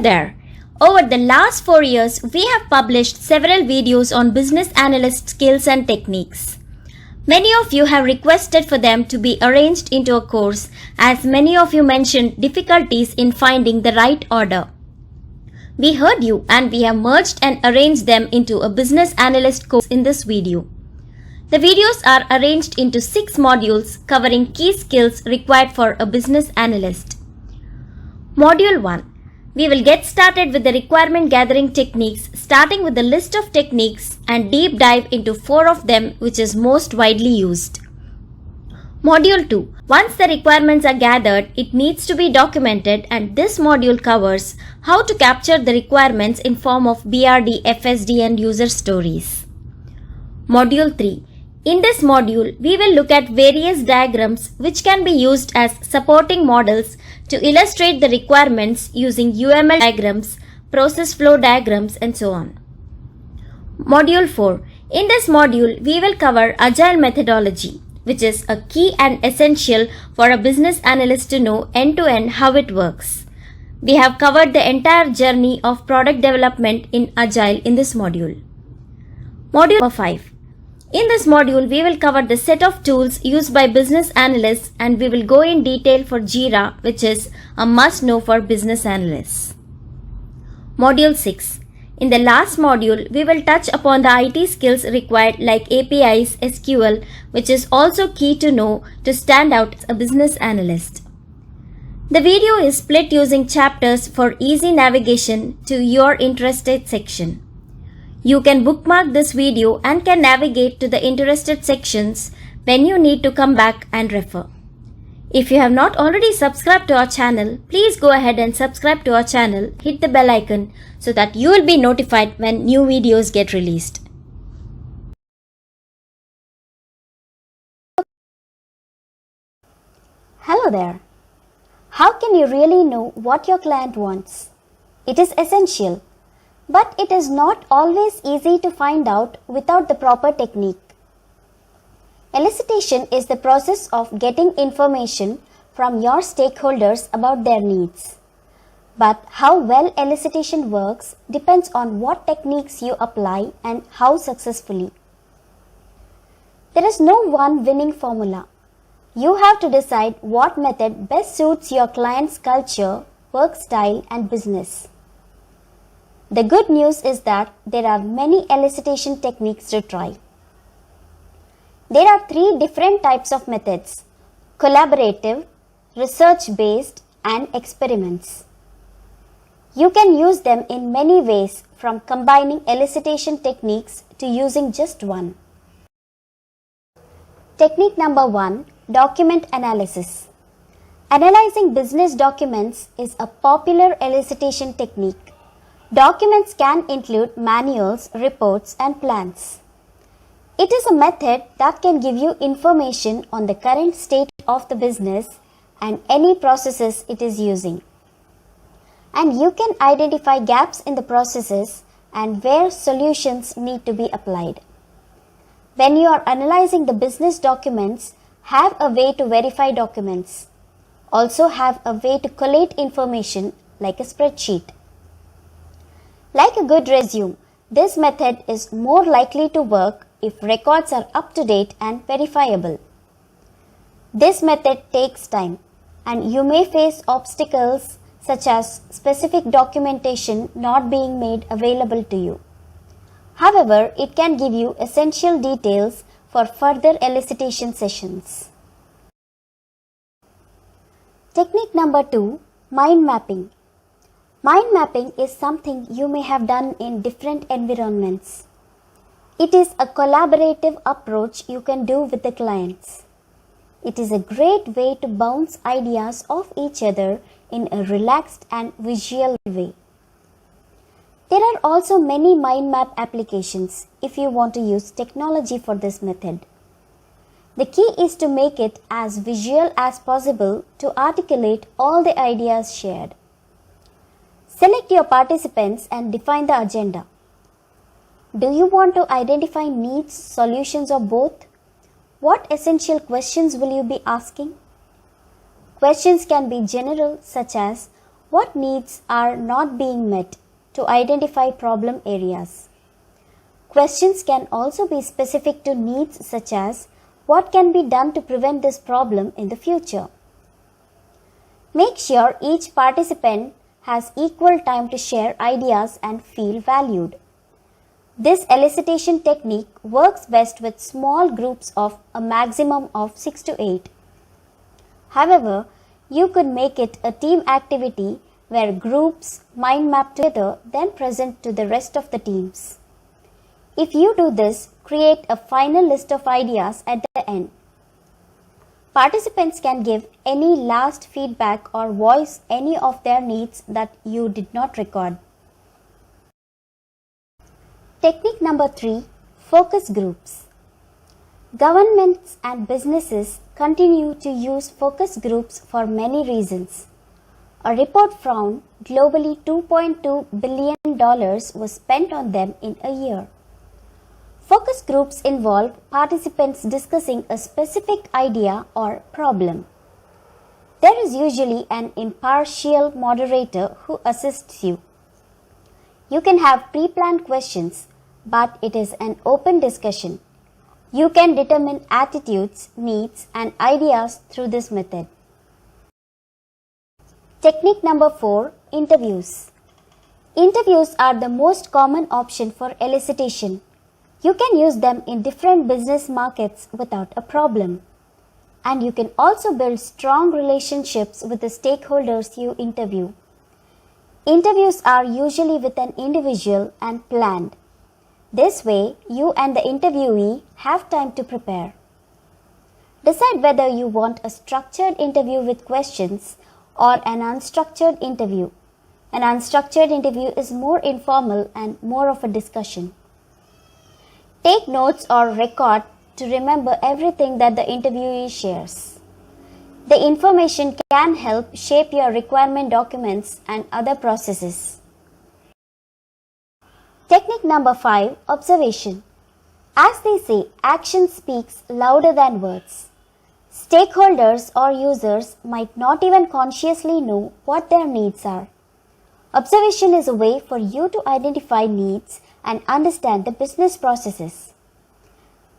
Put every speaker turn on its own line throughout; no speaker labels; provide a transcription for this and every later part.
there! Over the last 4 years, we have published several videos on business analyst skills and techniques. Many of you have requested for them to be arranged into a course, as many of you mentioned difficulties in finding the right order. We heard you and we have merged and arranged them into a business analyst course in this video. The videos are arranged into 6 modules covering key skills required for a business analyst. Module 1. We will get started with the requirement gathering techniques, starting with the list of techniques and deep dive into 4 of them which is most widely used. Module 2. Once the requirements are gathered, it needs to be documented, and this module covers how to capture the requirements in form of BRD, FSD and user stories. Module 3. In this module, we will look at various diagrams which can be used as supporting models to illustrate the requirements using UML diagrams, process flow diagrams and so on. Module 4. In this module, we will cover Agile methodology, which is a key and essential for a business analyst to know end-to-end how it works. We have covered the entire journey of product development in Agile in this module. Module 5. In this module, we will cover the set of tools used by business analysts, and we will go in detail for JIRA, which is a must-know for business analysts. Module 6. In the last module, we will touch upon the IT skills required like APIs, SQL, which is also key to know to stand out as a business analyst. The video is split using chapters for easy navigation to your interested section. You can bookmark this video and can navigate to the interested sections when you need to come back and refer. If you have not already subscribed to our channel, please go ahead and subscribe to our channel, hit the bell icon so that you will be notified when new videos get released.
Hello there. How can you really know what your client wants? It is essential. But it is not always easy to find out without the proper technique. Elicitation is the process of getting information from your stakeholders about their needs. But how well elicitation works depends on what techniques you apply and how successfully. There is no one winning formula. You have to decide what method best suits your client's culture, work style, and business. The good news is that there are many elicitation techniques to try. There are 3 different types of methods: collaborative, research-based, and experiments. You can use them in many ways, from combining elicitation techniques to using just one. Technique number 1, document analysis. Analyzing business documents is a popular elicitation technique. Documents can include manuals, reports, and plans. It is a method that can give you information on the current state of the business and any processes it is using. And you can identify gaps in the processes and where solutions need to be applied. When you are analyzing the business documents, have a way to verify documents. Also have a way to collate information like a spreadsheet. Like a good resume, this method is more likely to work if records are up to date and verifiable. This method takes time, and you may face obstacles such as specific documentation not being made available to you. However, it can give you essential details for further elicitation sessions. Technique number 2, mind mapping. Mind mapping is something you may have done in different environments. It is a collaborative approach you can do with the clients. It is a great way to bounce ideas off each other in a relaxed and visual way. There are also many mind map applications if you want to use technology for this method. The key is to make it as visual as possible to articulate all the ideas shared. Select your participants and define the agenda. Do you want to identify needs, solutions, or both? What essential questions will you be asking? Questions can be general, such as what needs are not being met to identify problem areas. Questions can also be specific to needs such as what can be done to prevent this problem in the future. Make sure each participant has equal time to share ideas and feel valued. This elicitation technique works best with small groups of a maximum of 6 to 8. However, you could make it a team activity where groups mind map together then present to the rest of the teams. If you do this, create a final list of ideas at the end. Participants can give any last feedback or voice any of their needs that you did not record. Technique number 3, focus groups. Governments and businesses continue to use focus groups for many reasons. A report found globally $2.2 billion was spent on them in a year. Focus groups involve participants discussing a specific idea or problem. There is usually an impartial moderator who assists you. You can have pre-planned questions, but it is an open discussion. You can determine attitudes, needs, and ideas through this method. Technique number 4, interviews. Interviews are the most common option for elicitation. You can use them in different business markets without a problem. And you can also build strong relationships with the stakeholders you interview. Interviews are usually with an individual and planned. This way, you and the interviewee have time to prepare. Decide whether you want a structured interview with questions or an unstructured interview. An unstructured interview is more informal and more of a discussion. Take notes or record to remember everything that the interviewee shares. The information can help shape your requirement documents and other processes. Technique number 5, observation. As they say, action speaks louder than words. Stakeholders or users might not even consciously know what their needs are. Observation is a way for you to identify needs and understand the business processes.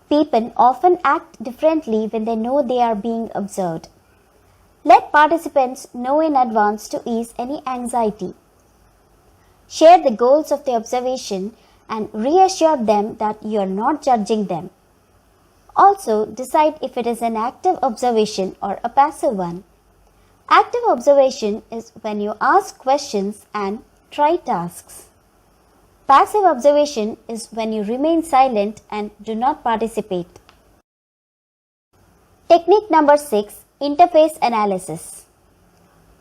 People often act differently when they know they are being observed. Let participants know in advance to ease any anxiety. Share the goals of the observation and reassure them that you are not judging them. Also, decide if it is an active observation or a passive one. Active observation is when you ask questions and try tasks. Passive observation is when you remain silent and do not participate. Technique number 6, interface analysis.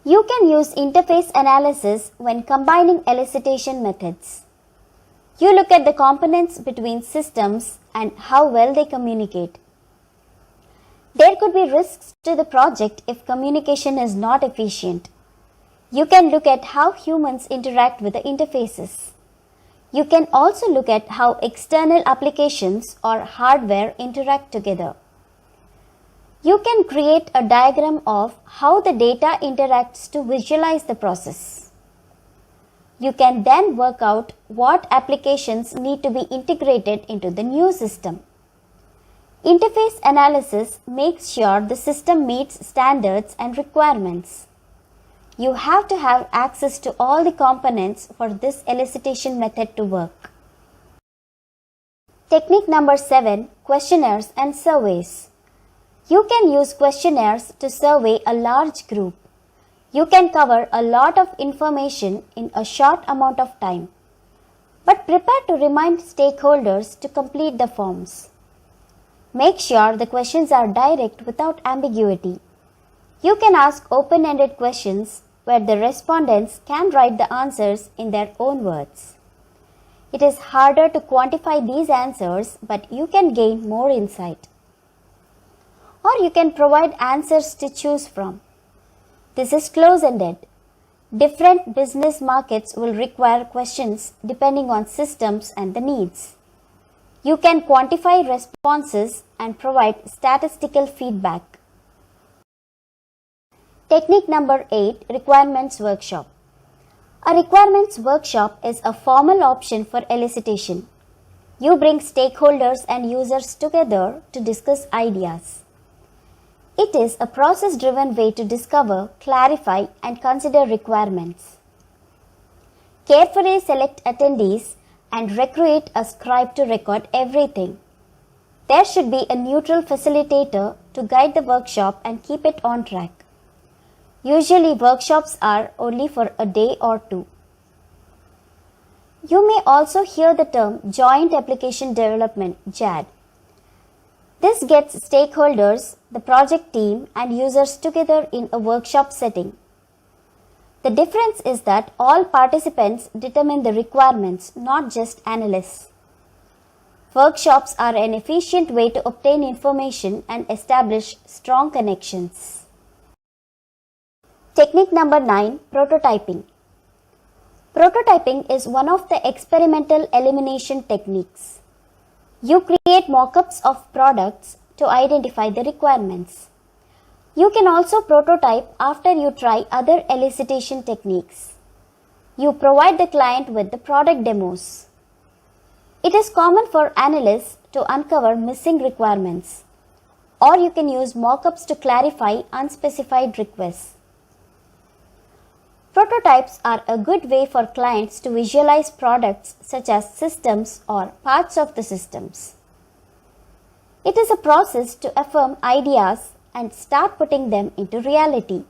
You can use interface analysis when combining elicitation methods. You look at the components between systems and how well they communicate. There could be risks to the project if communication is not efficient. You can look at how humans interact with the interfaces. You can also look at how external applications or hardware interact together. You can create a diagram of how the data interacts to visualize the process. You can then work out what applications need to be integrated into the new system. Interface analysis makes sure the system meets standards and requirements. You have to have access to all the components for this elicitation method to work. Technique number 7, questionnaires and surveys. You can use questionnaires to survey a large group. You can cover a lot of information in a short amount of time. But prepare to remind stakeholders to complete the forms. Make sure the questions are direct without ambiguity. You can ask open-ended questions where the respondents can write the answers in their own words. It is harder to quantify these answers, but you can gain more insight. Or you can provide answers to choose from. This is close-ended. Different business markets will require questions depending on systems and the needs. You can quantify responses and provide statistical feedback. Technique number 8, requirements workshop. A requirements workshop is a formal option for elicitation. You bring stakeholders and users together to discuss ideas. It is a process-driven way to discover, clarify, and consider requirements. Carefully select attendees and recruit a scribe to record everything. There should be a neutral facilitator to guide the workshop and keep it on track. Usually workshops are only for a day or two. You may also hear the term Joint Application Development (JAD). This gets stakeholders, the project team, and users together in a workshop setting. The difference is that all participants determine the requirements, not just analysts. Workshops are an efficient way to obtain information and establish strong connections. Technique number 9, prototyping. Prototyping is one of the experimental elimination techniques. You create mock-ups of products to identify the requirements. You can also prototype after you try other elicitation techniques. You provide the client with the product demos. It is common for analysts to uncover missing requirements, or you can use mock-ups to clarify unspecified requests. Prototypes are a good way for clients to visualize products such as systems or parts of the systems. It is a process to affirm ideas and start putting them into reality.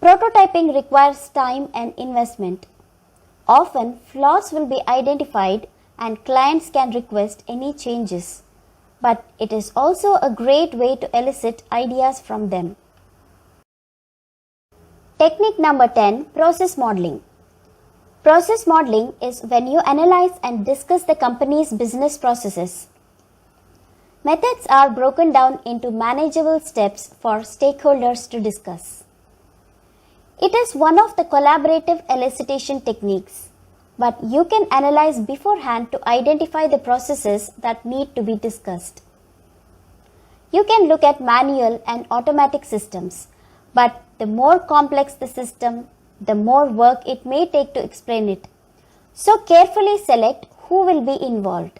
Prototyping requires time and investment. Often, flaws will be identified and clients can request any changes, but it is also a great way to elicit ideas from them. Technique number 10, process modeling. Process modeling is when you analyze and discuss the company's business processes. Methods are broken down into manageable steps for stakeholders to discuss. It is one of the collaborative elicitation techniques, but you can analyze beforehand to identify the processes that need to be discussed. You can look at manual and automatic systems, but the more complex the system, the more work it may take to explain it. So carefully select who will be involved.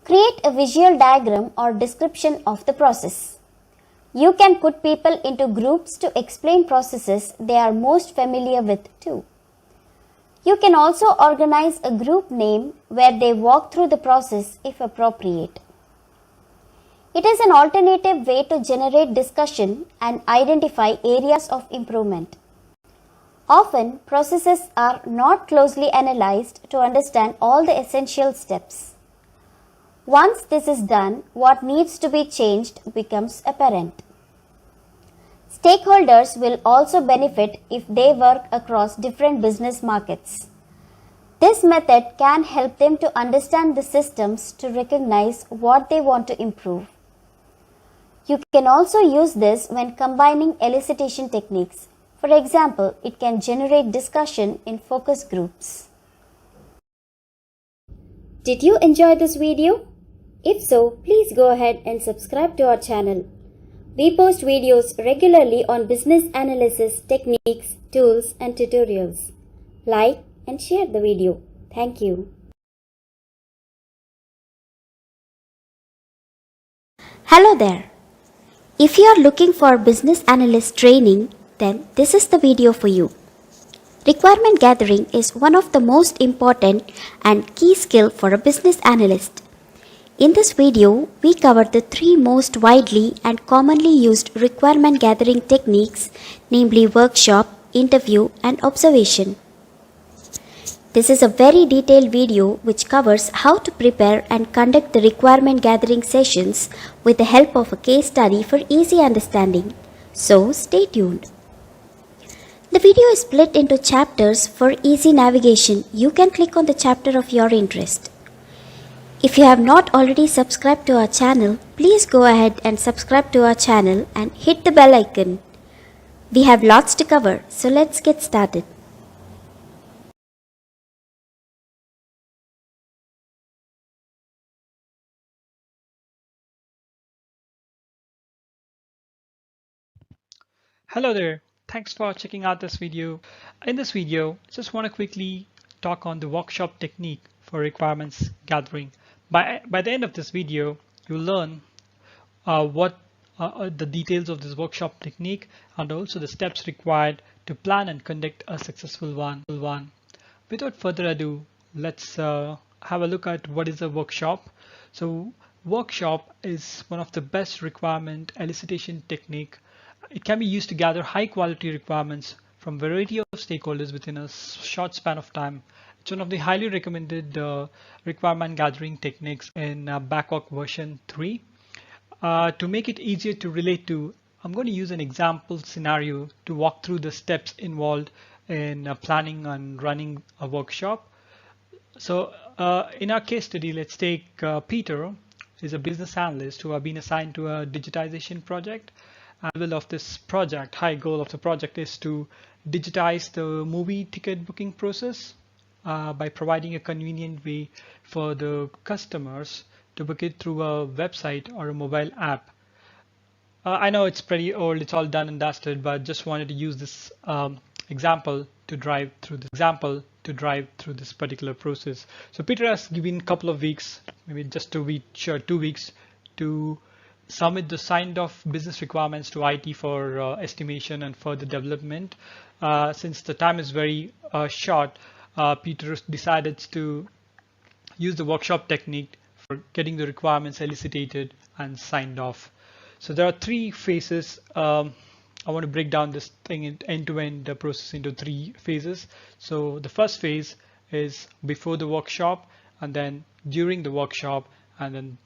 Create a visual diagram or description of the process. You can put people into groups to explain processes they are most familiar with too. You can also organize a group name where they walk through the process if appropriate. It is an alternative way to generate discussion and identify areas of improvement. Often, processes are not closely analyzed to understand all the essential steps. Once this is done, what needs to be changed becomes apparent. Stakeholders will also benefit if they work across different business markets. This method can help them to understand the systems to recognize what they want to improve. You can also use this when combining elicitation techniques. For example, it can generate discussion in focus groups. Did you enjoy this video? If so, please go ahead and subscribe to our channel. We post videos regularly on business analysis techniques, tools, and tutorials. Like and share the video. Thank you.
Hello there. If you are looking for business analyst training, then this is the video for you. Requirement gathering is one of the most important and key skill for a business analyst. In this video, we cover the 3 most widely and commonly used requirement gathering techniques, namely workshop, interview, and observation. This is a very detailed video which covers how to prepare and conduct the requirement gathering sessions with the help of a case study for easy understanding. So stay tuned. The video is split into chapters for easy navigation. You can click on the chapter of your interest. If you have not already subscribed to our channel, please go ahead and subscribe to our channel and hit the bell icon. We have lots to cover, so let's get started.
Hello there. Thanks for checking out this video. In this video, I just want to quickly talk on the workshop technique for requirements gathering. By the end of this video, you'll learn what the details of this workshop technique and also the steps required to plan and conduct a successful one. Without further ado, let's have a look at what is a workshop. So workshop is one of the best requirement elicitation technique. It can be used to gather high quality requirements from a variety of stakeholders within a short span of time. It's one of the highly recommended requirement gathering techniques in Backwalk version 3. To make it easier to relate to, I'm going to use an example scenario to walk through the steps involved in planning and running a workshop. So in our case study, let's take Peter, who's a business analyst who have been assigned to a digitization project. And the goal of this project, high goal of the project, is to digitize the movie ticket booking process by providing a convenient way for the customers to book it through a website or a mobile app. I know it's pretty old, it's all done and dusted, but just wanted to use this example to drive through this particular process. So Peter has given a couple of weeks, maybe just 2 weeks, to submit the signed off business requirements to IT for estimation and further development. Since the time is very short, Peter decided to use the workshop technique for getting the requirements elicited and signed off. So there are 3 phases. I want to break down this thing end-to-end process into 3 phases. So the first phase is before the workshop, and then during the workshop, and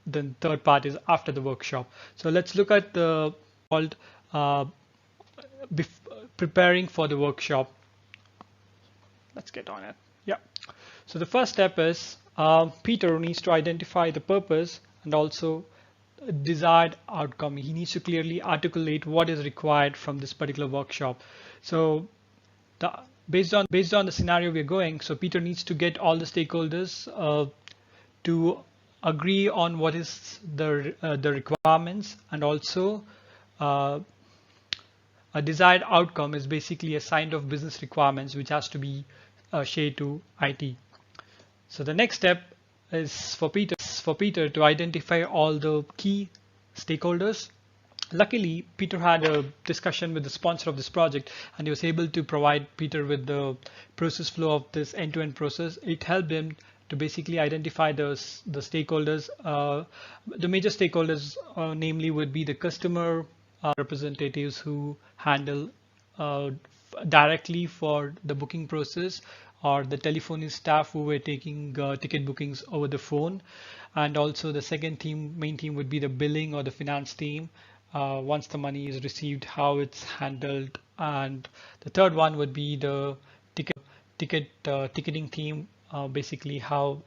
then third part is after the workshop. So let's look at the preparing for the workshop. Let's get on it. Yeah. So the first step is Peter needs to identify the purpose and also desired outcome. He needs to clearly articulate what is required from this particular workshop. So based on the scenario we're going, so Peter needs to get all the stakeholders to agree on what is the requirements, and also a desired outcome is basically a signed off business requirements which has to be shared to IT. So the next step is for Peter to identify all the key stakeholders. Luckily, Peter had a discussion with the sponsor of this project, and he was able to provide Peter with the process flow of this end-to-end process. It helped him to basically identify the stakeholders. The major stakeholders namely would be the customer representatives who handle directly for the booking process, or the telephonist staff who were taking ticket bookings over the phone. And also the second main team would be the billing or the finance team. Once the money is received, how it's handled. And the third one would be the ticketing team, basically how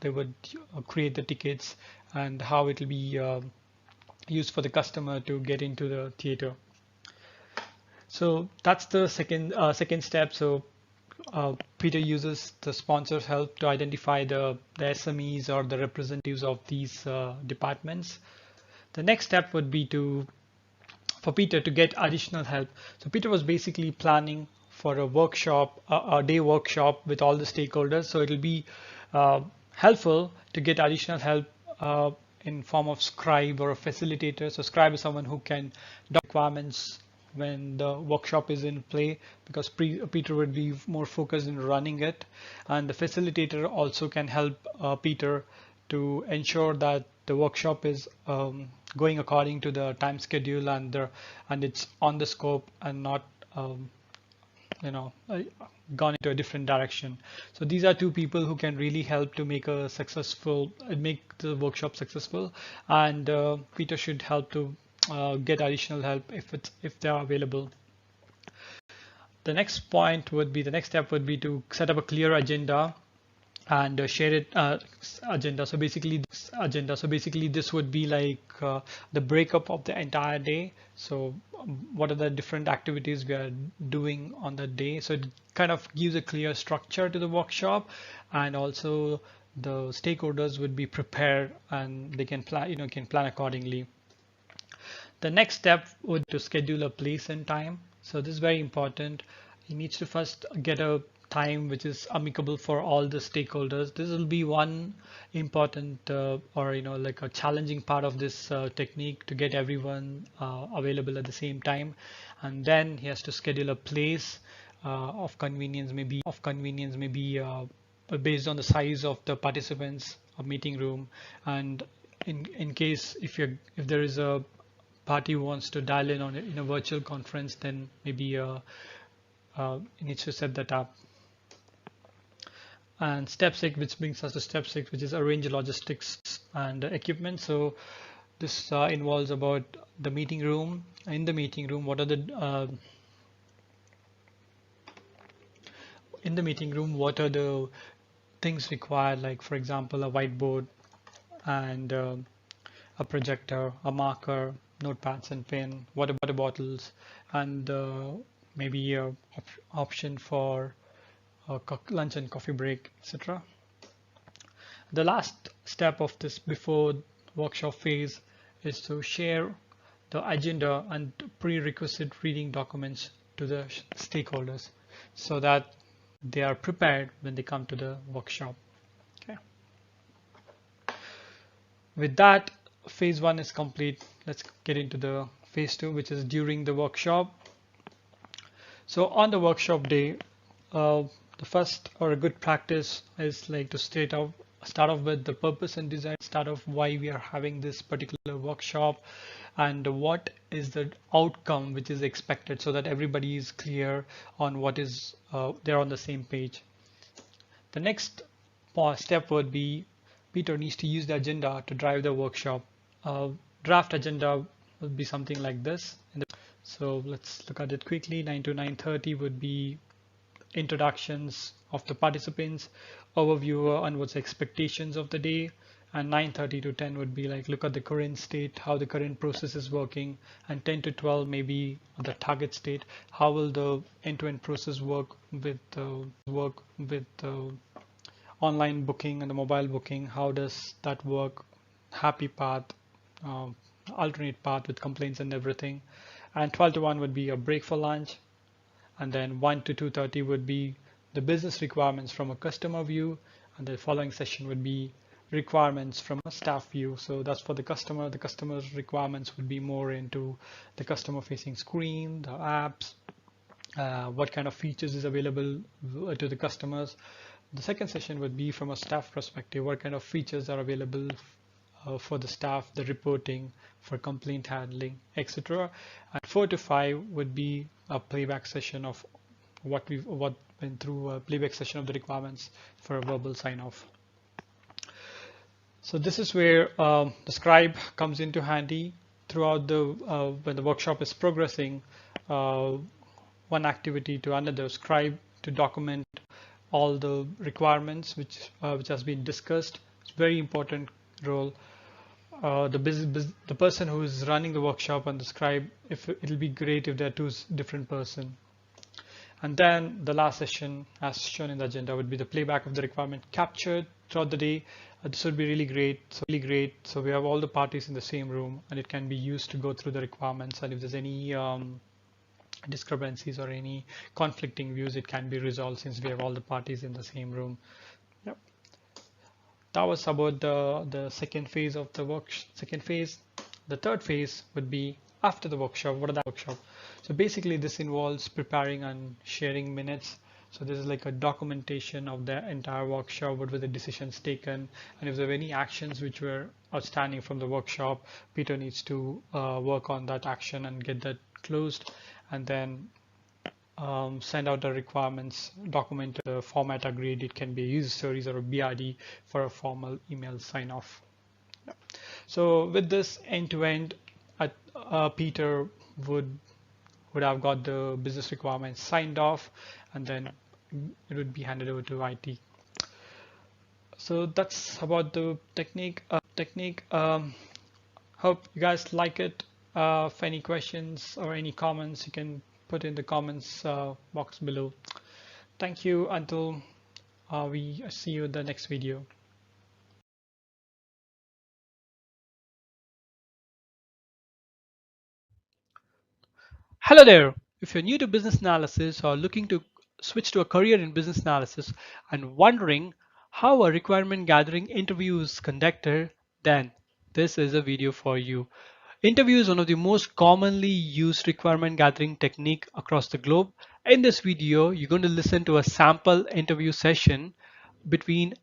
they would create the tickets and how it will be used for the customer to get into the theater. So that's the second step. So Peter uses the sponsor's help to identify the SMEs or the representatives of these departments. The next step would be for Peter to get additional help. So Peter was basically planning for a workshop, a day workshop with all the stakeholders. So it'll be helpful to get additional help in form of scribe or a facilitator. So scribe is someone who can document requirements when the workshop is in play, because Peter would be more focused in running it, and the facilitator also can help Peter to ensure that the workshop is going according to the time schedule and it's on the scope and not gone into a different direction. So these are 2 people who can really help to make the workshop successful, and Peter should help to get additional help if they are available. The next step would be to set up a clear agenda and share it agenda. So basically this would be like the breakup of the entire day. So what are the different activities we are doing on the day? So it kind of gives a clear structure to the workshop, and also the stakeholders would be prepared and they can plan accordingly. The next step would be to schedule a place and time. So this is very important. He needs to first get a time which is amicable for all the stakeholders. This will be one important or like a challenging part of this technique, to get everyone available at the same time. And then he has to schedule a place of convenience, maybe based on the size of the participants, a meeting room. And in case if there is a party who wants to dial in on it in a virtual conference, then maybe it needs to set that up. And step 6, which brings us to step 6, which is arrange logistics and equipment. So this involves about the meeting room. In the meeting room, what are the things required, like for example a whiteboard and a projector, a marker, notepads and pen, water bottles, and maybe a option for lunch and coffee break, etc. The last step of this before workshop phase is to share the agenda and prerequisite reading documents to the stakeholders, so that they are prepared when they come to the workshop. Okay. With that, phase 1 is complete. Let's get into the phase 2, which is during the workshop. So on the workshop day, the first or a good practice is like to start off with the purpose and design, start off why we are having this particular workshop and what is the outcome which is expected, so that everybody is clear on what is they're on the same page. The next step would be Peter needs to use the agenda to drive the workshop. Draft agenda would be something like this. So let's look at it quickly. 9 to 9:30 would be introductions of the participants, overview on what's the expectations of the day, and 9:30 to 10 would be like look at the current state, how the current process is working, and 10 to 12 maybe the target state, how will the end-to-end process work with the online booking and the mobile booking, how does that work, happy path, alternate path with complaints and everything. And 12 to 1 would be a break for lunch. And then 1 to 2:30 would be the business requirements from a customer view. And the following session would be requirements from a staff view. So that's for the customer. The customer's requirements would be more into the customer facing screen, the apps, what kind of features is available to the customers. The second session would be from a staff perspective, what kind of features are available for the staff, the reporting, for complaint handling, etc. And 4 to 5 would be a playback session of what went through, a playback session of the requirements for a verbal sign off. So this is where the scribe comes into handy throughout the when the workshop is progressing, one activity to another. Scribe to document all the requirements which has been discussed. It's a very important role. The person who is running the workshop and the scribe, if it'll be great if they're two different person. And then the last session, as shown in the agenda, would be the playback of the requirement captured throughout the day. This would be really great. So we have all the parties in the same room, and it can be used to go through the requirements. And if there's any discrepancies or any conflicting views, it can be resolved since we have all the parties in the same room. Yep. That was about the second phase of the second phase. The third phase would be after the workshop. What are the workshop? So basically this involves preparing and sharing minutes. So this is like a documentation of the entire workshop, what were the decisions taken, and if there were any actions which were outstanding from the workshop, Peter needs to work on that action and get that closed, and then send out the requirements, document the format agreed. It can be a user stories or a BRD for a formal email sign off. Yeah. So with this end-to-end, Peter would have got the business requirements signed off, and then it would be handed over to IT. So that's about the technique. Hope you guys like it. If any questions or any comments, you can put in the comments box below. Thank you. Until we see you in the next video. Hello there. If you're new to business analysis or looking to switch to a career in business analysis and wondering how a requirement gathering interview is conducted, then this is a video for you. Interview is one of the most commonly used requirement gathering technique across the globe. In this video, you're going to listen to a sample interview session between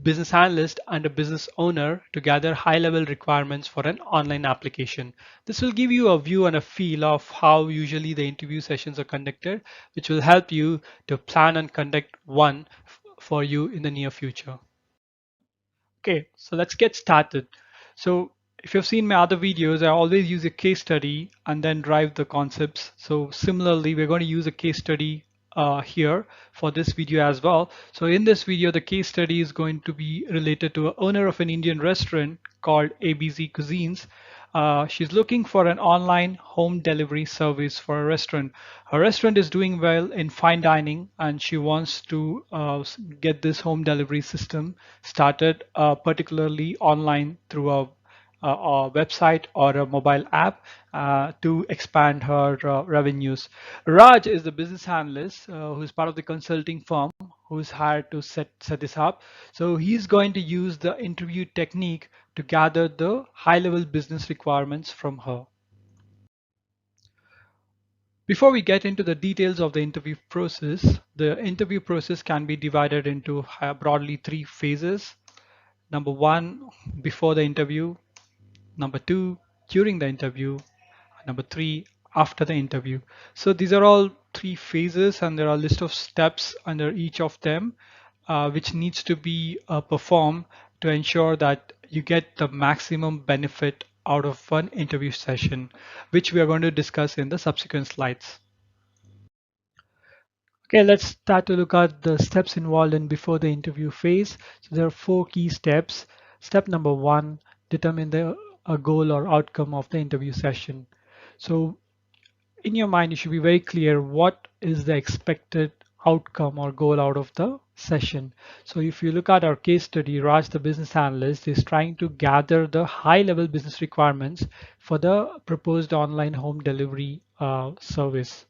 business analyst and a business owner to gather high-level requirements for an online application. This will give you a view and a feel of how usually the interview sessions are conducted, which will help you to plan and conduct one for you in the near future. Okay, so let's get started. So if you've seen my other videos, I always use a case study and then drive the concepts. So similarly, we're going to use a case study here for this video as well. So in this video, the case study is going to be related to an owner of an Indian restaurant called ABC Cuisines. She's looking for an online home delivery service for a restaurant. Her restaurant is doing well in fine dining and she wants to get this home delivery system started, particularly online through a website or a mobile app to expand her revenues. Raj is the business analyst who's part of the consulting firm who's hired to set this up. So he's going to use the interview technique to gather the high-level business requirements from her. Before we get into the details of the interview process can be divided into broadly 3 phases. Number 1, before the interview. Number 2, during the interview. Number 3, after the interview. So these are all 3 phases and there are a list of steps under each of them which needs to be performed to ensure that you get the maximum benefit out of one interview session, which we are going to discuss in the subsequent slides. Okay, let's start to look at the steps involved in before the interview phase. So there are 4 key steps. Step number 1, determine a goal or outcome of the interview session. So in your mind, you should be very clear what is the expected outcome or goal out of the session. So if you look at our case study, Raj, the business analyst, is trying to gather the high-level business requirements for the proposed online home delivery service.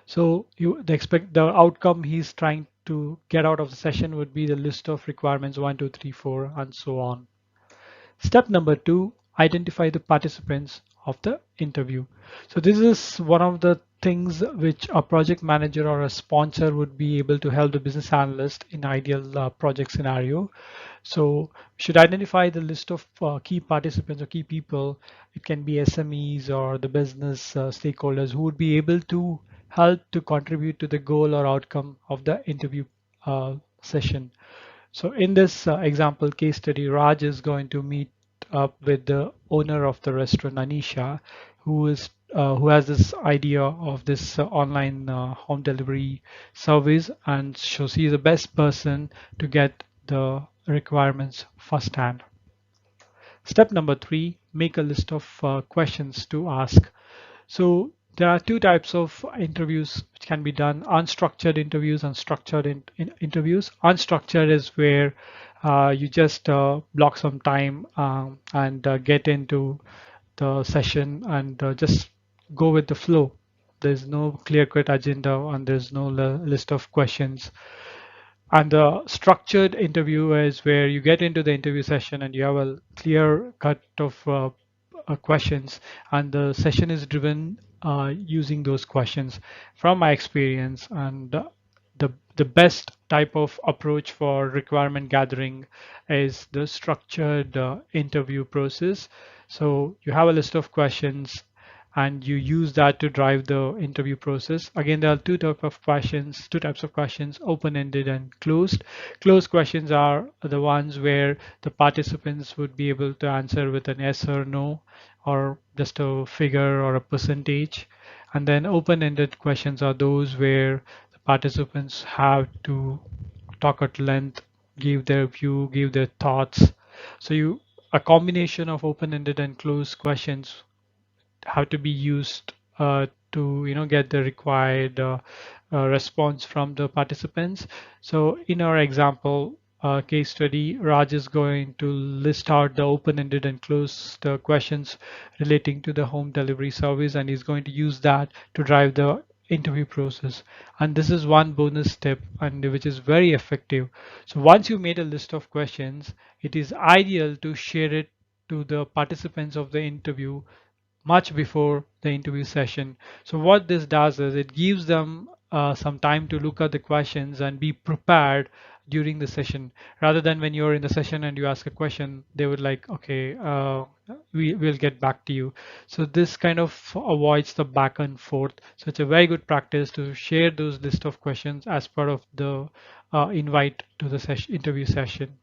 So the outcome he's trying to get out of the session would be the list of requirements 1, 2, 3, 4, and so on. Step number 2, identify the participants of the interview. So this is one of the things which a project manager or a sponsor would be able to help the business analyst in ideal project scenario. So we should identify the list of key participants or key people. It can be SMEs or the business stakeholders who would be able to help to contribute to the goal or outcome of the interview session. So in this example case study, Raj is going to meet up with the owner of the restaurant, Anisha, who has this idea of this online home delivery service, and so she is the best person to get the requirements firsthand. Step number 3, make a list of questions to ask. So there are 2 types of interviews which can be done: unstructured interviews and structured interviews. Unstructured is where you just block some time and get into the session and just go with the flow. There's no clear-cut agenda and there's no list of questions. And the structured interview is where you get into the interview session and you have a clear cut of questions, and the session is driven using those questions. From my experience, and the best type of approach for requirement gathering is the structured interview process. So you have a list of questions and you use that to drive the interview process. Again, there are 2 types of questions, open-ended and closed. Closed questions are the ones where the participants would be able to answer with an yes or no, or just a figure or a percentage. And then open-ended questions are those where the participants have to talk at length, give their view, give their thoughts. So a combination of open-ended and closed questions have to be used to get the required response from the participants. So in our example case study, Raj is going to list out the open-ended and closed questions relating to the home delivery service, and he's going to use that to drive the interview process. And this is one bonus tip and which is very effective. So once you made a list of questions, it is ideal to share it to the participants of the interview much before the interview session. So what this does is it gives them some time to look at the questions and be prepared during the session, rather than when you're in the session and you ask a question, they would like, okay, we'll get back to you. So this kind of avoids the back and forth. So it's a very good practice to share those list of questions as part of the invite to the interview session.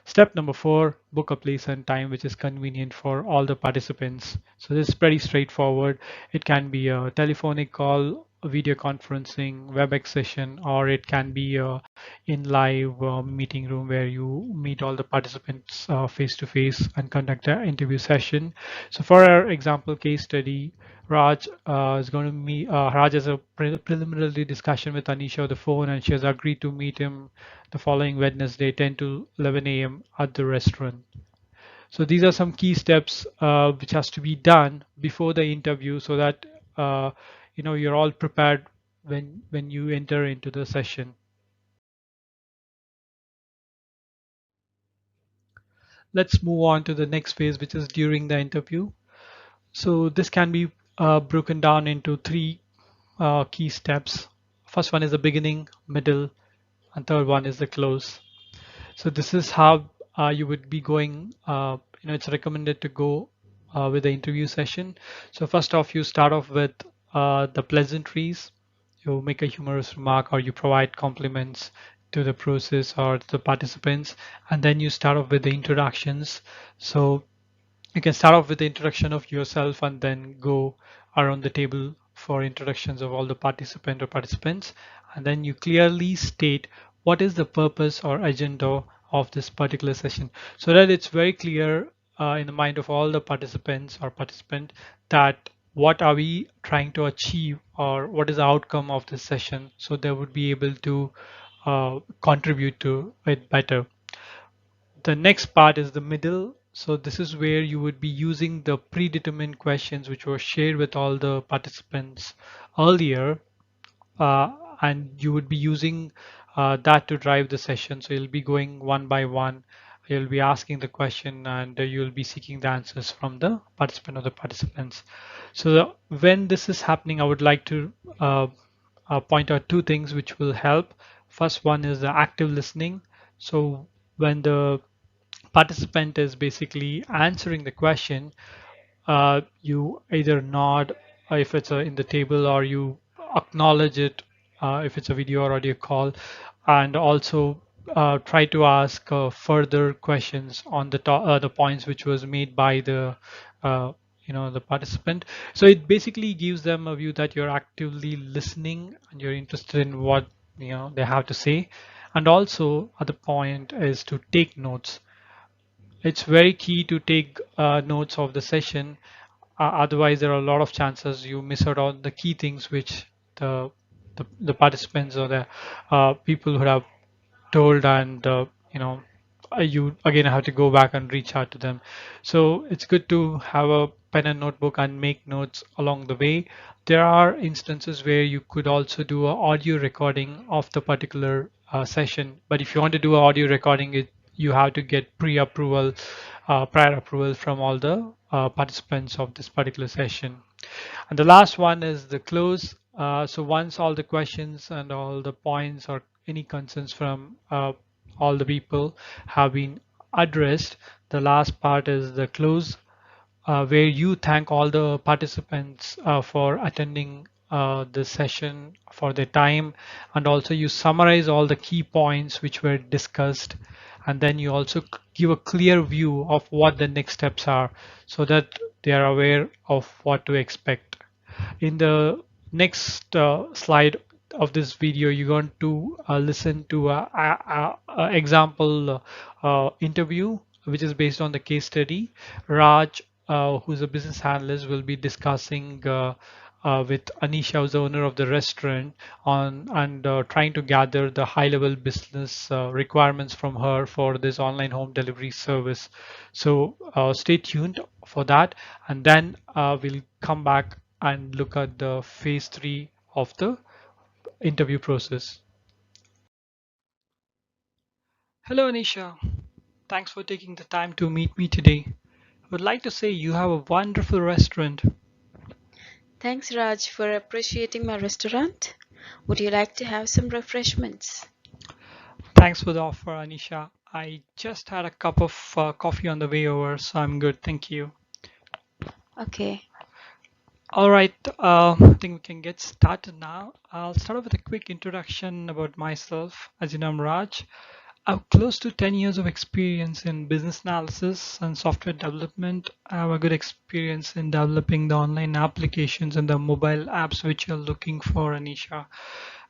Step number 4, book a place and time which is convenient for all the participants. So this is pretty straightforward. It can be a telephonic call, a video conferencing, WebEx session, or it can be a in live meeting room where you meet all the participants face to face and conduct an interview session. So for our example case study, Raj is going to meet. Raj has a preliminary discussion with Anisha on the phone, and she has agreed to meet him the following Wednesday, 10 to 11 a.m. at the restaurant. So these are some key steps which has to be done before the interview, so that you're all prepared when you enter into the session. Let's move on to the next phase, which is during the interview. So this can be broken down into 3 key steps. First one is the beginning, middle, and third one is the close. So this is how you would be going. It's recommended to go with the interview session. So first off, you start off with the pleasantries. You make a humorous remark or you provide compliments to the process or the participants, and then you start off with the introductions. So you can start off with the introduction of yourself and then go around the table for introductions of all the participants, and then you clearly state what is the purpose or agenda of this particular session, so that it's very clear in the mind of all the participants or participant that what are we trying to achieve or what is the outcome of this session, so they would be able to contribute to it better. The next part is the middle. So this is where you would be using the predetermined questions which were shared with all the participants earlier, and you would be using that to drive the session. So you'll be going one by one. You'll be asking the question and you'll be seeking the answers from the participant or the participants. So when this is happening, I would like to point out 2 things which will help. First one is the active listening. So when the participant is basically answering the question, you either nod if it's in the table, or you acknowledge it if it's a video or audio call, and also try to ask further questions on the points which was made by uh, the participant. So it basically gives them a view that you're actively listening and you're interested in what they have to say. And also other point is to take notes. It's very key to take notes of the session. Otherwise, there are a lot of chances you miss out on the key things which the participants or the people who have told, and you again have to go back and reach out to them. So it's good to have a pen and notebook and make notes along the way. There are instances where you could also do an audio recording of the particular session, but if you want to do an audio recording, you have to get prior approval from all the participants of this particular session. And the last one is the close. So once all the questions and all the points or any concerns from all the people have been addressed, the last part is the close, where you thank all the participants for attending the session, for their time, and also you summarize all the key points which were discussed, and then you also give a clear view of what the next steps are, so that they are aware of what to expect. In the next slide of this video, you're going to listen to a example interview which is based on the case study. Raj, who's a business analyst, will be discussing with Anisha, who's the owner of the restaurant, on and trying to gather the high-level business requirements from her for this online home delivery service. So stay tuned for that, and then we'll come back and look at the phase 3 of the interview process. Hello, Anisha. Thanks for taking the time to meet me today. I would like to say you have a wonderful restaurant.
Thanks, Raj, for appreciating my restaurant. Would you like to have some refreshments?
Thanks for the offer, Anisha. I just had a cup of coffee on the way over, so I'm good. Thank you.
Okay.
All right, I think we can get started now. I'll start off with a quick introduction about myself. As you know, I'm Raj. I have close to 10 years of experience in business analysis and software development. I have a good experience in developing the online applications and the mobile apps which you're looking for, Anisha.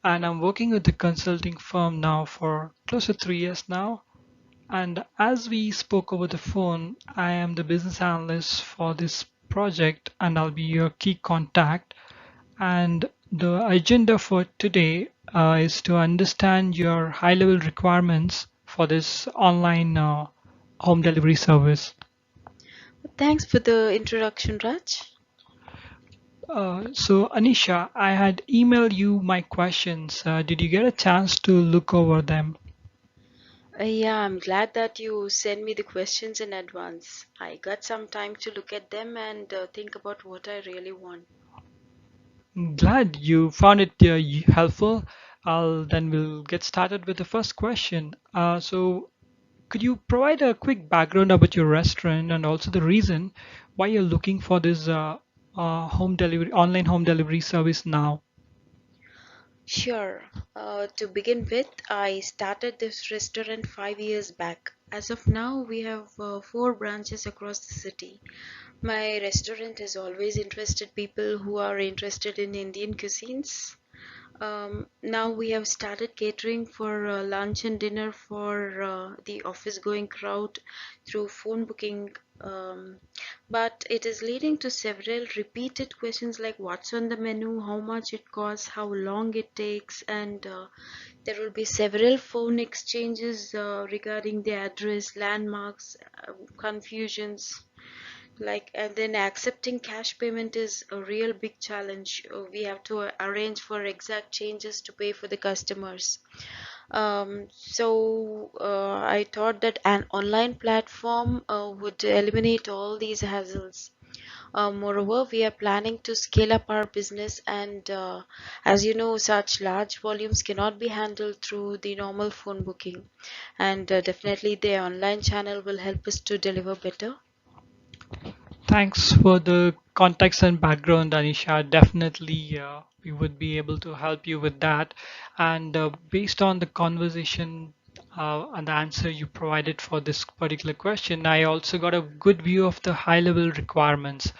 And I'm working with the consulting firm now for close to 3 years now. And as we spoke over the phone, I am the business analyst for this project and I'll be your key contact. And the agenda for today is to understand your high level requirements for this online home delivery service.
Thanks for the introduction, Raj.
So, Anisha, I had emailed you my questions. Did you get a chance to look over them?
Yeah, I'm glad that you sent me the questions in advance. I got some time to look at them and think about what I really want.
Glad you found it helpful. Then we'll get started with the first question. So, could you provide a quick background about your restaurant and also the reason why you're looking for this home delivery, online home delivery service now?
Sure. To begin with, I started this restaurant 5 years back. As of now, we have 4 branches across the city. My restaurant has always interested people who are interested in Indian cuisines. Now we have started catering for lunch and dinner for the office going crowd through phone booking. But it is leading to several repeated questions like what's on the menu, how much it costs, how long it takes, and there will be several phone exchanges regarding the address, landmarks, confusions, like, and then accepting cash payment is a real big challenge. We have to arrange for exact changes to pay for the customers. I thought that an online platform would eliminate all these hassles. Moreover, we are planning to scale up our business, and as you know, such large volumes cannot be handled through the normal phone booking, and definitely the online channel will help us to deliver better.
Thanks for the context and background, Anisha. Definitely, we would be able to help you with that. And based on the conversation and the answer you provided for this particular question, I also got a good view of the high level requirements.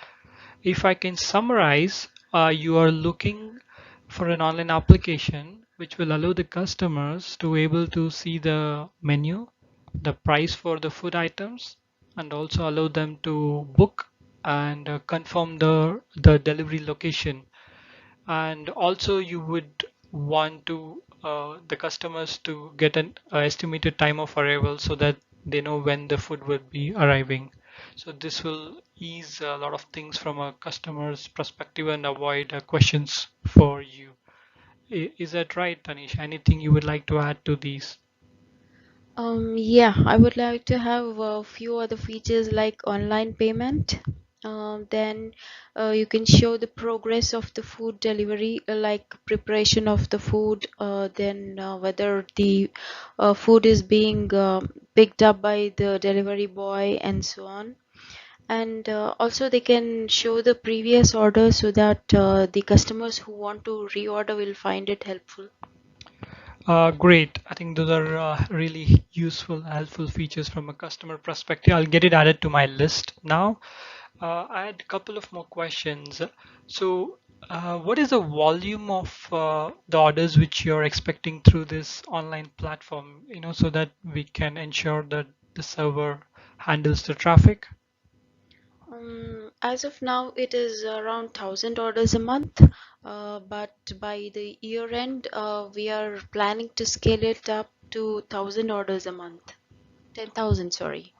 If I can summarize, you are looking for an online application which will allow the customers to able to see the menu, the price for the food items, and also allow them to book and confirm the delivery location. And also you would want to the customers to get an estimated time of arrival so that they know when the food would be arriving. So this will ease a lot of things from a customer's perspective and avoid questions for you. Is that right, Tanish? Anything you would like to add to these?
Yeah, I would like to have a few other features like online payment. Then you can show the progress of the food delivery, like preparation of the food, then whether the food is being picked up by the delivery boy, and so on. And also they can show the previous order so that the customers who want to reorder will find it helpful.
Great. I think those are really useful, helpful features from a customer perspective. I'll get it added to my list now. I had a couple of more questions. So, what is the volume of the orders which you're expecting through this online platform, so that we can ensure that the server handles the traffic?
As of now, it is around 1,000 orders a month, but by the year end, we are planning to scale it up to 1,000 orders a month. 10,000, sorry.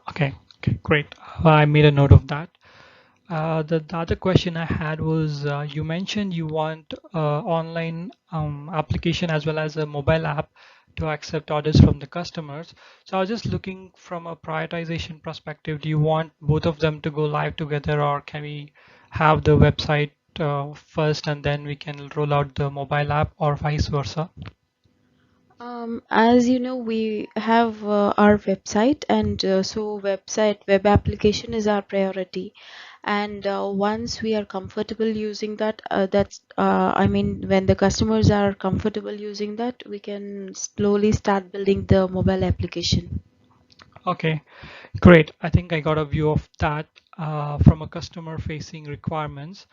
Okay, okay, great. I made a note of that. The other question I had was you mentioned you want online application as well as a mobile app to accept orders from the customers. So I was just looking from a prioritization perspective. Do you want both of them to go live together, or can we have the website first and then we can roll out the mobile app, or vice versa?
As you know, we have our website, and so web application is our priority. And once we are comfortable using that, I mean, when the customers are comfortable using that, we can slowly start building the mobile application.
Okay, great. I think I got a view of that from a customer facing requirements.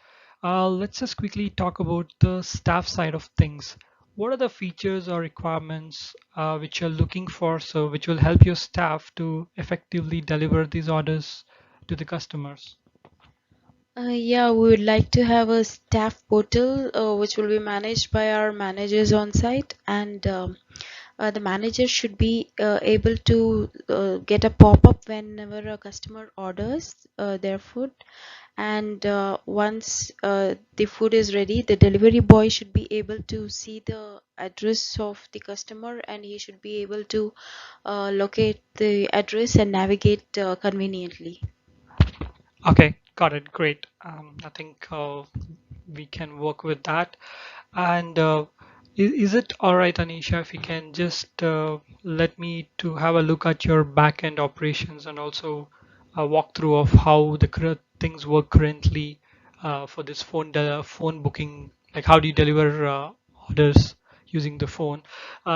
Let's just quickly talk about the staff side of things. What are the features or requirements which you're looking for, so which will help your staff to effectively deliver these orders to the customers?
Yeah, we would like to have a staff portal which will be managed by our managers on site, and the manager should be able to get a pop-up whenever a customer orders their food. And once the food is ready, the delivery boy should be able to see the address of the customer, and he should be able to locate the address and navigate conveniently.
Okay, got it. Great. I think we can work with that. And is it all right, Anisha, if you can just let me to have a look at your back-end operations and also a walkthrough of how the things work currently for this phone booking, like how do you deliver orders using the phone,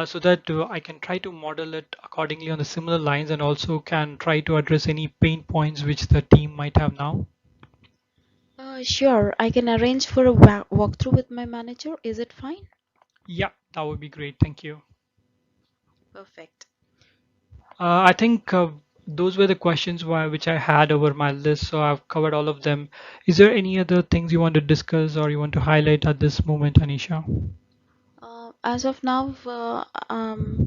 so that I can try to model it accordingly on the similar lines and also can try to address any pain points which the team might have now.
Sure, I can arrange for a walkthrough with my manager. Is it fine?
Yeah, that would be great. Thank you.
Perfect.
I think those were the questions which I had over my list, so I've covered all of them. Is there any other things you want to discuss or you want to highlight at this moment, Anisha?
As of now,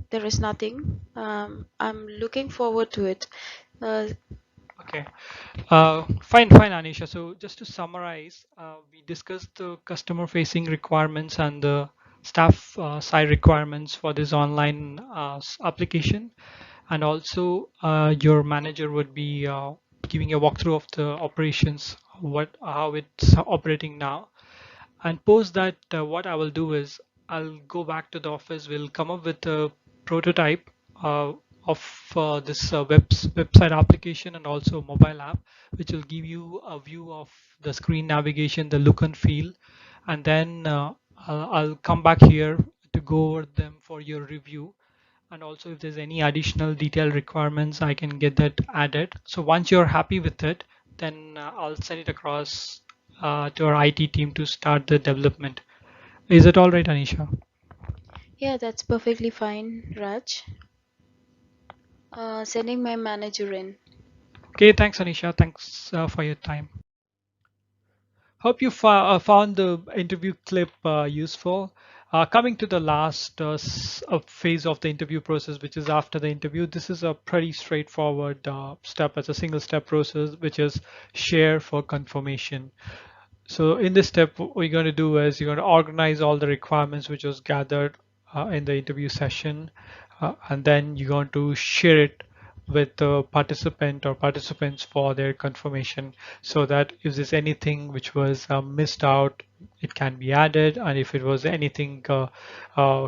there is nothing. I'm looking forward to it. Uh,
Okay. Fine, Anisha. So just to summarize, we discussed the customer-facing requirements and the staff side requirements for this online application, and also your manager would be giving a walkthrough of the operations, what how it's operating now. And post that, what I will do is I'll go back to the office. We'll come up with a prototype of this website application and also mobile app, which will give you a view of the screen navigation, the look and feel. And then I'll come back here to go over them for your review. And also if there's any additional detailed requirements, I can get that added. So once you're happy with it, then I'll send it across to our IT team to start the development. Is it all right, Anisha?
yeah, that's perfectly fine, Raj. Sending my manager in.
Okay, thanks, Anisha. Thanks for your time. Hope you found the interview clip useful. Coming to the last phase of the interview process, which is after the interview, this is a pretty straightforward step. It's a single step process, which is share for confirmation. So in this step, what you're going to do is you're going to organize all the requirements which was gathered in the interview session, and then you're going to share it with the participant or participants for their confirmation, so that if there's anything which was missed out, it can be added, and if it was anything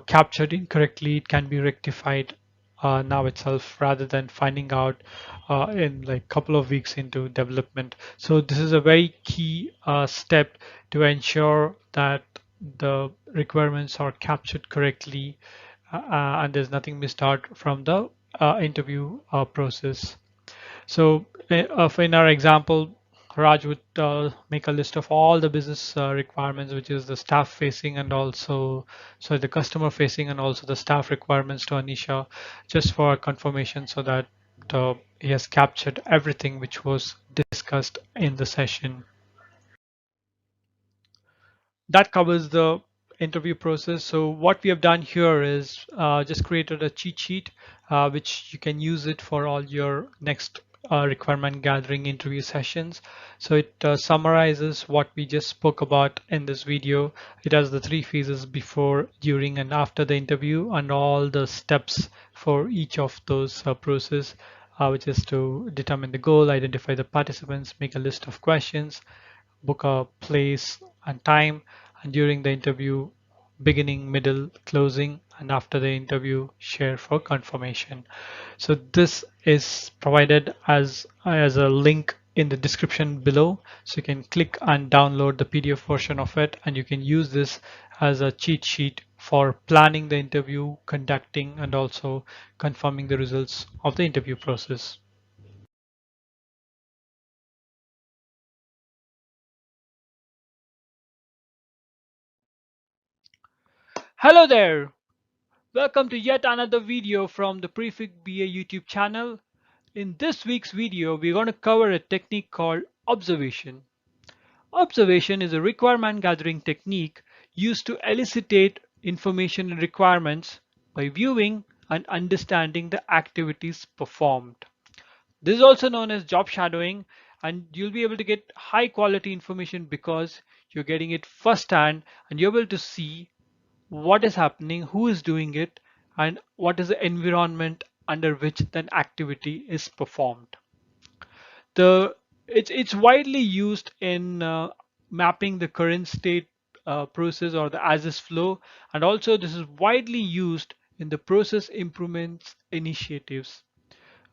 captured incorrectly, it can be rectified now itself rather than finding out in like couple of weeks into development. So this is a very key step to ensure that the requirements are captured correctly and there's nothing missed out from the interview process. So in our example, Raj would make a list of all the business requirements, which is the staff facing and also, so the customer facing and also the staff requirements to Anisha, just for confirmation so that he has captured everything which was discussed in the session. That covers the interview process. So what we have done here is just created a cheat sheet, which you can use it for all your next requirement gathering interview sessions. So it summarizes what we just spoke about in this video. It has the three phases: before, during, and after the interview, and all the steps for each of those process, which is to determine the goal, identify the participants, make a list of questions, book a place and time, and during the interview, beginning, middle, closing, and after the interview, share for confirmation. So this is provided as a link in the description below. So you can click and download the PDF version of it, and you can use this as a cheat sheet for planning the interview, conducting, and also confirming the results of the interview process. Hello there! Welcome to yet another video from the Prefix BA YouTube channel. In this week's video, we're going to cover a technique called observation. Observation is a requirement gathering technique used to elicitate information and requirements by viewing and understanding the activities performed. This is also known as job shadowing, and you'll be able to get high quality information because you're getting it firsthand and you're able to see what is happening, who is doing it, and what is the environment under which that activity is performed. It's widely used in mapping the current state process or the as is flow, and also this is widely used in the process improvements initiatives.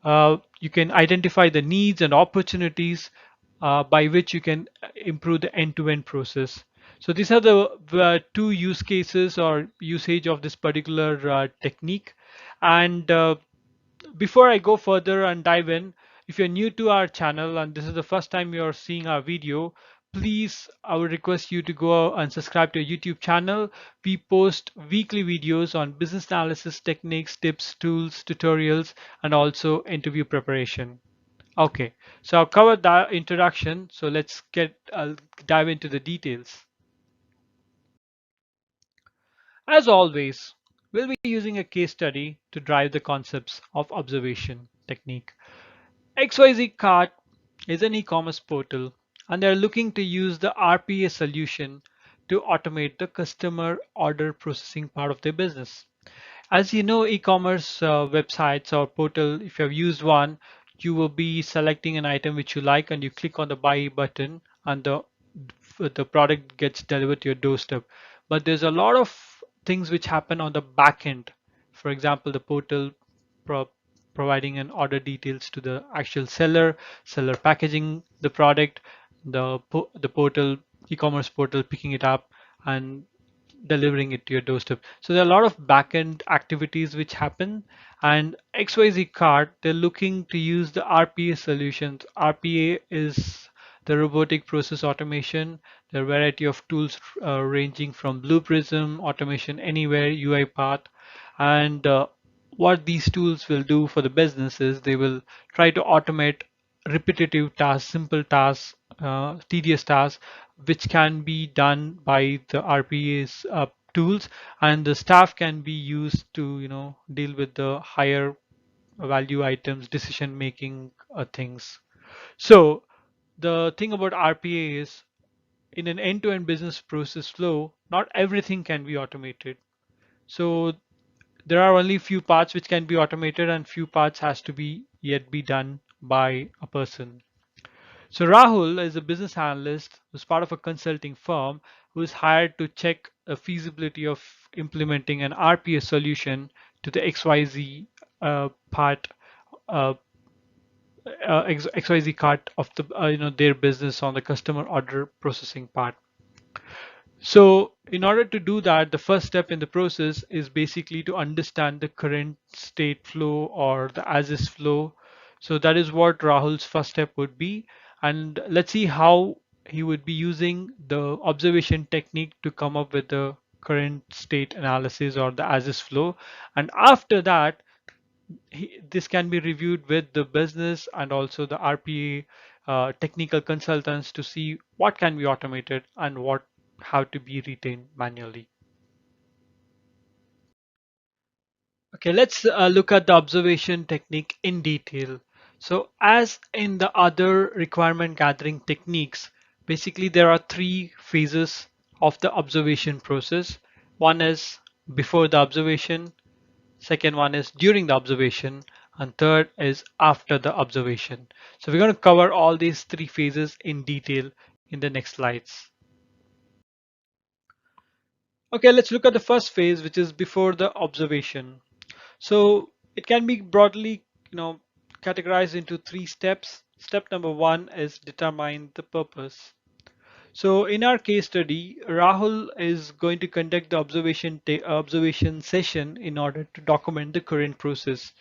You can identify the needs and opportunities by which you can improve the end-to-end process. So these are the two use cases or usage of this particular technique. And before I go further and dive in, if you're new to our channel and this is the first time you're seeing our video, please, I would request you to go and subscribe to our YouTube channel. We post weekly videos on business analysis techniques, tips, tools, tutorials, and also interview preparation. Okay, so I've covered that introduction. So let's dive into the details. As always, we'll be using a case study to drive the concepts of observation technique. XYZ Cart is an e-commerce portal, and they're looking to use the RPA solution to automate the customer order processing part of their business. As you know, e-commerce websites or portal, if you have used one, you will be selecting an item which you like and you click on the buy button and the product gets delivered to your doorstep. But there's a lot of things which happen on the back end. For example, the portal pro providing an order details to the actual seller, seller packaging the product, the portal, e-commerce portal picking it up and delivering it to your doorstep. So there are a lot of backend activities which happen, and XYZ Cart, they're looking to use the RPA solutions. RPA is the robotic process automation. There are a variety of tools ranging from Blue Prism, Automation Anywhere, UiPath, and what these tools will do for the business is they will try to automate repetitive tasks, simple tasks, tedious tasks, which can be done by the RPA's tools, and the staff can be used to, deal with the higher value items, decision making things. So the thing about RPA is in an end-to-end business process flow, not everything can be automated. So there are only few parts which can be automated and few parts has to be yet be done by a person. So Rahul is a business analyst who's part of a consulting firm who is hired to check the feasibility of implementing an RPA solution to the XYZ part, uh, XYZ part of the their business on the customer order processing part. So in order to do that, the first step in the process is basically to understand the current state flow or the as is flow. So that is what Rahul's first step would be. And let's see how he would be using the observation technique to come up with the current state analysis or the as is flow. And after that, this can be reviewed with the business and also the RPA technical consultants to see what can be automated and what have to be retained manually. Okay, let's look at the observation technique in detail. So as in the other requirement gathering techniques, basically there are three phases of the observation process. One is before the observation, second one is during the observation, and third is after the observation. So we're going to cover all these three phases in detail in the next slides. Okay, let's look at the first phase, which is before the observation. So it can be broadly, categorized into three steps. Step number one is determine the purpose. So in our case study, Rahul is going to conduct the observation session in order to document the current process.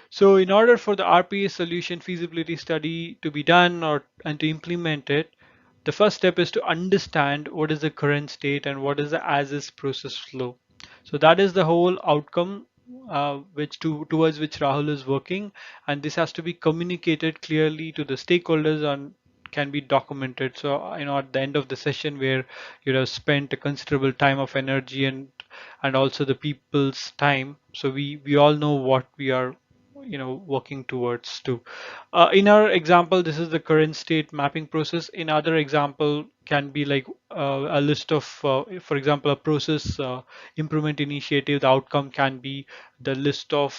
So in order for the RPA solution feasibility study to be done and to implement it, the first step is to understand what is the current state and what is the as is process flow. So that is the whole outcome towards which Rahul is working, and this has to be communicated clearly to the stakeholders and can be documented. So at the end of the session where you have spent a considerable time of energy and also the people's time, so we all know what we are working towards to. In our example, this is the current state mapping process. In other example can be like a list of, for example, a process improvement initiative. The outcome can be the list of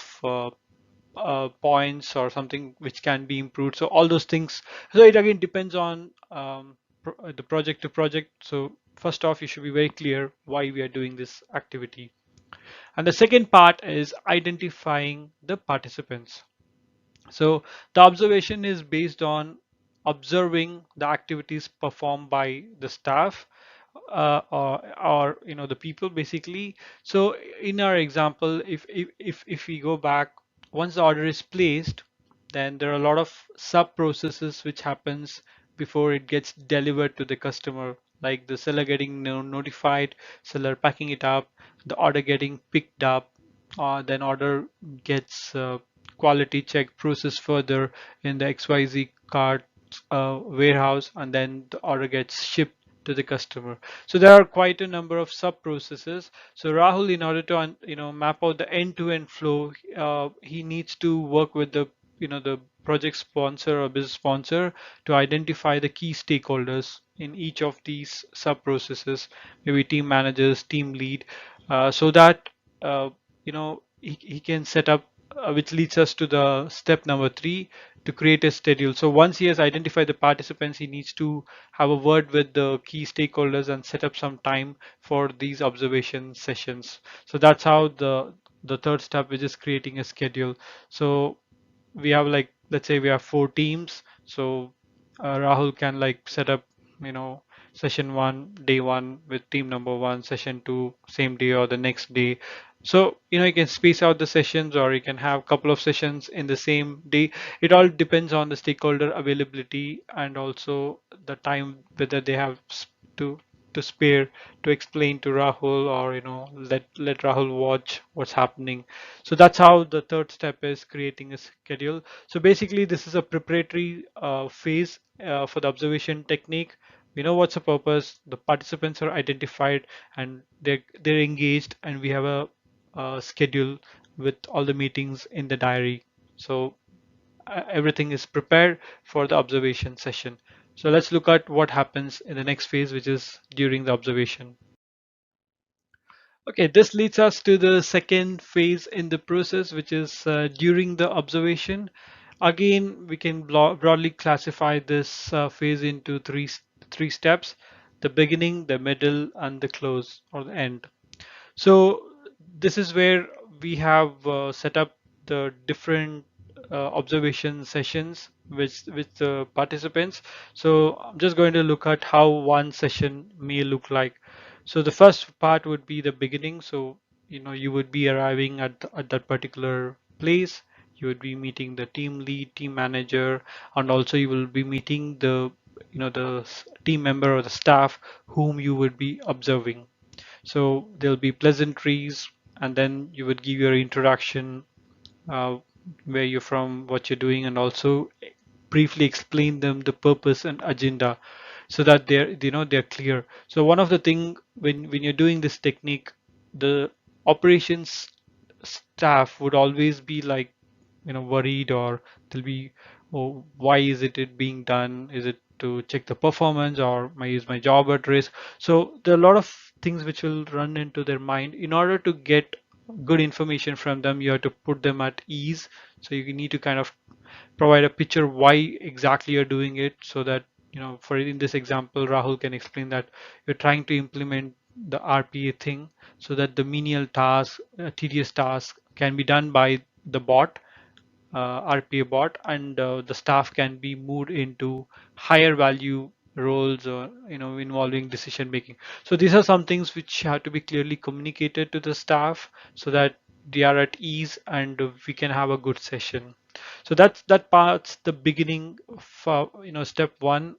points or something which can be improved. So all those things. So it again depends on the project to project. So first off, you should be very clear why we are doing this activity. And the second part is identifying the participants. So the observation is based on observing the activities performed by the staff or the people basically. So in our example, if we go back, once the order is placed, then there are a lot of sub processes which happens before it gets delivered to the customer, like the seller getting notified, seller packing it up, the order getting picked up, then order gets quality check process further in the XYZ cart warehouse, and then the order gets shipped to the customer. So there are quite a number of sub processes. So Rahul, in order to map out the end-to-end flow, he needs to work with the project sponsor or business sponsor to identify the key stakeholders in each of these sub processes, maybe team managers, team lead, so that he can set up, which leads us to the step number three, to create a schedule. So once he has identified the participants, he needs to have a word with the key stakeholders and set up some time for these observation sessions. So that's how the third step, which is creating a schedule. So we have, like, let's say we have four teams. So Rahul can like set up, you know, session one, day one with team number one, session two, same day or the next day. So, you can space out the sessions, or you can have a couple of sessions in the same day. It all depends on the stakeholder availability and also the time whether they have to to spare to explain to Rahul, or let Rahul watch what's happening. So that's how the third step is creating a schedule. So basically, this is a preparatory phase for the observation technique. We know what's the purpose, the participants are identified, and they're engaged, and we have a schedule with all the meetings in the diary. So everything is prepared for the observation session. So let's look at what happens in the next phase, which is during the observation. Okay, this leads us to the second phase in the process, which is during the observation. Again, we can broadly classify this phase into three steps: the beginning, the middle, and the close or the end. So this is where we have set up the different observation sessions with the participants. So I'm just going to look at how one session may look like. So the first part would be the beginning. So you would be arriving at that particular place. You would be meeting the team lead, team manager, and also you will be meeting the team member or the staff whom you would be observing. So there'll be pleasantries, and then you would give your introduction, uh, where you're from, what you're doing, and also briefly explain them the purpose and agenda, so that they're clear. So one of the thing, when you're doing this technique, the operations staff would always be like worried, or they'll be oh, why is it being done? Is it to check the performance, or is my job at risk? So there are a lot of things which will run into their mind. In order to get good information from them, you have to put them at ease. So you need to kind of provide a picture why exactly you're doing it, so that, for in this example, Rahul can explain that you're trying to implement the RPA thing so that the menial task, tedious task can be done by the bot, RPA bot, and the staff can be moved into higher value roles, or involving decision making. So these are some things which have to be clearly communicated to the staff so that they are at ease, and we can have a good session. So that part's the beginning for, step one.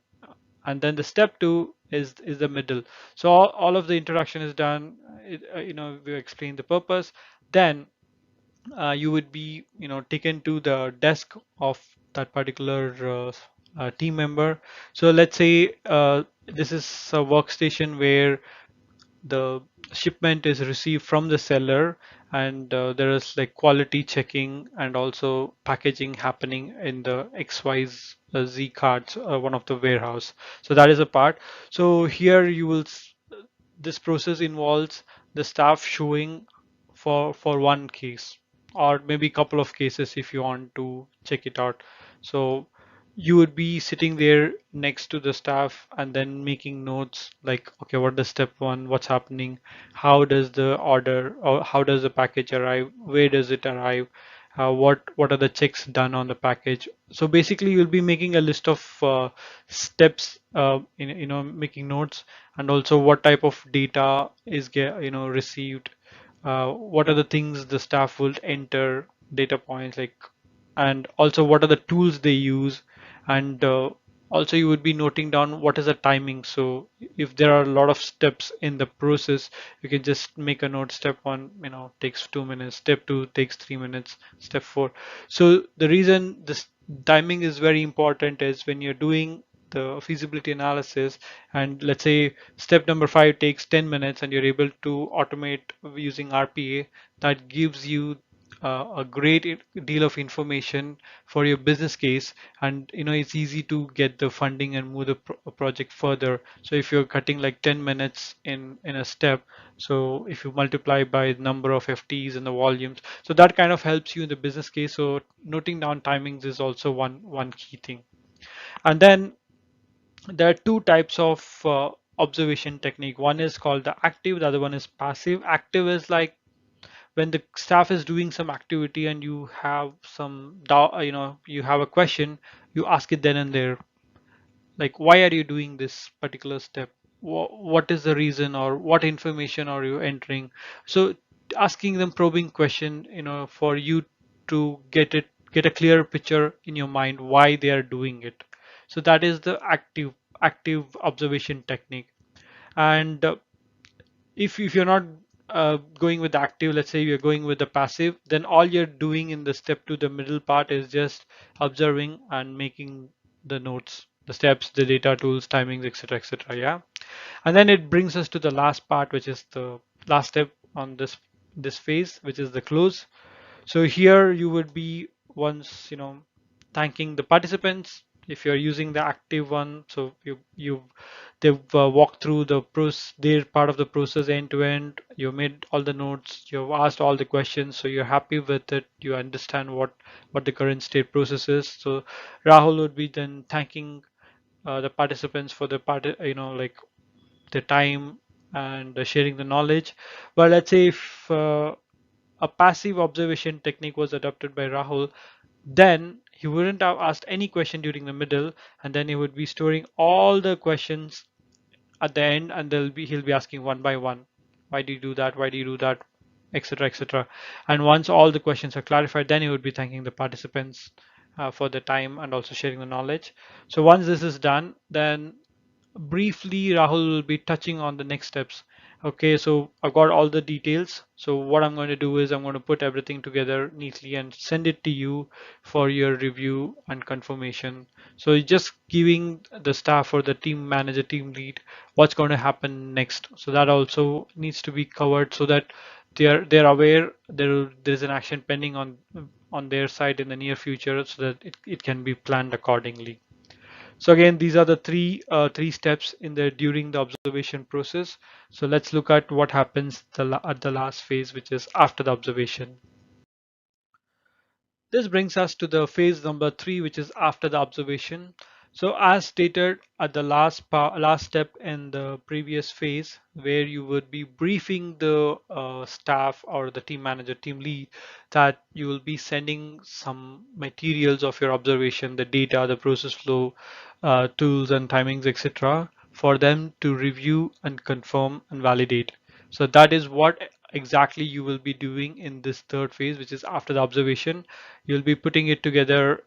And then the step two is the middle. So all of the introduction is done. We explain the purpose. Then you would be, taken to the desk of that particular team member. So let's say this is a workstation where the shipment is received from the seller, and there is like quality checking and also packaging happening in the XYZ cards, one of the warehouse. So that is a part. So here this process involves the staff showing for one case, or maybe couple of cases if you want to check it out. So you would be sitting there next to the staff and then making notes like, okay, what is step one, what's happening, how does the order, or how does the package arrive, where does it arrive, what are the checks done on the package. So basically you'll be making a list of steps, making notes, and also what type of data is received, what are the things the staff will enter, data points like, and also what are the tools they use. And also you would be noting down what is the timing. So if there are a lot of steps in the process, you can just make a note. Step one, takes 2 minutes. Step two takes 3 minutes. Step four. So the reason this timing is very important is when you're doing the feasibility analysis, and let's say step number five takes 10 minutes and you're able to automate using RPA, that gives you a great deal of information for your business case. And it's easy to get the funding and move the project further. So if you're cutting like 10 minutes in a step, so if you multiply by the number of FTEs and the volumes, so that kind of helps you in the business case. So noting down timings is also one key thing. And then there are two types of observation technique. One is called the active, the other one is passive. Active is like when the staff is doing some activity and you have some doubt, you have a question, you ask it then and there, like, why are you doing this particular step? What is the reason, or what information are you entering? So asking them probing question, for you to get a clear picture in your mind why they are doing it. So that is the active observation technique. And if you're not going with the active, let's say you're going with the passive, then all you're doing in the step to the middle part is just observing and making the notes, the steps, the data tools, timings, etc., etc. Yeah. And then it brings us to the last part, which is the last step on this phase, which is the close. So here you would be once, thanking the participants if you're using the active one. So they've walked through their part of the process end to end. You made all the notes, you've asked all the questions, so you're happy with it. You understand what the current state process is. So Rahul would be then thanking the participants for the like the time and sharing the knowledge. But let's say if a passive observation technique was adopted by Rahul, then he wouldn't have asked any question during the middle, and then he would be storing all the questions at the end, and he'll be asking one by one, why do you do that? Why do you do that? Etc. etc. And once all the questions are clarified, then he would be thanking the participants for the time and also sharing the knowledge. So once this is done, then briefly Rahul will be touching on the next steps. Okay, so I've got all the details. So what I'm going to do is I'm going to put everything together neatly and send it to you for your review and confirmation. So just giving the staff or the team manager, team lead, what's going to happen next. So that also needs to be covered so that they're aware there's an action pending on on their side in the near future so that it can be planned accordingly. So again, these are the three steps in the during the observation process. So let's look at what happens at the last phase, which is after the observation. This brings us to the phase number 3, which is after the observation. So as stated at the last step in the previous phase, where you would be briefing the staff or the team manager, team lead, that you will be sending some materials of your observation, the data, the process flow, tools and timings, etc., for them to review and confirm and validate. So that is what exactly you will be doing in this third phase, which is after the observation. You'll be putting it together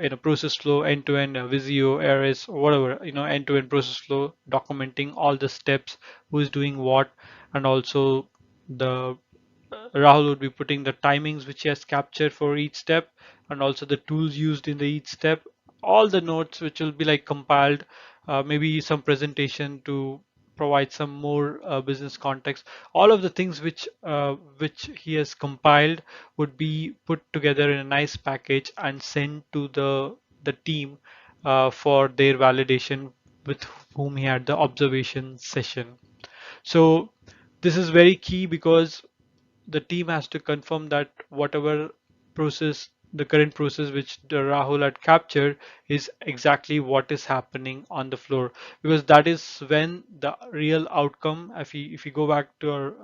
in a process flow, end-to-end, Visio, Aries, or whatever, end-to-end process flow, documenting all the steps, who is doing what, and also the Rahul would be putting the timings which he has captured for each step, and also the tools used in the each step, all the notes which will be like compiled, maybe some presentation to provide some more business context. All of the things which he has compiled would be put together in a nice package and sent to the team for their validation, with whom he had the observation session. So this is very key because the team has to confirm that whatever process, the current process which the Rahul had captured, is exactly what is happening on the floor, because that is when the real outcome. If we go back to our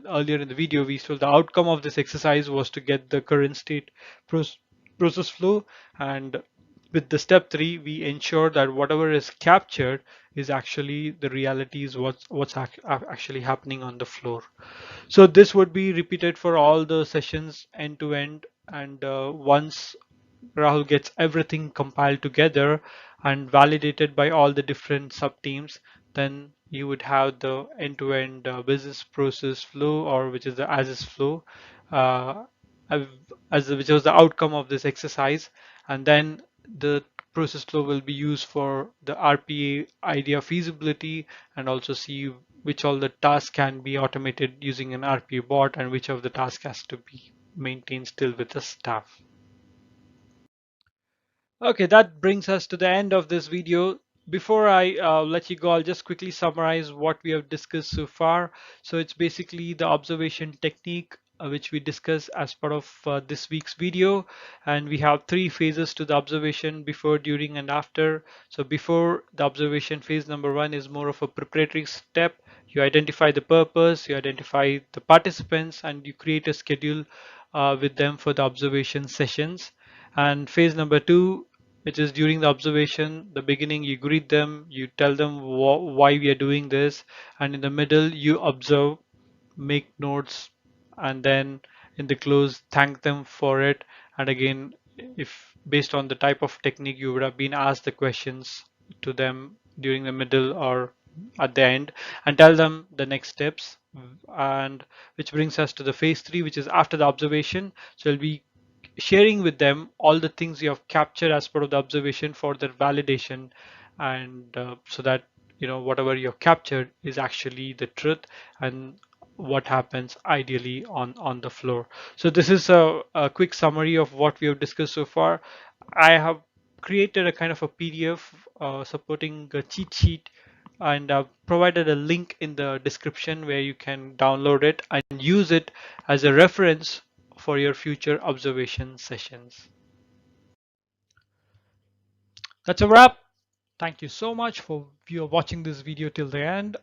earlier in the video, we saw the outcome of this exercise was to get the current state process flow, and with the step 3 we ensure that whatever is captured is actually the reality, is what's actually happening on the floor. So this would be repeated for all the sessions end to end, and once Rahul gets everything compiled together and validated by all the different sub teams, then you would have the end-to-end business process flow, or which is the as is flow, uh, which was the outcome of this exercise, and then the process flow will be used for the RPA idea feasibility, and also see which all the tasks can be automated using an RPA bot, and which of the tasks has to be maintained still with the staff. Okay, that brings us to the end of this video. Before I let you go, I'll just quickly summarize what we have discussed so far. So it's basically the observation technique which we discussed as part of this week's video. And we have 3 phases to the observation: before, during, and after. So before the observation phase, number 1 is more of a preparatory step. You identify the purpose, you identify the participants, and you create a schedule with them for the observation sessions. And phase number 2, which is during the observation, the beginning, you greet them, you tell them why we are doing this, and in the middle you observe, make notes, and then in the close thank them for it. And again, if based on the type of technique, you would have been asked the questions to them during the middle or at the end, and tell them the next steps. And which brings us to the phase 3, which is after the observation. So it'll be sharing with them all the things you have captured as part of the observation for their validation, and so that whatever you have captured is actually the truth, and what happens ideally on the floor. So this is a quick summary of what we have discussed so far. I have created a kind of a PDF supporting a cheat sheet, and provided a link in the description where you can download it and use it as a reference for your future observation sessions. That's a wrap. Thank you so much for watching this video till the end.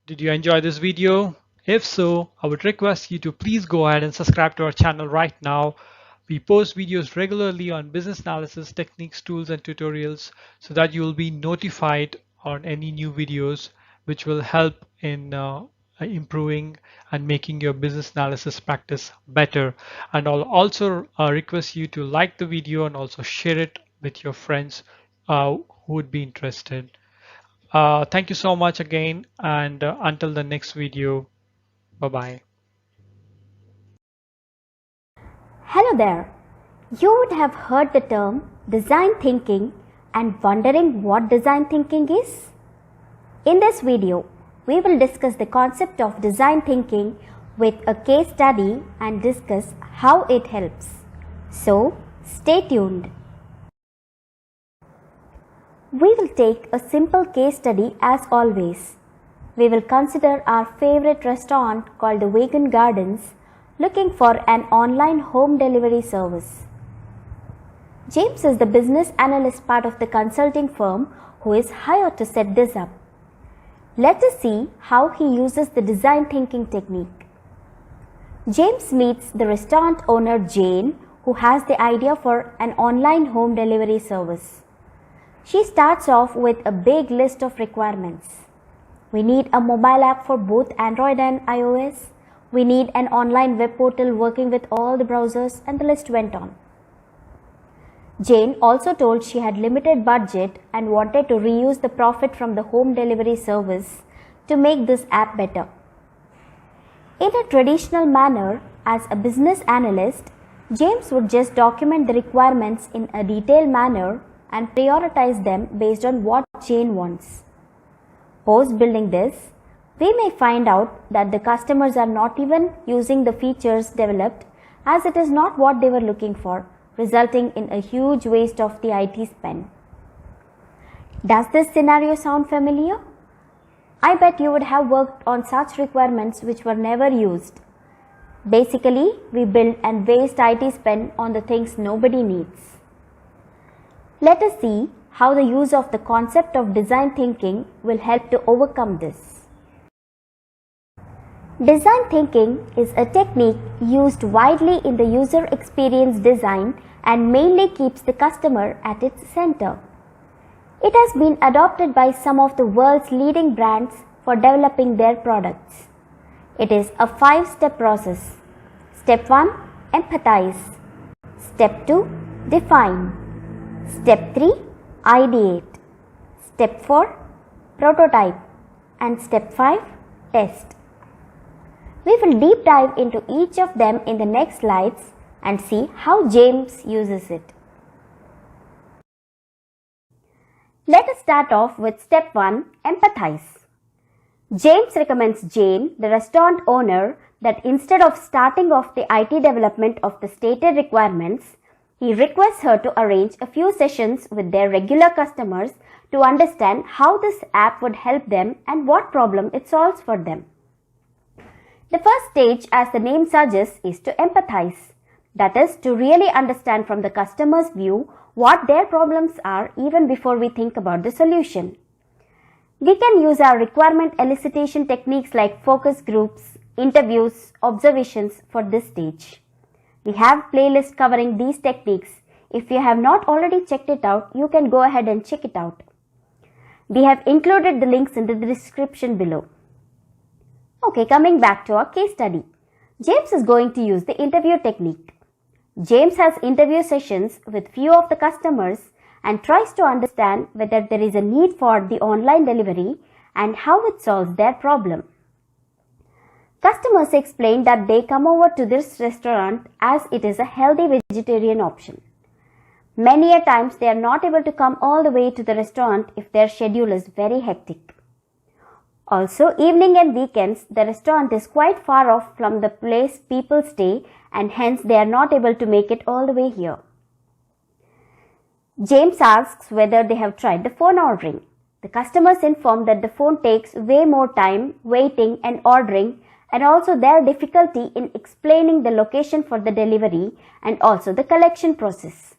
Did you enjoy this video? If so, I would request you to please go ahead and subscribe to our channel right now. We post videos regularly on business analysis techniques, tools, and tutorials, so that you will be notified on any new videos which will help in improving and making your business analysis practice better. And I'll also request you to like the video and also share it with your friends who would be interested. Thank you so much again, and until the next video, bye-bye.
Hello there. You would have heard the term design thinking and wondering what design thinking is? In this video, we will discuss the concept of design thinking with a case study and discuss how it helps. So, stay tuned. We will take a simple case study as always. We will consider our favorite restaurant called the Vegan Gardens looking for an online home delivery service. James is the business analyst part of the consulting firm who is hired to set this up. Let us see how he uses the design thinking technique. James meets the restaurant owner Jane, who has the idea for an online home delivery service. She starts off with a big list of requirements. We need a mobile app for both Android and iOS. We need an online web portal working with all the browsers, and the list went on. Jane also told she had limited budget and wanted to reuse the profit from the home delivery service to make this app better. In a traditional manner, as a business analyst, James would just document the requirements in a detailed manner and prioritize them based on what Jane wants. Post building this, we may find out that the customers are not even using the features developed, as it is not what they were looking for, resulting in a huge waste of the IT spend. Does this scenario sound familiar? I bet you would have worked on such requirements which were never used. Basically, we build and waste IT spend on the things nobody needs. Let us see how the use of the concept of design thinking will help to overcome this. Design thinking is a technique used widely in the user experience design and mainly keeps the customer at its center. It has been adopted by some of the world's leading brands for developing their products. It is a 5-step process. Step 1, empathize. Step 2, define. Step 3, ideate. Step 4, prototype. And step 5, test. We will deep dive into each of them in the next slides and see how James uses it. Let us start off with step 1, empathize. James recommends Jane, the restaurant owner, that instead of starting off the IT development of the stated requirements, he requests her to arrange a few sessions with their regular customers to understand how this app would help them and what problem it solves for them. The first stage, as the name suggests, is to empathize. That is, to really understand from the customer's view what their problems are even before we think about the solution. We can use our requirement elicitation techniques like focus groups, interviews, observations for this stage. We have playlists covering these techniques. If you have not already checked it out, you can go ahead and check it out. We have included the links in the description below. Okay, coming back to our case study. James is going to use the interview technique. James has interview sessions with few of the customers and tries to understand whether there is a need for the online delivery and how it solves their problem. Customers explain that they come over to this restaurant as it is a healthy vegetarian option. Many a times they are not able to come all the way to the restaurant if their schedule is very hectic. Also, evening and weekends, the restaurant is quite far off from the place people stay and hence they are not able to make it all the way here. James asks whether they have tried the phone ordering. The customers inform that the phone takes way more time waiting and ordering, and also their difficulty in explaining the location for the delivery and also the collection process.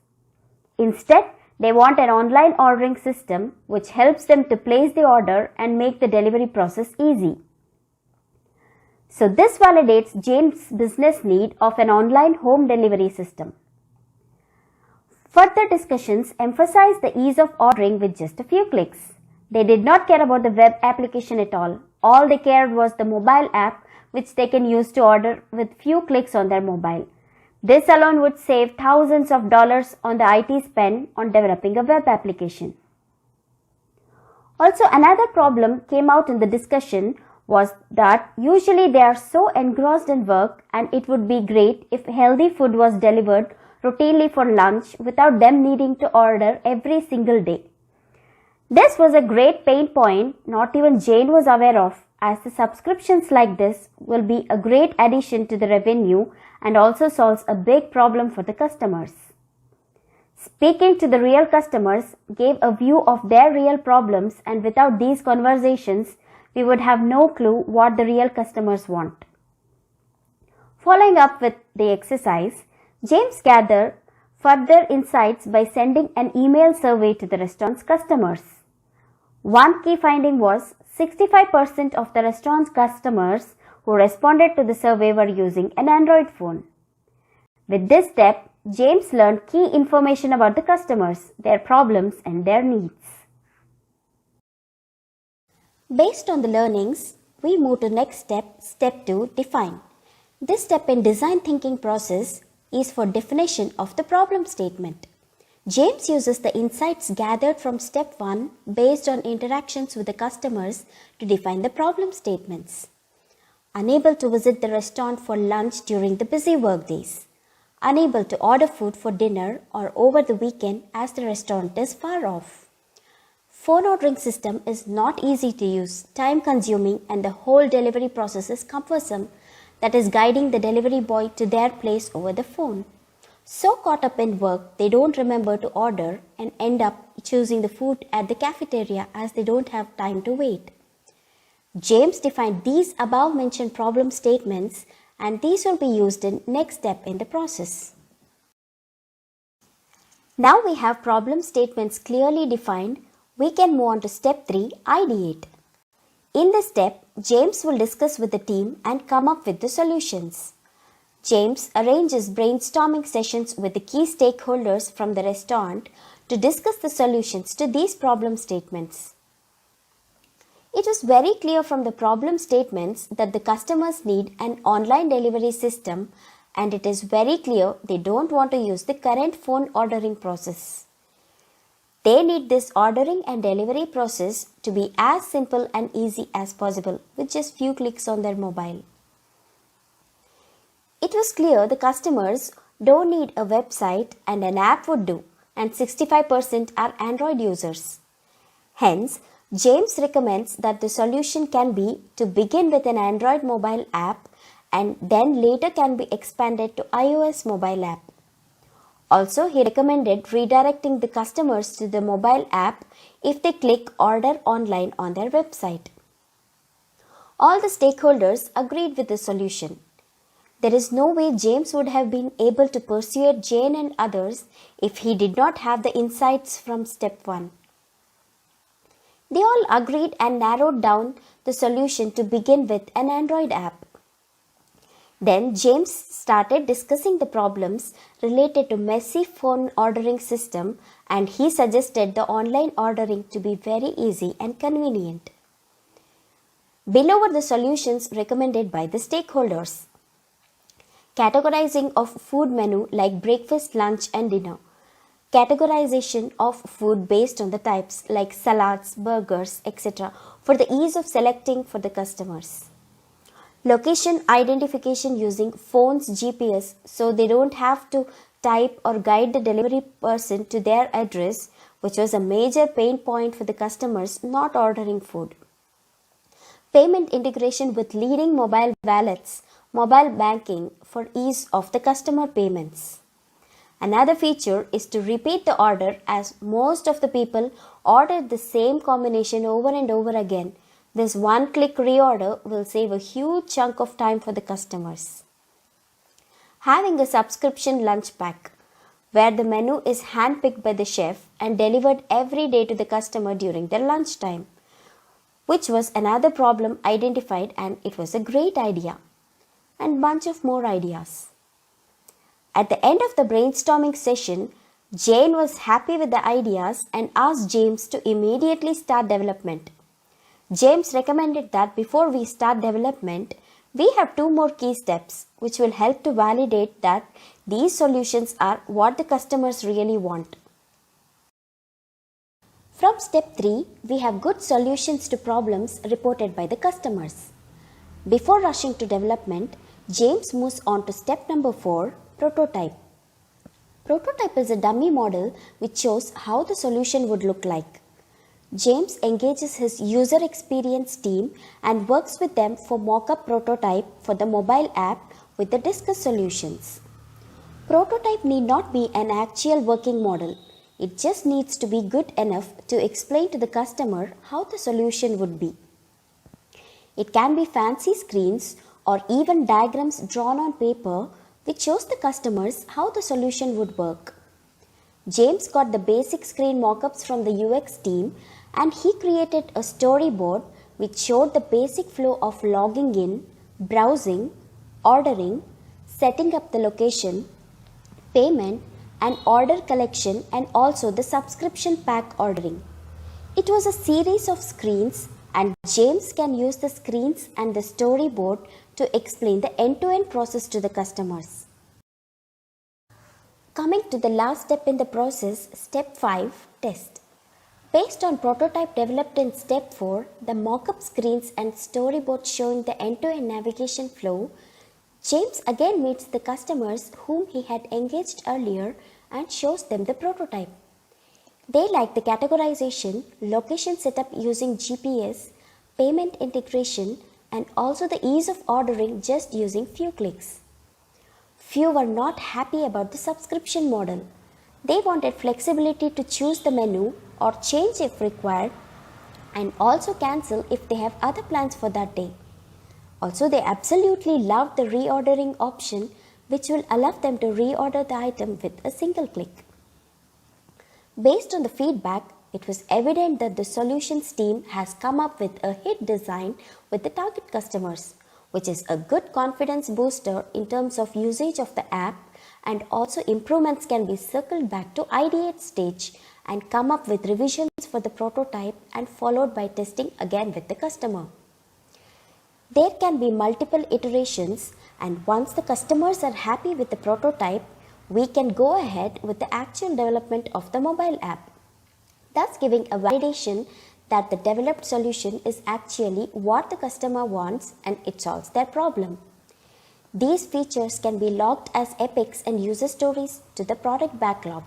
Instead, they want an online ordering system which helps them to place the order and make the delivery process easy. So this validates James' business need of an online home delivery system. Further discussions emphasize the ease of ordering with just a few clicks. They did not care about the web application at all. All they cared was the mobile app which they can use to order with few clicks on their mobile. This alone would save thousands of dollars on the IT spend on developing a web application. Also, another problem came out in the discussion was that usually they are so engrossed in work, and it would be great if healthy food was delivered routinely for lunch without them needing to order every single day. This was a great pain point not even Jane was aware of, as the subscriptions like this will be a great addition to the revenue and also solves a big problem for the customers. Speaking to the real customers gave a view of their real problems, and without these conversations, we would have no clue what the real customers want. Following up with the exercise, James gathered further insights by sending an email survey to the restaurant's customers. One key finding was 65% of the restaurant's customers who responded to the survey were using an Android phone. With this step, James learned key information about the customers, their problems, and their needs. Based on the learnings, we move to next step, step 2, define. This step in design thinking process is for definition of the problem statement. James uses the insights gathered from step 1 based on interactions with the customers to define the problem statements. Unable to visit the restaurant for lunch during the busy workdays. Unable to order food for dinner or over the weekend as the restaurant is far off. Phone ordering system is not easy to use, time consuming, and the whole delivery process is cumbersome, that is guiding the delivery boy to their place over the phone. So caught up in work, they don't remember to order and end up choosing the food at the cafeteria as they don't have time to wait. James defined these above mentioned problem statements, and these will be used in next step in the process. Now we have problem statements clearly defined, we can move on to step 3, ideate. In this step, James will discuss with the team and come up with the solutions. James arranges brainstorming sessions with the key stakeholders from the restaurant to discuss the solutions to these problem statements. It was very clear from the problem statements that the customers need an online delivery system, and it is very clear they don't want to use the current phone ordering process. They need this ordering and delivery process to be as simple and easy as possible with just few clicks on their mobile. It was clear the customers don't need a website and an app would do, and 65% are Android users. Hence, James recommends that the solution can be to begin with an Android mobile app and then later can be expanded to iOS mobile app. Also, he recommended redirecting the customers to the mobile app if they click order online on their website. All the stakeholders agreed with the solution. There is no way James would have been able to persuade Jane and others if he did not have the insights from step 1. They all agreed and narrowed down the solution to begin with an Android app. Then James started discussing the problems related to messy phone ordering system, and he suggested the online ordering to be very easy and convenient. Below were the solutions recommended by the stakeholders. Categorizing of food menu like breakfast, lunch and dinner. Categorization of food based on the types like salads, burgers, etc. for the ease of selecting for the customers. Location identification using phone's GPS so they don't have to type or guide the delivery person to their address, which was a major pain point for the customers not ordering food. Payment integration with leading mobile wallets, mobile banking for ease of the customer payments. Another feature is to repeat the order, as most of the people ordered the same combination over and over again. This one-click reorder will save a huge chunk of time for the customers. Having a subscription lunch pack, where the menu is handpicked by the chef and delivered every day to the customer during their lunchtime, which was another problem identified, and it was a great idea. And bunch of more ideas. At the end of the brainstorming session, Jane was happy with the ideas and asked James to immediately start development. James recommended that before we start development, we have 2 more key steps which will help to validate that these solutions are what the customers really want. From step 3, we have good solutions to problems reported by the customers. Before rushing to development, James moves on to step number 4, prototype. Prototype is a dummy model which shows how the solution would look like. James engages his user experience team and works with them for mock-up prototype for the mobile app with the discussed solutions. Prototype need not be an actual working model. It just needs to be good enough to explain to the customer how the solution would be. It can be fancy screens or even diagrams drawn on paper which shows the customers how the solution would work. James got the basic screen mockups from the UX team and he created a storyboard which showed the basic flow of logging in, browsing, ordering, setting up the location, payment and order collection, and also the subscription pack ordering. It was a series of screens and James can use the screens and the storyboard to explain the end-to-end process to the customers. Coming to the last step in the process, step 5, test. Based on prototype developed in step 4, the mock-up screens and storyboard showing the end-to-end navigation flow, James again meets the customers whom he had engaged earlier and shows them the prototype. They like the categorization, location setup using GPS, payment integration, and also the ease of ordering just using few clicks. Few were not happy about the subscription model. They wanted flexibility to choose the menu or change if required and also cancel if they have other plans for that day. Also, they absolutely loved the reordering option which will allow them to reorder the item with a single click. Based on the feedback, it was evident that the solutions team has come up with a hit design with the target customers, which is a good confidence booster in terms of usage of the app, and also improvements can be circled back to ideate stage and come up with revisions for the prototype and followed by testing again with the customer. There can be multiple iterations, and once the customers are happy with the prototype, we can go ahead with the actual development of the mobile app, thus giving a validation that the developed solution is actually what the customer wants and it solves their problem. These features can be logged as epics and user stories to the product backlog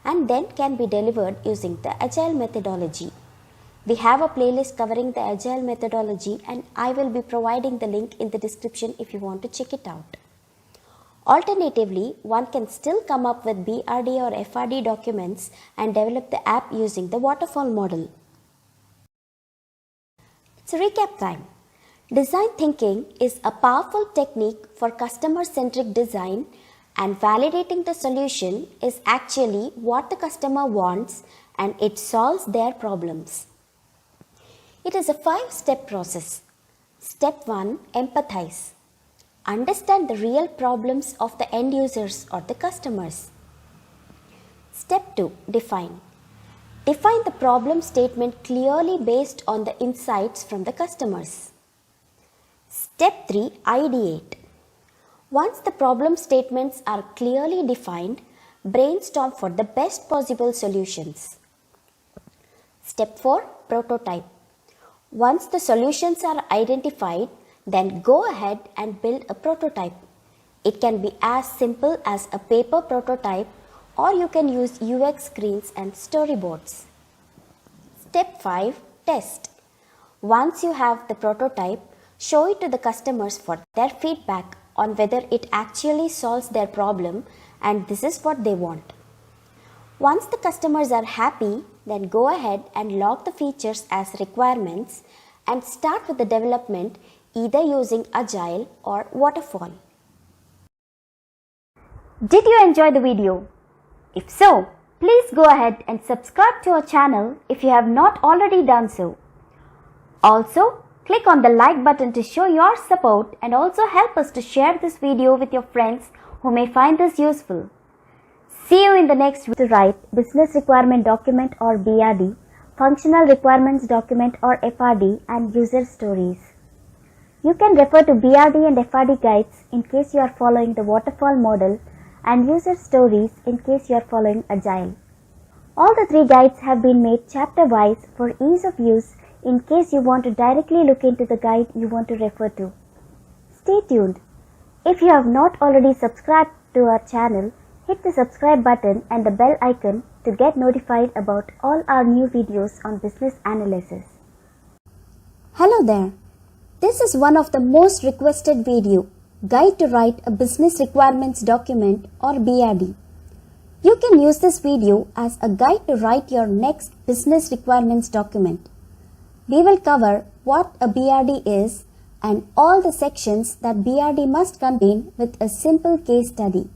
and then can be delivered using the Agile methodology. We have a playlist covering the Agile methodology and I will be providing the link in the description if you want to check it out. Alternatively, one can still come up with BRD or FRD documents and develop the app using the waterfall model. It's recap time. Design thinking is a powerful technique for customer-centric design, and validating the solution is actually what the customer wants and it solves their problems. It is a 5-step process. Step 1, empathize. Understand the real problems of the end users or the customers. Step 2, define. Define the problem statement clearly based on the insights from the customers. Step 3, ideate. Once the problem statements are clearly defined, brainstorm for the best possible solutions. Step 4, prototype. Once the solutions are identified, then go ahead and build a prototype. It can be as simple as a paper prototype, or you can use UX screens and storyboards. Step 5, test. Once you have the prototype, show it to the customers for their feedback on whether it actually solves their problem and this is what they want. Once the customers are happy, then go ahead and log the features as requirements and start with the development either using Agile or Waterfall. Did you enjoy the video? If so, please go ahead and subscribe to our channel if you have not already done so. Also, click on the like button to show your support and also help us to share this video with your friends who may find this useful. See you in the next video. To write Business Requirement Document or BRD, Functional Requirements Document or FRD, and User Stories. You can refer to BRD and FRD guides in case you are following the waterfall model and User Stories in case you are following Agile. All the 3 guides have been made chapter-wise for ease of use in case you want to directly look into the guide you want to refer to. Stay tuned. If you have not already subscribed to our channel, hit the subscribe button and the bell icon to get notified about all our new videos on business analysis. Hello there. This is one of the most requested video, Guide to Write a Business Requirements Document or BRD. You can use this video as a guide to write your next business requirements document. We will cover what a BRD is and all the sections that BRD must contain with a simple case study.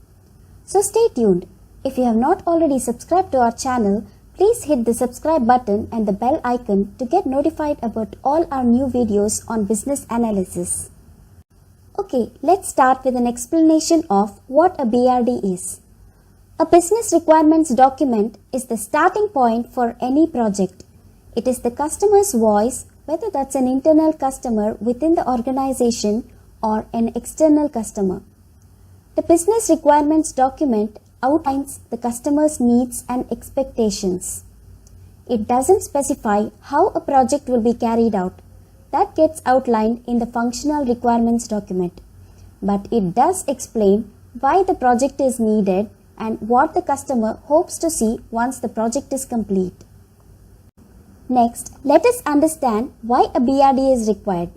So stay tuned. If you have not already subscribed to our channel, please hit the subscribe button and the bell icon to get notified about all our new videos on business analysis. Okay, let's start with an explanation of what a BRD is. A business requirements document is the starting point for any project. It is the customer's voice, whether that's an internal customer within the organization or an external customer. The business requirements document outlines the customer's needs and expectations. It doesn't specify how a project will be carried out. That gets outlined in the functional requirements document. But it does explain why the project is needed and what the customer hopes to see once the project is complete. Next, let us understand why a BRD is required.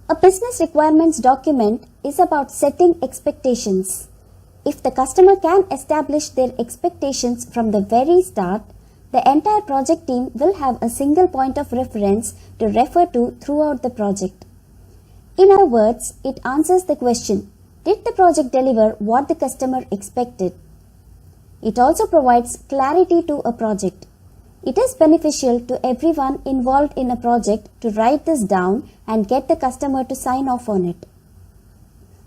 A business requirements document is about setting expectations. If the customer can establish their expectations from the very start, the entire project team will have a single point of reference to refer to throughout the project. In other words, it answers the question, did the project deliver what the customer expected? It also provides clarity to a project. It is beneficial to everyone involved in a project to write this down and get the customer to sign off on it.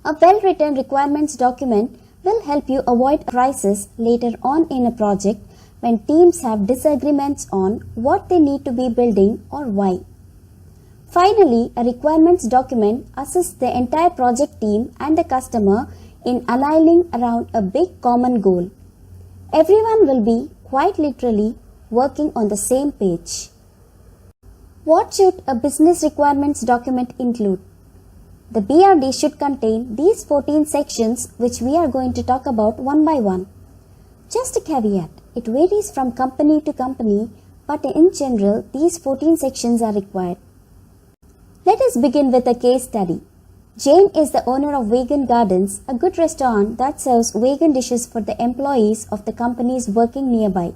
A well-written requirements document will help you avoid a crisis later on in a project when teams have disagreements on what they need to be building or why. Finally, a requirements document assists the entire project team and the customer in aligning around a big common goal. Everyone will be, quite literally, working on the same page. What should a business requirements document include? The BRD should contain these 14 sections which we are going to talk about one by one. Just a caveat, it varies from company to company, but in general these 14 sections are required. Let us begin with a case study. Jane is the owner of Vegan Gardens, a good restaurant that serves vegan dishes for the employees of the companies working nearby.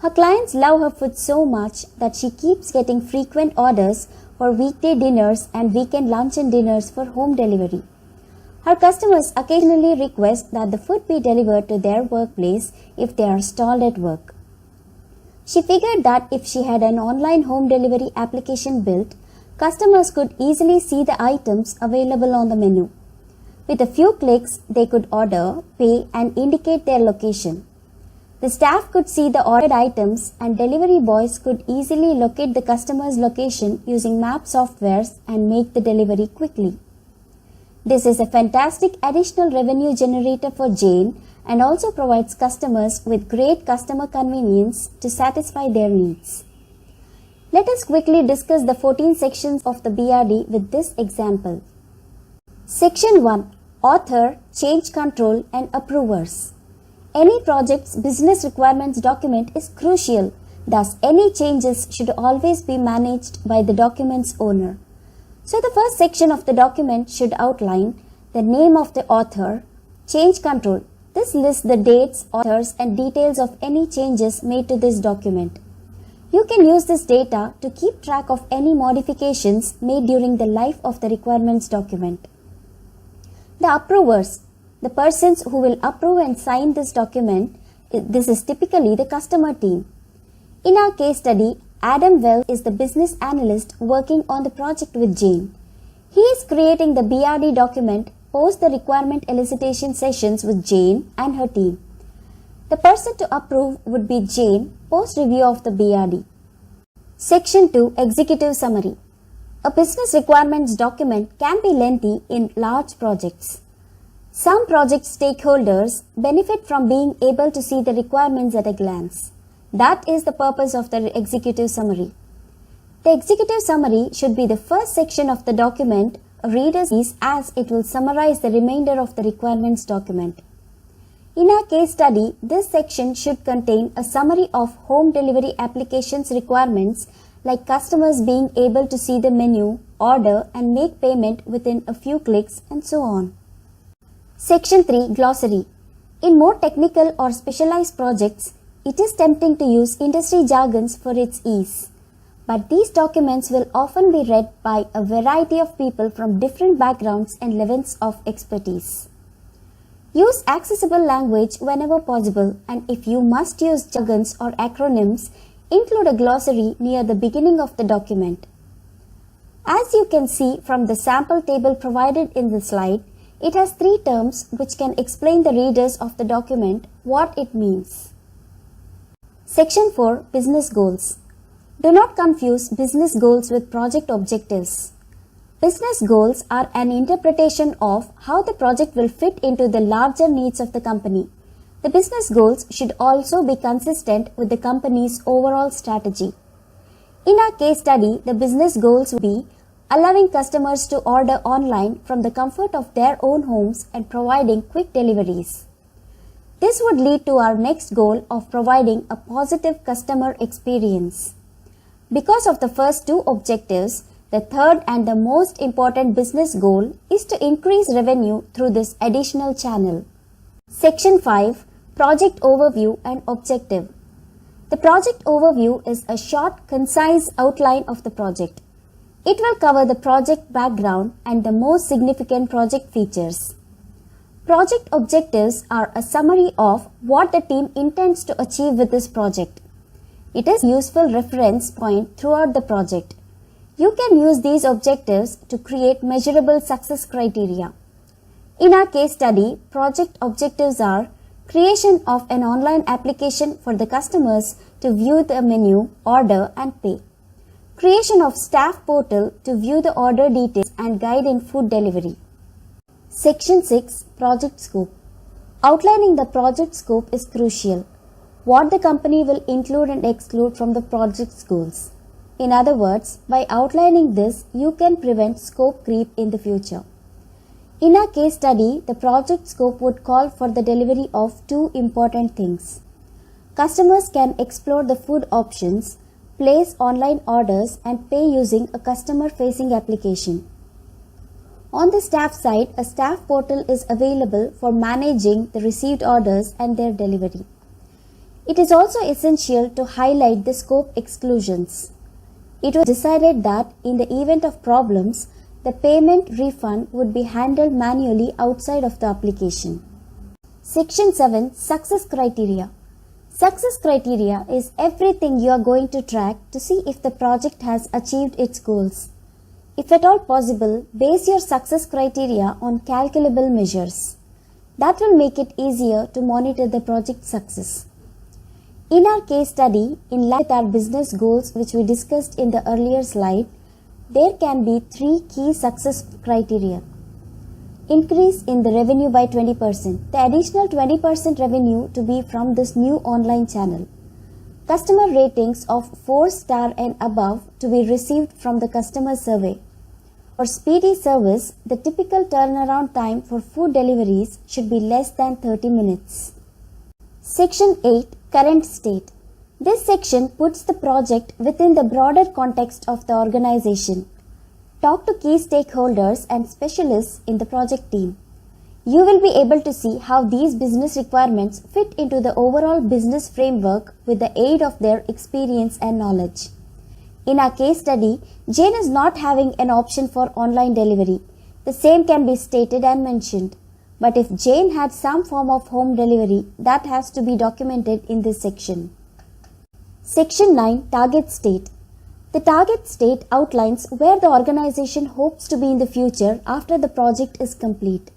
Her clients love her food so much that she keeps getting frequent orders for weekday dinners and weekend lunch and dinners for home delivery. Her customers occasionally request that the food be delivered to their workplace if they are stalled at work. She figured that if she had an online home delivery application built, customers could easily see the items available on the menu. With a few clicks, they could order, pay, and indicate their location. The staff could see the ordered items and delivery boys could easily locate the customer's location using map softwares and make the delivery quickly. This is a fantastic additional revenue generator for Jane and also provides customers with great customer convenience to satisfy their needs. Let us quickly discuss the 14 sections of the BRD with this example. Section 1. Author, Change Control and Approvers. Any project's business requirements document is crucial, thus any changes should always be managed by the document's owner. So the first section of the document should outline the name of the author, change control. This lists the dates, authors and details of any changes made to this document. You can use this data to keep track of any modifications made during the life of the requirements document. The approvers. The persons who will approve and sign this document, this is typically the customer team. In our case study, Adam Wells is the business analyst working on the project with Jane. He is creating the BRD document post the requirement elicitation sessions with Jane and her team. The person to approve would be Jane post review of the BRD. Section 2. Executive Summary. A business requirements document can be lengthy in large projects. Some project stakeholders benefit from being able to see the requirements at a glance. That is the purpose of the executive summary. The executive summary should be the first section of the document a reader sees as it will summarize the remainder of the requirements document. In our case study, this section should contain a summary of home delivery applications requirements like customers being able to see the menu, order and make payment within a few clicks and so on. Section 3 Glossary. In more technical or specialized projects, it is tempting to use industry jargons for its ease. But these documents will often be read by a variety of people from different backgrounds and levels of expertise. Use accessible language whenever possible, and if you must use jargons or acronyms, include a glossary near the beginning of the document. As you can see from the sample table provided in the slide, it has 3 terms which can explain the readers of the document what it means. Section 4 Business Goals. Do not confuse business goals with project objectives. Business goals are an interpretation of how the project will fit into the larger needs of the company. The business goals should also be consistent with the company's overall strategy. In our case study, the business goals will be allowing customers to order online from the comfort of their own homes and providing quick deliveries. This would lead to our next goal of providing a positive customer experience. Because of the first 2 objectives, the third and the most important business goal is to increase revenue through this additional channel. Section 5 Project Overview and Objective. The project overview is a short, concise outline of the project. It will cover the project background and the most significant project features. Project objectives are a summary of what the team intends to achieve with this project. It is a useful reference point throughout the project. You can use these objectives to create measurable success criteria. In our case study, project objectives are creation of an online application for the customers to view the menu, order and pay. Creation of staff portal to view the order details and guide in food delivery. Section 6 Project Scope. Outlining the project scope is crucial. What the company will include and exclude from the project's goals. In other words, by outlining this, you can prevent scope creep in the future. In our case study, the project scope would call for the delivery of 2 important things. Customers can explore the food options, place online orders and pay using a customer-facing application. On the staff side, a staff portal is available for managing the received orders and their delivery. It is also essential to highlight the scope exclusions. It was decided that in the event of problems, the payment refund would be handled manually outside of the application. Section 7 Success Criteria. Success criteria is everything you are going to track to see if the project has achieved its goals. If at all possible, base your success criteria on calculable measures. That will make it easier to monitor the project success. In our case study, in line with our business goals which we discussed in the earlier slide, there can be 3 key success criteria. Increase in the revenue by 20%. The additional 20% revenue to be from this new online channel. Customer ratings of 4-star and above to be received from the customer survey. For speedy service, the typical turnaround time for food deliveries should be less than 30 minutes. Section 8 Current State. This section puts the project within the broader context of the organization. Talk to key stakeholders and specialists in the project team. You will be able to see how these business requirements fit into the overall business framework with the aid of their experience and knowledge. In our case study, Jane is not having an option for online delivery. The same can be stated and mentioned. But if Jane had some form of home delivery, that has to be documented in this section. Section 9 Target State. The target state outlines where the organization hopes to be in the future after the project is complete.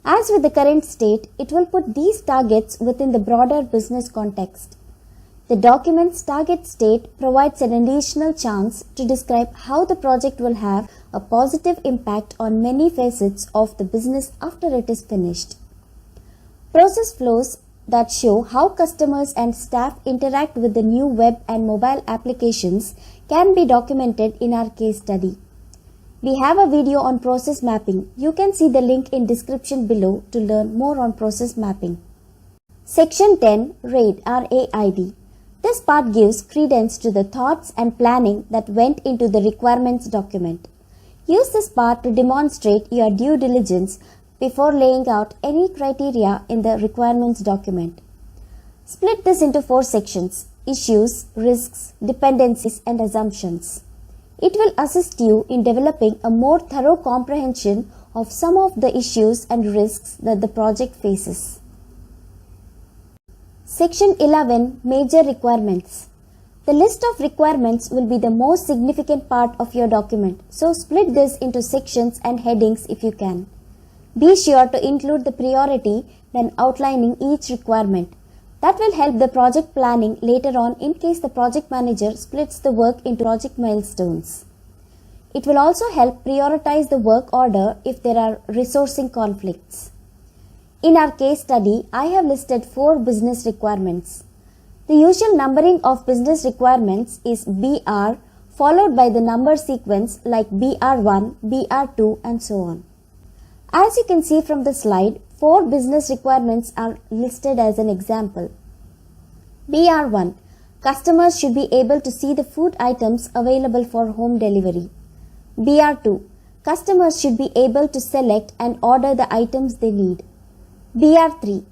As with the current state, it will put these targets within the broader business context. The document's target state provides an additional chance to describe how the project will have a positive impact on many facets of the business after it is finished. Process flows that show how customers and staff interact with the new web and mobile applications can be documented in our case study. We have a video on process mapping. You can see the link in description below to learn more on process mapping. Section 10 RAID RAID. This part gives credence to the thoughts and planning that went into the requirements document. Use this part to demonstrate your due diligence before laying out any criteria in the requirements document. Split this into 4 sections: issues, risks, dependencies, and assumptions. It will assist you in developing a more thorough comprehension of some of the issues and risks that the project faces. Section 11 Major Requirements. The list of requirements will be the most significant part of your document, so split this into sections and headings if you can. Be sure to include the priority when outlining each requirement. That will help the project planning later on in case the project manager splits the work into project milestones. It will also help prioritize the work order if there are resourcing conflicts. In our case study, I have listed 4 business requirements. The usual numbering of business requirements is BR followed by the number sequence like BR1, BR2 and so on. As you can see from the slide, 4 business requirements are listed as an example. BR1. Customers should be able to see the food items available for home delivery. BR2. Customers should be able to select and order the items they need. BR3.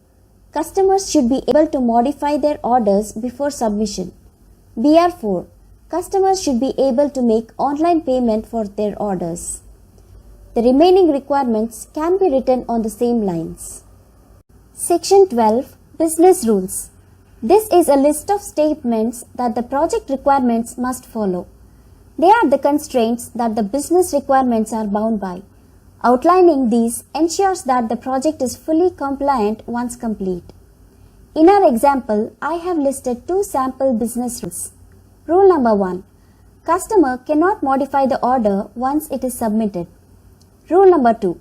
Customers should be able to modify their orders before submission. BR4. Customers should be able to make online payment for their orders. The remaining requirements can be written on the same lines. Section 12 Business Rules. This is a list of statements that the project requirements must follow. They are the constraints that the business requirements are bound by. Outlining these ensures that the project is fully compliant once complete. In our example, I have listed 2 sample business rules. Rule number 1. Customer cannot modify the order once it is submitted. Rule number 2.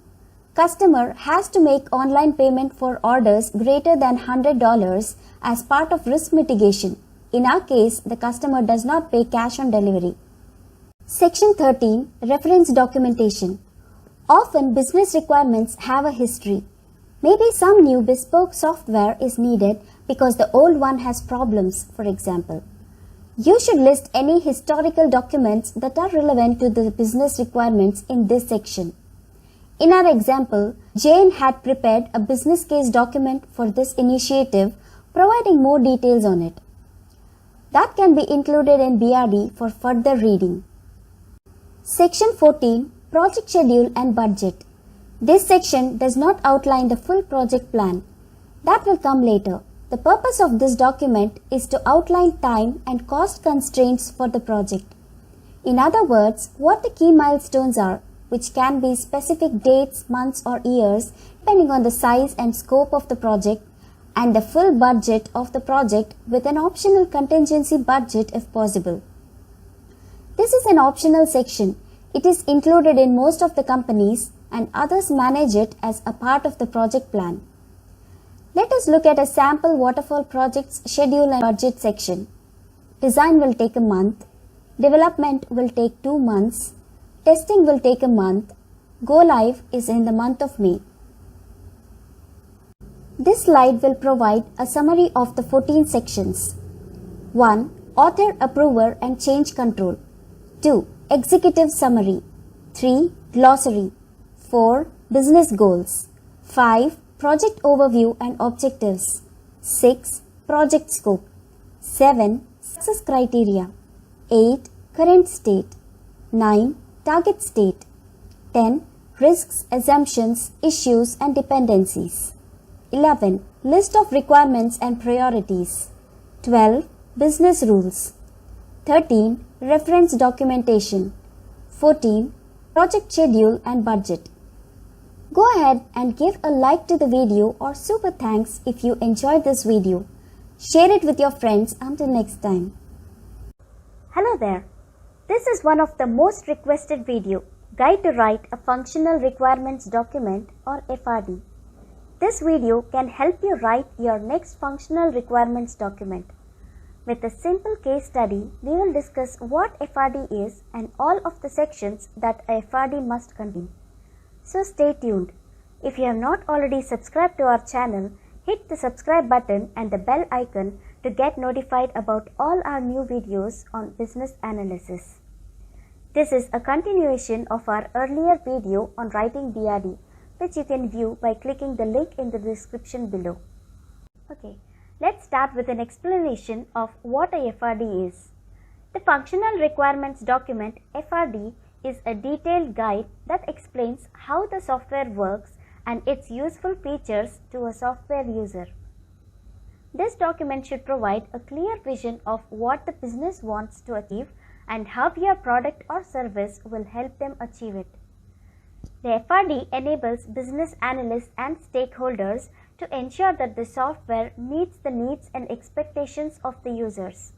Customer has to make online payment for orders greater than $100 as part of risk mitigation. In our case, the customer does not pay cash on delivery. Section 13 Reference Documentation. Often business requirements have a history. Maybe some new bespoke software is needed because the old one has problems, for example. You should list any historical documents that are relevant to the business requirements in this section. In our example, Jane had prepared a business case document for this initiative, providing more details on it. That can be included in BRD for further reading. Section 14 Project Schedule and Budget. This section does not outline the full project plan. That will come later. The purpose of this document is to outline time and cost constraints for the project. In other words, what the key milestones are, which can be specific dates, months or years depending on the size and scope of the project, and the full budget of the project with an optional contingency budget if possible. This is an optional section. It is included in most of the companies and others manage it as a part of the project plan. Let us look at a sample waterfall project's schedule and budget section. Design will take a month. Development will take 2 months. Testing will take a month. Go live is in the month of May. This slide will provide a summary of the 14 sections. 1. Author, approver and change control. 2. Executive summary. 3. Glossary. 4. Business goals. 5. Project overview and objectives. 6. Project scope. 7. Success criteria. 8. Current state. 9. Target state. 10. Risks, assumptions, issues and dependencies. 11. List of requirements and priorities. 12. Business rules. 13. Reference documentation. 14. Project schedule and budget. Go ahead and give a like to the video or super thanks if you enjoyed this video. Share it with your friends until next time.
Hello there. This is one of the most requested video, Guide to Write a Functional Requirements Document or FRD. This video can help you write your next functional requirements document. With a simple case study, we will discuss what FRD is and all of the sections that a FRD must contain. So stay tuned. If you have not already subscribed to our channel, hit
Hit the subscribe button and the bell icon to get notified about all our new videos on business analysis. This is a continuation of our earlier video on writing BRD, which you can view by clicking the link in the description below. Okay, let's start with an explanation of what a FRD is. The Functional Requirements Document FRD is a detailed guide that explains how the software works and its useful features to a software user. This document should provide a clear vision of what the business wants to achieve and how your product or service will help them achieve it. The FRD enables business analysts and stakeholders to ensure that the software meets the needs and expectations of the users.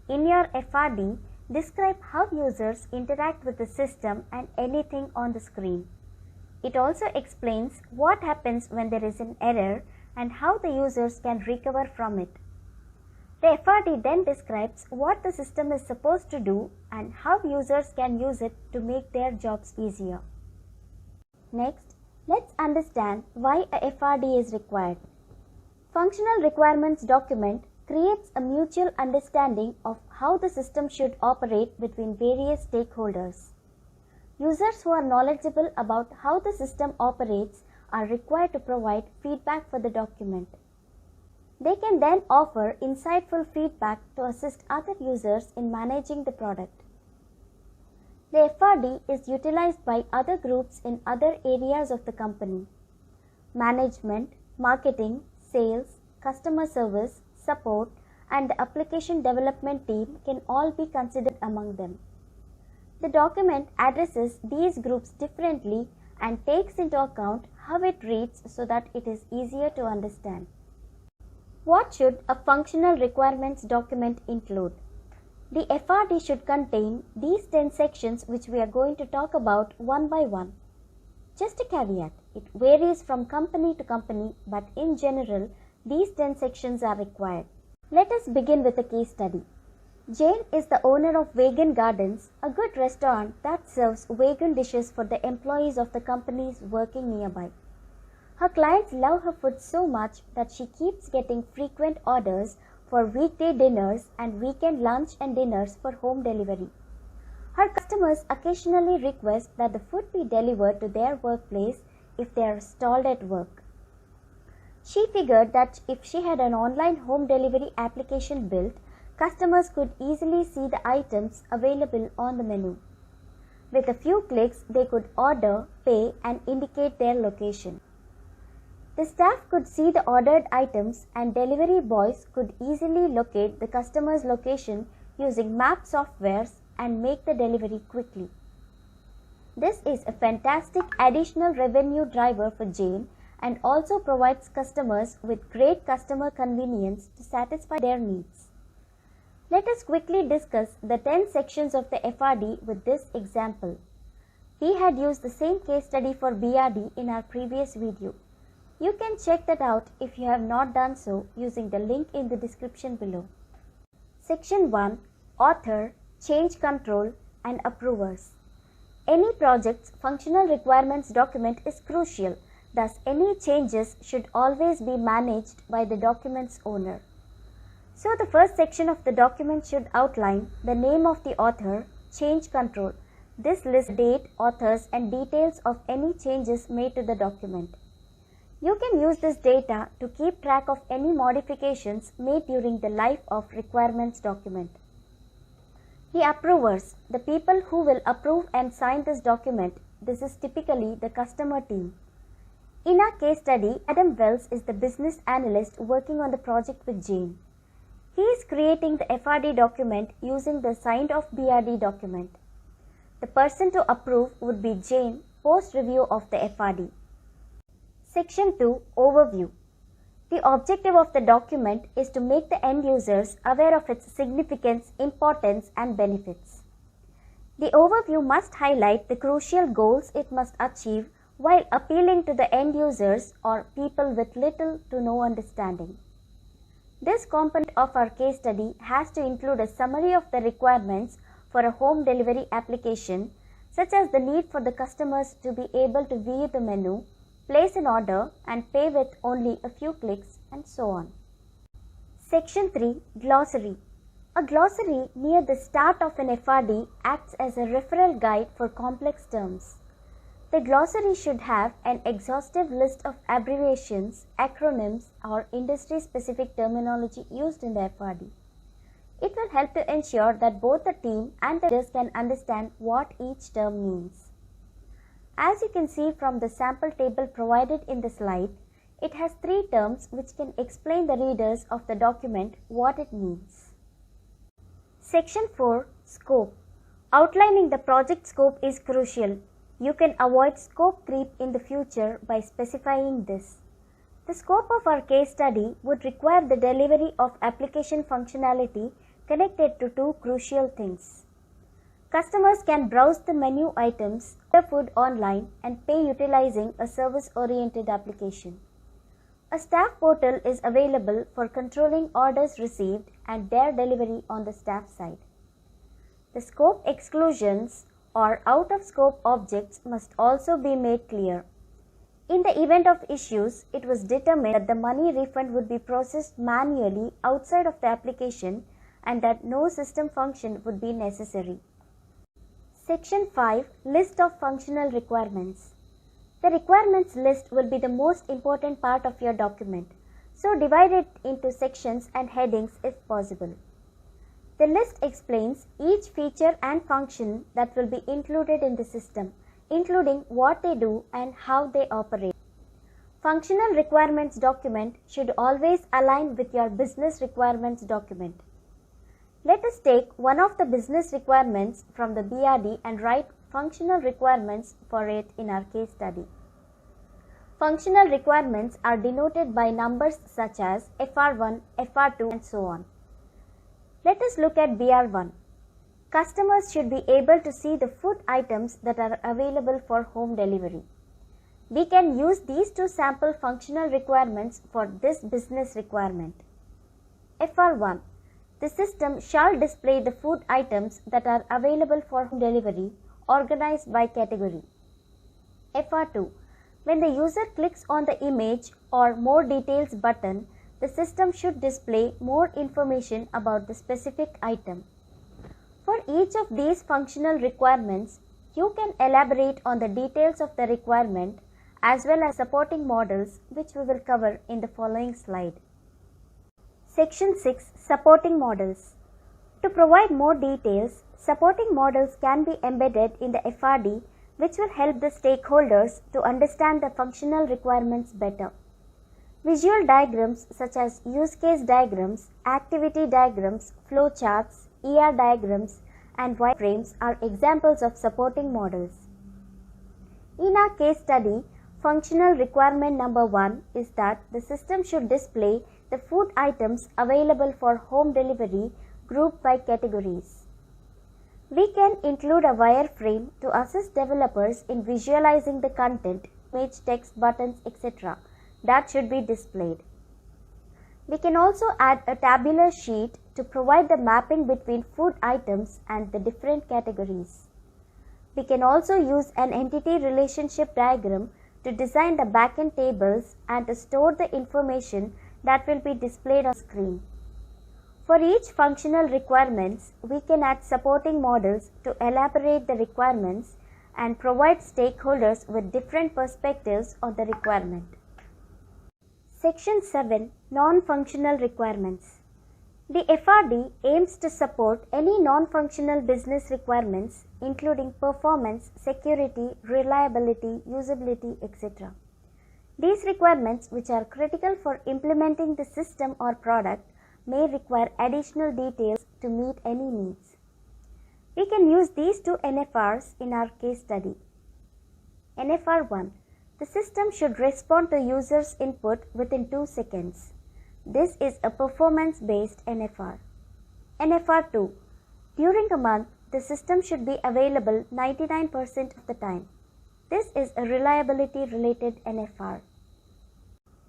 In your FRD, describe how users interact with the system and anything on the screen. It also explains what happens when there is an error and how the users can recover from it. The FRD then describes what the system is supposed to do and how users can use it to make their jobs easier. Next, let's understand why a FRD is required. Functional Requirements Document creates a mutual understanding of how the system should operate between various stakeholders. Users who are knowledgeable about how the system operates are required to provide feedback for the document. They can then offer insightful feedback to assist other users in managing the product. The FRD is utilized by other groups in other areas of the company. Management, marketing, sales, customer service, support, and the application development team can all be considered among them. The document addresses these groups differently and takes into account how it reads so that it is easier to understand. What should a functional requirements document include? The FRD should contain these 10 sections which we are going to talk about one by one. Just a caveat, it varies from company to company, but in general, these 10 sections are required. Let us begin with a case study. Jane is the owner of Vegan Gardens, a good restaurant that serves vegan dishes for the employees of the companies working nearby. Her clients love her food so much that she keeps getting frequent orders for weekday dinners and weekend lunch and dinners for home delivery. Her customers occasionally request that the food be delivered to their workplace if they are stalled at work. She figured that if she had an online home delivery application built, customers could easily see the items available on the menu. With a few clicks, they could order, pay, and indicate their location. The staff could see the ordered items and delivery boys could easily locate the customer's location using map softwares and make the delivery quickly. This is a fantastic additional revenue driver for Jane and also provides customers with great customer convenience to satisfy their needs. Let us quickly discuss the 10 sections of the FRD with this example. We had used the same case study for BRD in our previous video. You can check that out if you have not done so using the link in the description below. Section 1. Author, Change Control, and Approvers. Any project's functional requirements document is crucial, thus any changes should always be managed by the document's owner. So the first section of the document should outline the name of the author, change control. This lists date, authors, and details of any changes made to the document. You can use this data to keep track of any modifications made during the life of requirements document. The approvers, the people who will approve and sign this document, this is typically the customer team. In our case study, Adam Wells is the business analyst working on the project with Jane. He is creating the FRD document using the signed off BRD document. The person to approve would be Jane post review of the FRD. Section 2. Overview. The objective of the document is to make the end users aware of its significance, importance, and benefits. The overview must highlight the crucial goals it must achieve while appealing to the end users or people with little to no understanding. This component of our case study has to include a summary of the requirements for a home delivery application, such as the need for the customers to be able to view the menu, place an order, and pay with only a few clicks, and so on. Section 3. Glossary. A glossary near the start of an FRD acts as a referral guide for complex terms. The glossary should have an exhaustive list of abbreviations, acronyms, or industry-specific terminology used in the FRD. It will help to ensure that both the team and the readers can understand what each term means. As you can see from the sample table provided in the slide, it has 3 terms which can explain the readers of the document what it means. Section 4. Scope. Outlining the project scope is crucial. You can avoid scope creep in the future by specifying this. The scope of our case study would require the delivery of application functionality connected to 2 crucial things. Customers can browse the menu items, order food online, and pay utilizing a service-oriented application. A staff portal is available for controlling orders received and their delivery on the staff side. The scope exclusions or out-of-scope objects must also be made clear. In the event of issues, it was determined that the money refund would be processed manually outside of the application and that no system function would be necessary. Section 5. List of functional requirements. The requirements list will be the most important part of your document, so divide it into sections and headings if possible. The list explains each feature and function that will be included in the system, including what they do and how they operate. Functional requirements document should always align with your business requirements document. Let us take one of the business requirements from the BRD and write functional requirements for it in our case study. Functional requirements are denoted by numbers such as FR1, FR2 and so on. Let us look at BR1. Customers should be able to see the food items that are available for home delivery. We can use these 2 sample functional requirements for this business requirement. FR1. The system shall display the food items that are available for home delivery organized by category. FR2. When the user clicks on the image or more details button, the system should display more information about the specific item. For each of these functional requirements, you can elaborate on the details of the requirement as well as supporting models, which we will cover in the following slide. Section 6. Supporting models. To provide more details, supporting models can be embedded in the FRD, which will help the stakeholders to understand the functional requirements better. Visual diagrams such as use case diagrams, activity diagrams, flow charts, ER diagrams, and wireframes are examples of supporting models. In our case study, functional requirement number 1 is that the system should display the food items available for home delivery grouped by categories. We can include a wireframe to assist developers in visualizing the content, image, text, buttons, etc. that should be displayed. We can also add a tabular sheet to provide the mapping between food items and the different categories. We can also use an entity relationship diagram to design the backend tables and to store the information that will be displayed on screen. For each functional requirements, we can add supporting models to elaborate the requirements and provide stakeholders with different perspectives on the requirement. Section 7. Non-functional requirements. The FRD aims to support any non-functional business requirements including performance, security, reliability, usability, etc. These requirements, which are critical for implementing the system or product, may require additional details to meet any needs. We can use these 2 NFRs in our case study. NFR 1. The system should respond to users' input within 2 seconds. This is a performance-based NFR. NFR 2. During a month, the system should be available 99% of the time. This is a reliability-related NFR.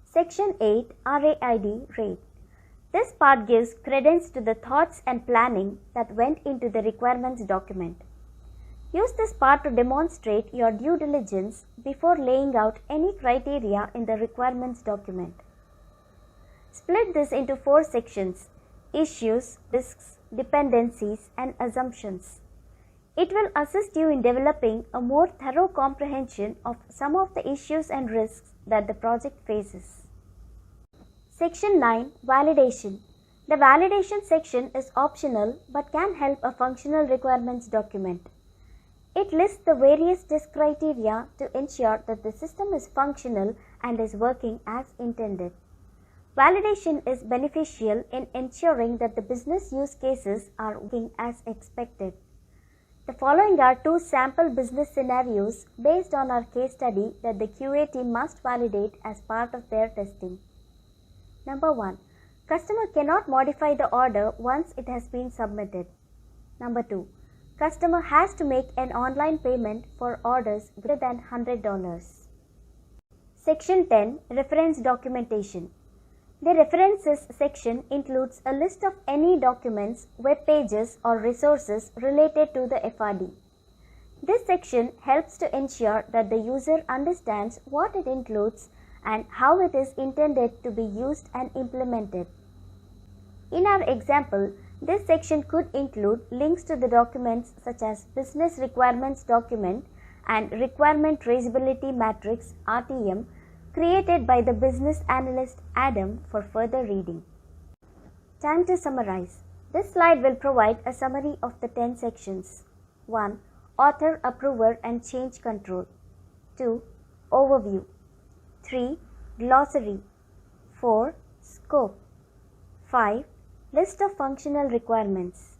Section 8. RAID rate. This part gives credence to the thoughts and planning that went into the requirements document. Use this part to demonstrate your due diligence before laying out any criteria in the requirements document. Split this into 4 sections: issues, risks, dependencies, and assumptions. It will assist you in developing a more thorough comprehension of some of the issues and risks that the project faces. Section 9: Validation. The validation section is optional but can help a functional requirements document. It lists the various test criteria to ensure that the system is functional and is working as intended. Validation is beneficial in ensuring that the business use cases are working as expected. The following are 2 sample business scenarios based on our case study that the QA team must validate as part of their testing. Number 1. Customer cannot modify the order once it has been submitted. Number 2. Customer has to make an online payment for orders greater than $100. Section 10. Reference documentation. The references section includes a list of any documents, web pages, or resources related to the FRD. This section helps to ensure that the user understands what it includes and how it is intended to be used and implemented. In our example, this section could include links to the documents such as Business Requirements Document and Requirement Traceability Matrix (RTM) created by the business analyst Adam for further reading. Time to summarize. This slide will provide a summary of the 10 sections. 1. Author, approver, and change control. 2. Overview. 3. Glossary. 4. Scope. 5. List of functional requirements.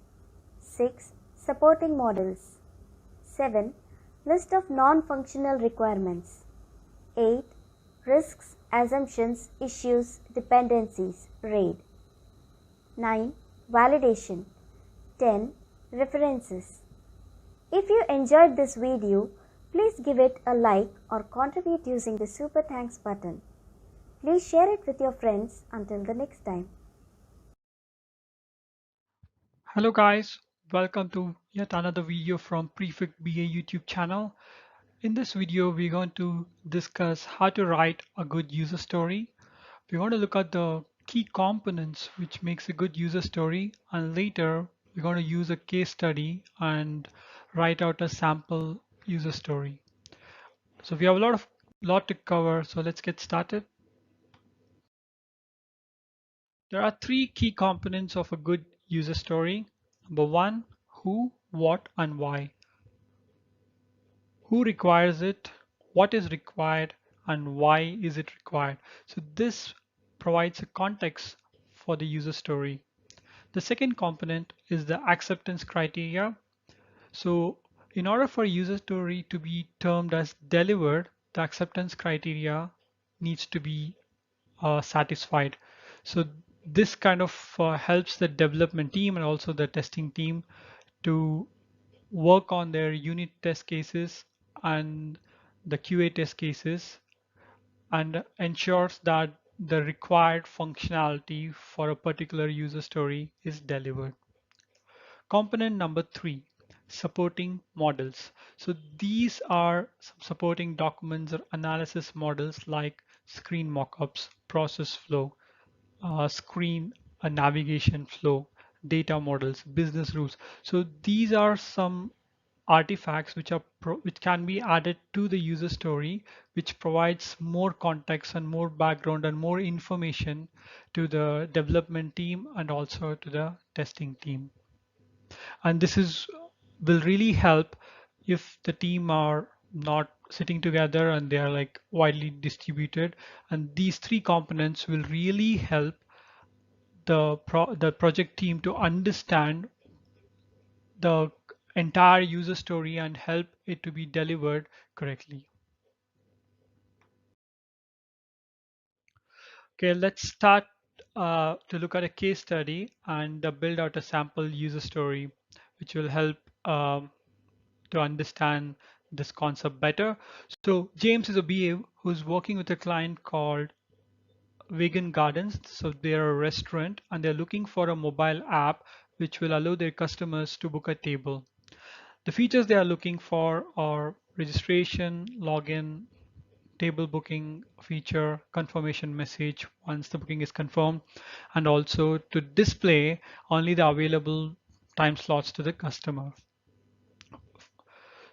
6. Supporting models. 7. List of non-functional requirements. 8. Risks, assumptions, issues, dependencies, RAID. 9. Validation. 10. References. If you enjoyed this video, please give it a like or contribute using the Super Thanks button. Please share it with your friends. Until the next time.
Hello guys, welcome to yet another video from Prefect BA YouTube channel. In this video, we're going to discuss how to write a good user story. We're going to look at the key components which makes a good user story, and later we're going to use a case study and write out a sample user story. So we have a lot to cover, so let's get started. There are 3 key components of a good user story. Number 1, who, what, and why. Who requires it, what is required, and why is it required. So this provides a context for the user story. The second component is the acceptance criteria. So in order for a user story to be termed as delivered, the acceptance criteria needs to be satisfied. So this kind of helps the development team and also the testing team to work on their unit test cases and the QA test cases and ensures that the required functionality for a particular user story is delivered. Component number 3, supporting models. So these are some supporting documents or analysis models like screen mockups, process flow, screen navigation flow, data models, business rules. So these are some artifacts which can be added to the user story, which provides more context and more background and more information to the development team and also to the testing team. And this will really help if the team are not sitting together and they are like widely distributed. And these 3 components will really help the project team to understand the entire user story and help it to be delivered correctly. Okay, let's start to look at a case study and build out a sample user story, which will help to understand this concept better. So James is a BA who's working with a client called Vegan Gardens. So they're a restaurant and they're looking for a mobile app which will allow their customers to book a table. The features they are looking for are registration, login, table booking feature, confirmation message once the booking is confirmed, and also to display only the available time slots to the customer.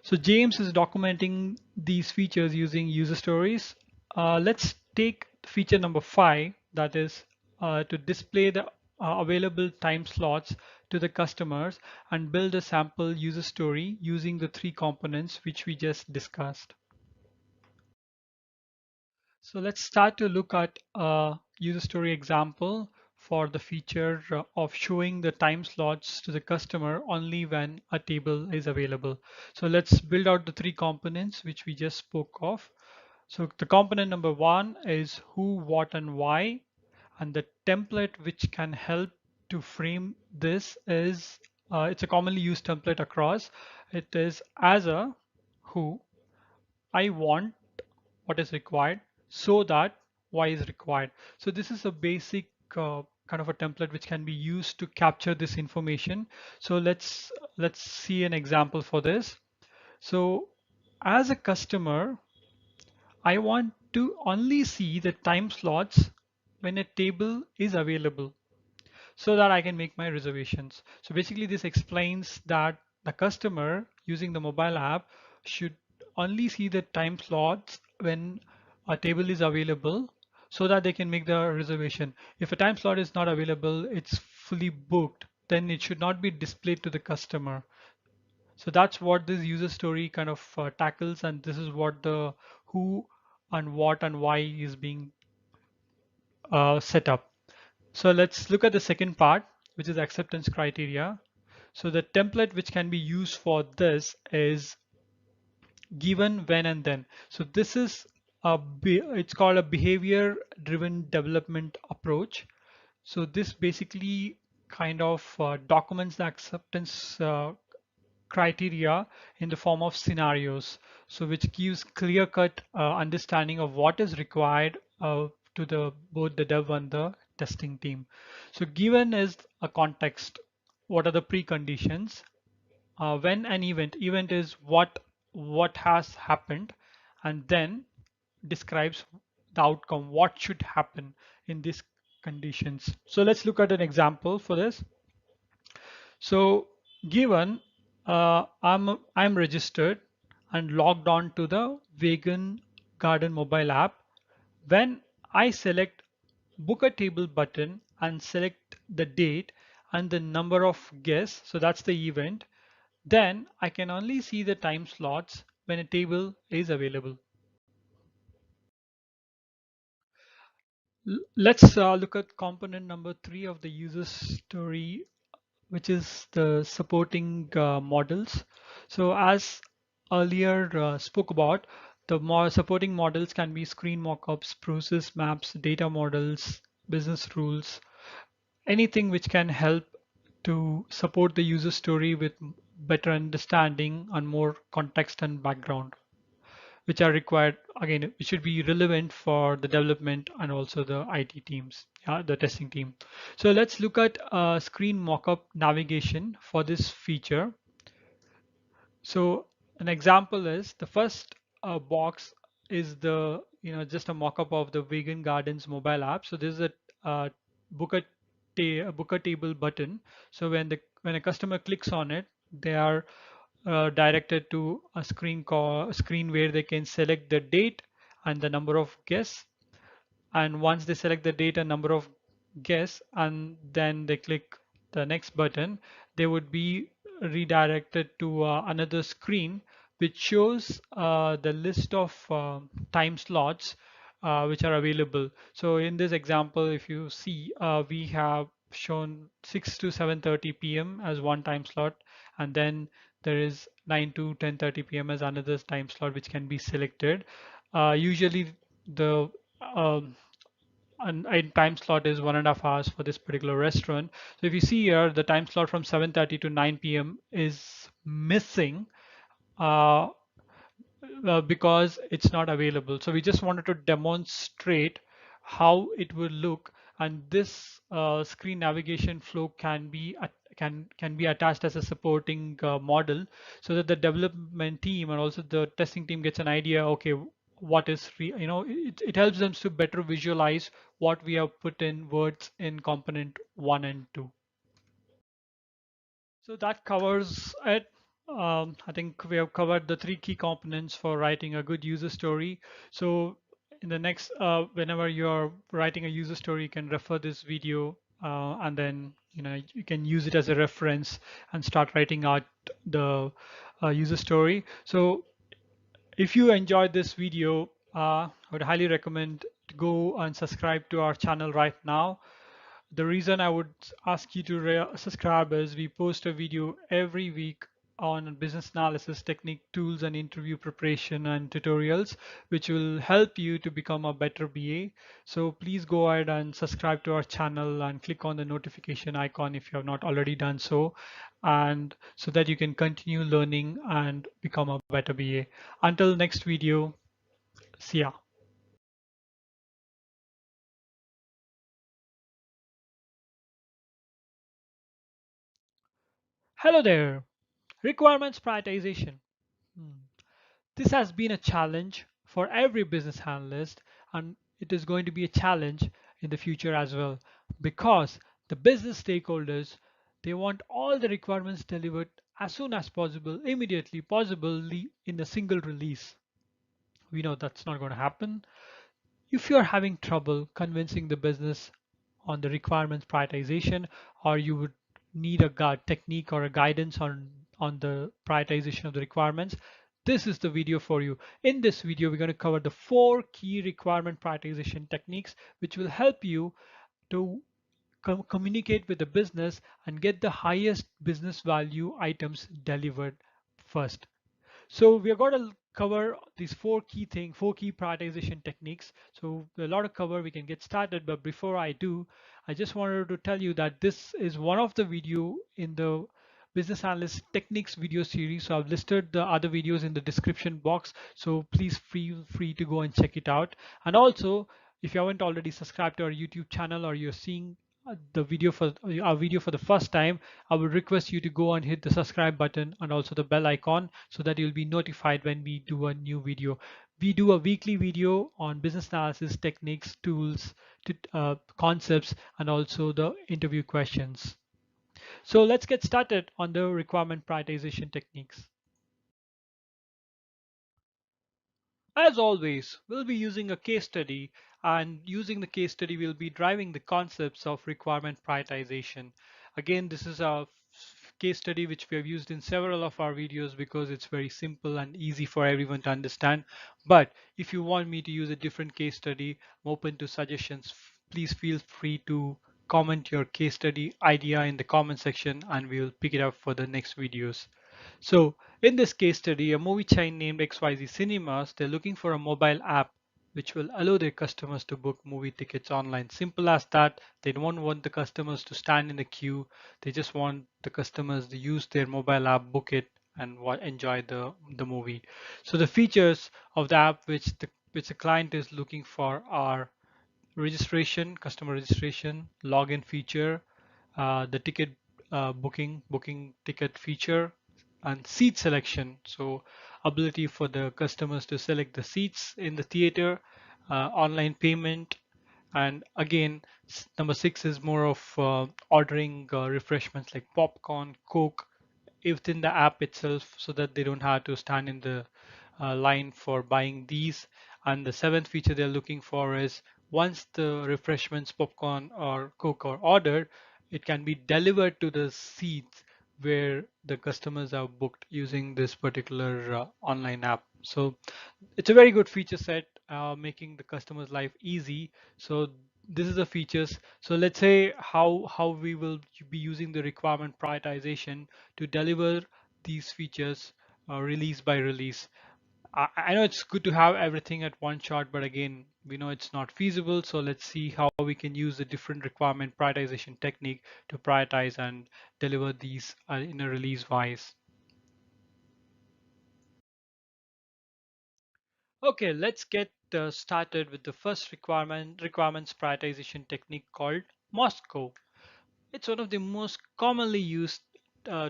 So James is documenting these features using user stories. Let's take feature number 5, that is to display the available time slots to the customers and build a sample user story using the 3 components which we just discussed. So let's start to look at a user story example for the feature of showing the time slots to the customer only when a table is available. So let's build out the 3 components which we just spoke of. So the component number 1 is who, what, and why. And the template which can help to frame this is, it's a commonly used template across. It is as a who, I want what is required, so that why is required. So this is a basic kind of a template which can be used to capture this information. So let's see an example for this. So as a customer, I want to only see the time slots when a table is available so that I can make my reservations. So basically this explains that the customer using the mobile app should only see the time slots when a table is available so that they can make the reservation. If a time slot is not available, it's fully booked, then it should not be displayed to the customer. So that's what this user story kind of tackles, and this is what the who and what and why is being set up. So let's look at the second part, which is acceptance criteria. So the template which can be used for this is given, when, and then. So this is it's called a behavior driven development approach. So this basically kind of documents the acceptance criteria in the form of scenarios, so which gives clear-cut understanding of what is required to the both the dev and the testing team. So given is a context, what are the preconditions, when an event is what has happened, and then describes the outcome, what should happen in these conditions. So let's look at an example for this. So given I'm registered and logged on to the Vegan Garden mobile app. When I select book a table button and select the date and the number of guests, so that's the event, then I can only see the time slots when a table is available. Let's look at component number 3 of the user story, which is the supporting models. So as earlier spoke about, the more supporting models can be screen mockups, process maps, data models, business rules, anything which can help to support the user story with better understanding and more context and background, which are required. Again, it should be relevant for the development and also the IT teams, the testing team. So let's look at screen mockup navigation for this feature. So an example is the first box is the just a mock-up of the Vegan Gardens mobile app. So this is a book a book a table button. So when a customer clicks on it, they are directed to a screen where they can select the date and the number of guests. And once they select the date and number of guests and then they click the next button, they would be redirected to another screen which shows the list of time slots which are available. So in this example, if you see, we have shown 6 to 7:30 p.m. as one time slot, and then there is 9 to 10:30 p.m. as another time slot which can be selected. Usually the um, and time slot is 1.5 hours for this particular restaurant. So if you see here, the time slot from 7:30 to 9 p.m. is missing uh, because it's not available. So we just wanted to demonstrate how it will look, and this screen navigation flow can be attached as a supporting model, so that the development team and also the testing team gets an idea. Okay, what is it helps them to better visualize what we have put in words in component 1 and 2. So that covers it. I think we have covered the three key components for writing a good user story. So in the next, whenever you're writing a user story, you can refer this video and then you can use it as a reference and start writing out the user story. So if you enjoyed this video, I would highly recommend to go and subscribe to our channel right now. The reason I would ask you to subscribe is we post a video every week on business analysis technique, tools, and interview preparation and tutorials, which will help you to become a better BA. So please go ahead and subscribe to our channel and click on the notification icon if you have not already done so, and so that you can continue learning and become a better BA. Until next video, see ya. Hello there. Requirements prioritization. Hmm. This has been a challenge for every business analyst, and it is going to be a challenge in the future as well, because the business stakeholders, they want all the requirements delivered as soon as possible, immediately, possibly in a single release. We know that's not going to happen. If you're having trouble convincing the business on the requirements prioritization, or you would need a technique or a guidance on the prioritization of the requirements, this is the video for you. In this video, we're going to cover the 4 key requirement prioritization techniques, which will help you to communicate with the business and get the highest business value items delivered first. So we are going to cover these 4 key prioritization techniques. So a lot of cover, we can get started. But before I do, I just wanted to tell you that this is one of the video in the Business Analyst Techniques video series. So I've listed the other videos in the description box. So please feel free to go and check it out. And also, if you haven't already subscribed to our YouTube channel, or you're seeing the video for our video for the first time, I would request you to go and hit the subscribe button and also the bell icon, so that you'll be notified when we do a new video. We do a weekly video on business analysis techniques, tools, concepts, and also the interview questions. So let's get started on the requirement prioritization techniques. As always, we'll be using a case study, and using the case study, we'll be driving the concepts of requirement prioritization. Again, this is a case study which we have used in several of our videos because it's very simple and easy for everyone to understand. But if you want me to use a different case study, I'm open to suggestions. Please feel free to comment your case study idea in the comment section, and we will pick it up for the next videos. So in this case study, a movie chain named XYZ Cinemas, they're looking for a mobile app which will allow their customers to book movie tickets online. Simple as that. They don't want the customers to stand in the queue. They just want the customers to use their mobile app, book it, and enjoy the movie. So the features of the app which the client is looking for are registration, customer registration, login feature, the ticket booking ticket feature, and seat selection. So ability for the customers to select the seats in the theater, online payment, and again, number 6 is more of ordering refreshments like popcorn, Coke within the app itself, so that they don't have to stand in the line for buying these. And the 7th feature they're looking for is, once the refreshments, popcorn or Coke are ordered, it can be delivered to the seats where the customers have booked using this particular online app. So it's a very good feature set, making the customer's life easy. So this is the features. So let's say how we will be using the requirement prioritization to deliver these features release by release. I know it's good to have everything at one shot, but again, we know it's not feasible. So let's see how we can use the different requirement prioritization technique to prioritize and deliver these in a release wise. Okay, let's get started with the first requirements prioritization technique called Moscow. It's one of the most commonly used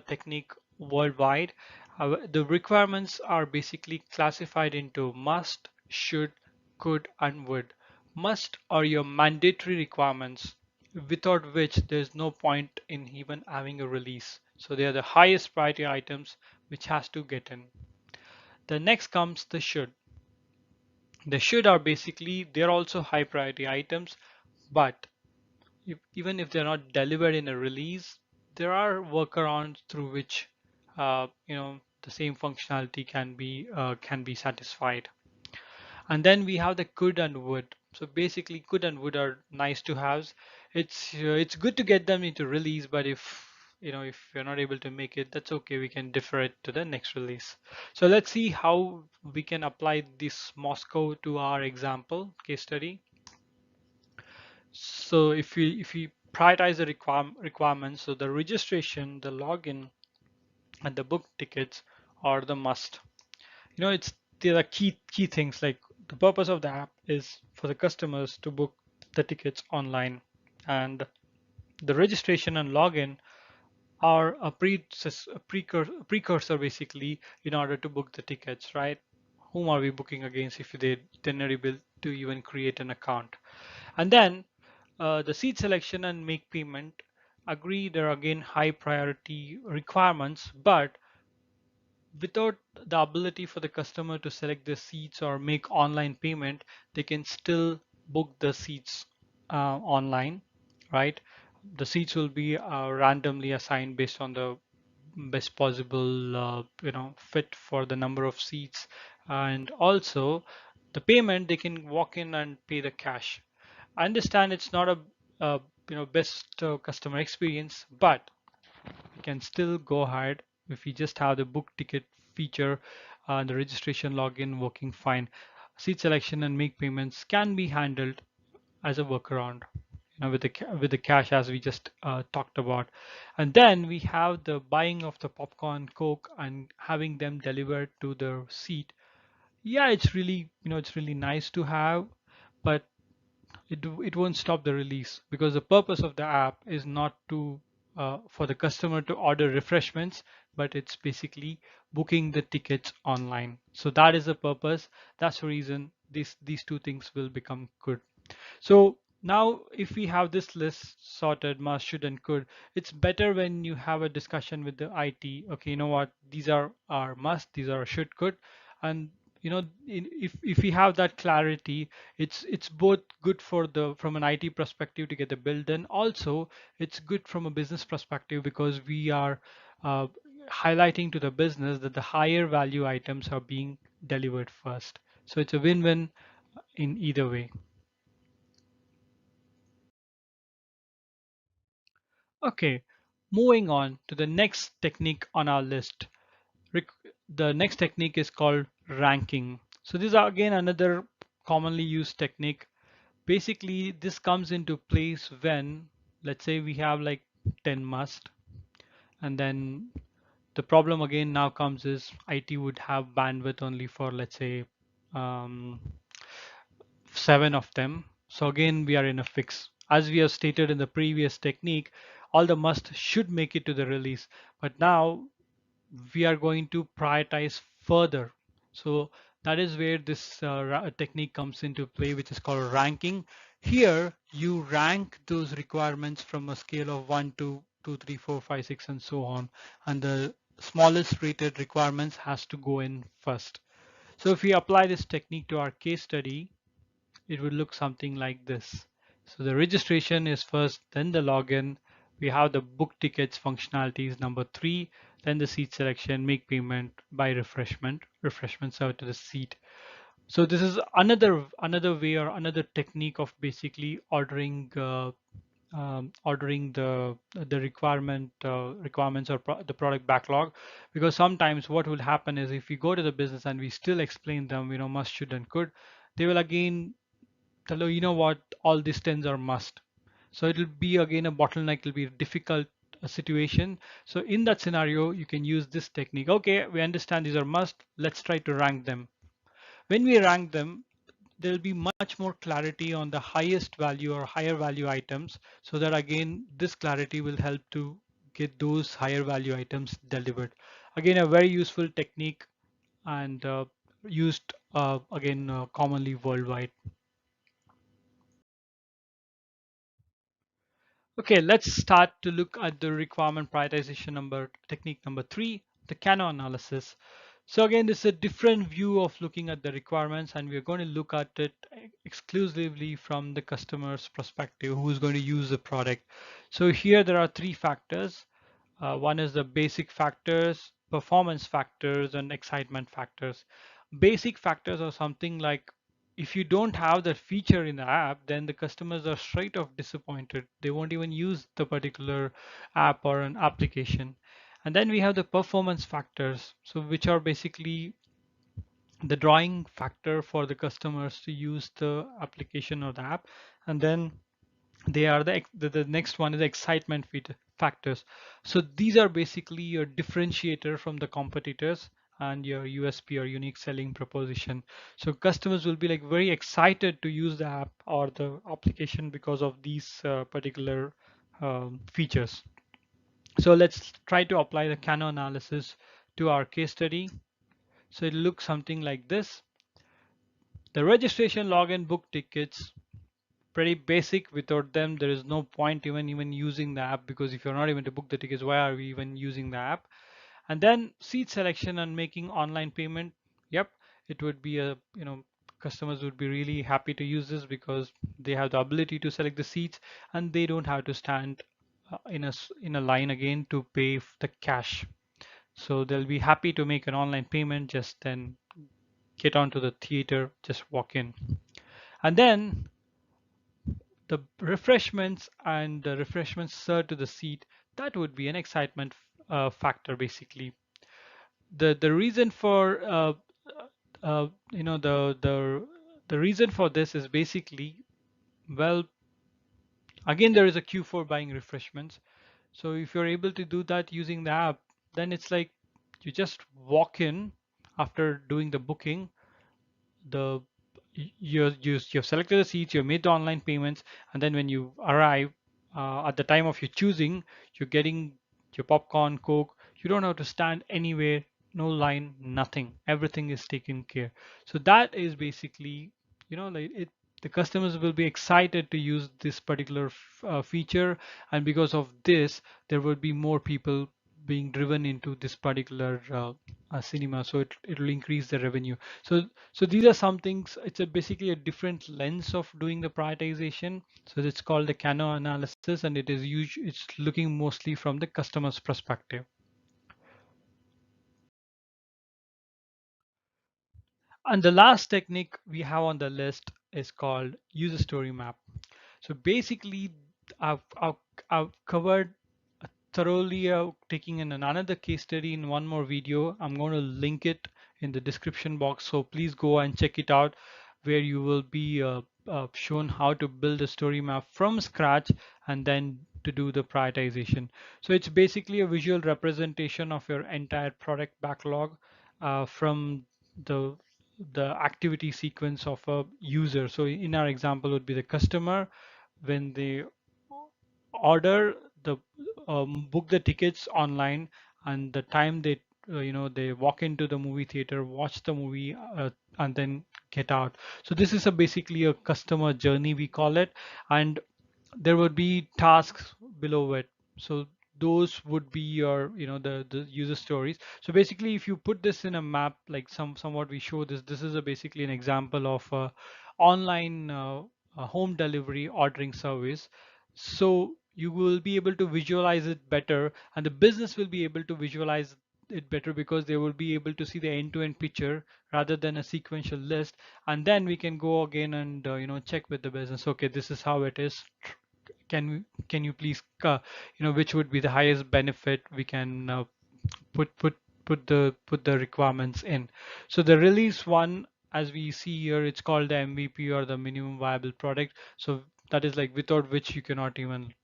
technique worldwide. The requirements are basically classified into must, should, could, and would. Must are your mandatory requirements without which there's no point in even having a release. So they are the highest priority items which has to get in. The next comes the should. The should are basically, they're also high priority items, but even if they're not delivered in a release, there are workarounds through which the same functionality can be satisfied. And then we have the could and would. So basically, could and would are nice to have. It's good to get them into release, but if you're not able to make it, that's okay. We can defer it to the next release. So let's see how we can apply this Moscow to our example case study. So if we prioritize the requirements, so the registration, the login, and the book tickets are the must. It's there are key things, like the purpose of the app is for the customers to book the tickets online, and the registration and login are a precursor basically in order to book the tickets, right? Whom are we booking against if they're not able to even create an account? And then the seat selection and make payment, agree, there are again high priority requirements, but without the ability for the customer to select the seats or make online payment, they can still book the seats online, right? The seats will be randomly assigned based on the best possible fit for the number of seats, and also the payment, they can walk in and pay the cash. I understand it's not a best customer experience, but we can still go ahead if we just have the book ticket feature and the registration login working fine. Seat selection and make payments can be handled as a workaround, with the cash, as we just talked about. And then we have the buying of the popcorn, coke, and having them delivered to the seat. Yeah, it's really nice to have, but it won't stop the release, because the purpose of the app is not to for the customer to order refreshments, but it's basically booking the tickets online. So that is the purpose. That's the reason these two things will become good. So now if we have this list sorted, must, should, and could, it's better when you have a discussion with the IT. Okay, you know what? These are our must, these are should, could, and if we have that clarity, it's both good for the from an IT perspective to get the build done. Also, it's good from a business perspective because we are uh, highlighting to the business that the higher value items are being delivered first. So it's a win-win in either way. Okay, moving on to the next technique on our list. The next technique is called ranking. So this is again another commonly used technique. Basically, this comes into place when, let's say, we have like 10 must, and then the problem again now comes is IT would have bandwidth only for, let's say, um, 7 of them. So again, we are in a fix. As we have stated in the previous technique, all the must should make it to the release. But now we are going to prioritize further. So that is where this technique comes into play, which is called ranking. Here, you rank those requirements from a scale of 1 to 2, 3, 4, 5, 6, and so on. And the smallest rated requirements has to go in first. So if we apply this technique to our case study, it would look something like this. So the registration is first, then the login. We have the book tickets functionality is number 3, then the seat selection, make payment, buy refreshment served to the seat. So this is another way or another technique of basically ordering the requirements or the product backlog, because sometimes what will happen is if we go to the business and we still explain them, must, should, and could, they will again tell you, what, all these 10s are must. So it'll be again a bottleneck, it'll be a difficult situation. So in that scenario, you can use this technique. Okay, we understand these are must, let's try to rank them. When we rank them, there'll be much more clarity on the highest value or higher value items, so that again this clarity will help to get those higher value items delivered. Again, a very useful technique, and used again commonly worldwide. Okay, let's start to look at the requirement prioritization technique number 3, the Kano analysis. So again, this is a different view of looking at the requirements, and we're going to look at it exclusively from the customer's perspective, who's going to use the product. So here there are 3 factors. One is the basic factors, performance factors, and excitement factors. Basic factors are something like, if you don't have that feature in the app, then the customers are straight off disappointed. They won't even use the particular app or an application. And then we have the performance factors, so which are basically the drawing factor for the customers to use the application or the app. And then they are the next one is excitement factors. So these are basically your differentiator from the competitors and your USP or unique selling proposition. So customers will be like very excited to use the app or the application because of these particular features. So let's try to apply the Kano analysis to our case study. So it looks something like this. The registration, login, book tickets, pretty basic. Without them, there is no point even using the app, because if you're not even to book the tickets, why are we even using the app? And then seat selection and making online payment. Yep, it would be a, customers would be really happy to use this because they have the ability to select the seats and they don't have to stand in a line again to pay the cash. So they'll be happy to make an online payment, just then get onto the theater, just walk in. And then the refreshments and the refreshments served to the seat, that would be an excitement factor basically. The reason for the reason for this is basically, well, again, there is a queue for buying refreshments. So if you're able to do that using the app, then it's like you just walk in after doing the booking. The you've selected the seats, you've made the online payments, and then when you arrive at the time of your choosing, you're getting your popcorn, coke. You don't have to stand anywhere, no line, nothing. Everything is taken care. So that is basically, like it. The customers will be excited to use this particular feature, and because of this, there will be more people being driven into this particular cinema. So it will increase the revenue. So these are some things. It's basically a different lens of doing the prioritization. So it's called the Kano analysis, and it's looking mostly from the customer's perspective. And the last technique we have on the list is called user story map. So basically, I've, I've covered thoroughly taking in another case study in one more video. I'm going to link it in the description box, so please go and check it out, where you will be shown how to build a story map from scratch and then to do the prioritization. So it's basically a visual representation of your entire product backlog from the the activity sequence of a user. So in our example would be the customer. When they order the book the tickets online, and the time they walk into the movie theater, watch the movie, and then get out. So this is basically a customer journey, we call it. And there would be tasks below it. So those would be your, the user stories. So basically, if you put this in a map, like somewhat we show this is basically an example of online home delivery ordering service. So you will be able to visualize it better, and the business will be able to visualize it better, because they will be able to see the end-to-end picture rather than a sequential list. And then we can go again and check with the business. Okay, this is how it is. Can you please which would be the highest benefit we can put put put the requirements in. So the release one, as we see here, it's called the MVP, or the minimum viable product. So that is like without which you cannot even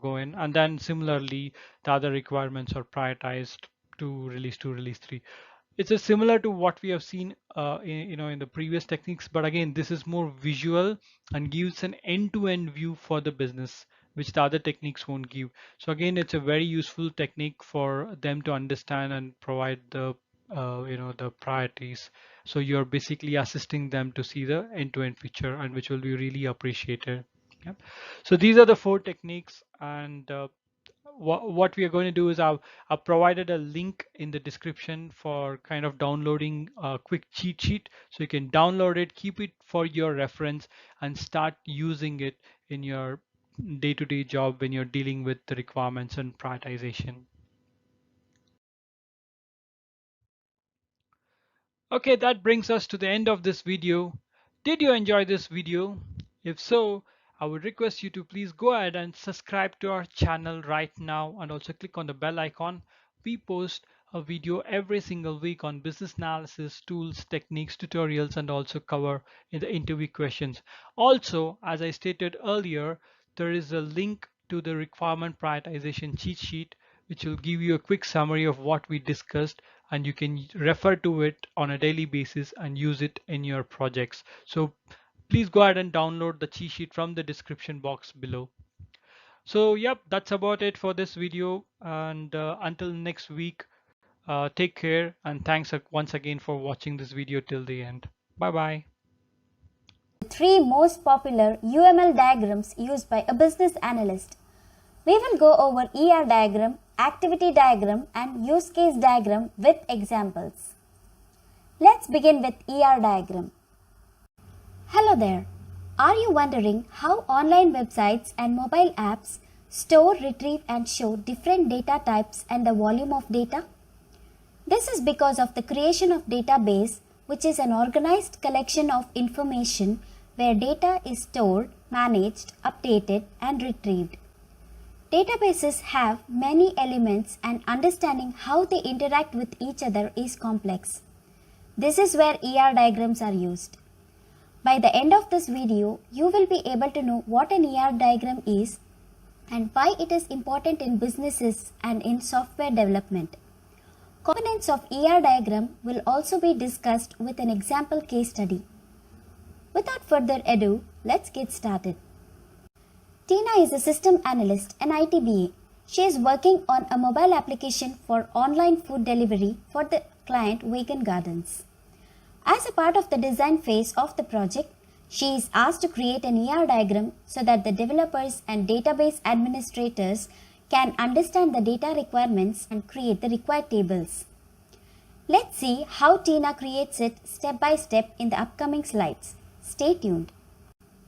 go in. And then similarly, the other requirements are prioritized to release 2, release 3. It's a similar to what we have seen in the previous techniques, but again, this is more visual and gives an end-to-end view for the business, which the other techniques won't give. So again, it's a very useful technique for them to understand and provide the the priorities. So you're basically assisting them to see the end-to-end picture, and which will be really appreciated. Yeah. So these are the 4 techniques, and what we are going to do is I've provided a link in the description for kind of downloading a quick cheat sheet, so you can download it, keep it for your reference, and start using it in your day-to-day job when you're dealing with the requirements and prioritization. Okay, that brings us to the end of this video. Did you enjoy this video? If so, I would request you to please go ahead and subscribe to our channel right now, and also click on the bell icon. We post a video every single week on business analysis, tools, techniques, tutorials, and also cover in the interview questions. Also, as I stated earlier, there is a link to the requirement prioritization cheat sheet, which will give you a quick summary of what we discussed, and you can refer to it on a daily basis and use it in your projects. So please go ahead and download the cheat sheet from the description box below. So yep, that's about it for this video, and until next week, take care, and thanks once again for watching this video till the end. Bye bye.
The 3 most popular UML diagrams used by a business analyst. We will go over ER diagram, activity diagram, and use case diagram with examples. Let's begin with ER diagram. Hello there. Are you wondering how online websites and mobile apps store, retrieve, and show different data types and the volume of data? This is because of the creation of database, which is an organized collection of information where data is stored, managed, updated, and retrieved. Databases have many elements, and understanding how they interact with each other is complex. This is where ER diagrams are used. By the end of this video, you will be able to know what an ER diagram is and why it is important in businesses and in software development. Components of ER diagram will also be discussed with an example case study. Without further ado, let's get started. Tina is a system analyst and IT BA. She is working on a mobile application for online food delivery for the client Vegan Gardens. As a part of the design phase of the project, she is asked to create an ER diagram so that the developers and database administrators can understand the data requirements and create the required tables. Let's see how Tina creates it step by step in the upcoming slides. Stay tuned.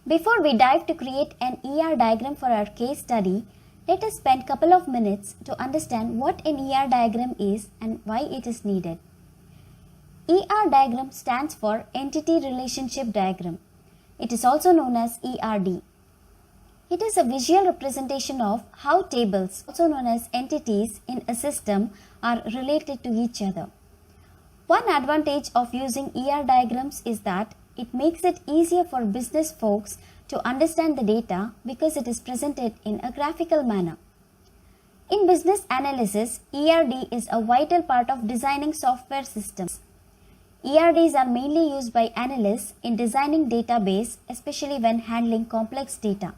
Before we dive to create an ER diagram for our case study, let us spend a couple of minutes to understand what an ER diagram is and why it is needed. ER diagram stands for Entity Relationship Diagram. It is also known as ERD. It is a visual representation of how tables, also known as entities in a system, are related to each other. One advantage of using ER diagrams is that it makes it easier for business folks to understand the data because it is presented in a graphical manner. In business analysis, ERD is a vital part of designing software systems. ERDs are mainly used by analysts in designing database, especially when handling complex data.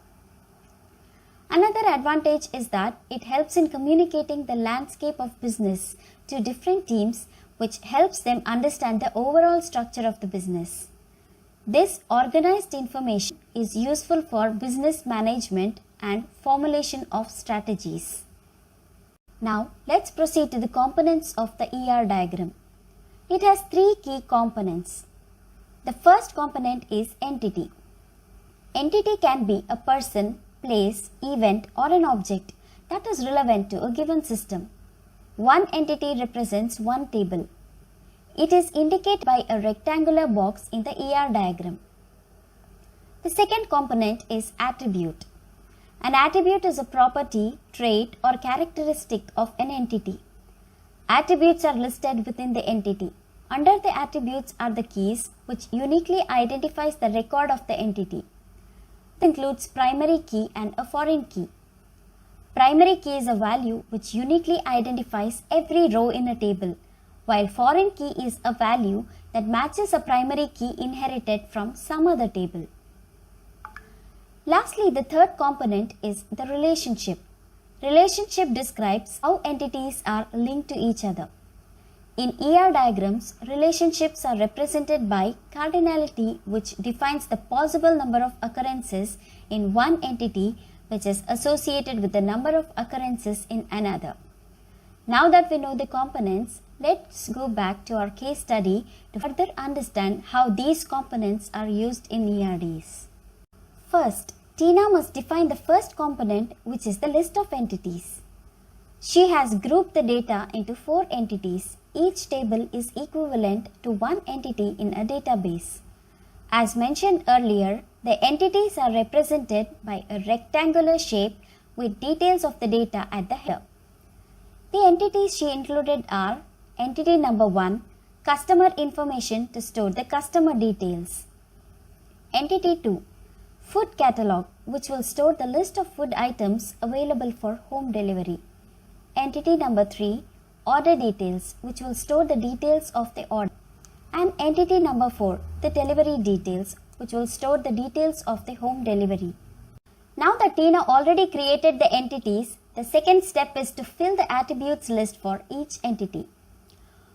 Another advantage is that it helps in communicating the landscape of business to different teams, which helps them understand the overall structure of the business. This organized information is useful for business management and formulation of strategies. Now, let's proceed to the components of the ER diagram. It has 3 key components. The first component is entity. Entity can be a person, place, event, or an object that is relevant to a given system. One entity represents one table. It is indicated by a rectangular box in the ER diagram. The second component is attribute. An attribute is a property, trait, or characteristic of an entity. Attributes are listed within the entity. Under the attributes are the keys, which uniquely identifies the record of the entity. This includes primary key and a foreign key. Primary key is a value which uniquely identifies every row in a table, while foreign key is a value that matches a primary key inherited from some other table. Lastly, the third component is the relationship. Relationship describes how entities are linked to each other. In ER diagrams, relationships are represented by cardinality, which defines the possible number of occurrences in one entity which is associated with the number of occurrences in another. Now that we know the components, let's go back to our case study to further understand how these components are used in ERDs. First, Tina must define the first component, which is the list of entities. She has grouped the data into 4 entities. Each table is equivalent to one entity in a database. As mentioned earlier, the entities are represented by a rectangular shape with details of the data at the header. The entities she included are entity number 1, customer information to store the customer details. Entity 2, food catalog, which will store the list of food items available for home delivery. Entity number 3, order details, which will store the details of the order. And entity number 4, the delivery details, which will store the details of the home delivery. Now that Tina already created the entities, the second step is to fill the attributes list for each entity.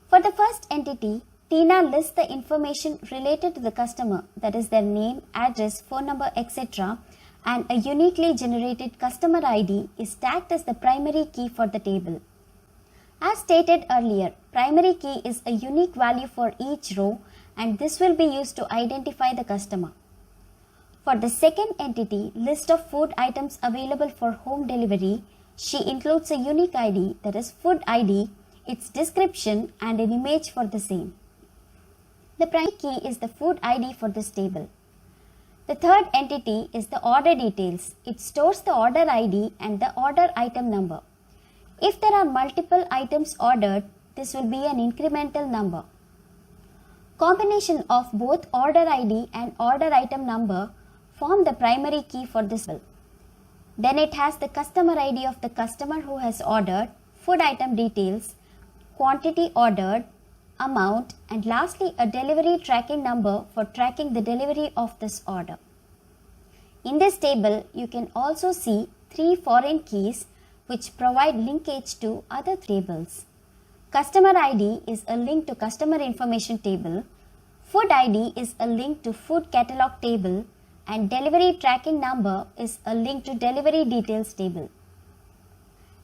For the first entity, Tina lists the information related to the customer, that is their name, address, phone number, etc., and a uniquely generated customer ID is tagged as the primary key for the table. As stated earlier, primary key is a unique value for each row, and this will be used to identify the customer. For the second entity, list of food items available for home delivery, she includes a unique ID, that is food ID, its description and an image for the same. The primary key is the food ID for this table. The third entity is the order details. It stores the order ID and the order item number. If there are multiple items ordered, this will be an incremental number. Combination of both order ID and order item number form the primary key for this table. Then it has the customer ID of the customer who has ordered, food item details, quantity ordered, amount, and lastly a delivery tracking number for tracking the delivery of this order. In this table, you can also see 3 foreign keys which provide linkage to other tables. Customer ID is a link to customer information table, food ID is a link to food catalog table, and delivery tracking number is a link to delivery details table.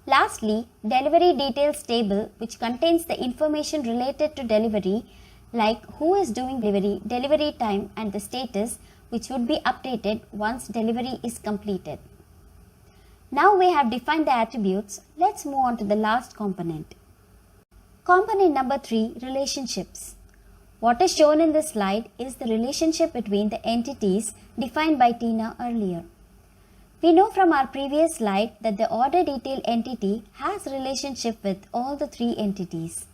Lastly, delivery details table, which contains the information related to delivery like who is doing delivery, delivery time, and the status, which would be updated once delivery is completed. Now we have defined the attributes. Let's move on to the last component. Component number 3, relationships. What is shown in this slide is the relationship between the entities defined by Tina earlier. We know from our previous slide that the order detail entity has relationship with all the 3 entities.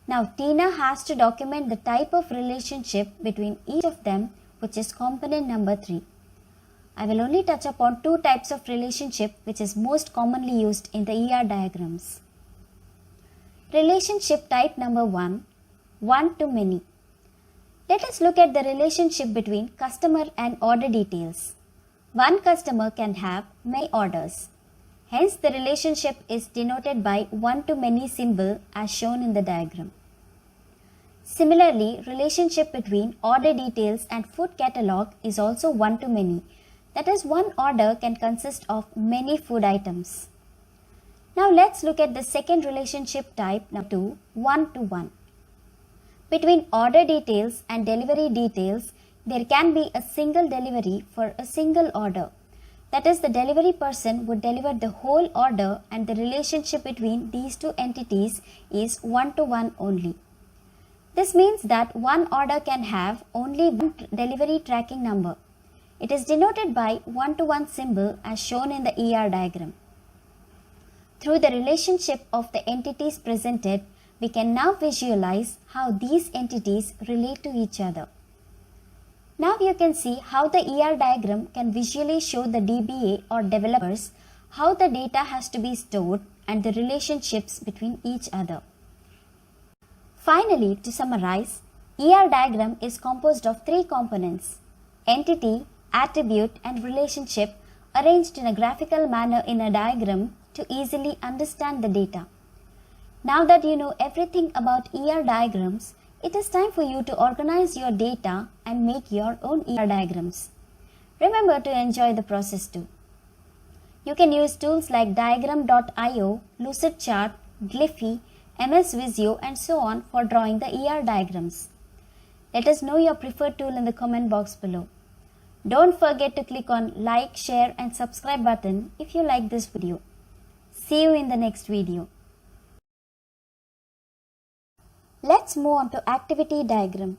Now Tina has to document the type of relationship between each of them, which is component number 3. I will only touch upon 2 types of relationship which is most commonly used in the ER diagrams. Relationship type number 1, one-to-many. Let us look at the relationship between customer and order details. One customer can have many orders. Hence, the relationship is denoted by one-to-many symbol as shown in the diagram. Similarly, relationship between order details and food catalog is also one-to-many. That is, one order can consist of many food items. Now let's look at the second relationship type number 2, one-to-one. Between order details and delivery details, there can be a single delivery for a single order. That is, the delivery person would deliver the whole order and the relationship between these 2 entities is one-to-one only. This means that one order can have only one delivery tracking number. It is denoted by one-to-one symbol as shown in the ER diagram. Through the relationship of the entities presented, we can now visualize how these entities relate to each other. Now you can see how the ER diagram can visually show the DBA or developers how the data has to be stored and the relationships between each other. Finally, to summarize, ER diagram is composed of 3 components: entity, attribute, and relationship arranged in a graphical manner in a diagram to easily understand the data. Now that you know everything about ER diagrams, it is time for you to organize your data and make your own ER diagrams. Remember to enjoy the process too. You can use tools like diagram.io, Lucidchart, Glyphy, MS Visio and so on for drawing the ER diagrams. Let us know your preferred tool in the comment box below. Don't forget to click on like, share and subscribe button if you like this video. See you in the next video. Let's move on to activity diagram.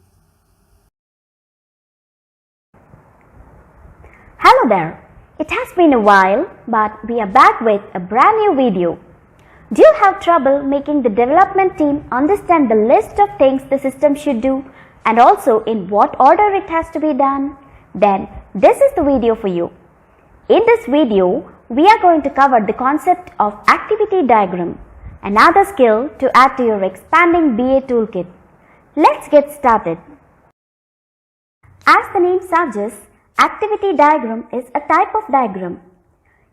Hello there. It has been a while, but we are back with a brand new video. Do you have trouble making the development team understand the list of things the system should do and also in what order it has to be done? Then this is the video for you. In this video, we are going to cover the concept of activity diagram, another skill to add to your expanding BA toolkit. Let's get started. As the name suggests, activity diagram is a type of diagram.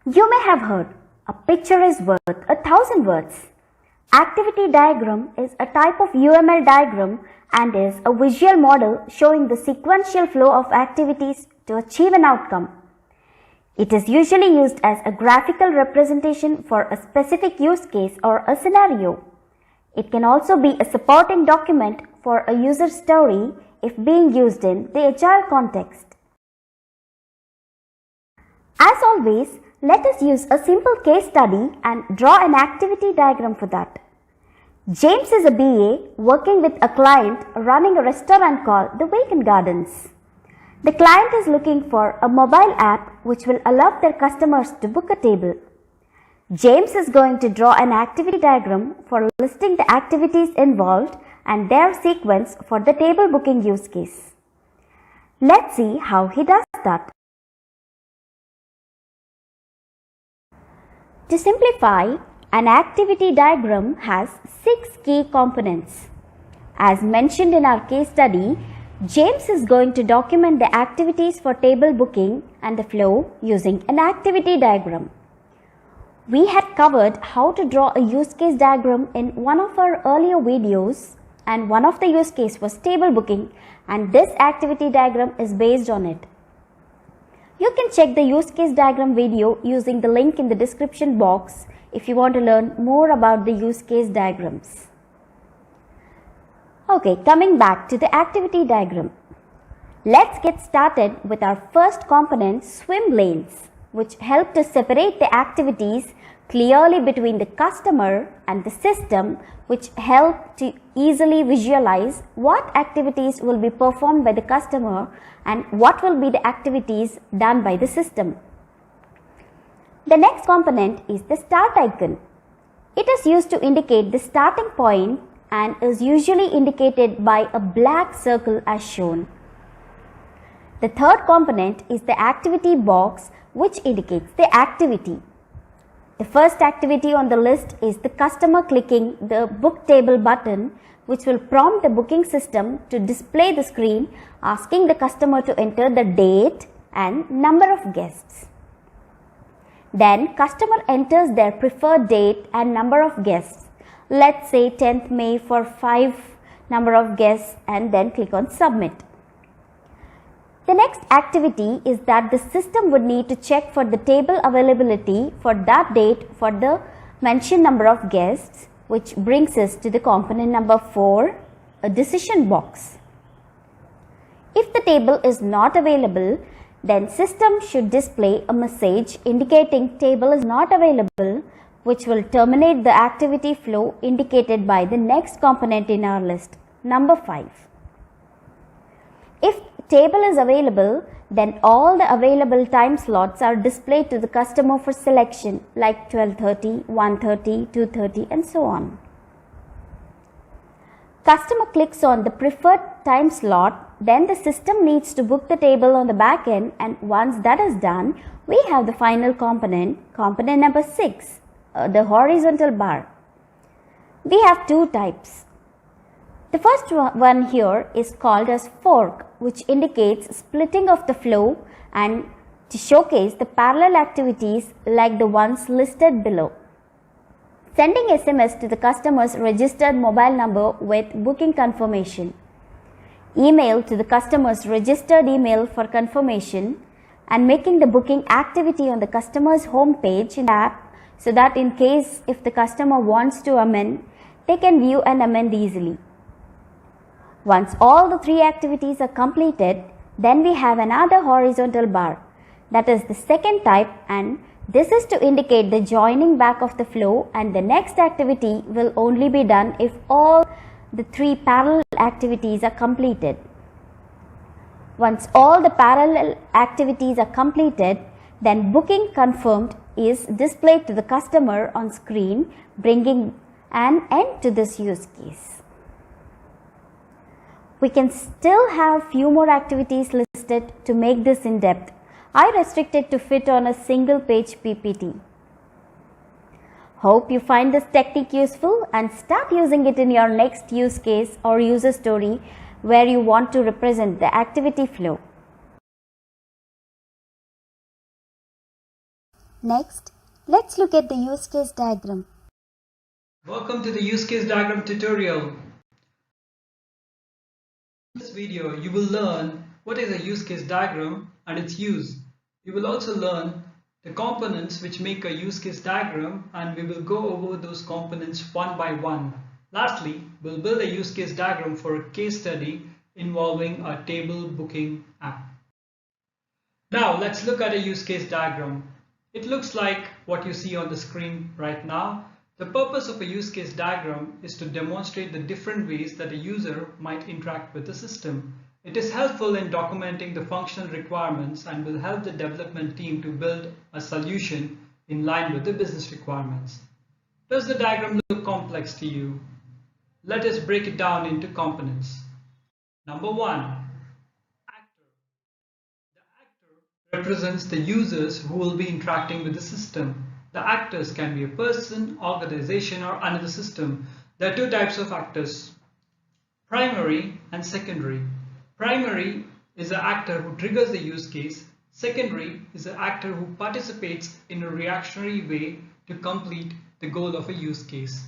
You may have heard, a picture is worth 1,000 words. Activity diagram is a type of UML diagram and is a visual model showing the sequential flow of activities to achieve an outcome. It is usually used as a graphical representation for a specific use case or a scenario. It can also be a supporting document for a user story if being used in the Agile context. As always, let us use a simple case study and draw an activity diagram for that. James is a BA working with a client running a restaurant called the Vacant Gardens. The client is looking for a mobile app which will allow their customers to book a table. James is going to draw an activity diagram for listing the activities involved and their sequence for the table booking use case. Let's see how he does that. To simplify, an activity diagram has 6 key components. As mentioned in our case study, James is going to document the activities for table booking and the flow using an activity diagram. We had covered how to draw a use case diagram in one of our earlier videos, and one of the use case was table booking, and this activity diagram is based on it. You can check the use case diagram video using the link in the description box if you want to learn more about the use case diagrams. Okay, coming back to the activity diagram. Let's get started with our first component, swim lanes, which help to separate the activities clearly between the customer and the system, which help to easily visualize what activities will be performed by the customer and what will be the activities done by the system. The next component is the start icon. It is used to indicate the starting point and is usually indicated by a black circle as shown. The third component is the activity box, which indicates the activity. The first activity on the list is the customer clicking the book table button, which will prompt the booking system to display the screen asking the customer to enter the date and number of guests. Then customer enters their preferred date and number of guests. Let's say 10th May for 5 number of guests, and then click on submit. The next activity is that the system would need to check for the table availability for that date for the mentioned number of guests, which brings us to the component number 4, a decision box. If the table is not available, then system should display a message indicating table is not available, which will terminate the activity flow indicated by the next component in our list, number 5. If table is available, then all the available time slots are displayed to the customer for selection, like 12:30, 1:30, 2:30 and so on. Customer clicks on the preferred time slot, then the system needs to book the table on the back end, and once that is done, we have the final component, component number 6, the horizontal bar. We have two types. The first one here is called as fork, which indicates splitting of the flow and to showcase the parallel activities like the ones listed below.
Sending SMS to the customer's registered mobile number with booking confirmation. Email to the customer's registered email for confirmation, and making the booking activity on the customer's home page in the app so that in case if the customer wants to amend, they can view and amend easily. Once all the three activities are completed, then we have another horizontal bar. That is the second type, and this is to indicate the joining back of the flow, and the next activity will only be done if all the three parallel activities are completed. Once all the parallel activities are completed, then booking confirmed is displayed to the customer on screen, bringing an end to this use case. We can still have few more activities listed to make this in depth. I restricted to fit on a single page PPT. Hope you find this technique useful and start using it in your next use case or user story where you want to represent the activity flow.
Next, let's look at the use case diagram.
Welcome to the use case diagram tutorial. In this video, you will learn what is a use case diagram and its use. You will also learn the components which make a use case diagram, and we will go over those components one by one. Lastly, we'll build a use case diagram for a case study involving a table booking app. Now let's look at a use case diagram. It looks like what you see on the screen right now. The purpose of a use case diagram is to demonstrate the different ways that a user might interact with the system. It is helpful in documenting the functional requirements and will help the development team to build a solution in line with the business requirements. Does the diagram look complex to you? Let us break it down into components. Number one, actor. The actor represents the users who will be interacting with the system. The actors can be a person, organization, or another system. There are two types of actors: primary and secondary. Primary is the actor who triggers the use case. Secondary is the actor who participates in a reactionary way to complete the goal of a use case.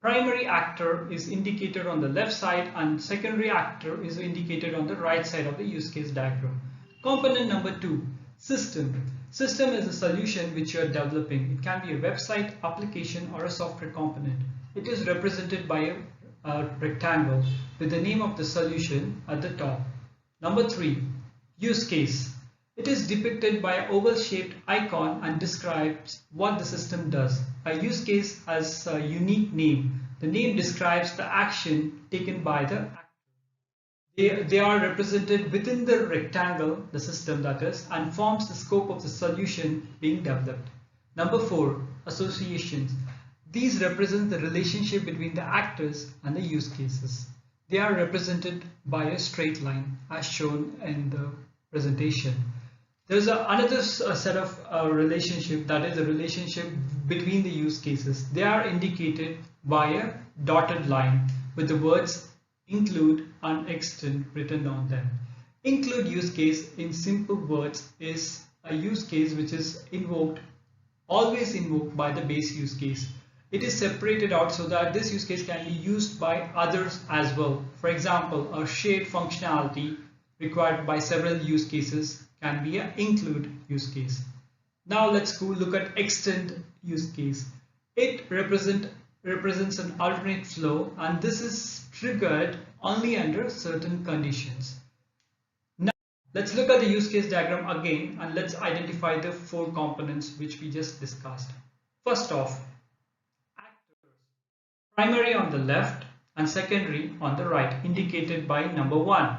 Primary actor is indicated on the left side and secondary actor is indicated on the right side of the use case diagram. Component number two, system. System is a solution which you are developing. It can be a website, application, or a software component. It is represented by a rectangle with the name of the solution at the top. Number three, use case. It is depicted by an oval-shaped icon and describes what the system does. A use case has a unique name. The name describes the action taken by the actor. They are represented within the rectangle, the system that is, and forms the scope of the solution being developed. Number four, associations. These represent the relationship between the actors and the use cases. They are represented by a straight line as shown in the presentation. There's another set of relationship, that is a relationship between the use cases. They are indicated by a dotted line with the words include and extend written on them. Include use case in simple words is a use case which is always invoked by the base use case. It is separated out so that this use case can be used by others as well. For example, a shared functionality required by several use cases can be an include use case. Now let's go look at extend use case. It represents an alternate flow, and this is triggered only under certain conditions. Now let's look at the use case diagram again and let's identify the four components which we just discussed. First off, actors. Primary on the left and secondary on the right, indicated by number one.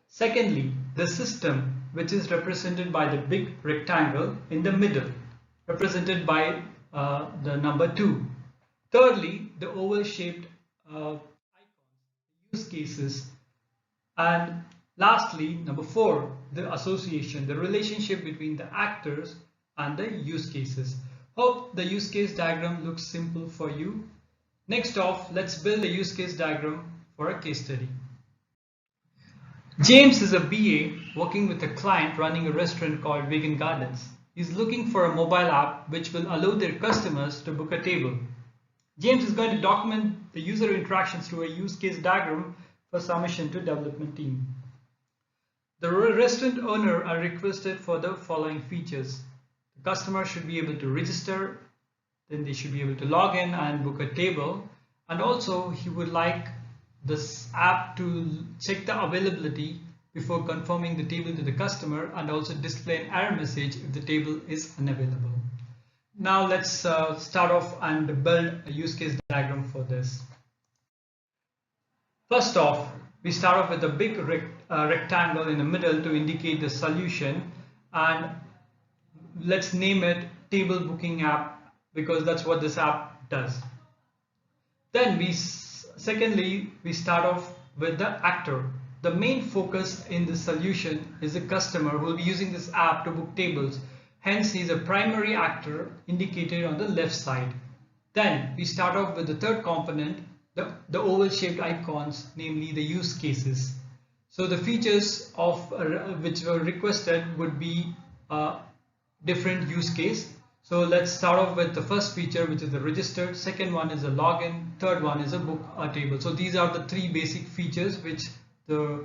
Secondly, the system, which is represented by the big rectangle in the middle, represented by the number two. Thirdly, the oval-shaped icons, use cases. And lastly, number four, the association, the relationship between the actors and the use cases. Hope the use case diagram looks simple for you. Next off, let's build a use case diagram for a case study. James is a BA working with a client running a restaurant called Vegan Gardens. is looking for a mobile app which will allow their customers to book a table. James is going to document the user interactions through a use case diagram for submission to development team. The restaurant owner are requested for the following features. The customer should be able to register, then they should be able to log in and book a table, and also he would like this app to check the availability before confirming the table to the customer and also display an error message if the table is unavailable. Now let's start off and build a use case diagram for this. First off, we start off with a big rectangle in the middle to indicate the solution, and let's name it table booking app because that's what this app does. Then secondly, we start off with the actor. The main focus in the solution is the customer who will be using this app to book tables. Hence, he is a primary actor indicated on the left side. Then we start off with the third component, the oval shaped icons, namely the use cases. So the features of which were requested would be different use case. So let's start off with the first feature, which is the registered. Second one is a login. Third one is a book table. So these are the three basic features which the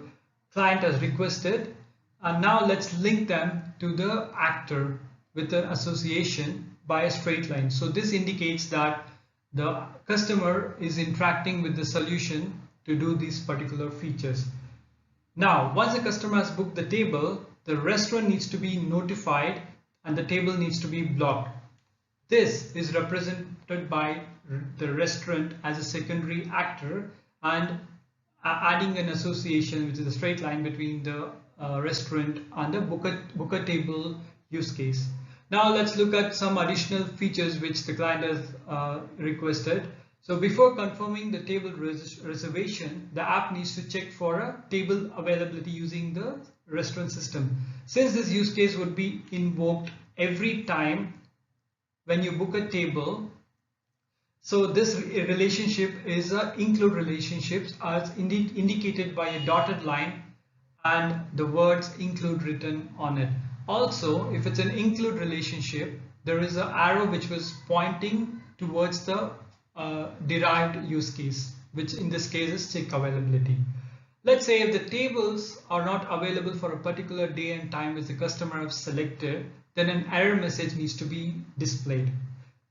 client has requested. And now let's link them to the actor with an association by a straight line. So this indicates that the customer is interacting with the solution to do these particular features. Now, once the customer has booked the table, the restaurant needs to be notified and the table needs to be blocked. This is represented by the restaurant as a secondary actor and adding an association, which is a straight line between the restaurant and the booker table use case. Now let's look at some additional features which the client has requested. So before confirming the table reservation, the app needs to check for a table availability using the restaurant system. Since this use case would be invoked every time when you book a table, so this relationship is a include relationships as indicated by a dotted line and the words include written on it. Also, if it's an include relationship, there is an arrow which was pointing towards the derived use case, which in this case is check availability. Let's say if the tables are not available for a particular day and time which the customer has selected, then an error message needs to be displayed.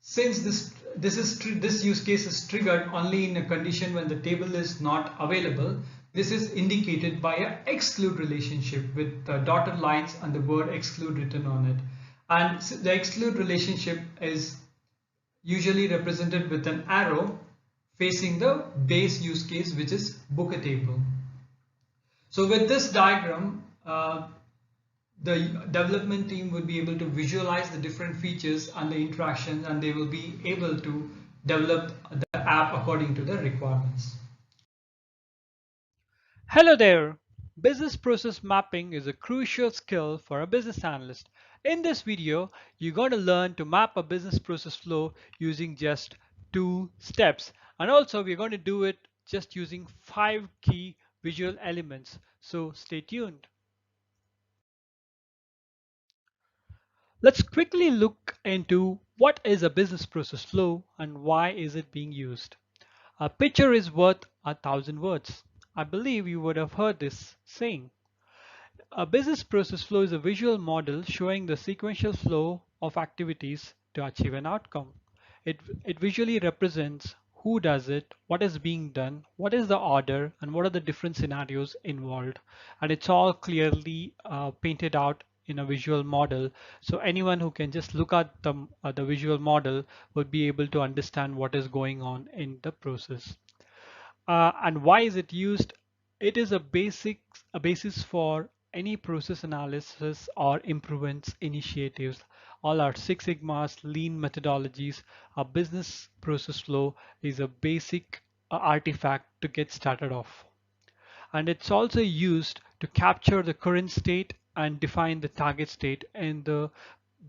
Since this use case is triggered only in a condition when the table is not available, this is indicated by an exclude relationship with the dotted lines and the word exclude written on it. And the exclude relationship is usually represented with an arrow facing the base use case, which is book a table. So with this diagram, the development team will be able to visualize the different features and the interactions, and they will be able to develop the app according to the requirements.
Hello there! Business process mapping is a crucial skill for a business analyst. In this video, you're going to learn to map a business process flow using just 2 steps. And also, we're going to do it just using 5 key visual elements. So stay tuned. Let's quickly look into what is a business process flow and why is it being used. A picture is worth 1,000 words. I believe you would have heard this saying. A business process flow is a visual model showing the sequential flow of activities to achieve an outcome. It visually represents who does it, what is being done, what is the order, and what are the different scenarios involved. And it's all clearly painted out in a visual model. So anyone who can just look at the visual model would be able to understand what is going on in the process. And why is it used? It is a basis for any process analysis or improvements initiatives. All our Six Sigmas, lean methodologies, a business process flow is a basic artifact to get started off. And it's also used to capture the current state and define the target state in the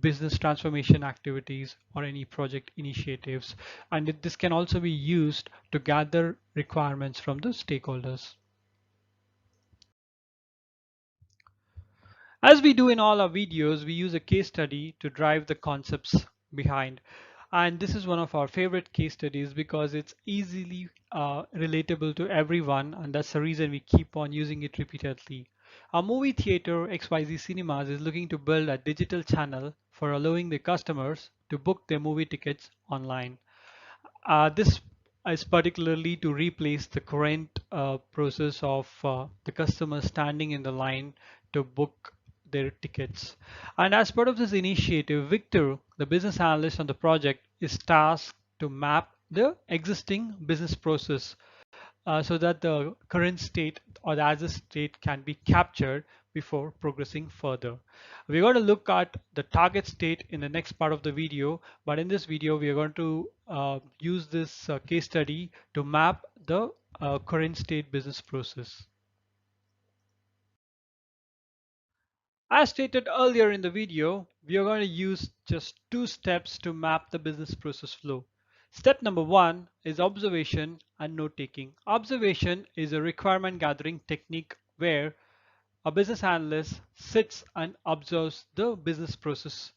business transformation activities or any project initiatives. And this can also be used to gather requirements from the stakeholders. As we do in all our videos, we use a case study to drive the concepts behind. And this is one of our favorite case studies because it's easily relatable to everyone, and that's the reason we keep on using it repeatedly. Our movie theater XYZ Cinemas is looking to build a digital channel for allowing the customers to book their movie tickets online. This is particularly to replace the current process of the customer standing in the line to book their tickets. And as part of this initiative, Victor, the business analyst on the project, is tasked to map the existing business process so that the current state or the as a state can be captured before progressing further. We're going to look at the target state in the next part of the video, but in this video we are going to use this case study to map the current state business process. As stated earlier in the video, we are going to use just two steps to map the business process flow. Step number one is observation and note taking. Observation is a requirement gathering technique where a business analyst sits and observes the business process.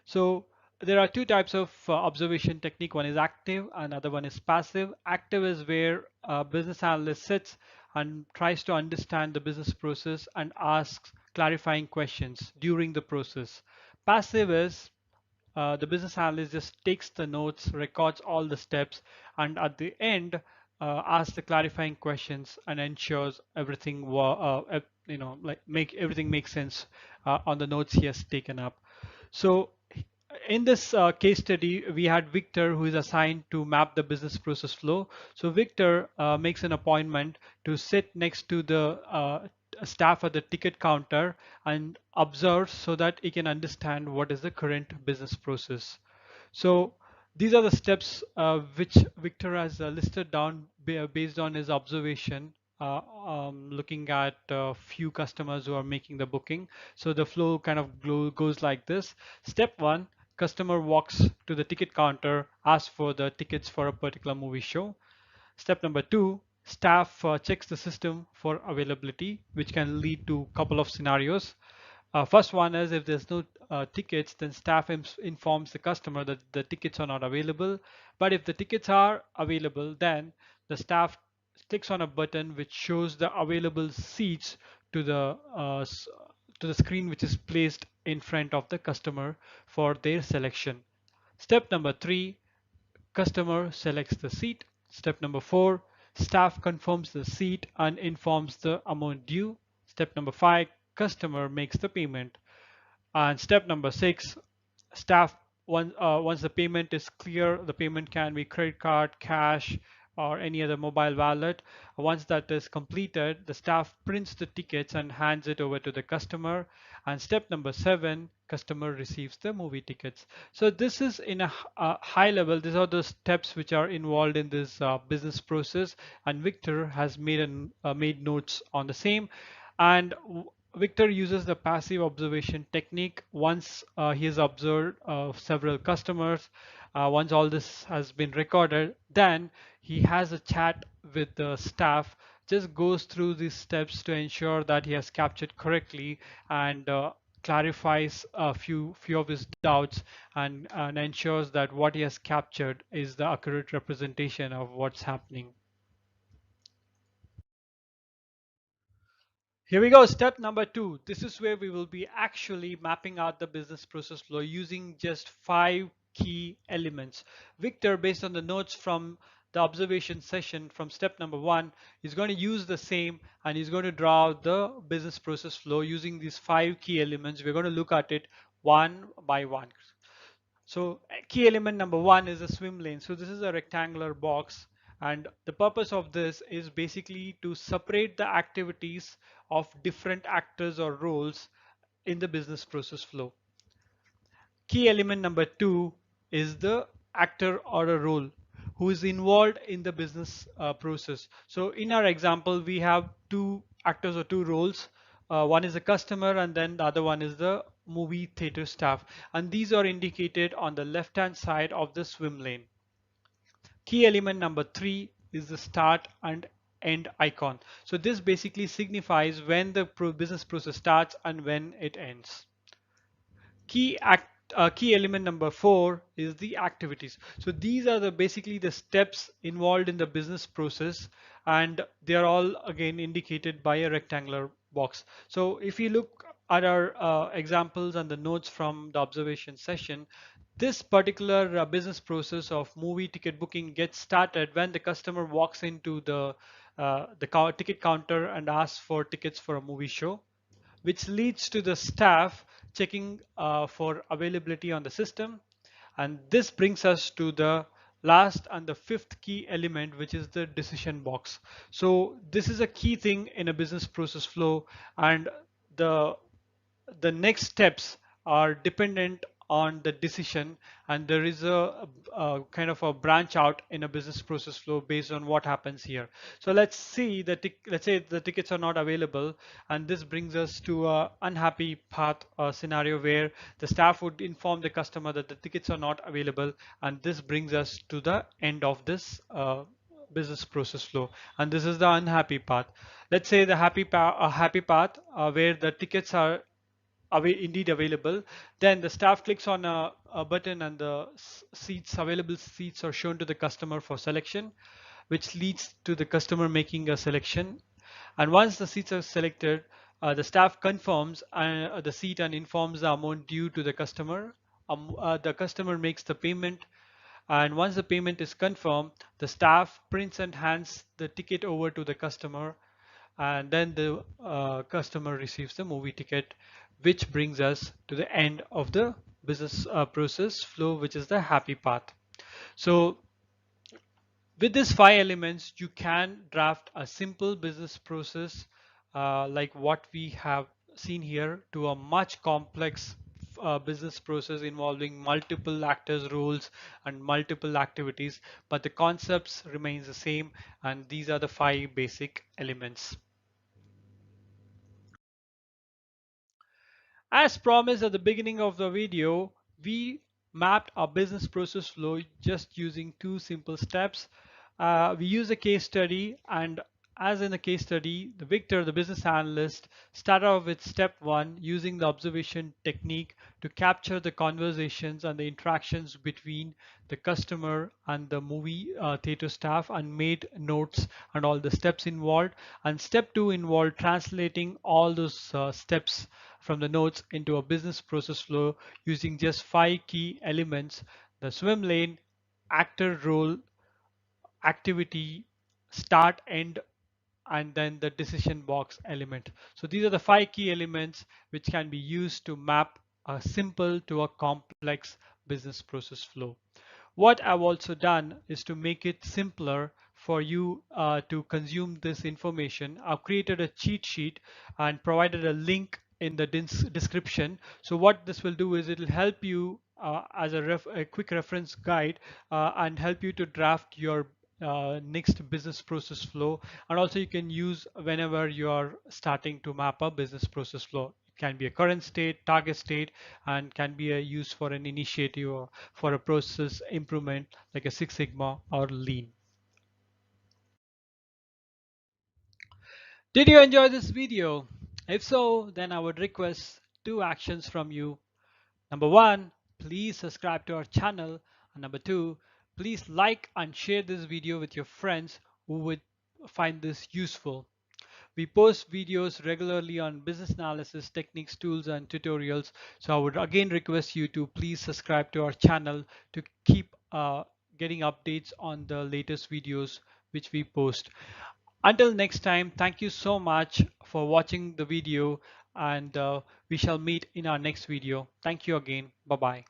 So there are two types of observation technique. One is active, another one is passive. Active is where a business analyst sits and tries to understand the business process and asks clarifying questions during the process. Passive is the business analyst just takes the notes, records all the steps, and at the end asks the clarifying questions and ensures everything like make everything make sense on the notes he has taken up. So in this case study, we had Victor, who is assigned to map the business process flow. So Victor makes an appointment to sit next to the staff at the ticket counter and observes so that he can understand what is the current business process. So these are the steps which Victor has listed down based on his observation, looking at a few customers who are making the booking. So the flow kind of goes like this. Step one, customer walks to the ticket counter, asks for the tickets for a particular movie show. Step number two, staff checks the system for availability, which can lead to a couple of scenarios. First one is if there's no tickets, then staff informs the customer that the tickets are not available. But if the tickets are available, then the staff clicks on a button which shows the available seats to the screen which is placed in front of the customer for their selection. Step number three, customer selects the seat. Step number four, staff confirms the seat and informs the amount due. Step number five, customer makes the payment. And step number six, staff once the payment is clear, the payment can be credit card, cash, or any other mobile wallet. Once that is completed, the staff prints the tickets and hands it over to the customer. And step number seven, customer receives the movie tickets. So this is in a high level. These are the steps which are involved in this business process. And Victor has made notes on the same. And Victor uses the passive observation technique. Once he has observed several customers, once all this has been recorded, then he has a chat with the staff, just goes through these steps to ensure that he has captured correctly and clarifies a few of his doubts and ensures that what he has captured is the accurate representation of what's happening. Here we go, step number two. This is where we will be actually mapping out the business process flow using just 5 key elements. Victor, based on the notes from the observation session from step number one, is going to use the same and he's going to draw the business process flow using these 5 key elements. We're going to look at it one by one. So key element number one is a swim lane. So this is a rectangular box, and the purpose of this is basically to separate the activities of different actors or roles in the business process flow. Key element number two is the actor or a role who is involved in the business process. So in our example, we have two actors or two roles. One is the customer and then the other one is the movie theater staff. And these are indicated on the left-hand side of the swim lane. Key element number three is the start and end icon. So this basically signifies when the business process starts and when it ends. Key element number 4 is the activities. So these are basically the steps involved in the business process, and they are all again indicated by a rectangular box. So if you look at our examples and the notes from the observation session, this particular business process of movie ticket booking gets started when the customer walks into the ticket counter and asks for tickets for a movie show, which leads to the staff checking for availability on the system. And this brings us to the last and the fifth key element, which is the decision box. So this is a key thing in a business process flow, and the next steps are dependent on the decision, and there is a kind of a branch out in a business process flow based on what happens here. So let's see that let's say the tickets are not available, and this brings us to a unhappy path scenario where the staff would inform the customer that the tickets are not available, and this brings us to the end of this business process flow, and this is the unhappy path. Let's say the happy path where the tickets are indeed available. Then the staff clicks on a button and the available seats are shown to the customer for selection, which leads to the customer making a selection. And once the seats are selected, the staff confirms the seat and informs the amount due to the customer. The customer makes the payment, and once the payment is confirmed, the staff prints and hands the ticket over to the customer, and then the customer receives the movie ticket, which brings us to the end of the business process flow, which is the happy path. So with these 5 elements, you can draft a simple business process like what we have seen here to a much complex business process involving multiple actors, roles, and multiple activities, but the concepts remains the same, and these are the 5 basic elements. As promised at the beginning of the video, we mapped our business process flow just using 2 simple steps. We use a case study, and as in the case study, Victor, the business analyst, started off with step 1 using the observation technique to capture the conversations and the interactions between the customer and the movie theater staff, and made notes and all the steps involved. And step 2 involved translating all those steps from the notes into a business process flow using just 5 key elements: the swim lane, actor role, activity, start, end, and then the decision box element. So these are the 5 key elements which can be used to map a simple to a complex business process flow. What I've also done is to make it simpler for you to consume this information. I've created a cheat sheet and provided a link in the description. So what this will do is it will help you as a quick reference guide and help you to draft your next business process flow. And also you can use whenever you are starting to map a business process flow. It can be a current state, target state, and can be a use for an initiative or for a process improvement like a Six Sigma or Lean. Did you enjoy this video? If so, then I would request 2 actions from you. Number 1, please subscribe to our channel, and number 2, please like and share this video with your friends who would find this useful. We post videos regularly on business analysis techniques, tools, and tutorials. So I would again request you to please subscribe to our channel to keep getting updates on the latest videos which we post. Until next time, thank you so much for watching the video, and we shall meet in our next video. Thank you again. Bye-bye.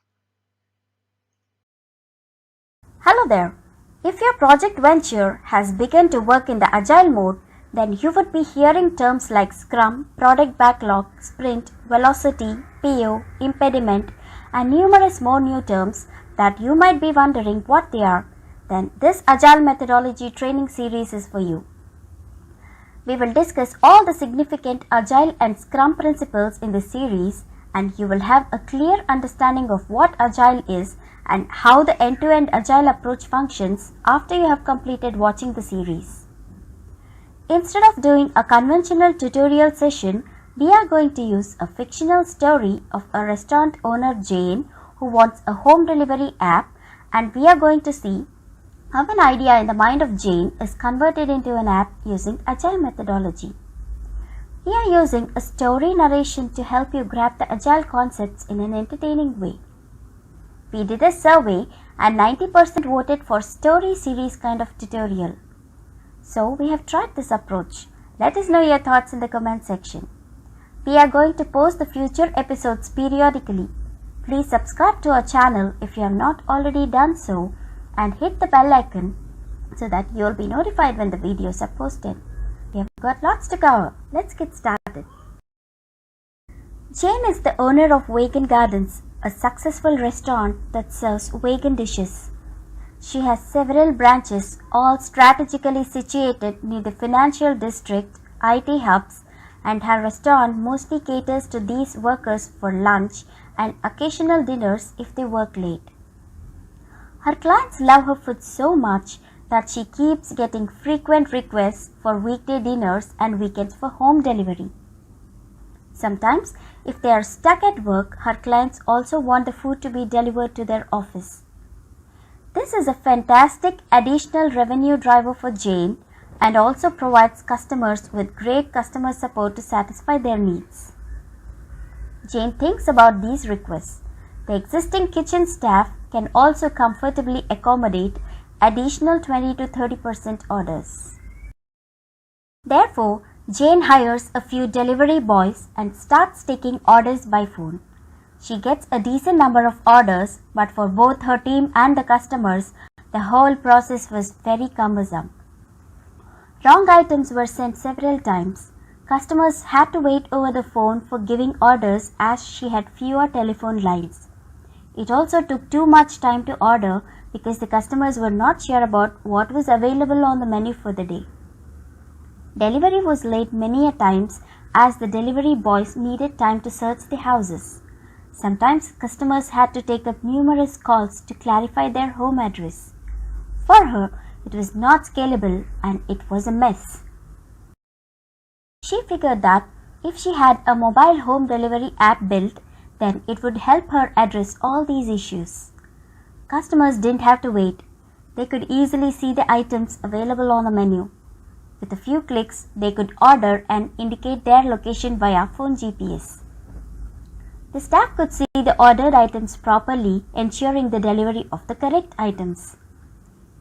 Hello there. If your project venture has begun to work in the Agile mode, then you would be hearing terms like Scrum, Product Backlog, Sprint, Velocity, PO, Impediment, and numerous more new terms that you might be wondering what they are. Then this Agile methodology training series is for you. We will discuss all the significant Agile and Scrum principles in this series, and you will have a clear understanding of what Agile is and how the end-to-end Agile approach functions after you have completed watching the series. Instead of doing a conventional tutorial session, we are going to use a fictional story of a restaurant owner Jane who wants a home delivery app, and we are going to see how an idea in the mind of Jane is converted into an app using Agile methodology. We are using a story narration to help you grab the Agile concepts in an entertaining way. We did a survey and 90% voted for story series kind of tutorial. So we have tried this approach. Let us know your thoughts in the comment section. We are going to post the future episodes periodically. Please subscribe to our channel if you have not already done so and hit the bell icon so that you will be notified when the videos are posted. We have got lots to cover. Let's get started. Jane is the owner of Vegan Gardens, a successful restaurant that serves vegan dishes. She has several branches, all strategically situated near the financial district, IT hubs, and her restaurant mostly caters to these workers for lunch and occasional dinners if they work late. Her clients love her food so much that she keeps getting frequent requests for weekday dinners and weekends for home delivery. Sometimes, if they are stuck at work, her clients also want the food to be delivered to their office. This is a fantastic additional revenue driver for Jane and also provides customers with great customer support to satisfy their needs. Jane thinks about these requests. The existing kitchen staff can also comfortably accommodate additional 20 to 30% orders. Therefore, Jane hires a few delivery boys and starts taking orders by phone. She gets a decent number of orders, but for both her team and the customers, the whole process was very cumbersome. Wrong items were sent several times. Customers had to wait over the phone for giving orders as she had fewer telephone lines. It also took too much time to order because the customers were not sure about what was available on the menu for the day. Delivery was late many a times as the delivery boys needed time to search the houses. Sometimes customers had to take up numerous calls to clarify their home address. For her, it was not scalable and it was a mess. She figured that if she had a mobile home delivery app built, then it would help her address all these issues. Customers didn't have to wait. They could easily see the items available on the menu. With a few clicks, they could order and indicate their location via phone GPS. The staff could see the ordered items properly, ensuring the delivery of the correct items.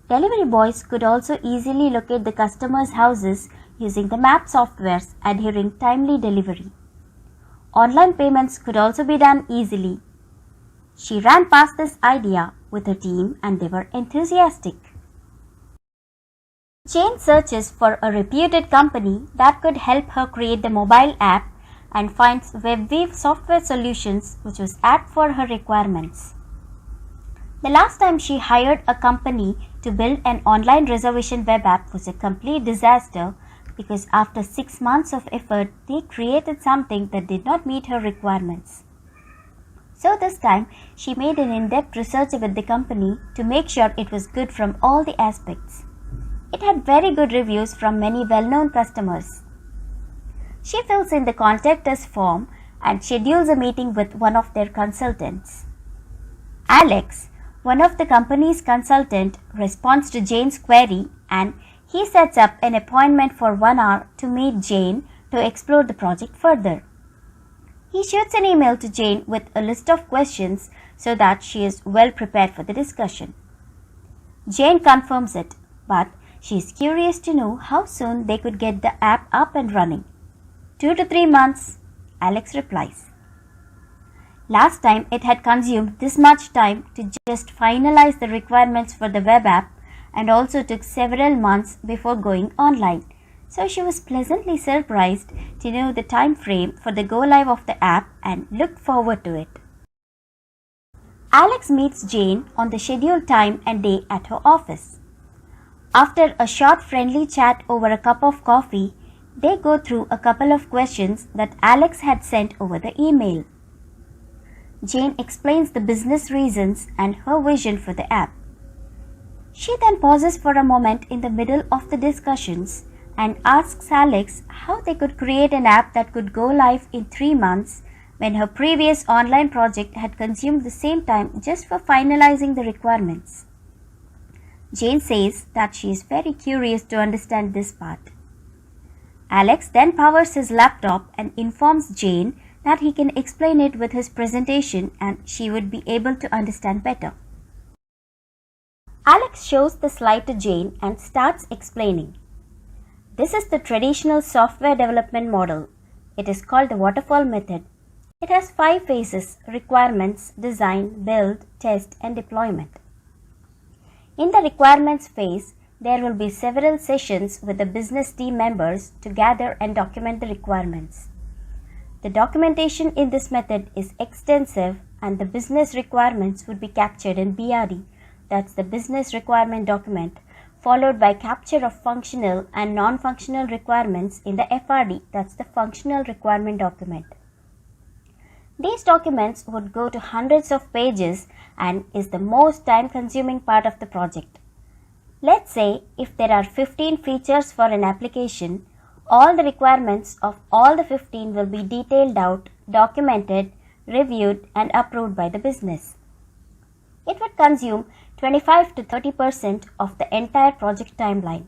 Delivery boys could also easily locate the customers' houses using the map softwares, adhering timely delivery. Online payments could also be done easily. She ran past this idea with her team and they were enthusiastic. Jane searches for a reputed company that could help her create the mobile app and finds WebWeave Software Solutions, which was apt for her requirements. The last time she hired a company to build an online reservation web app was a complete disaster because after 6 months of effort, they created something that did not meet her requirements. So this time, she made an in-depth research with the company to make sure it was good from all the aspects. It had very good reviews from many well-known customers. She fills in the contact us form and schedules a meeting with one of their consultants. Alex, one of the company's consultant, responds to Jane's query and he sets up an appointment for 1 hour to meet Jane to explore the project further. He shoots an email to Jane with a list of questions so that she is well prepared for the discussion. Jane confirms it, but she is curious to know how soon they could get the app up and running. 2 to 3 months, Alex replies. Last time it had consumed this much time to just finalize the requirements for the web app and also took several months before going online. So she was pleasantly surprised to know the time frame for the go live of the app and looked forward to it. Alex meets Jane on the scheduled time and day at her office. After a short friendly chat over a cup of coffee, they go through a couple of questions that Alex had sent over the email. Jane explains the business reasons and her vision for the app. She then pauses for a moment in the middle of the discussions and asks Alex how they could create an app that could go live in 3 months when her previous online project had consumed the same time just for finalizing the requirements. Jane says that she is very curious to understand this part. Alex then powers his laptop and informs Jane that he can explain it with his presentation and she would be able to understand better. Alex shows the slide to Jane and starts explaining. This is the traditional software development model. It is called the waterfall method. It has 5 phases: requirements, design, build, test, and deployment. In the requirements phase, there will be several sessions with the business team members to gather and document the requirements. The documentation in this method is extensive and the business requirements would be captured in BRD, that's the business requirement document, followed by capture of functional and non-functional requirements in the FRD, that's the functional requirement document. These documents would go to hundreds of pages and is the most time-consuming part of the project. Let's say if there are 15 features for an application, all the requirements of all the 15 will be detailed out, documented, reviewed, and approved by the business. It would consume 25 to 30% of the entire project timeline.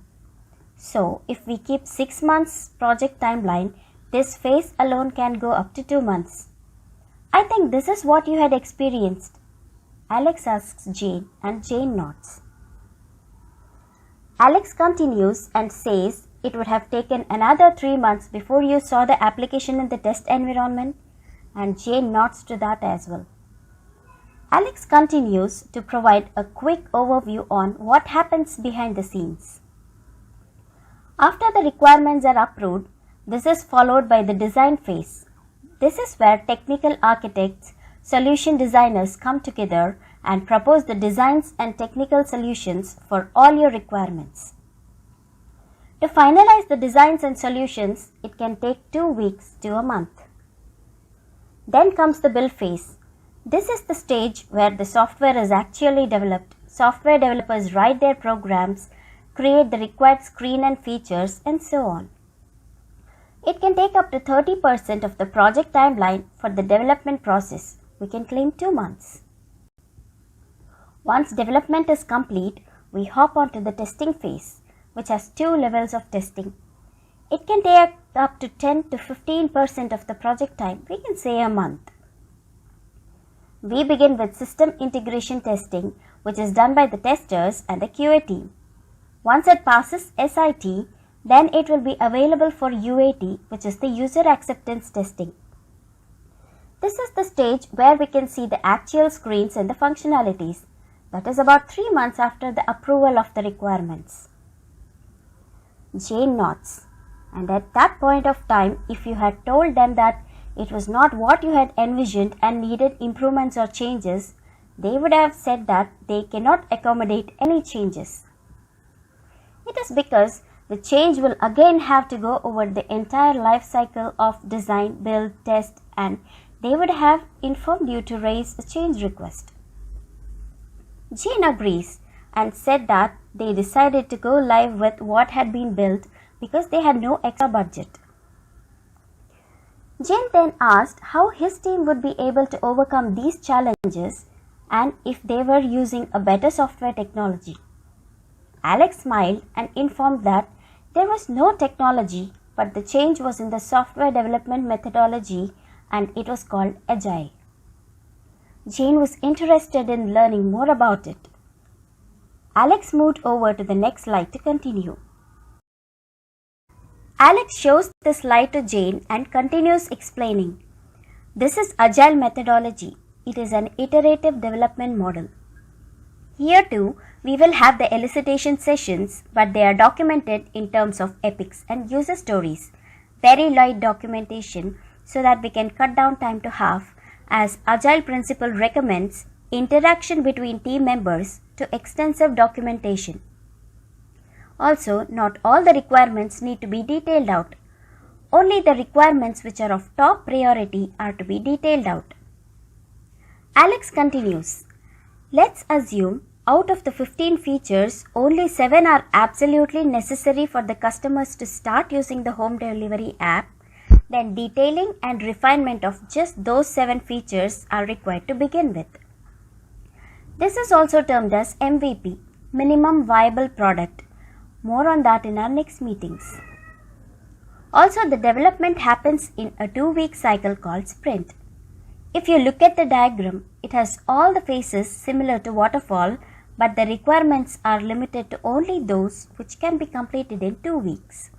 So, if we keep 6 months project timeline, this phase alone can go up to 2 months. I think this is what you had experienced. Alex asks Jane and Jane nods. Alex continues and says it would have taken another 3 months before you saw the application in the test environment, and Jane nods to that as well. Alex continues to provide a quick overview on what happens behind the scenes. After the requirements are approved, this is followed by the design phase. This is where technical architects, solution designers come together and propose the designs and technical solutions for all your requirements. To finalize the designs and solutions, it can take 2 weeks to a month. Then comes the build phase. This is the stage where the software is actually developed. Software developers write their programs, create the required screen and features, and so on. It can take up to 30% of the project timeline for the development process. We can claim 2 months. Once development is complete, we hop onto the testing phase, which has 2 levels of testing. It can take up to 10 to 15% of the project time. We can say a month. We begin with system integration testing, which is done by the testers and the QA team. Once it passes SIT, then it will be available for UAT, which is the user acceptance testing. This is the stage where we can see the actual screens and the functionalities. That is about 3 months after the approval of the requirements. Jane nods, and at that point of time, if you had told them that it was not what you had envisioned and needed improvements or changes, they would have said that they cannot accommodate any changes. It is because the change will again have to go over the entire life cycle of design, build, test, and they would have informed you to raise a change request. Jane agrees and said that they decided to go live with what had been built because they had no extra budget. Jane then asked how his team would be able to overcome these challenges and if they were using a better software technology. Alex smiled and informed that there was no technology, but the change was in the software development methodology and it was called Agile. Jane was interested in learning more about it. Alex moved over to the next slide to continue. Alex shows the slide to Jane and continues explaining. This is Agile methodology. It is an iterative development model. Here too, we will have the elicitation sessions, but they are documented in terms of epics and user stories. Very light documentation so that we can cut down time to half, as Agile principle recommends interaction between team members to extensive documentation. Also, not all the requirements need to be detailed out. Only the requirements which are of top priority are to be detailed out. Alex continues. Let's assume out of the 15 features, only 7 are absolutely necessary for the customers to start using the home delivery app, then detailing and refinement of just those 7 features are required to begin with. This is also termed as MVP, Minimum Viable Product. More on that in our next meetings. Also, the development happens in a 2-week cycle called sprint. If you look at the diagram, it has all the phases similar to waterfall, but the requirements are limited to only those which can be completed in 2 weeks.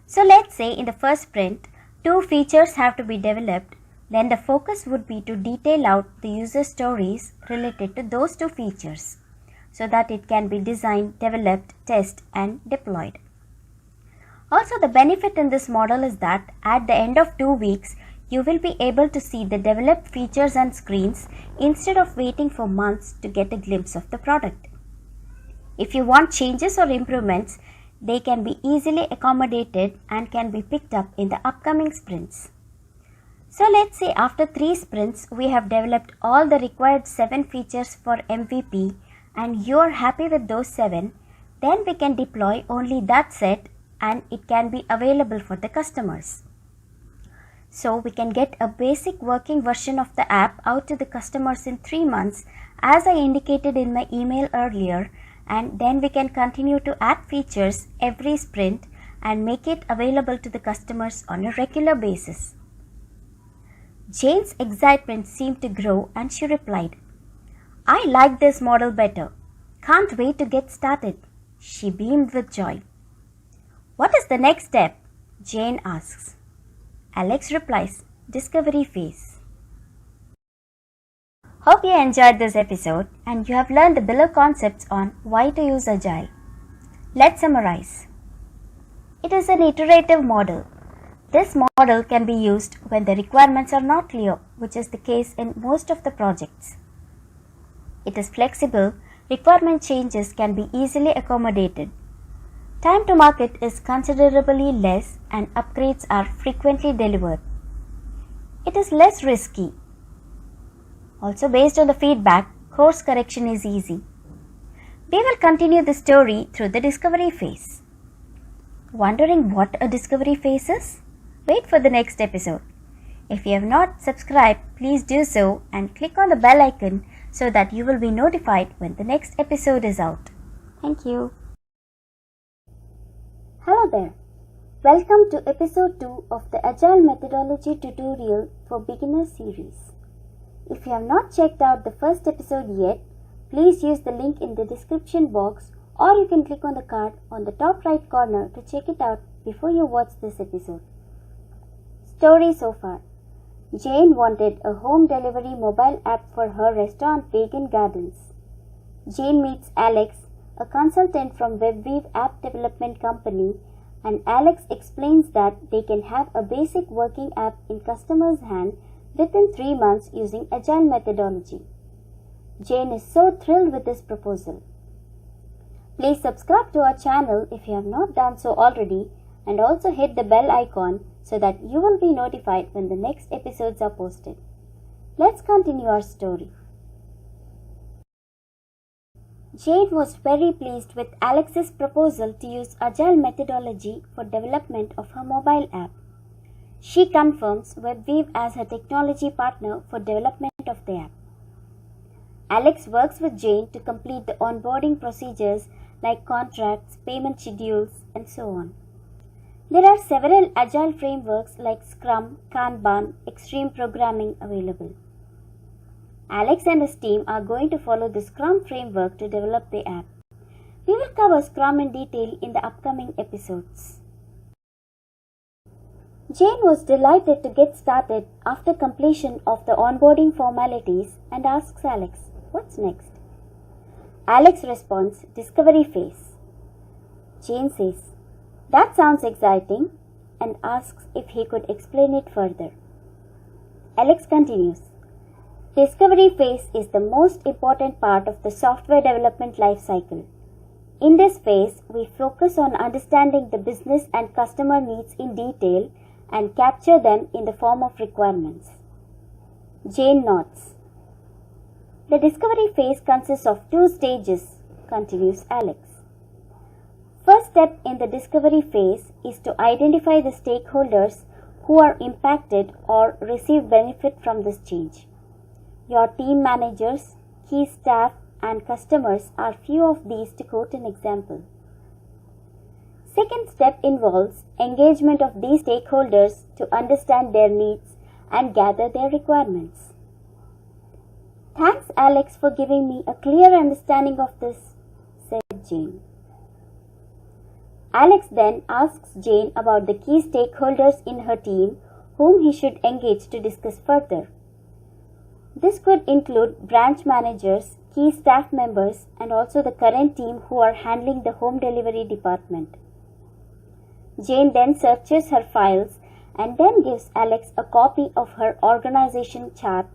So let's say in the first sprint, 2 features have to be developed, then the focus would be to detail out the user stories related to those 2 features so that it can be designed, developed, tested and deployed. Also, the benefit in this model is that at the end of 2 weeks, you will be able to see the developed features and screens instead of waiting for months to get a glimpse of the product. If you want changes or improvements, they can be easily accommodated and can be picked up in the upcoming sprints. So let's say after 3 sprints, we have developed all the required 7 features for MVP and you are happy with those 7, then we can deploy only that set and it can be available for the customers. So we can get a basic working version of the app out to the customers in 3 months as I indicated in my email earlier, and then we can continue to add features every sprint and make it available to the customers on a regular basis. Jane's excitement seemed to grow and she replied, "I like this model better. Can't wait to get started." She beamed with joy. "What is the next step?" Jane asks. Alex replies, "Discovery phase." Hope you enjoyed this episode and you have learned the below concepts on why to use Agile. Let's summarize. It is an iterative model. This model can be used when the requirements are not clear, which is the case in most of the projects. It is flexible, requirement changes can be easily accommodated. Time to market is considerably less and upgrades are frequently delivered. It is less risky. Also, based on the feedback, course correction is easy. We will continue the story through the discovery phase. Wondering what a discovery phase is? Wait for the next episode. If you have not subscribed, please do so and click on the bell icon so that you will be notified when the next episode is out. Thank you.
Hello there. Welcome to episode 2 of the Agile Methodology tutorial for Beginners series. If you have not checked out the first episode yet, please use the link in the description box or you can click on the card on the top right corner to check it out before you watch this episode. Story so far. Jane wanted a home delivery mobile app for her restaurant Vegan Gardens. Jane meets Alex, a consultant from WebWeave app development company, and Alex explains that they can have a basic working app in customers' hand within 3 months using Agile methodology. Jane is so thrilled with this proposal. Please subscribe to our channel if you have not done so already and also hit the bell icon so that you will be notified when the next episodes are posted. Let's continue our story. Jane was very pleased with Alex's proposal to use Agile methodology for development of her mobile app. She confirms WebWeave as her technology partner for development of the app. Alex works with Jane to complete the onboarding procedures like contracts, payment schedules, and so on. There are several Agile frameworks like Scrum, Kanban, Extreme Programming available. Alex and his team are going to follow the Scrum framework to develop the app. We will cover Scrum in detail in the upcoming episodes. Jane was delighted to get started after completion of the onboarding formalities and asks Alex, "What's next?" Alex responds, "Discovery phase." Jane says, "That sounds exciting," and asks if he could explain it further. Alex continues, "Discovery phase is the most important part of the software development life cycle. In this phase, we focus on understanding the business and customer needs in detail and capture them in the form of requirements." Jane nods. The discovery phase consists of 2 stages, continues Alex. First step in the discovery phase is to identify the stakeholders who are impacted or receive benefit from this change. Your team managers, key staff, and customers are few of these, to quote an example. Second step involves engagement of these stakeholders to understand their needs and gather their requirements. Thanks, Alex, for giving me a clear understanding of this, said Jane. Alex then asks Jane about the key stakeholders in her team whom he should engage to discuss further. This could include branch managers, key staff members, and also the current team who are handling the home delivery department. Jane then searches her files and then gives Alex a copy of her organization chart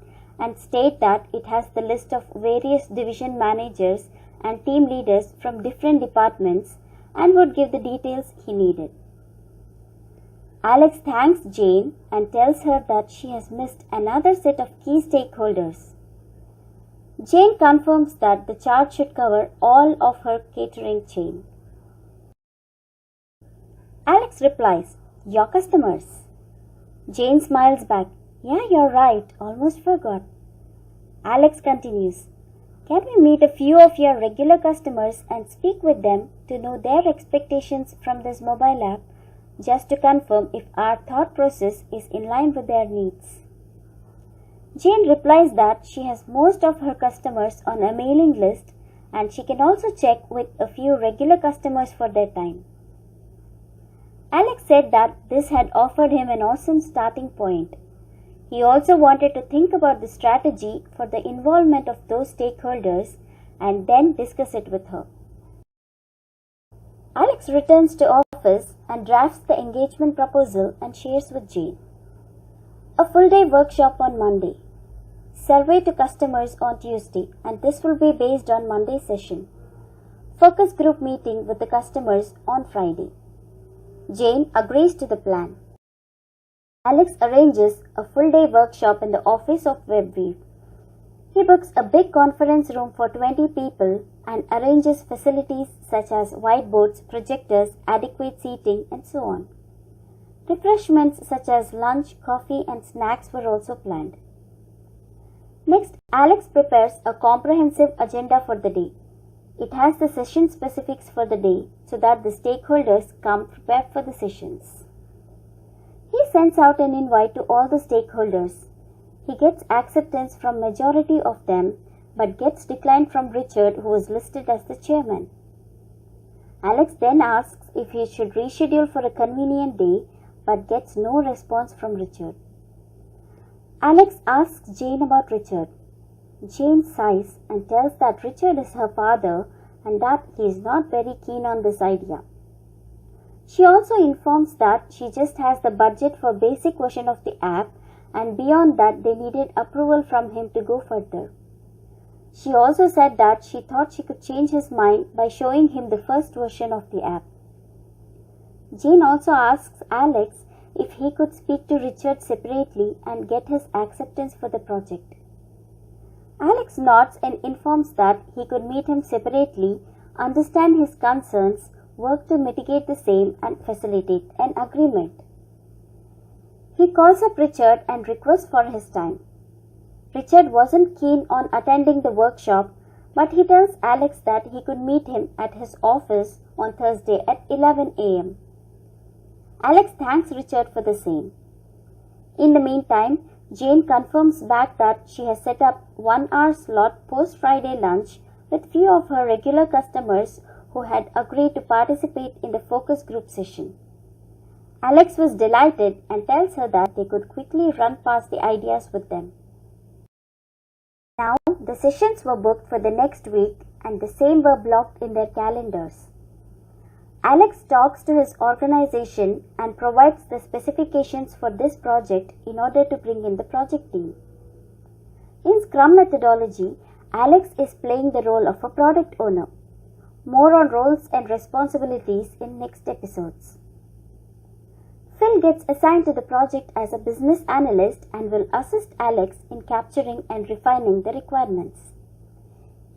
and states that it has the list of various division managers and team leaders from different departments and would give the details he needed. Alex thanks Jane and tells her that she has missed another set of key stakeholders. Jane confirms that the chart should cover all of her catering chain. Alex replies, "Your customers." Jane smiles back, "Yeah, you're right, almost forgot." Alex continues, "Can we meet a few of your regular customers and speak with them to know their expectations from this mobile app, just to confirm if our thought process is in line with their needs?" Jane replies that she has most of her customers on a mailing list and she can also check with a few regular customers for their time. Alex said that this had offered him an awesome starting point. He also wanted to think about the strategy for the involvement of those stakeholders and then discuss it with her. Alex returns to office and drafts the engagement proposal and shares with Jane. A full-day workshop on Monday. Survey to customers on Tuesday, and this will be based on Monday's session. Focus group meeting with the customers on Friday. Jane agrees to the plan. Alex arranges a full-day workshop in the office of WebWeave. He books a big conference room for 20 people and arranges facilities such as whiteboards, projectors, adequate seating, and so on. Refreshments such as lunch, coffee, and snacks were also planned. Next, Alex prepares a comprehensive agenda for the day. It has the session specifics for the day so that the stakeholders come prepared for the sessions. He sends out an invite to all the stakeholders. He gets acceptance from majority of them but gets declined from Richard, who is listed as the chairman. Alex then asks if he should reschedule for a convenient day but gets no response from Richard. Alex asks Jane about Richard. Jane sighs and tells that Richard is her father and that he is not very keen on this idea. She also informs that she just has the budget for basic version of the app and beyond that they needed approval from him to go further. She also said that she thought she could change his mind by showing him the first version of the app. Jane also asks Alex if he could speak to Richard separately and get his acceptance for the project. Alex nods and informs that he could meet him separately, understand his concerns, work to mitigate the same, and facilitate an agreement. He calls up Richard and requests for his time. Richard wasn't keen on attending the workshop, but he tells Alex that he could meet him at his office on Thursday at 11 a.m. Alex thanks Richard for the same. In the meantime, Jane confirms back that she has set up 1 hour slot post-Friday lunch with few of her regular customers who had agreed to participate in the focus group session. Alex was delighted and tells her that they could quickly run past the ideas with them. Now, the sessions were booked for the next week and the same were blocked in their calendars. Alex talks to his organization and provides the specifications for this project in order to bring in the project team. In Scrum methodology, Alex is playing the role of a product owner. More on roles and responsibilities in next episodes. Phil gets assigned to the project as a business analyst and will assist Alex in capturing and refining the requirements.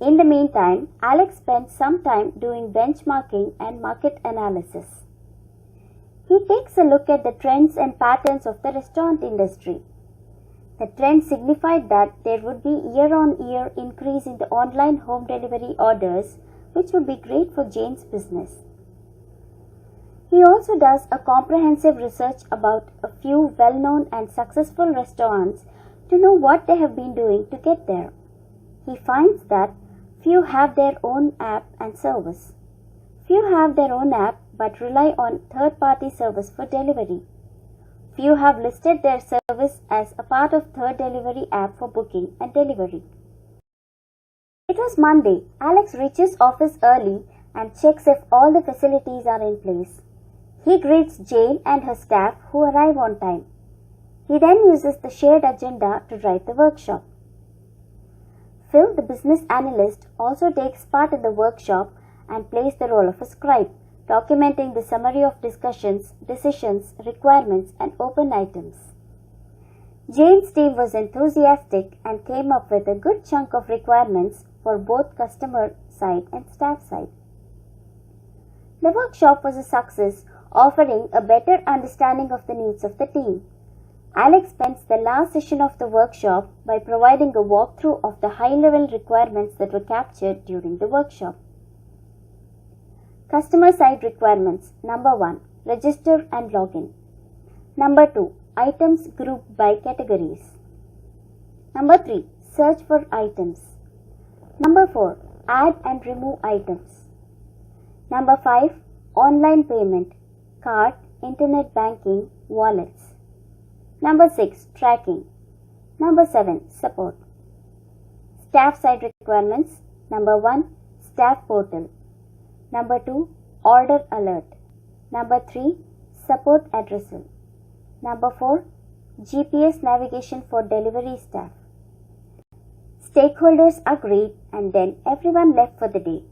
In the meantime, Alex spent some time doing benchmarking and market analysis. He takes a look at the trends and patterns of the restaurant industry. The trend signified that there would be year-on-year increase in the online home delivery orders, which would be great for Jane's business. He also does a comprehensive research about a few well-known and successful restaurants to know what they have been doing to get there. He finds that few have their own app and service. Few have their own app but rely on third-party service for delivery. Few have listed their service as a part of third delivery app for booking and delivery. It was Monday. Alex reaches office early and checks if all the facilities are in place. He greets Jane and her staff who arrive on time. He then uses the shared agenda to drive the workshop. Phil, the business analyst, also takes part in the workshop and plays the role of a scribe, documenting the summary of discussions, decisions, requirements, and open items. Jane's team was enthusiastic and came up with a good chunk of requirements for both customer side and staff side. The workshop was a success, offering a better understanding of the needs of the team. Alex spends the last session of the workshop by providing a walkthrough of the high-level requirements that were captured during the workshop. Customer side requirements. Number 1. Register and login. Number 2. Items grouped by categories. Number 3. Search for items. Number 4. Add and remove items. Number 5. Online payment. Card, internet banking, wallets. Number 6. Tracking. Number 7. Support. Staff side requirements. Number 1. Staff portal. Number 2. Order alert. Number 3. Support addressal. Number 4. GPS navigation for delivery staff. Stakeholders agreed and then everyone left for the day.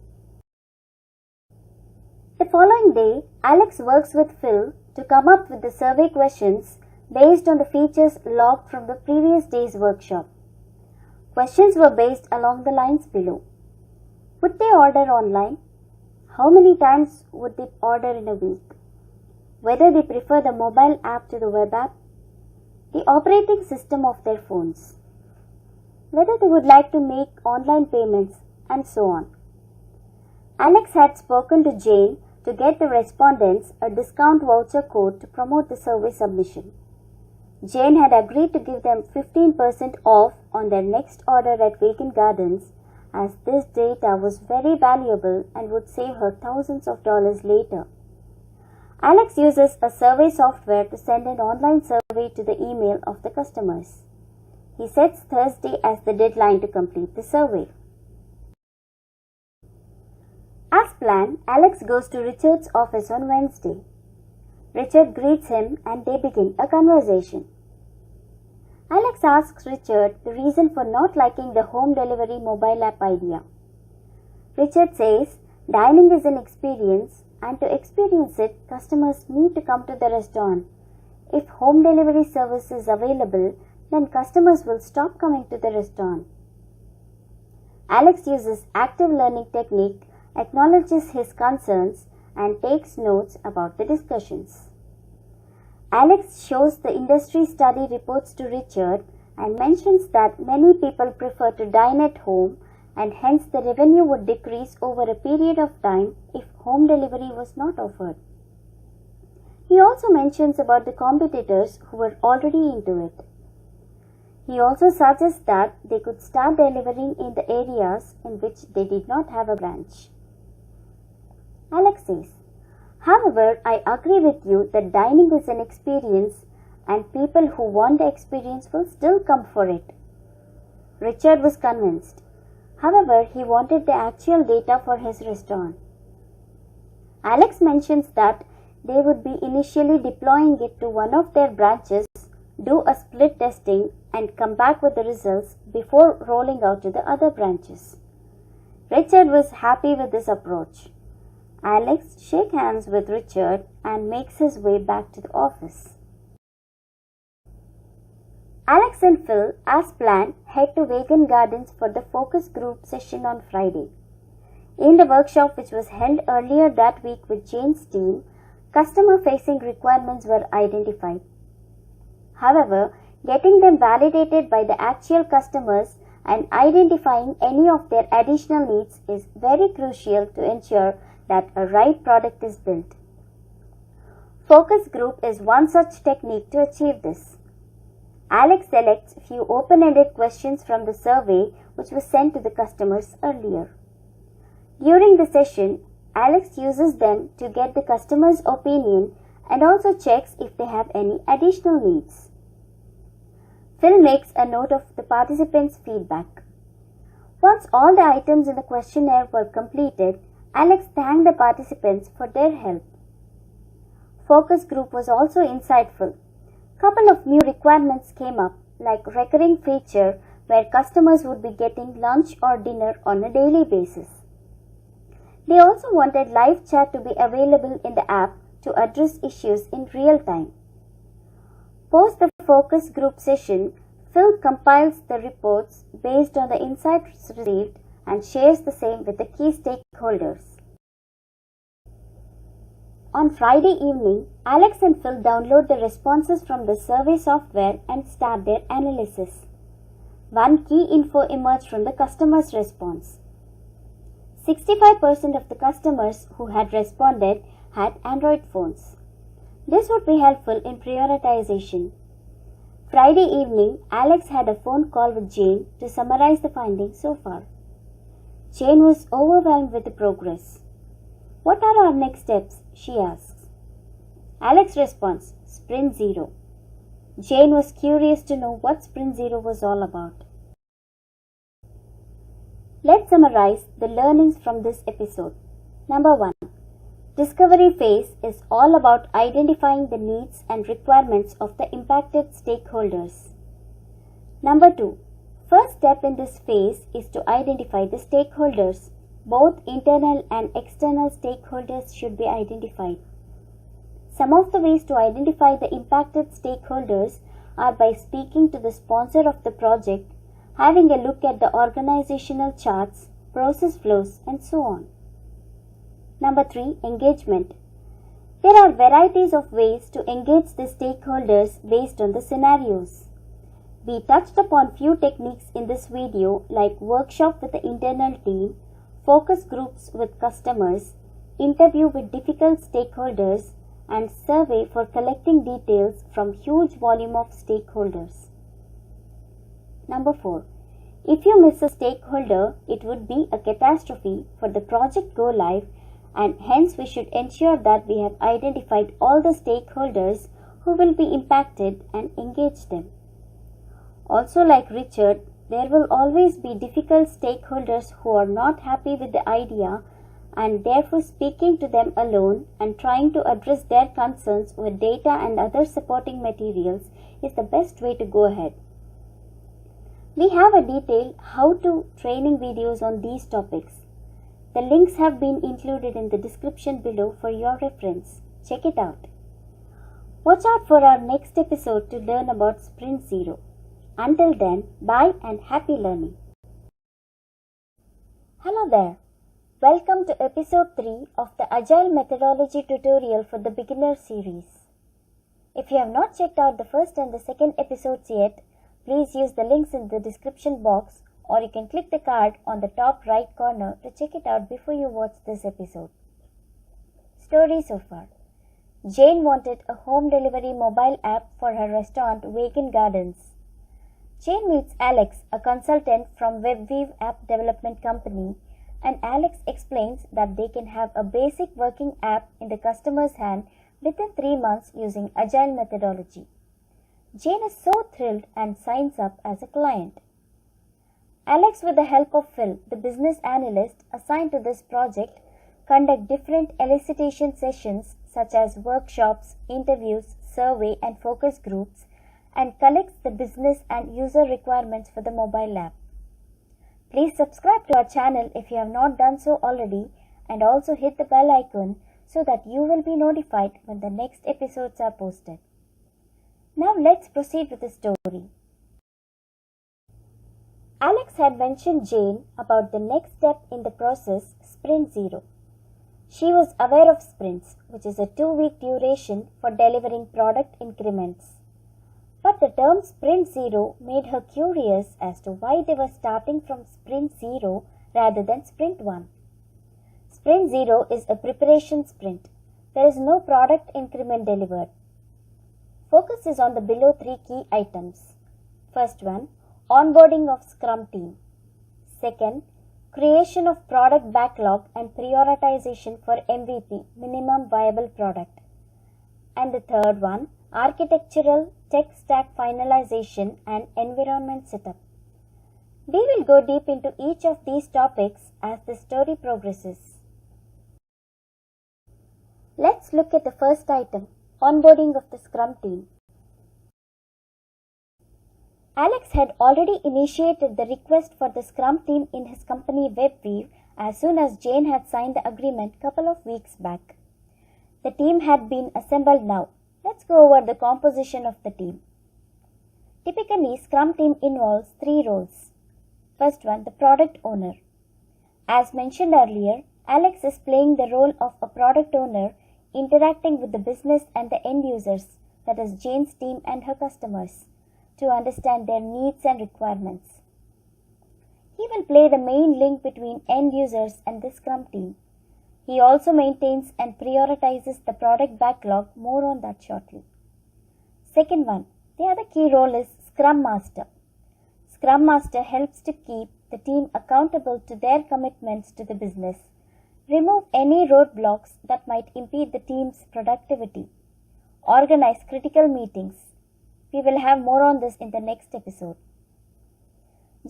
The following day, Alex works with Phil to come up with the survey questions based on the features logged from the previous day's workshop. Questions were based along the lines below. Would they order online? How many times would they order in a week? Whether they prefer the mobile app to the web app? The operating system of their phones. Whether they would like to make online payments, and so on. Alex had spoken to Jane to get the respondents a discount voucher code to promote the survey submission. Jane had agreed to give them 15% off on their next order at Vegan Gardens, as this data was very valuable and would save her thousands of dollars later. Alex uses a survey software to send an online survey to the email of the customers. He sets Thursday as the deadline to complete the survey. As planned, Alex goes to Richard's office on Wednesday. Richard greets him and they begin a conversation. Alex asks Richard the reason for not liking the home delivery mobile app idea. Richard says dining is an experience and to experience it, customers need to come to the restaurant. If home delivery service is available, then customers will stop coming to the restaurant. Alex uses active learning technique, acknowledges his concerns, and takes notes about the discussions. Alex shows the industry study reports to Richard and mentions that many people prefer to dine at home and hence the revenue would decrease over a period of time if home delivery was not offered. He also mentions about the competitors who were already into it. He also suggests that they could start delivering in the areas in which they did not have a branch. Alex says, however, I agree with you that dining is an experience and people who want the experience will still come for it. Richard was convinced. However, he wanted the actual data for his restaurant. Alex mentions that they would be initially deploying it to one of their branches, do a split testing, and come back with the results before rolling out to the other branches. Richard was happy with this approach. Alex shakes hands with Richard and makes his way back to the office. Alex and Phil, as planned, head to Vegan Gardens for the focus group session on Friday. In the workshop, which was held earlier that week with Jane's team, customer-facing requirements were identified. However, getting them validated by the actual customers and identifying any of their additional needs is very crucial to ensure that a right product is built. Focus group is one such technique to achieve this. Alex selects few open-ended questions from the survey which was sent to the customers earlier. During the session, Alex uses them to get the customer's opinion and also checks if they have any additional needs. Phil makes a note of the participants' feedback. Once all the items in the questionnaire were completed, Alex thanked the participants for their help. Focus group was also insightful. Couple of new requirements came up, like recurring feature where customers would be getting lunch or dinner on a daily basis. They also wanted live chat to be available in the app to address issues in real time. Post the focus group session, Phil compiles the reports based on the insights received and shares the same with the key stakeholders. On Friday evening, Alex and Phil download the responses from the survey software and start their analysis. One key info emerged from the customer's response. 65% of the customers who had responded had Android phones. This would be helpful in prioritization. Friday evening, Alex had a phone call with Jane to summarize the findings so far. Jane was overwhelmed with the progress. "What are our next steps?" she asks. Alex responds, "Sprint Zero." Jane was curious to know what Sprint Zero was all about. Let's summarize the learnings from this episode. Number 1. Discovery phase is all about identifying the needs and requirements of the impacted stakeholders. Number 2. First step in this phase is to identify the stakeholders. Both internal and external stakeholders should be identified. Some of the ways to identify the impacted stakeholders are by speaking to the sponsor of the project, having a look at the organizational charts, process flows, and so on. Number 3. Engagement. There are varieties of ways to engage the stakeholders based on the scenarios. We touched upon few techniques in this video like workshop with the internal team, focus groups with customers, interview with difficult stakeholders, and survey for collecting details from huge volume of stakeholders. Number 4. If you miss a stakeholder, it would be a catastrophe for the project go live, and hence we should ensure that we have identified all the stakeholders who will be impacted and engage them. Also, like Richard, there will always be difficult stakeholders who are not happy with the idea, and therefore speaking to them alone and trying to address their concerns with data and other supporting materials is the best way to go ahead. We have a detailed how-to training videos on these topics. The links have been included in the description below for your reference. Check it out. Watch out for our next episode to learn about Sprint Zero. Until then, bye and happy learning. Hello there. Welcome to episode 3 of the Agile methodology tutorial for the beginner series. If you have not checked out the first and the second episodes yet, please use the links in the description box, or you can click the card on the top right corner to check it out before you watch this episode. Story so far. Jane wanted a home delivery mobile app for her restaurant Vegan Gardens. Jane meets Alex, a consultant from WebWeave app development company, and Alex explains that they can have a basic working app in the customer's hand within 3 months using Agile methodology. Jane is so thrilled and signs up as a client. Alex, with the help of Phil, the business analyst assigned to this project, conduct different elicitation sessions such as workshops, interviews, survey and focus groups, and collects the business and user requirements for the mobile app. Please subscribe to our channel if you have not done so already, and also hit the bell icon so that you will be notified when the next episodes are posted. Now let's proceed with the story. Alex had mentioned Jane about the next step in the process, Sprint Zero. She was aware of sprints, which is a 2-week duration for delivering product increments. But the term Sprint Zero made her curious as to why they were starting from Sprint Zero rather than Sprint 1. Sprint Zero is a preparation sprint. There is no product increment delivered. Focus is on the below 3 key items. First one, onboarding of Scrum team. Second, creation of product backlog and prioritization for MVP, minimum viable product. And the third one, architectural tech stack finalization and environment setup. We will go deep into each of these topics as the story progresses. Let's look at the first item, onboarding of the Scrum team. Alex had already initiated the request for the Scrum team in his company WebWeave as soon as Jane had signed the agreement couple of weeks back. The team had been assembled now. Let's go over the composition of the team. Typically, Scrum team involves 3 roles. First one, the product owner. As mentioned earlier, Alex is playing the role of a product owner interacting with the business and the end users, that is Jane's team and her customers, to understand their needs and requirements. He will play the main link between end users and the Scrum team. He also maintains and prioritizes the product backlog, more on that shortly. Second one, the other key role is Scrum Master. Scrum Master helps to keep the team accountable to their commitments to the business, remove any roadblocks that might impede the team's productivity, organize critical meetings. We will have more on this in the next episode.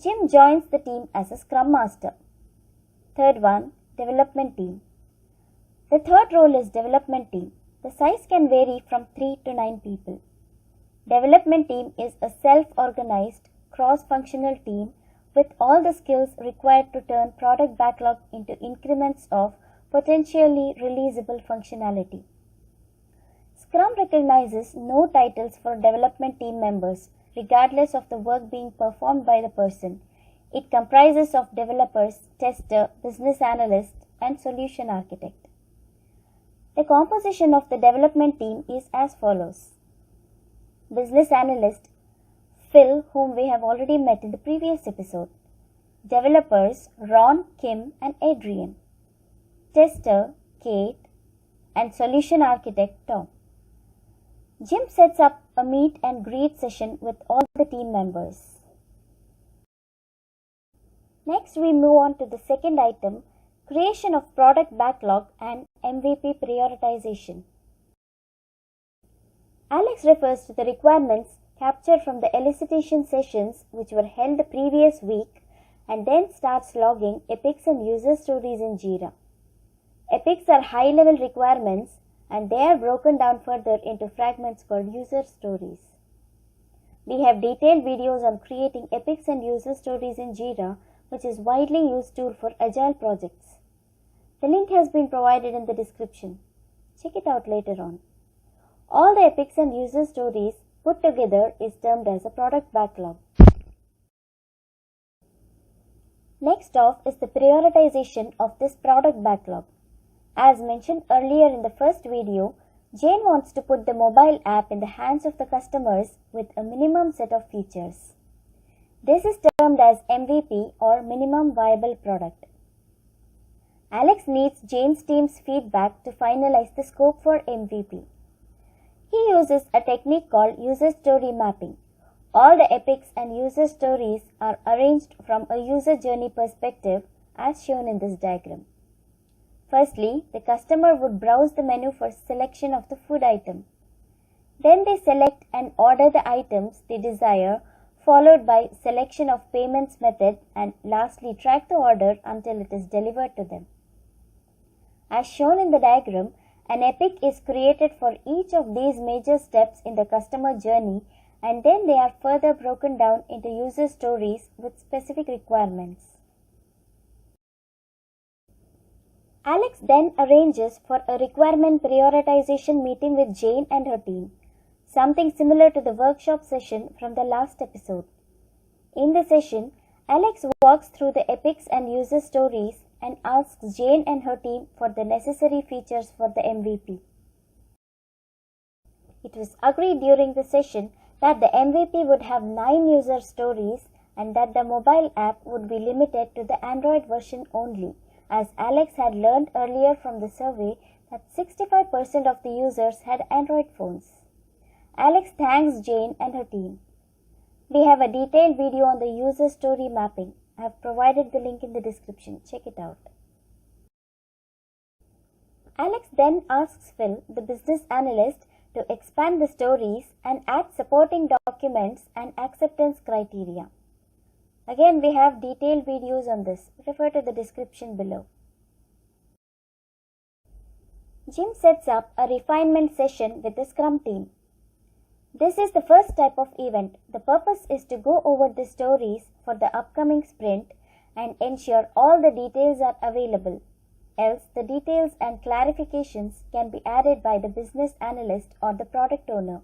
Jim joins the team as a Scrum Master. Third one, development team. The third role is development team. The size can vary from 3 to 9 people. Development team is a self-organized, cross-functional team with all the skills required to turn product backlog into increments of potentially releasable functionality. Scrum recognizes no titles for development team members, regardless of the work being performed by the person. It comprises of developers, tester, business analyst, and solution architect. The composition of the development team is as follows. Business analyst, Phil, whom we have already met in the previous episode. Developers, Ron, Kim, and Adrian. Tester, Kate, and solution architect, Tom. Jim sets up a meet and greet session with all the team members. Next, we move on to the second item, creation of product backlog and MVP prioritization. Alex refers to the requirements captured from the elicitation sessions which were held the previous week and then starts logging epics and user stories in JIRA. Epics are high-level requirements and they are broken down further into fragments called user stories. We have detailed videos on creating epics and user stories in JIRA, which is widely used tool for Agile projects. The link has been provided in the description. Check it out later on. All the epics and user stories put together is termed as a product backlog. Next off is the prioritization of this product backlog. As mentioned earlier in the first video, Jane wants to put the mobile app in the hands of the customers with a minimum set of features. This is termed as MVP or minimum viable product. Alex needs Jane's team's feedback to finalize the scope for MVP. He uses a technique called user story mapping. All the epics and user stories are arranged from a user journey perspective as shown in this diagram. Firstly, the customer would browse the menu for selection of the food item. Then they select and order the items they desire, followed by selection of payments method, and lastly track the order until it is delivered to them. As shown in the diagram, an epic is created for each of these major steps in the customer journey, and then they are further broken down into user stories with specific requirements. Alex then arranges for a requirement prioritization meeting with Jane and her team, something similar to the workshop session from the last episode. In the session, Alex walks through the epics and user stories and asks Jane and her team for the necessary features for the MVP. It was agreed during the session that the MVP would have 9 user stories and that the mobile app would be limited to the Android version only, as Alex had learned earlier from the survey that 65% of the users had Android phones. Alex thanks Jane and her team. We have a detailed video on the user story mapping. I have provided the link in the description. Check it out. Alex then asks Phil, the business analyst, to expand the stories and add supporting documents and acceptance criteria. Again, we have detailed videos on this. Refer to the description below. Jim sets up a refinement session with the Scrum team. This is the first type of event. The purpose is to go over the stories for the upcoming sprint and ensure all the details are available. Else, the details and clarifications can be added by the business analyst or the product owner.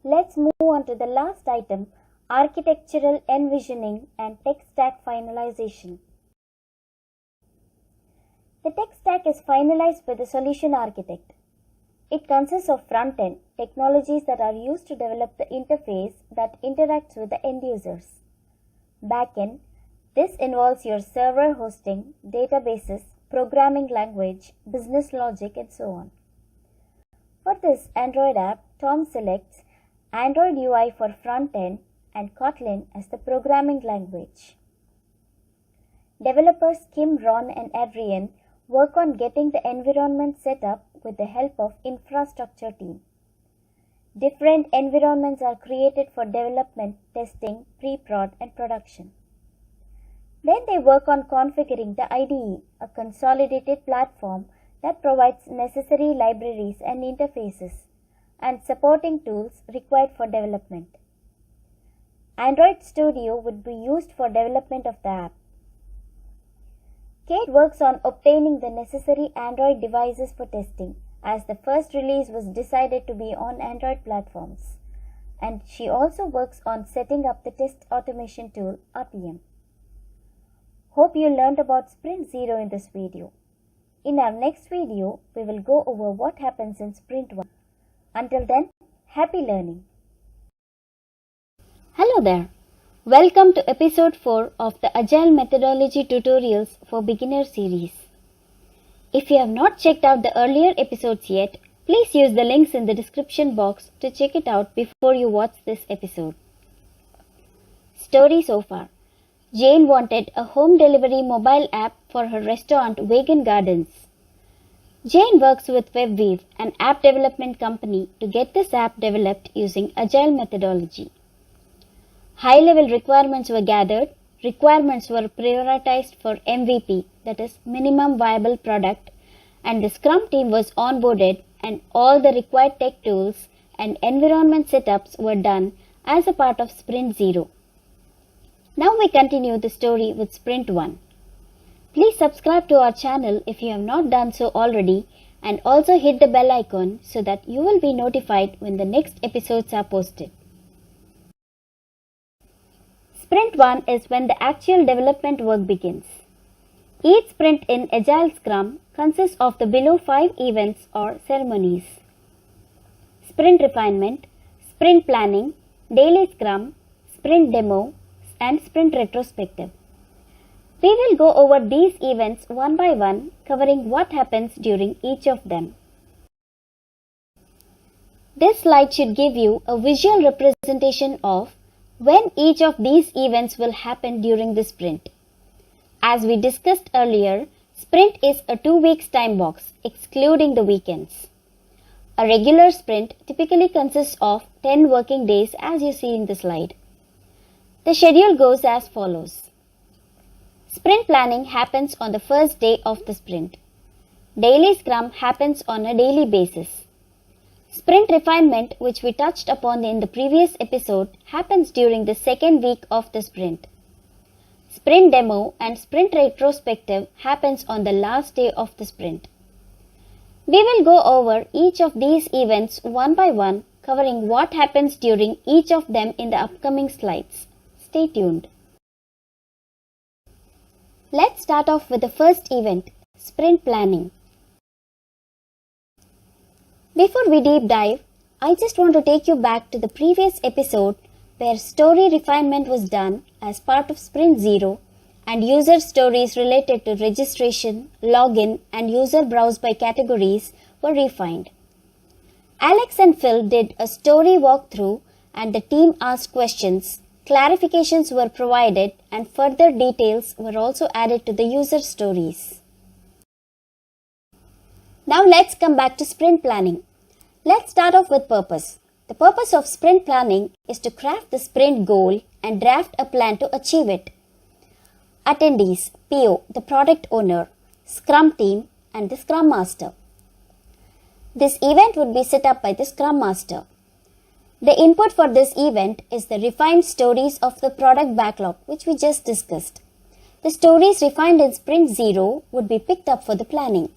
Let's move on to the last item, architectural envisioning and tech stack finalization. The tech stack is finalized by the solution architect. It consists of front-end technologies that are used to develop the interface that interacts with the end users. Back-end, this involves your server hosting, databases, programming language, business logic, and so on. For this Android app, Tom selects Android UI for front-end and Kotlin as the programming language. Developers Kim, Ron, and Adrian work on getting the environment set up with the help of infrastructure team. Different environments are created for development, testing, pre-prod, and production. Then they work on configuring the IDE, a consolidated platform that provides necessary libraries and interfaces, and supporting tools required for development. Android Studio would be used for development of the app. Kate works on obtaining the necessary Android devices for testing, as the first release was decided to be on Android platforms. And she also works on setting up the test automation tool, RTM. Hope you learned about Sprint 0 in this video. In our next video, we will go over what happens in Sprint 1. Until then, happy learning.
Hello there. Welcome to episode 4 of the Agile Methodology Tutorials for Beginner series. If you have not checked out the earlier episodes yet, please use the links in the description box to check it out before you watch this episode. Story so far. Jane wanted a home delivery mobile app for her restaurant Vegan Gardens. Jane works with WebWeave, an app development company, to get this app developed using Agile methodology. High-level requirements were gathered, requirements were prioritized for MVP, that is minimum viable product, and the Scrum team was onboarded and all the required tech tools and environment setups were done as a part of Sprint 0. Now we continue the story with Sprint 1. Please subscribe to our channel if you have not done so already and also hit the bell icon so that you will be notified when the next episodes are posted. Sprint 1 is when the actual development work begins. Each sprint in Agile Scrum consists of the below 5 events or ceremonies: Sprint Refinement, Sprint Planning, Daily Scrum, Sprint Demo, and Sprint Retrospective. We will go over these events one by one, covering what happens during each of them. This slide should give you a visual representation of when each of these events will happen during the sprint. As we discussed earlier, sprint is a 2 weeks time box, excluding the weekends. A regular sprint typically consists of 10 working days, as you see in the slide. The schedule goes as follows. Sprint planning happens on the first day of the sprint. Daily Scrum happens on a daily basis. Sprint refinement, which we touched upon in the previous episode, happens during the second week of the sprint. Sprint demo and sprint retrospective happens on the last day of the sprint. We will go over each of these events one by one, covering what happens during each of them in the upcoming slides. Stay tuned. Let's start off with the first event, sprint planning. Before we deep dive, I just want to take you back to the previous episode where story refinement was done as part of Sprint 0 and user stories related to registration, login, and user browse by categories were refined. Alex and Phil did a story walkthrough and the team asked questions, clarifications were provided, and further details were also added to the user stories. Now let's come back to sprint planning. Let's start off with purpose. The purpose of sprint planning is to craft the sprint goal and draft a plan to achieve it. Attendees, PO, the product owner, Scrum team, and the Scrum Master. This event would be set up by the Scrum Master. The input for this event is the refined stories of the product backlog, which we just discussed. The stories refined in Sprint 0 would be picked up for the planning.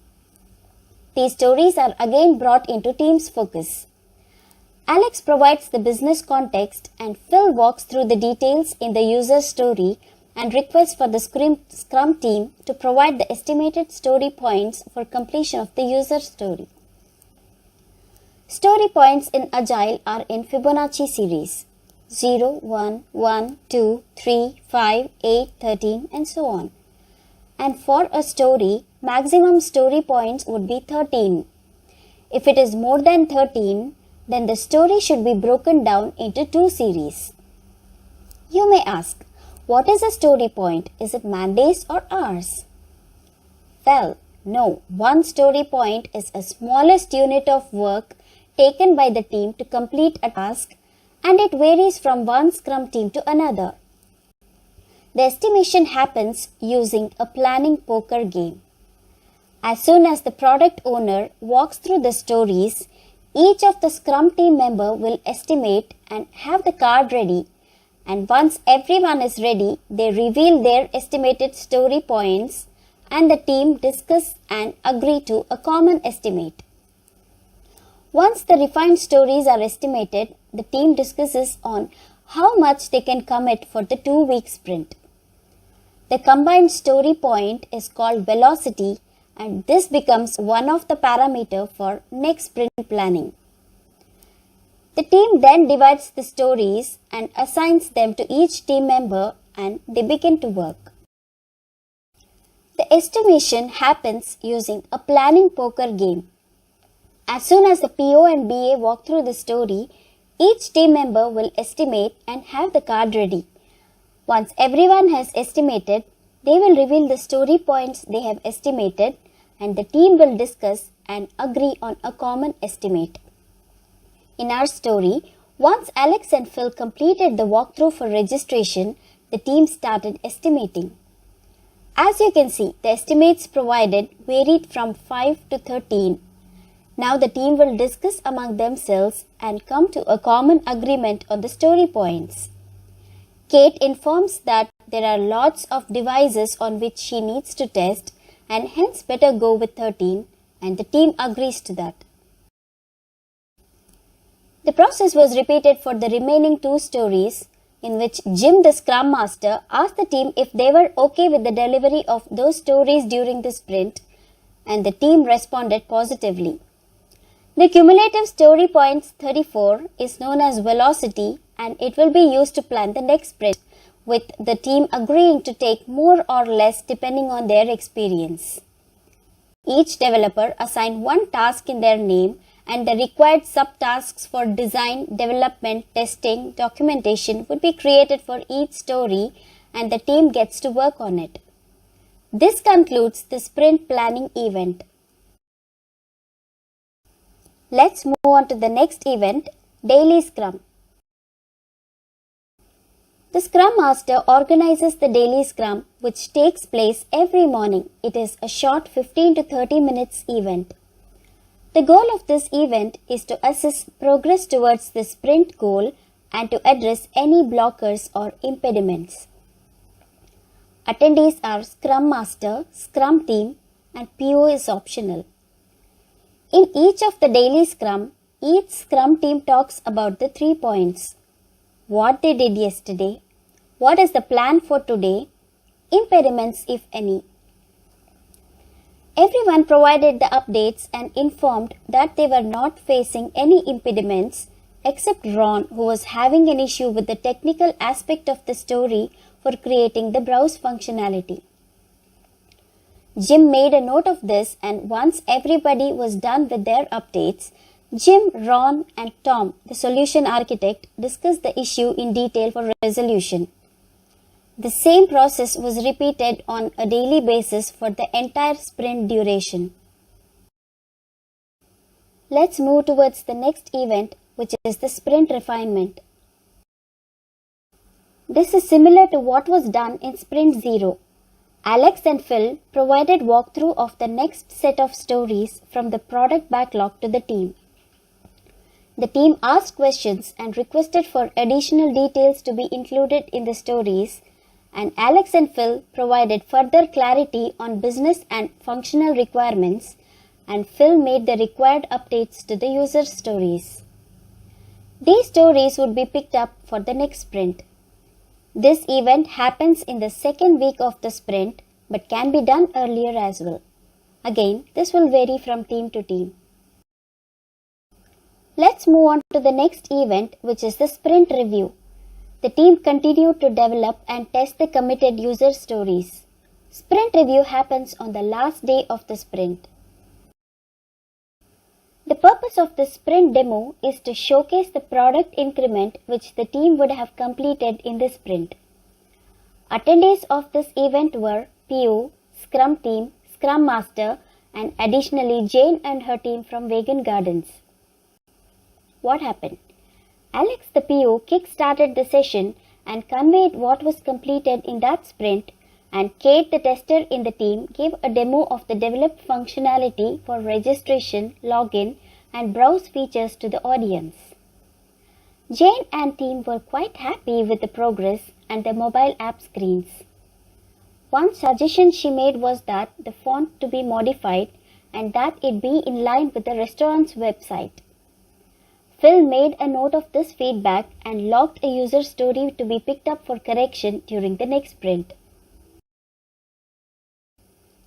These stories are again brought into team's focus. Alex provides the business context and Phil walks through the details in the user story and requests for the Scrum team to provide the estimated story points for completion of the user story. Story points in Agile are in Fibonacci series 0, 1, 1, 2, 3, 5, 8, 13 and so on. And for a story, maximum story points would be 13. If it is more than 13, then the story should be broken down into two series. You may ask, what is a story point? Is it man days or hours? Well, no. One story point is a smallest unit of work taken by the team to complete a task, and it varies from one Scrum team to another. The estimation happens using a planning poker game. As soon as the product owner walks through the stories, each of the Scrum team member will estimate and have the card ready, and once everyone is ready, they reveal their estimated story points and the team discuss and agree to a common estimate. Once the refined stories are estimated, the team discusses on how much they can commit for the 2-week sprint. The combined story point is called velocity, and this becomes one of the parameters for next sprint planning. The team then divides the stories and assigns them to each team member, and they begin to work. The estimation happens using a planning poker game. As soon as the PO and BA walk through the story, each team member will estimate and have the card ready. Once everyone has estimated, they will reveal the story points they have estimated, and the team will discuss and agree on a common estimate. In our story, once Alex and Phil completed the walkthrough for registration, the team started estimating. As you can see, the estimates provided varied from 5 to 13. Now the team will discuss among themselves and come to a common agreement on the story points. Kate informs that there are lots of devices on which she needs to test and hence better go with 13, and the team agrees to that. The process was repeated for the remaining 2 stories, in which Jim the Scrum Master asked the team if they were okay with the delivery of those stories during the sprint, and the team responded positively. The cumulative story points 34 is known as velocity, and it will be used to plan the next sprint, with the team agreeing to take more or less depending on their experience. Each developer assigned one task in their name, and the required subtasks for design, development, testing, documentation would be created for each story, and the team gets to work on it. This concludes the sprint planning event. Let's move on to the next event, Daily Scrum. The Scrum Master organizes the Daily Scrum, which takes place every morning. It is a short 15 to 30 minutes event. The goal of this event is to assess progress towards the sprint goal and to address any blockers or impediments. Attendees are Scrum Master, Scrum team, and PO is optional. In each of the daily Scrum, each Scrum team talks about the 3 points: what they did yesterday, What is the plan for today? Impediments, if any. Everyone provided the updates and informed that they were not facing any impediments except Ron, who was having an issue with the technical aspect of the story for creating the browse functionality. Jim made a note of this, and once everybody was done with their updates, Jim, Ron, and Tom, the solution architect, discussed the issue in detail for resolution. The same process was repeated on a daily basis for the entire sprint duration. Let's move towards the next event, which is the sprint refinement. This is similar to what was done in Sprint 0. Alex and Phil provided walkthrough of the next set of stories from the product backlog to the team. The team asked questions and requested for additional details to be included in the stories, and Alex and Phil provided further clarity on business and functional requirements, and Phil made the required updates to the user stories. These stories would be picked up for the next sprint. This event happens in the second week of the sprint but can be done earlier as well. Again, this will vary from team to team. Let's move on to the next event, which is the sprint review. The team continued to develop and test the committed user stories. Sprint review happens on the last day of the sprint. The purpose of the sprint demo is to showcase the product increment which the team would have completed in the sprint. Attendees of this event were PO, Scrum team, Scrum Master, and additionally Jane and her team from Vegan Gardens. What happened? Alex the PO kick-started the session and conveyed what was completed in that sprint, and Kate the tester in the team gave a demo of the developed functionality for registration, login, and browse features to the audience. Jane and team were quite happy with the progress and the mobile app screens. One suggestion she made was that the font to be modified and that it be in line with the restaurant's website. Phil made a note of this feedback and logged a user story to be picked up for correction during the next sprint.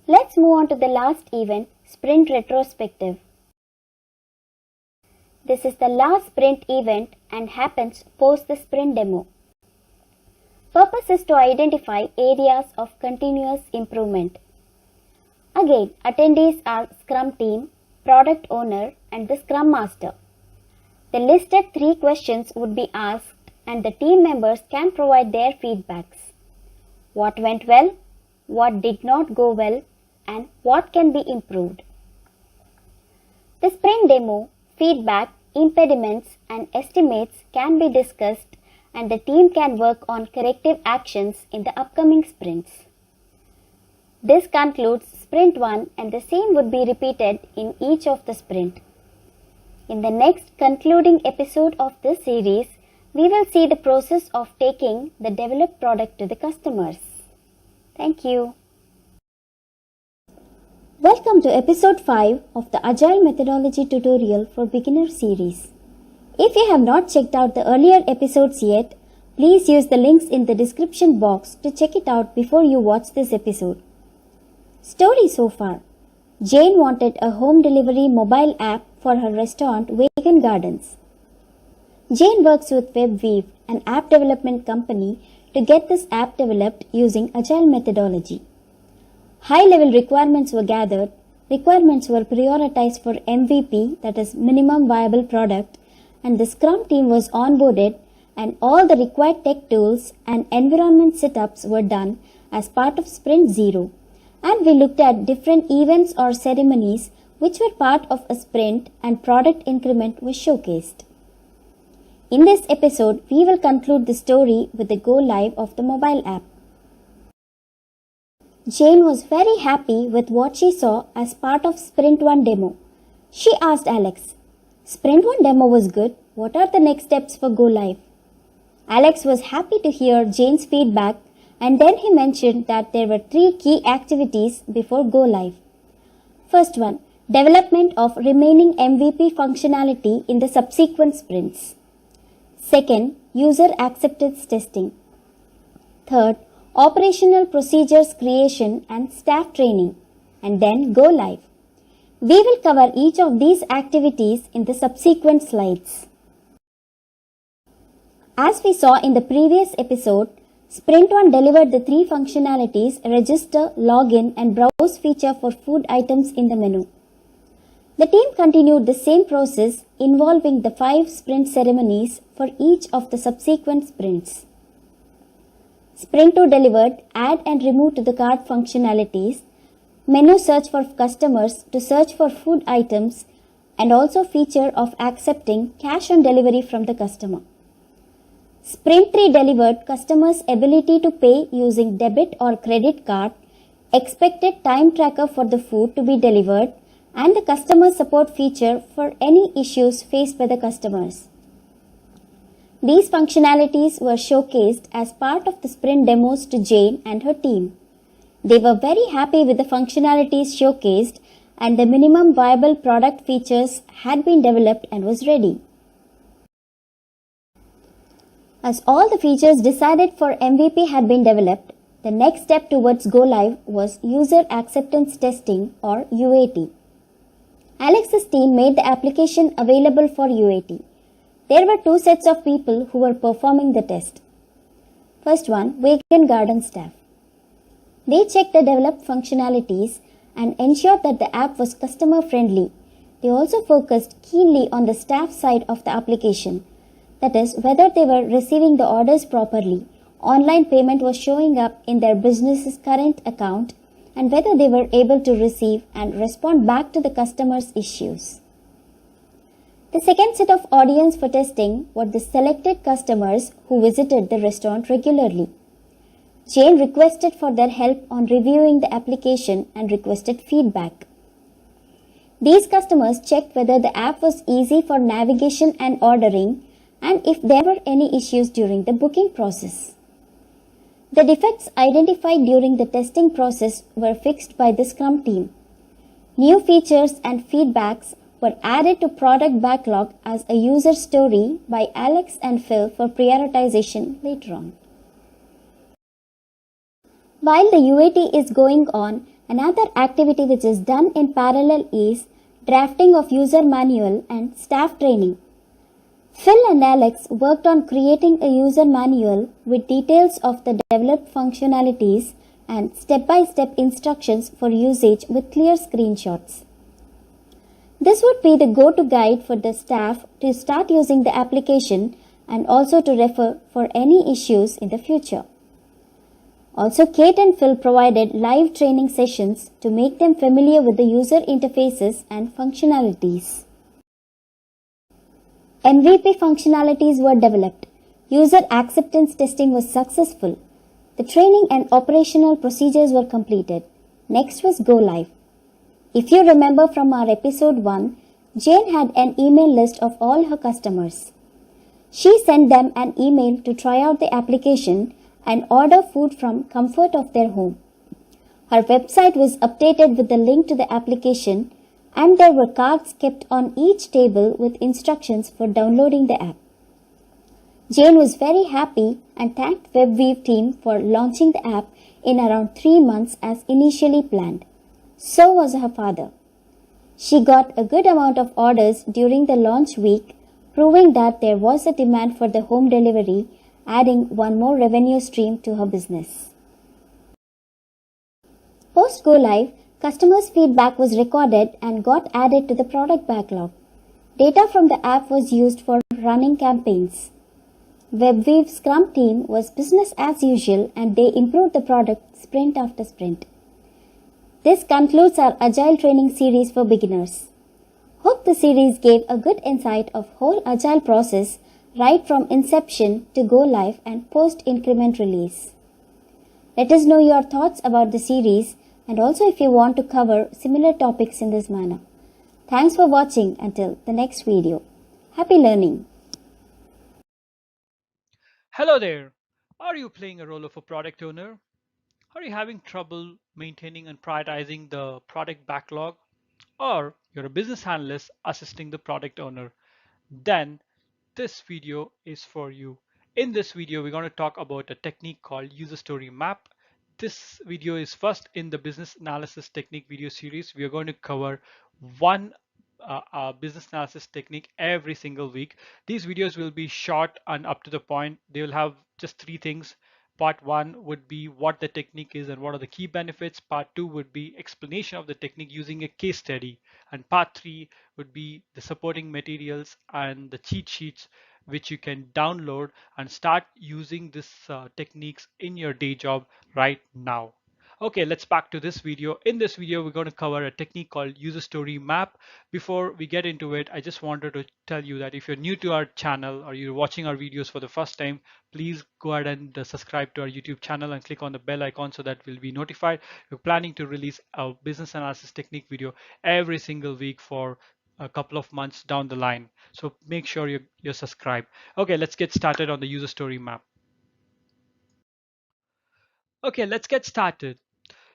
Let's move on to the last event, Sprint Retrospective. This is the last sprint event and happens post the sprint demo. Purpose is to identify areas of continuous improvement. Again, attendees are Scrum team, Product Owner, and the Scrum Master. The listed 3 questions would be asked and the team members can provide their feedbacks. What went well, what did not go well, and what can be improved. The sprint demo, feedback, impediments, and estimates can be discussed and the team can work on corrective actions in the upcoming sprints. This concludes Sprint 1 and the same would be repeated in each of the sprint. In the next concluding episode of this series, we will see the process of taking the developed product to the customers. Thank you.
Welcome to episode 5 of the Agile Methodology Tutorial for Beginners series. If you have not checked out the earlier episodes yet, please use the links in the description box to check it out before you watch this episode. Story so far. Jane wanted a home delivery mobile app for her restaurant Vegan Gardens. Jane works with WebWeave, an app development company, to get this app developed using Agile methodology. High-level requirements were gathered, requirements were prioritized for MVP, that is minimum viable product, and the Scrum team was onboarded and all the required tech tools and environment setups were done as part of Sprint 0. And we looked at different events or ceremonies which were part of a sprint and product increment was showcased. In this episode, we will conclude the story with the go live of the mobile app. Jane was very happy with what she saw as part of Sprint 1 demo. She asked Alex, "Sprint 1 demo was good. What are the next steps for go live?" Alex was happy to hear Jane's feedback and then he mentioned that there were 3 key activities before go live. First one, development of remaining MVP functionality in the subsequent sprints. Second, user acceptance testing.
Third, operational procedures creation and staff training. And then go live. We will cover each of these activities in the subsequent slides. As we saw in the previous episode, Sprint 1 delivered the three functionalities register, login and browse feature for food items in the menu. The team continued the same process involving the 5 sprint ceremonies for each of the subsequent sprints. Sprint 2 delivered add and remove to the cart functionalities, menu search for customers to search for food items, and also feature of accepting cash on delivery from the customer. Sprint 3 delivered customers' ability to pay using debit or credit card, expected time tracker for the food to be delivered, and the customer support feature for any issues faced by the customers. These functionalities were showcased as part of the sprint demos to Jane and her team. They were very happy with the functionalities showcased and the minimum viable product features had been developed and was ready. As all the features decided for MVP had been developed, the next step towards go live was user acceptance testing or UAT. Alex's team made the application available for UAT. There were two sets of people who were performing the test. First one, Vegan Garden staff. They checked the developed functionalities and ensured that the app was customer friendly. They also focused keenly on the staff side of the application, that is, whether they were receiving the orders properly, online payment was showing up in their business's current account, and whether they were able to receive and respond back to the customer's issues. The second set of audience for testing were the selected customers who visited the restaurant regularly. Jane requested for their help on reviewing the application and requested feedback. These customers checked whether the app was easy for navigation and ordering and if there were any issues during the booking process. The defects identified during the testing process were fixed by the Scrum team. New features and feedbacks were added to product backlog as a user story by Alex and Phil for prioritization later on. While the UAT is going on, another activity which is done in parallel is drafting of user manual and staff training. Phil and Alex worked on creating a user manual with details of the developed functionalities and step-by-step instructions for usage with clear screenshots. This would be the go-to guide for the staff to start using the application and also to refer for any issues in the future. Also, Kate and Phil provided live training sessions to make them familiar with the user interfaces and functionalities. MVP functionalities were developed. User acceptance testing was successful. The training and operational procedures were completed. Next was go live. If you remember from our episode 1, Jane had an email list of all her customers. She sent them an email to try out the application and order food from comfort of their home. Her website was updated with the link to the application and there were cards kept on each table with instructions for downloading the app. Jane was very happy and thanked WebWeave team for launching the app in around 3 months as initially planned. So was her father. She got a good amount of orders during the launch week, proving that there was a demand for the home delivery, adding one more revenue stream to her business. Post go live, customers' feedback was recorded and got added to the product backlog. Data from the app was used for running campaigns. WebWeave Scrum team was business as usual and they improved the product sprint after sprint. This concludes our Agile training series for beginners. Hope the series gave a good insight of whole Agile process right from inception to go live and post increment release. Let us know your thoughts about the series and also if you want to cover similar topics in this manner. Thanks for watching until the next video. Happy learning!
Hello there. Are you playing a role of a product owner? Are you having trouble maintaining and prioritizing the product backlog? Or you're a business analyst assisting the product owner? Then this video is for you.
In this video, we're going to talk about a technique called user story map. This video is first in the business analysis technique video series. We are going to cover one business analysis technique every single week. These videos will be short and up to the point. They will have just three things. Part one would be what the technique is and what are the key benefits. Part two would be explanation of the technique using a case study. And part three would be the supporting materials and the cheat sheets which you can download and start using this techniques in your day job right now. Okay, let's back to this video. In this video, we're going to cover a technique called user story map. Before we get into it, I just wanted to tell you that if you're new to our channel or you're watching our videos for the first time, please go ahead and subscribe to our YouTube channel and click on the bell icon so that we'll be notified. We're planning to release a business analysis technique video every single week for a couple of months down the line. So make sure you're subscribed. Okay, let's get started on the user story map. Okay, let's get started.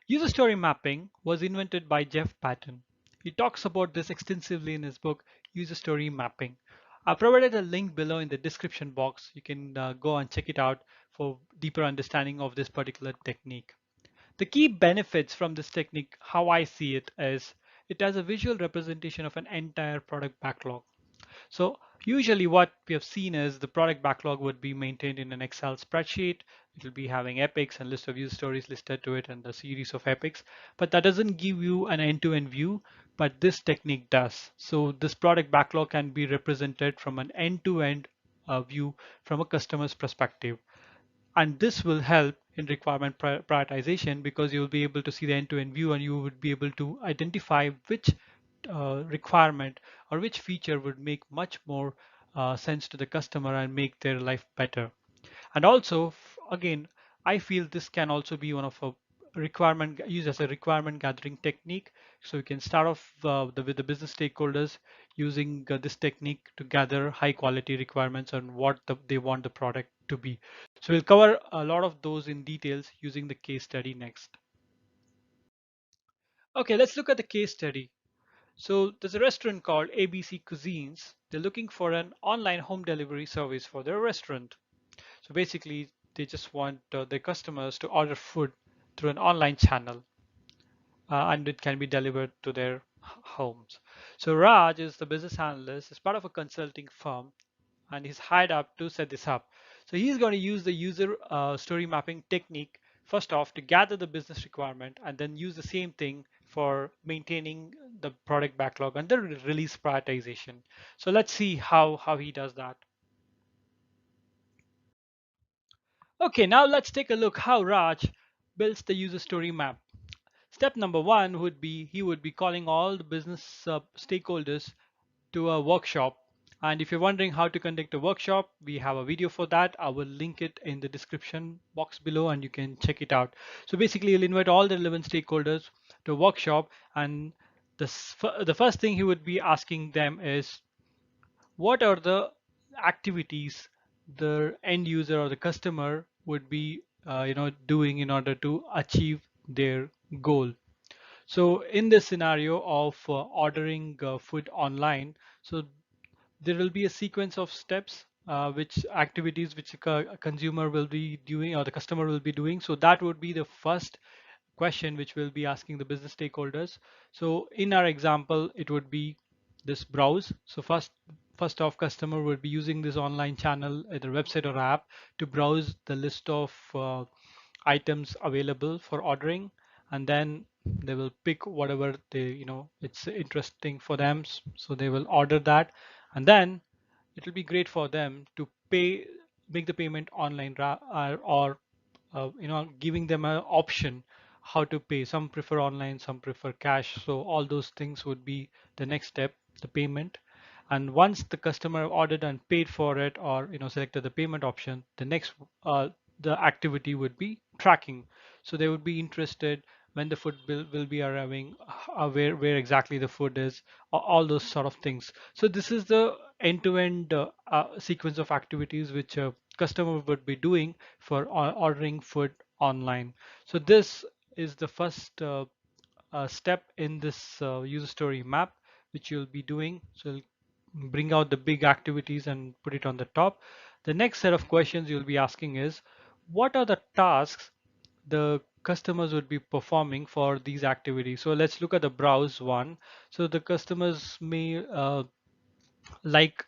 User story mapping was invented by Jeff Patton. He talks about this extensively in his book, User Story Mapping. I provided a link below in the description box. You can go and check it out for deeper understanding of this particular technique. The key benefits from this technique, how I see it, is it has a visual representation of an entire product backlog. So usually what we have seen is the product backlog would be maintained in an Excel spreadsheet. It will be having epics and list of user stories listed to it and the series of epics, but that doesn't give you an end-to-end view, but this technique does. So this product backlog can be represented from an end-to-end view from a customer's perspective. And this will help in requirement prioritization because you will be able to see the end-to-end view and you would be able to identify which requirement or which feature would make much more sense to the customer and make their life better. And also, again, I feel this can also be one of a requirement used as a requirement gathering technique. So you can start off with the business stakeholders using this technique to gather high quality requirements on what they want the product to be. So we'll cover a lot of those in details using the case study next. Okay, let's look at the case study. So there's a restaurant called ABC Cuisines. They're looking for an online home delivery service for their restaurant. So basically, they just want their customers to order food through an online channel, and it can be delivered to their homes. So Raj is the business analyst, is part of a consulting firm, and he's hired up to set this up. So he's going to use the user story mapping technique first off to gather the business requirement and then use the same thing for maintaining the product backlog and the release prioritization. So let's see how he does that. Okay, now let's take a look how Raj builds the user story map. Step number one would be he would be calling all the business stakeholders to a workshop. And if you're wondering how to conduct a workshop, we have a video for that. I will link it in the description box below and you can check it out. So basically, you'll invite all the relevant stakeholders to a workshop, and the first thing he would be asking them is what are the activities the end user or the customer would be doing in order to achieve their goal. So in this scenario of ordering food online, so there will be a sequence of steps, which activities which a consumer will be doing or the customer will be doing. So that would be the first question which we'll be asking the business stakeholders. So in our example, it would be this browse. So first off, customer would be using this online channel, either website or app, to browse the list of items available for ordering, and then they will pick whatever it's interesting for them, so they will order that, and then it will be great for them to make the payment online or giving them an option how to pay. Some prefer online, some prefer cash, so all those things would be the next step, the payment. And once the customer ordered and paid for it, or selected the payment option, the next the activity would be tracking. So they would be interested when the food will be arriving, where exactly the food is, all those sort of things. So this is the end-to-end sequence of activities which a customer would be doing for ordering food online. So this is the first step in this user story map which you'll be doing. So bring out the big activities and put it on the top. The next set of questions you'll be asking is, what are the tasks the customers would be performing for these activities? So let's look at the browse one. So the customers may like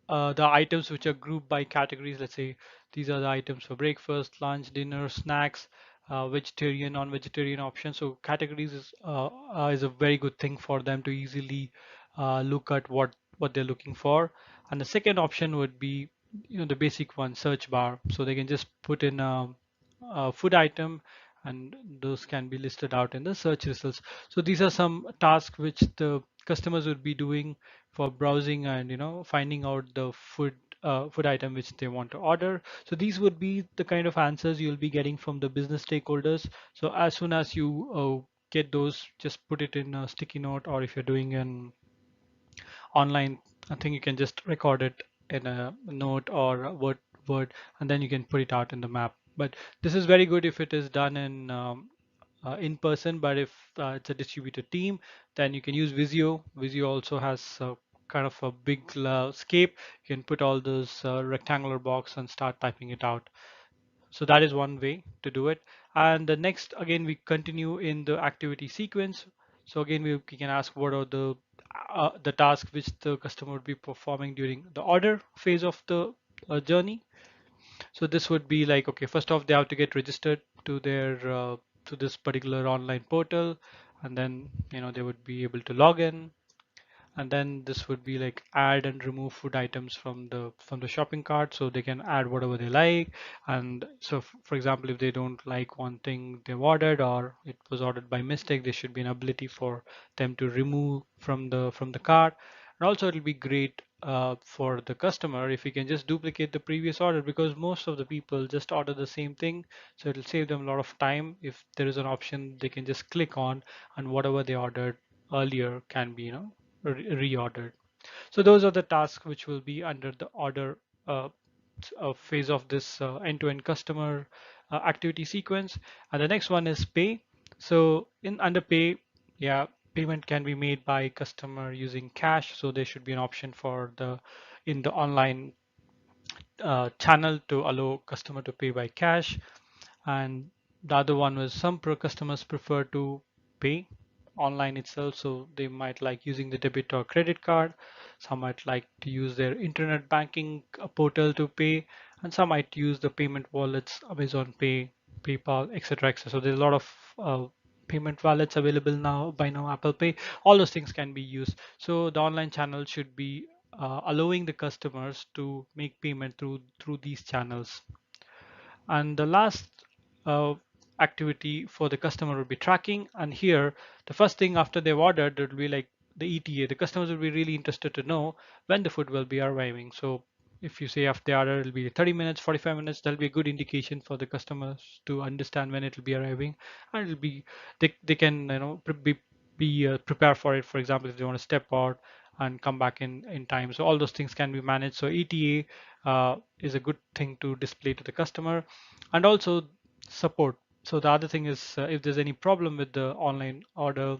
the items which are grouped by categories. Let's say these are the items for breakfast, lunch, dinner, snacks, vegetarian, non-vegetarian options. So categories is a very good thing for them to easily look at what they're looking for. And the second option would be, the basic one, search bar. So they can just put in a food item, and those can be listed out in the search results. So these are some tasks which the customers would be doing for browsing and finding out the food item which they want to order. So these would be the kind of answers you'll be getting from the business stakeholders. So as soon as you get those, just put it in a sticky note, or if you're doing an online, I think you can just record it in a note or a word, and then you can put it out in the map. But this is very good if it is done in person. But if it's a distributed team, then you can use Visio. Visio also has kind of a big scape. You can put all those rectangular box and start typing it out. So that is one way to do it. And the next, again, we continue in the activity sequence. So again, we can ask what are the tasks which the customer would be performing during the order phase of the journey. So this would be like, okay, first off, they have to get registered to their to this particular online portal, and then they would be able to log in. And then this would be like add and remove food items from the shopping cart, so they can add whatever they like. And so for example, if they don't like one thing they've ordered, or it was ordered by mistake, there should be an ability for them to remove from the cart. And also it'll be great for the customer if we can just duplicate the previous order, because most of the people just order the same thing. So it'll save them a lot of time if there is an option they can just click on, and whatever they ordered earlier can be reordered. So those are the tasks which will be under the order uh, phase of this end-to-end customer activity sequence. And the next one is pay. So in under pay, yeah, payment can be made by customer using cash. So there should be an option for the in the online channel to allow customer to pay by cash. And the other one was some customers prefer to pay online itself, so they might like using the debit or credit card. Some might like to use their internet banking portal to pay, and some might use the payment wallets, Amazon Pay, PayPal, etc., etc. So there's a lot of payment wallets available now, by now Apple Pay. All those things can be used. So the online channel should be allowing the customers to make payment through these channels. And the last uh, activity for the customer will be tracking. And here, the first thing after they've ordered, it will be like the ETA. The customers will be really interested to know when the food will be arriving. So if you say after the order, it'll be 30 minutes, 45 minutes, that'll be a good indication for the customers to understand when it will be arriving. And it'll be, they can, be prepare for it. For example, if they want to step out and come back in time. So all those things can be managed. So ETA is a good thing to display to the customer. And also support. So the other thing is, if there's any problem with the online order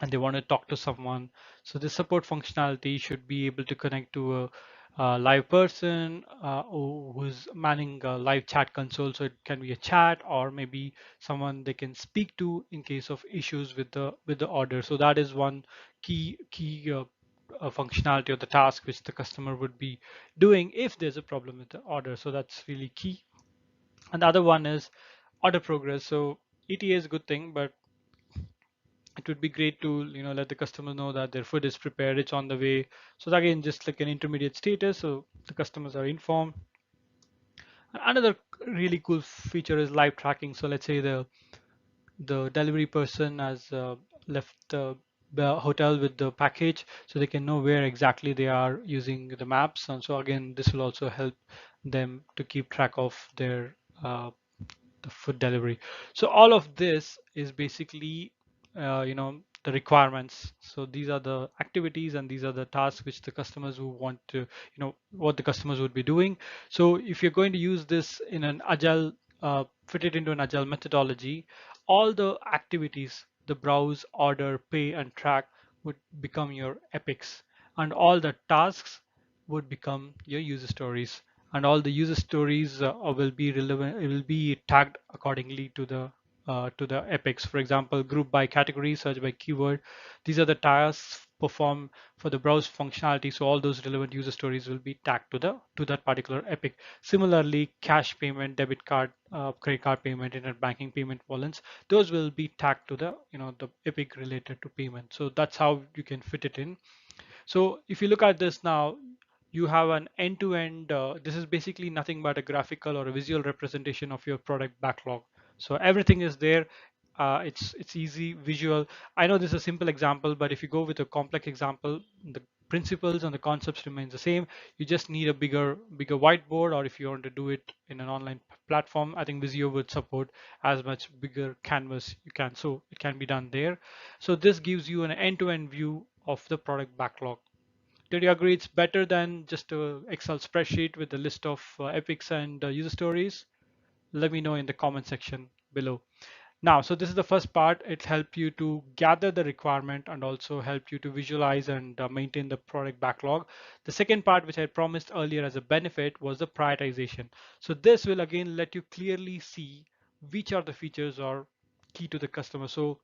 and they want to talk to someone, so the support functionality should be able to connect to a live person who's manning a live chat console. So it can be a chat, or maybe someone they can speak to in case of issues with the order. So that is one key functionality of the task which the customer would be doing if there's a problem with the order. So that's really key. And the other one is order progress. So ETA is a good thing, but it would be great to let the customer know that their food is prepared, it's on the way. So again, just like an intermediate status, so the customers are informed. Another really cool feature is live tracking. So let's say the delivery person has left the hotel with the package, so they can know where exactly they are using the maps. And so again, this will also help them to keep track of their the food delivery. So all of this is basically the requirements. So these are the activities and these are the tasks which the customers who want to, what the customers would be doing. So if you're going to use this in an agile, fit it into an agile methodology, all the activities, the browse, order, pay, and track would become your epics. and all the tasks would become your user stories, and all the user stories will be relevant, it will be tagged accordingly to the epics. For example, group by category, search by keyword. These are the tasks performed for the browse functionality, so all those relevant user stories will be tagged to that particular epic. Similarly, cash payment, debit card, credit card payment, internet banking payment wallets, those will be tagged to the the epic related to payment. So that's how you can fit it in. So if you look at this now, you have an end-to-end, this is basically nothing but a graphical or a visual representation of your product backlog. So everything is there. It's easy, visual. I know this is a simple example, but if you go with a complex example, the principles and the concepts remain the same. You just need a bigger whiteboard, or if you want to do it in an online platform, I think Visio would support as much bigger canvas you can. So it can be done there. So this gives you an end-to-end view of the product backlog. Did you agree it's better than just a Excel spreadsheet with a list of epics and user stories? Let me know in the comment section below. Now, so this is the first part. It helps you to gather the requirement and also help you to visualize and maintain the product backlog. The second part, which I promised earlier as a benefit, was the prioritization. So this will again let you clearly see which are the features are key to the customer. So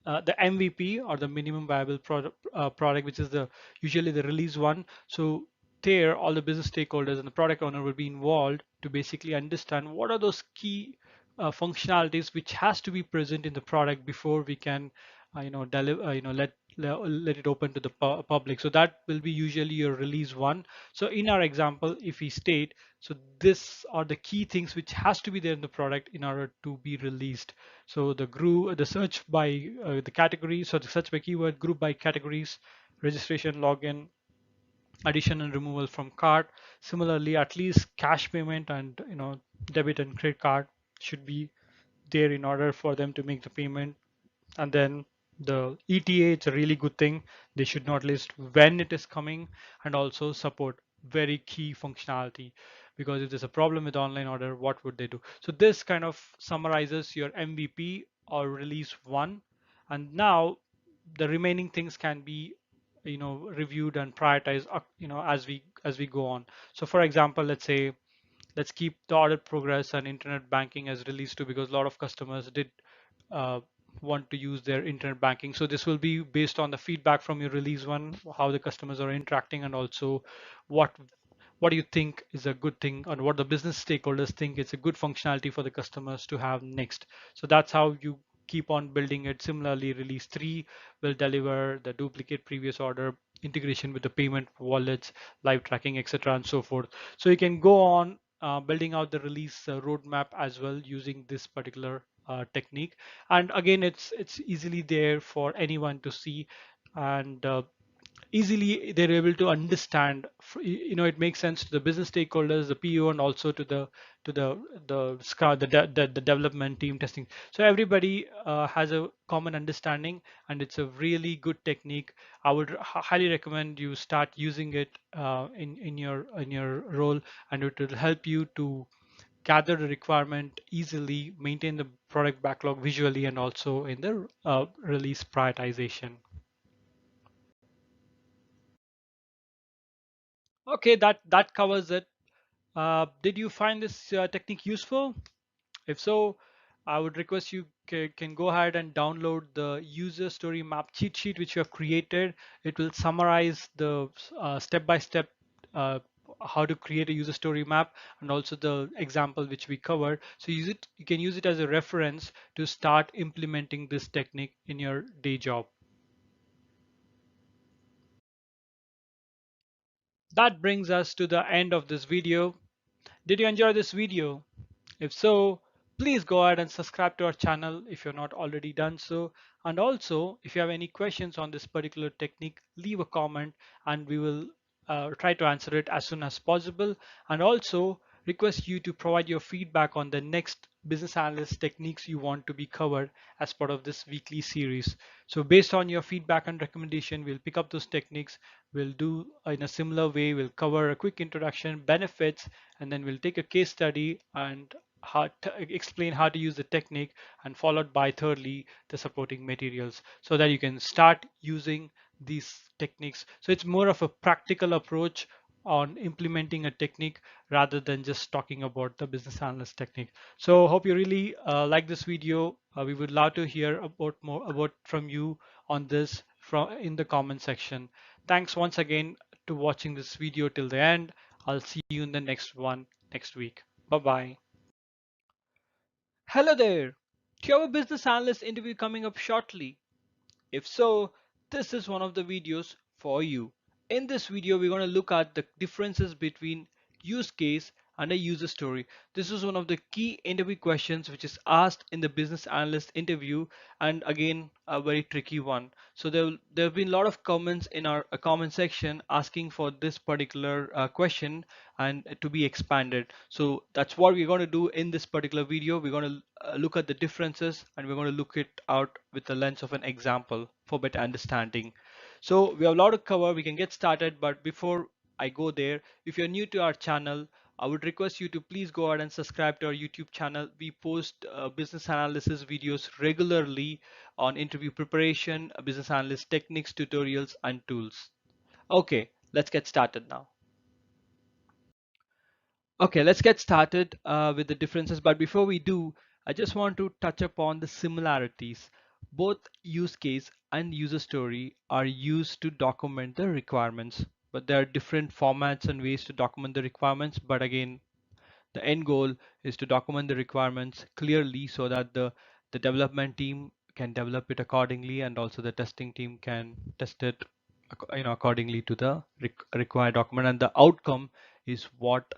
the MVP, or the minimum viable product, which is the usually the release one. So there, all the business stakeholders and the product owner will be involved to basically understand what are those key functionalities which has to be present in the product before we can, deliver, let it open to the public. So that will be usually your release one. So in our example, if we state, so this are the key things which has to be there in the product in order to be released. So the search by the category, so the search by keyword, group by categories, registration, login, addition and removal from cart. Similarly, at least cash payment and debit and credit card should be there in order for them to make the payment. And then the ETA, it's a really good thing. They should not list when it is coming, and also support very key functionality, because if there's a problem with online order, what would they do? So this kind of summarizes your MVP or release one. And now the remaining things can be reviewed and prioritized as we go on. So for example, let's keep the audit progress and internet banking as release two, because a lot of customers did uh, want to use their internet banking. So this will be based on the feedback from your release one, how the customers are interacting, and also what what do you think is a good thing, and what the business stakeholders think is a good functionality for the customers to have next. So that's how you keep on building it. Similarly, release 3 will deliver the duplicate previous order, integration with the payment wallets, live tracking, etc., and so forth. So you can go on building out the release roadmap as well using this particular technique. And again, it's easily there for anyone to see, and easily they're able to understand. It makes sense to the business stakeholders, the PO, and also to the development team testing. So everybody has a common understanding, and it's a really good technique. I would highly recommend you start using it in your role, and it will help you to gather the requirement easily, maintain the product backlog visually, and also in the release prioritization. Okay, that covers it. Did you find this technique useful? If so, I would request you can go ahead and download the user story map cheat sheet which you have created. It will summarize the step-by-step how to create a user story map, and also the example which we covered. So you can use it as a reference to start implementing this technique in your day job. That brings us to the end of this video. Did you enjoy this video? If so, please go ahead and subscribe to our channel if you're not already done so. And also, if you have any questions on this particular technique, leave a comment and we will try to answer it as soon as possible. And also, request you to provide your feedback on the next business analyst techniques you want to be covered as part of this weekly series. So based on your feedback and recommendation, we'll pick up those techniques. We'll do in a similar way. We'll cover a quick introduction, benefits, and then we'll take a case study and how to explain how to use the technique, and followed by thirdly the supporting materials, so that you can start using these techniques. So it's more of a practical approach on implementing a technique rather than just talking about the business analyst technique. So hope you really like this video. We would love to hear about more about from you on this from in the comment section. Thanks once again to watching this video till the end. I'll see you in the next one next week. Bye bye. Hello there. Do you have a business analyst interview coming up shortly? If so, this is one of the videos for you. In this video, we're going to look at the differences between use case and a user story. This is one of the key interview questions which is asked in the business analyst interview, and again a very tricky one. So there have been a lot of comments in our comment section asking for this particular question and to be expanded. So that's what we're going to do in this particular video. We're going to look at the differences and we're going to look it out with the lens of an example for better understanding. So we have a lot to cover. We can get started, but before I go there, if you're new to our channel, I would request you to please go ahead and subscribe to our YouTube channel. We post business analysis videos regularly on interview preparation, business analyst techniques, tutorials, and tools. Okay, let's get started now. Okay, let's get started with the differences. But before we do, I just want to touch upon the similarities. Both use case and user story are used to document the requirements, but there are different formats and ways to document the requirements. But again, the end goal is to document the requirements clearly so that the development team can develop it accordingly, and also the testing team can test it accordingly to the required document, and the outcome is what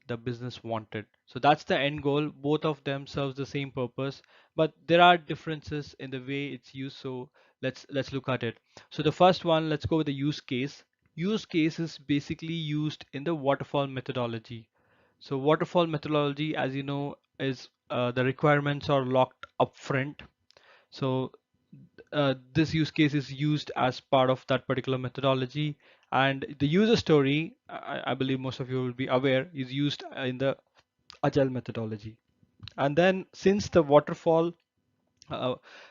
the business wanted. So that's the end goal. Both of them serves the same purpose, but there are differences in the way it's used. So let's look at it. So the first one, let's go with the use case. Use case is basically used in the waterfall methodology. So waterfall methodology, as you know, is the requirements are locked upfront. So this use case is used as part of that particular methodology, and the user story, I believe most of you will be aware, is used in the agile methodology. And then since the waterfall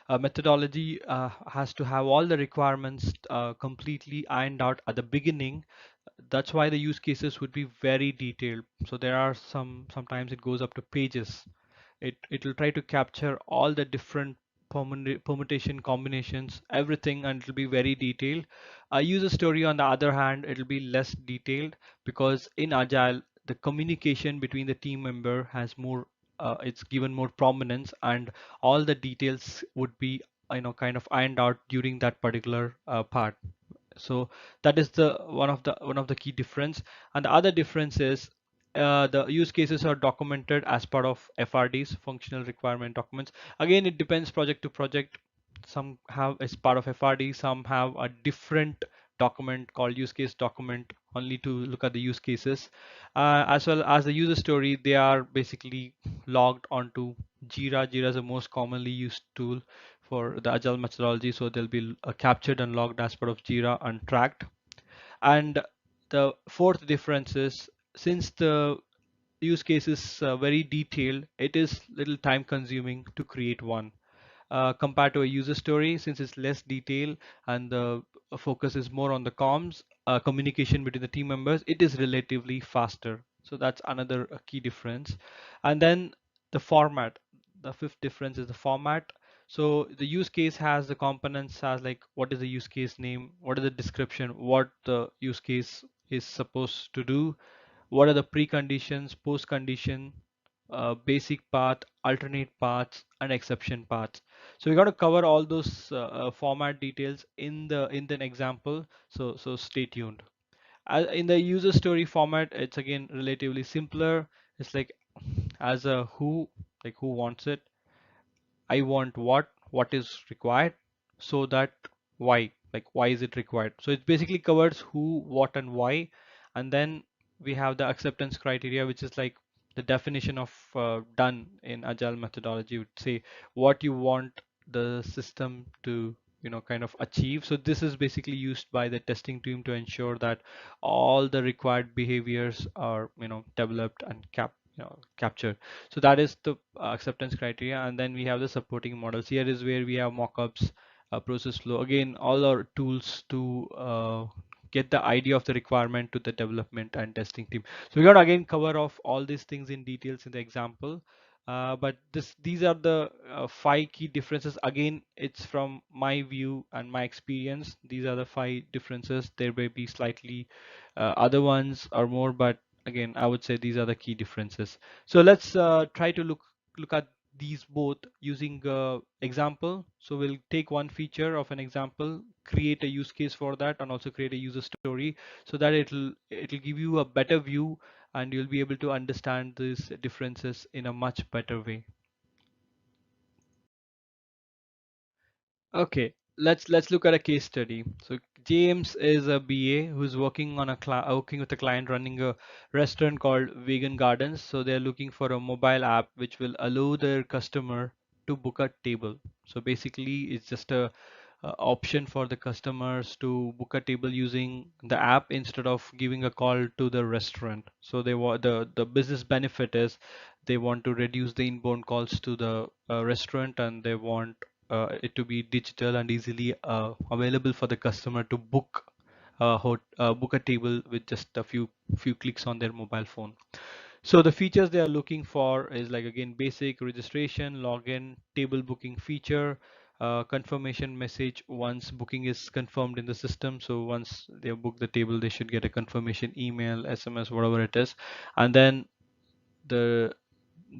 methodology has to have all the requirements completely ironed out at the beginning, that's why the use cases would be very detailed. So there are sometimes it goes up to pages. It will try to capture all the different permutation combinations, everything, and it'll be very detailed. A user story, on the other hand, it'll be less detailed because in Agile, the communication between the team member has more, it's given more prominence, and all the details would be kind of ironed out during that particular part. So that is the one of the key difference. And the other difference is the use cases are documented as part of FRDs, functional requirement documents. Again, it depends project to project. Some have as part of FRD, some have a different document called use case document only to look at the use cases. As well as the user story, they are basically logged onto JIRA. JIRA is the most commonly used tool for the agile methodology, so they'll be captured and logged as part of JIRA and tracked. And the fourth difference is, since the use case is very detailed, it is little time consuming to create one compared to a user story. Since it's less detail and the focus is more on the comms communication between the team members, it is relatively faster. So that's another key difference. And then the format, the fifth difference is the format. So the use case has the components as like what is the use case name, what is the description, what the use case is supposed to do, what are the preconditions, post condition, basic path, alternate paths, and exception paths. So we got to cover all those format details in the example. So stay tuned. In the user story format, it's again relatively simpler. It's like as a who, like who wants it, I want what is required, so that why, like why is it required. So it basically covers who, what, and why. And then we have the acceptance criteria, which is like the definition of done in agile methodology would say what you want the system to kind of achieve. So this is basically used by the testing team to ensure that all the required behaviors are developed and captured. So that is the acceptance criteria. And then we have the supporting models. Here is where we have mockups process flow. Again, all our tools to get the idea of the requirement to the development and testing team. So we're going to again cover off all these things in details in the example. But these are the 5 key differences. Again, it's from my view and my experience. These are the 5 differences. There may be slightly other ones or more, but again, I would say these are the key differences. So let's try to look at these both using example. So we'll take one feature of an example, create a use case for that, and also create a user story so that it'll give you a better view and you'll be able to understand these differences in a much better way. Okay, let's look at a case study. So James is a BA who's working on working with a client running a restaurant called Vegan Gardens. So they're looking for a mobile app which will allow their customer to book a table. So basically, it's just a option for the customers to book a table using the app instead of giving a call to the restaurant. So they want the business benefit is they want to reduce the inbound calls to the restaurant, and they want it to be digital and easily available for the customer to book a table with just a few clicks on their mobile phone. So the features they are looking for is like again basic registration, login, table booking feature, confirmation message once booking is confirmed in the system. So once they book the table, they should get a confirmation email, SMS, whatever it is, and then the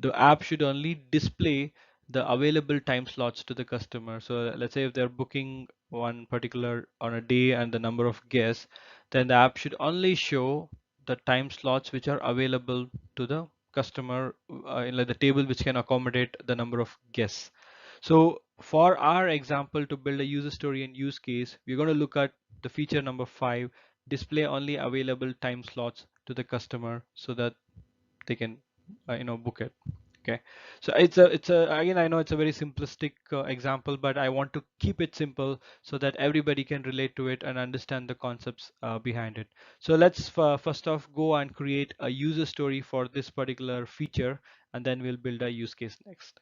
the app should only display the available time slots to the customer. So let's say if they're booking one particular on a day and the number of guests, then the app should only show the time slots which are available to the customer in like the table which can accommodate the number of guests. So for our example to build a user story and use case, we're going to look at the feature number 5, display only available time slots to the customer so that they can book it. Okay, so it's a again, I know it's a very simplistic example, but I want to keep it simple so that everybody can relate to it and understand the concepts behind it. So let's first off go and create a user story for this particular feature, and then we'll build a use case next.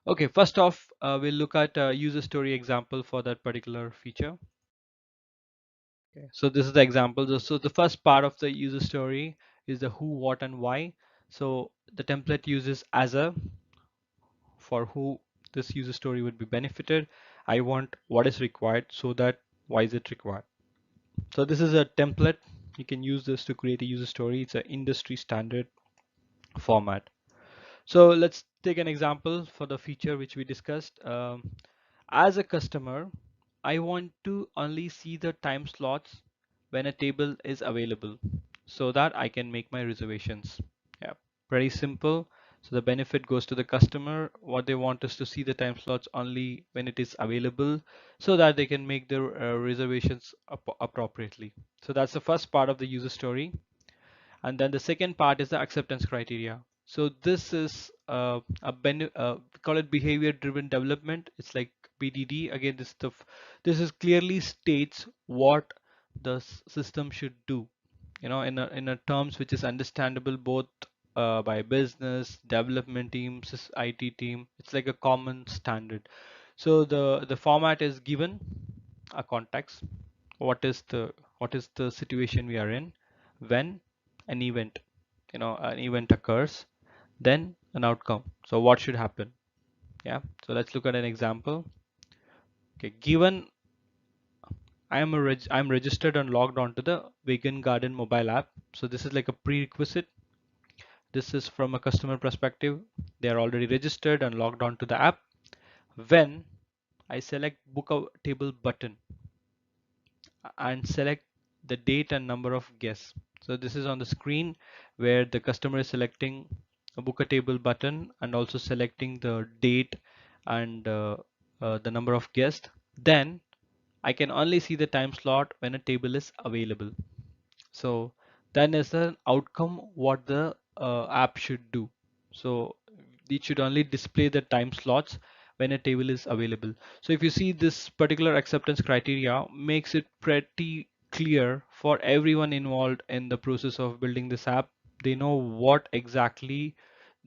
Okay, first off, we'll look at a user story example for that particular feature. Okay, so this is the example. So the first part of the user story is the who, what, and why. So the template uses as a for who this user story would be benefited. I want what is required so that why is it required. So this is a template. You can use this to create a user story. It's an industry standard format. So let's take an example for the feature which we discussed. As a customer, I want to only see the time slots when a table is available so that I can make my reservations. Yeah, pretty simple. So the benefit goes to the customer. What they want is to see the time slots only when it is available so that they can make their reservations appropriately. So that's the first part of the user story. And then the second part is the acceptance criteria. So this is we call it behavior driven development. It's like BDD. Again, this stuff, this is clearly states what the system should do, in a terms which is understandable both by business development teams, IT team. It's like a common standard. So the format is given a context. What is the situation we are in, when an event, an event occurs, then an outcome. So what should happen? Yeah. So let's look at an example. Okay. Given I'm registered and logged onto the Vegan Garden mobile app. So this is like a prerequisite. This is from a customer perspective. They are already registered and logged onto the app. When I select book a table button and select the date and number of guests. So this is on the screen where the customer is selecting a book a table button and also selecting the date and the number of guests. Then I can only see the time slot when a table is available. So then is an outcome what the app should do. So it should only display the time slots when a table is available. So if you see, this particular acceptance criteria makes it pretty clear for everyone involved in the process of building this app. They know what exactly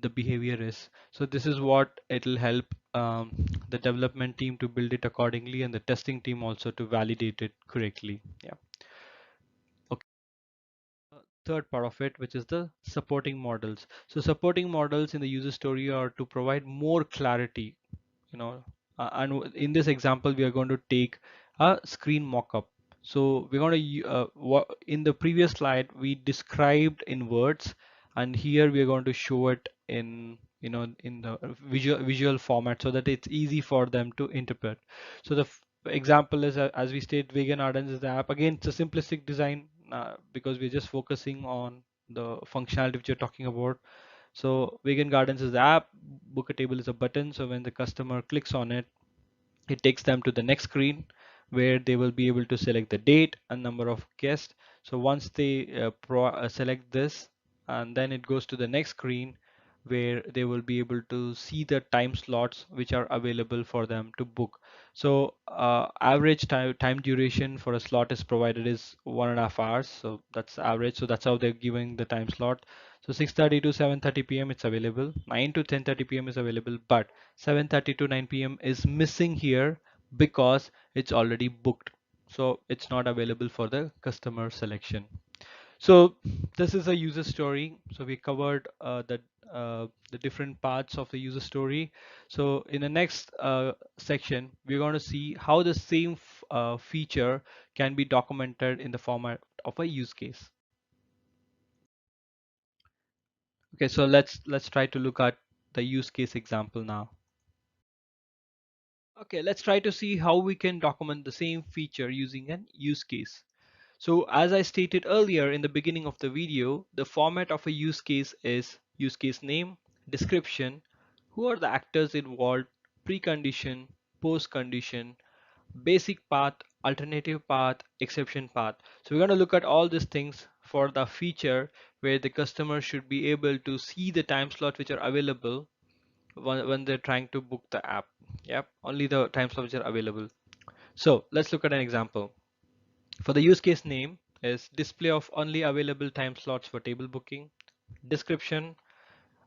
the behavior is. So this is what it'll help the development team to build it accordingly, and the testing team also to validate it correctly. Yeah. Okay. Third part of it, which is the supporting models. So supporting models in the user story are to provide more clarity, you know. In this example, we are going to take a screen mock-up. So we're going to in the previous slide we described in words, and here we are going to show it in, in the visual format, so that it's easy for them to interpret. So the example is, as we state, Vegan Ardens is the app. Again, it's a simplistic design, because we're just focusing on the functionality which you're talking about. So Vegan Gardens is the app, book a table is a button. So when the customer clicks on it, it takes them to the next screen where they will be able to select the date and number of guests. So once they select this, and then it goes to the next screen where they will be able to see the time slots which are available for them to book. So average time duration for a slot is provided is 1.5 hours. So that's average. So that's how they're giving the time slot. So 6:30 to 7:30 p.m. it's available. 9 to 10:30 p.m. is available, but 7:30 to 9 p.m. is missing here because it's already booked. So it's not available for the customer selection. So this is a user story. So we covered the different parts of the user story. So in the next section, we're going to see how the same feature can be documented in the format of a use case. Okay, so let's try to look at the use case example now. Okay, let's try to see how we can document the same feature using an use case. So as I stated earlier in the beginning of the video, the format of a use case is use case name, description, who are the actors involved, precondition, post-condition, basic path, alternative path, exception path. So we're going to look at all these things for the feature where the customer should be able to see the time slots which are available when they're trying to book the app. Yep, only the time slots which are available. So let's look at an example. For the use case name is display of only available time slots for table booking. Description,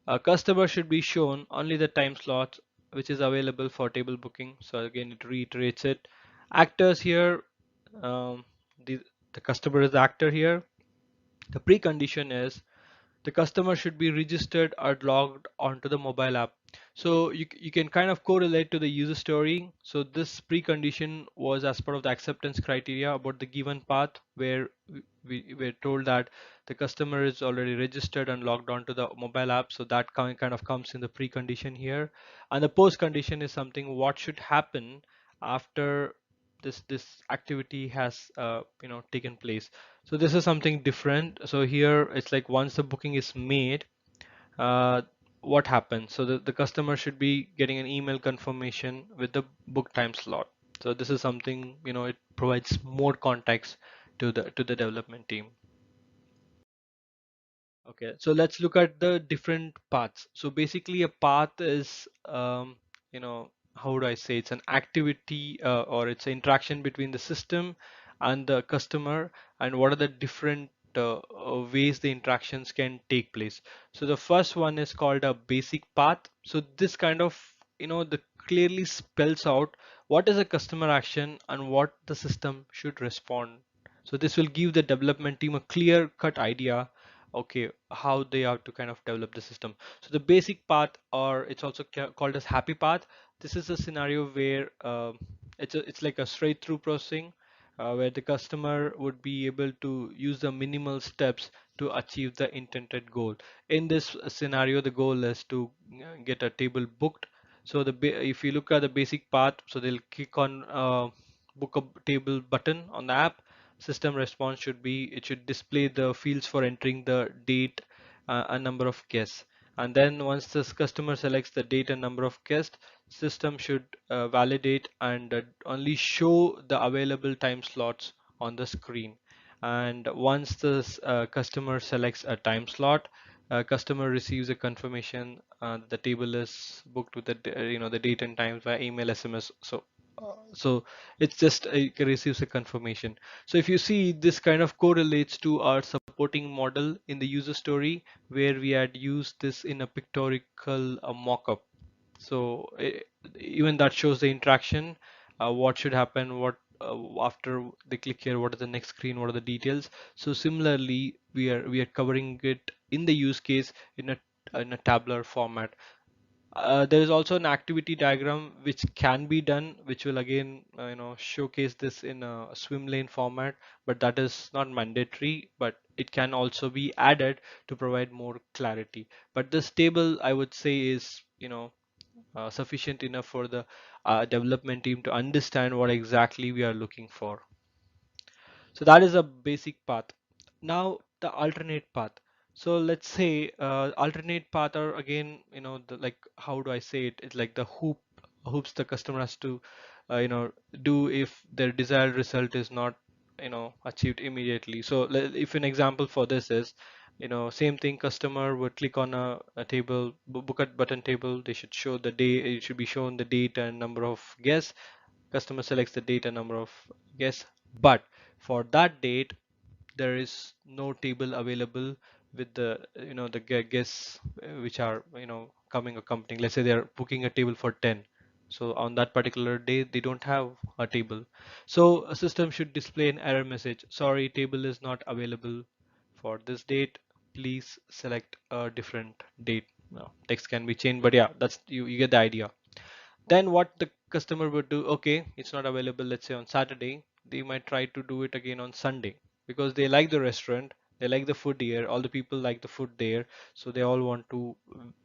a customer should be shown only the time slots which is available for table booking. So again, it reiterates it. Actors here, um, the, the customer is the actor here. The precondition is the customer should be registered or logged onto the mobile app. So you can kind of correlate to the user story. So this precondition was as part of the acceptance criteria about the given path where we were told that the customer is already registered and logged onto the mobile app. So that kind of comes in the precondition here. And the post condition is something what should happen after this activity has taken place. So this is something different. So here it's like once the booking is made, uh, what happens? So the customer should be getting an email confirmation with the book time slot. So this is something, it provides more context to the development team. Okay, so let's look at the different paths. So basically a path is, how do I say, it's an activity or it's an interaction between the system and the customer, and what are the different ways the interactions can take place. So the first one is called a basic path. So this kind of, the clearly spells out what is a customer action and what the system should respond. So this will give the development team a clear cut idea, okay, how they have to kind of develop the system. So the basic path, or it's also called as happy path. This is a scenario where it's like a straight through processing, where the customer would be able to use the minimal steps to achieve the intended goal. In this scenario, the goal is to get a table booked. So if you look at the basic path, so they'll click on book a table button on the app. System response should be, it should display the fields for entering the date, a number of guests, and then once this customer selects the date and number of guests, system should validate and only show the available time slots on the screen. And once this customer selects a time slot, customer receives a confirmation the table is booked with the date and times via email, SMS. So it's just it receives a confirmation. So if you see, this kind of correlates to our supporting model in the user story where we had used this in a pictorial mock-up. So even that shows the interaction, what should happen, what after they click here, what are the next screen, what are the details. So similarly, we are covering it in the use case in a tabular format. There is also an activity diagram which can be done, which will again showcase this in a swim lane format, but that is not mandatory, but it can also be added to provide more clarity. But this table, I would say, is sufficient enough for the development team to understand what exactly we are looking for. So that is a basic path. Now the alternate path. So let's say alternate path are again, like how do I say it? It's like the hoops the customer has to, do if their desired result is not, achieved immediately. So if an example for this is, same thing, customer would click on a table, book a button table. They should show the day. It should be shown the date and number of guests. Customer selects the date and number of guests, but for that date there is no table available with the the guests which are coming accompanying. Let's say they are booking a table for 10, so on that particular day they don't have a table. So a system should display an error message: sorry, table is not available for this date, please select a different date. Now text can be changed, but yeah, that's you get the idea. Then what the customer would do, okay, it's not available, let's say on Saturday, they might try to do it again on Sunday because they like the restaurant, they like the food here, all the people like the food there, so they all want to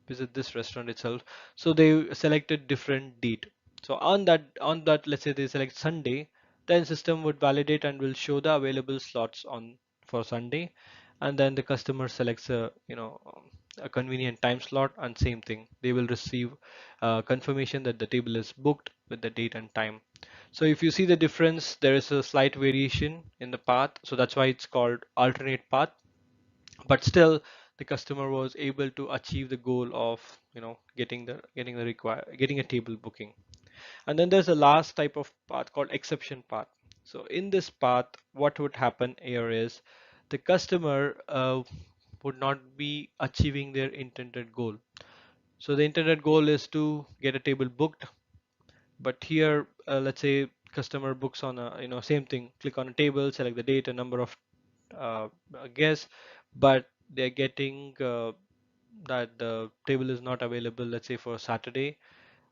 visit this restaurant itself. So they selected different date. So on that, let's say they select Sunday, then system would validate and will show the available slots on for Sunday, and then the customer selects a convenient time slot, and same thing, they will receive confirmation that the table is booked with the date and time. So if you see the difference, there is a slight variation in the path, so that's why it's called alternate path. But still, the customer was able to achieve the goal of getting a table booking. And then there's a last type of path called exception path. So in this path, what would happen here is the customer would not be achieving their intended goal. So the intended goal is to get a table booked, but here, let's say customer books on a, same thing, click on a table, select the date and number of guests, but they're getting that the table is not available, let's say for Saturday.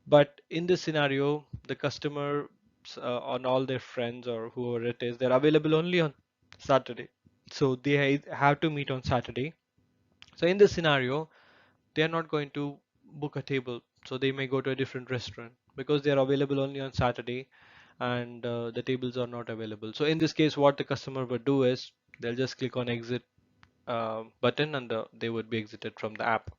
But in this scenario, the customer on all their friends or whoever it is, they're available only on Saturday. So they have to meet on Saturday. So in this scenario, they are not going to book a table. So they may go to a different restaurant because they are available only on Saturday, and the tables are not available. So in this case, what the customer would do is they'll just click on exit button, and they would be exited from the app.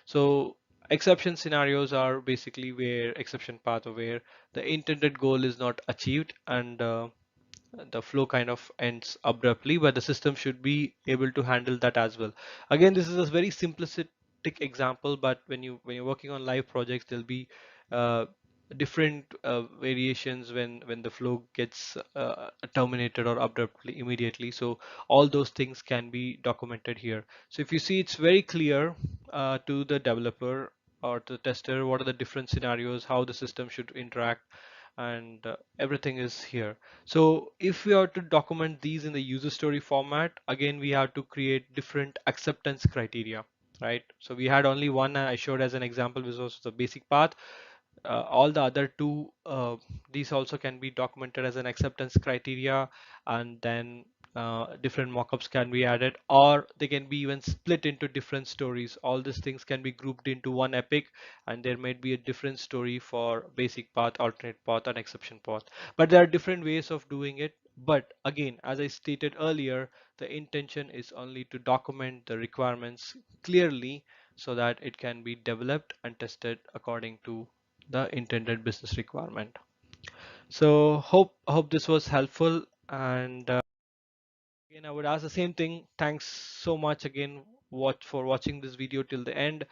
So exception scenarios are basically where exception path, where the intended goal is not achieved, and the flow kind of ends abruptly, but the system should be able to handle that as well. Again, this is a very simplistic example, but when you're working on live projects, there'll be uh, different variations when the flow gets terminated or abruptly immediately. So all those things can be documented here. So if you see, it's very clear to the developer or to the tester what are the different scenarios, how the system should interact, and everything is here. So if we are to document these in the user story format, again we have to create different acceptance criteria, right? So we had only one I showed as an example, which was the basic path. All the other two, these also can be documented as an acceptance criteria, and then different mockups can be added, or they can be even split into different stories. All these things can be grouped into one epic, and there might be a different story for basic path, alternate path, and exception path. But there are different ways of doing it. But again, as I stated earlier, the intention is only to document the requirements clearly so that it can be developed and tested according to the intended business requirement. So hope this was helpful, and again I would ask the same thing. Thanks so much again for watching this video till the end.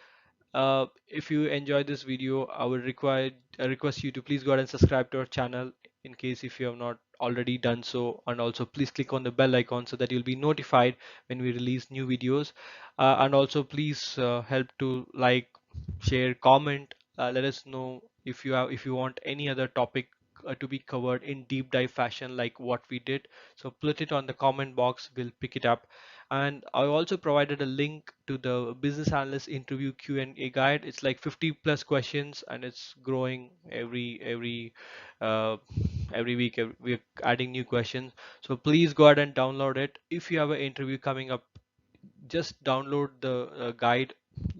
If you enjoyed this video, I would request you to please go ahead and subscribe to our channel. in case if you have not already done so, and also please click on the bell icon so that you'll be notified when we release new videos. And also please help to like, share, comment. Let us know if you want any other topic to be covered in deep dive fashion like what we did. So put it on the comment box, we'll pick it up. And I also provided a link to the business analyst interview Q&A guide. It's like 50 plus questions, and it's growing uh, every week. We're adding new questions, so please go ahead and download it. If you have an interview coming up, just download the guide,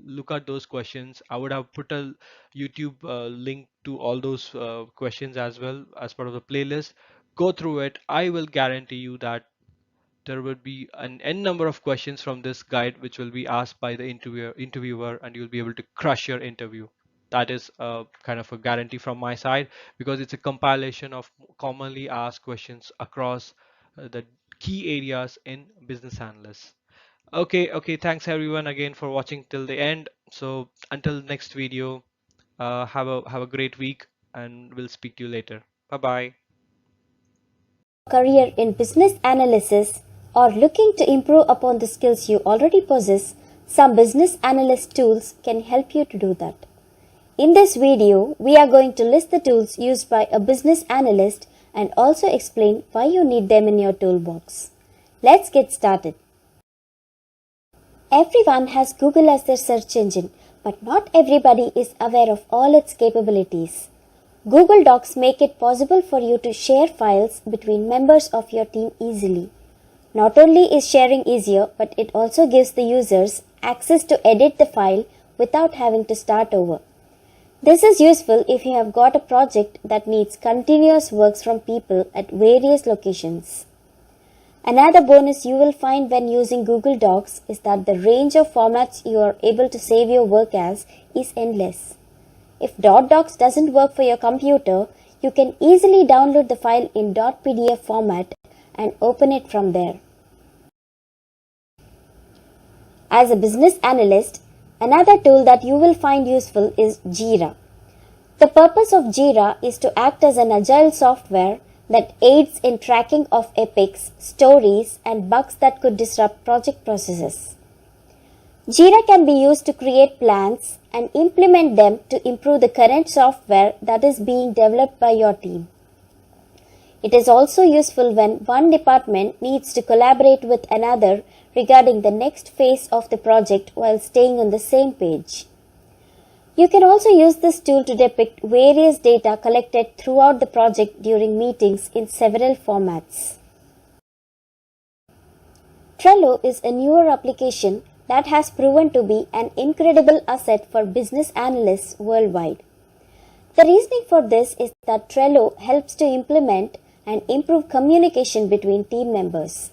look at those questions. I would have put a YouTube link to all those questions as well as part of the playlist. Go through it. I will guarantee you that there will be an n number of questions from this guide which will be asked by the interviewer, and you'll be able to crush your interview. That is kind of a guarantee from my side, because it's a compilation of commonly asked questions across the key areas in business analysts. Okay, thanks everyone again for watching till the end. So until next video, have a great week, and we'll speak to you later. Bye bye.
Career in business analysis or looking to improve upon the skills you already possess, some business analyst tools can help you to do that. In this video, we are going to list the tools used by a business analyst and also explain why you need them in your toolbox. Let's get started. Everyone has Google as their search engine, but not everybody is aware of all its capabilities. Google Docs make it possible for you to share files between members of your team easily. Not only is sharing easier, but it also gives the users access to edit the file without having to start over. This is useful if you have got a project that needs continuous works from people at various locations. Another bonus you will find when using Google Docs is that the range of formats you are able to save your work as is endless. If .docs doesn't work for your computer, you can easily download the file in .pdf format and open it from there. As a business analyst, another tool that you will find useful is JIRA. The purpose of JIRA is to act as an agile software that aids in tracking of epics, stories, and bugs that could disrupt project processes. JIRA can be used to create plans and implement them to improve the current software that is being developed by your team. It is also useful when one department needs to collaborate with another regarding the next phase of the project while staying on the same page. You can also use this tool to depict various data collected throughout the project during meetings in several formats. Trello is a newer application that has proven to be an incredible asset for business analysts worldwide. The reasoning for this is that Trello helps to implement and improve communication between team members.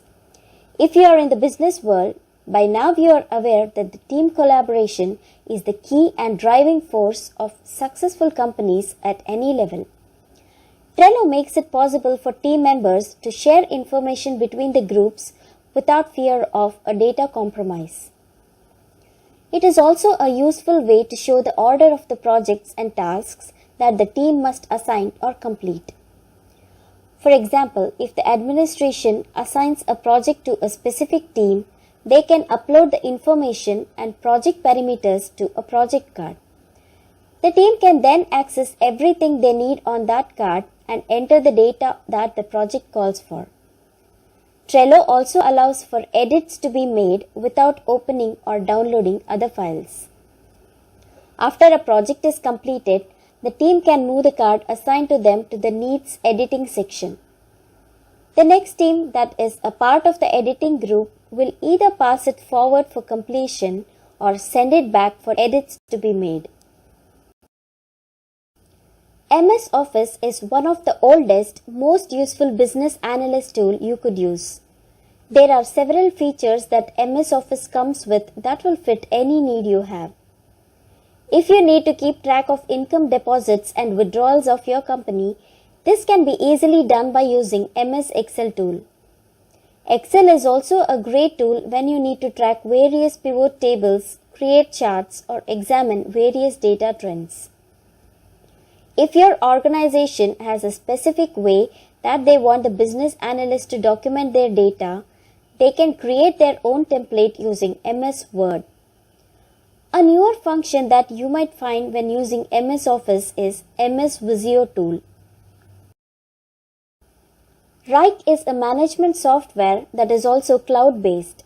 If you are in the business world, by now you are aware that the team collaboration is the key and driving force of successful companies at any level. Trello makes it possible for team members to share information between the groups without fear of a data compromise. It is also a useful way to show the order of the projects and tasks that the team must assign or complete. For example, if the administration assigns a project to a specific team, they can upload the information and project parameters to a project card. The team can then access everything they need on that card and enter the data that the project calls for. Trello also allows for edits to be made without opening or downloading other files. After a project is completed, the team can move the card assigned to them to the Needs Editing section. The next team that is a part of the editing group will either pass it forward for completion or send it back for edits to be made. MS Office is one of the oldest, most useful business analyst tool you could use. There are several features that MS Office comes with that will fit any need you have. If you need to keep track of income deposits and withdrawals of your company, this can be easily done by using MS Excel tool. Excel is also a great tool when you need to track various pivot tables, create charts, or examine various data trends.
If your organization has a specific way that they want the business analyst to document their data, they can create their own template using MS Word. A newer function that you might find when using MS Office is MS Visio tool. Wrike is a management software that is also cloud-based.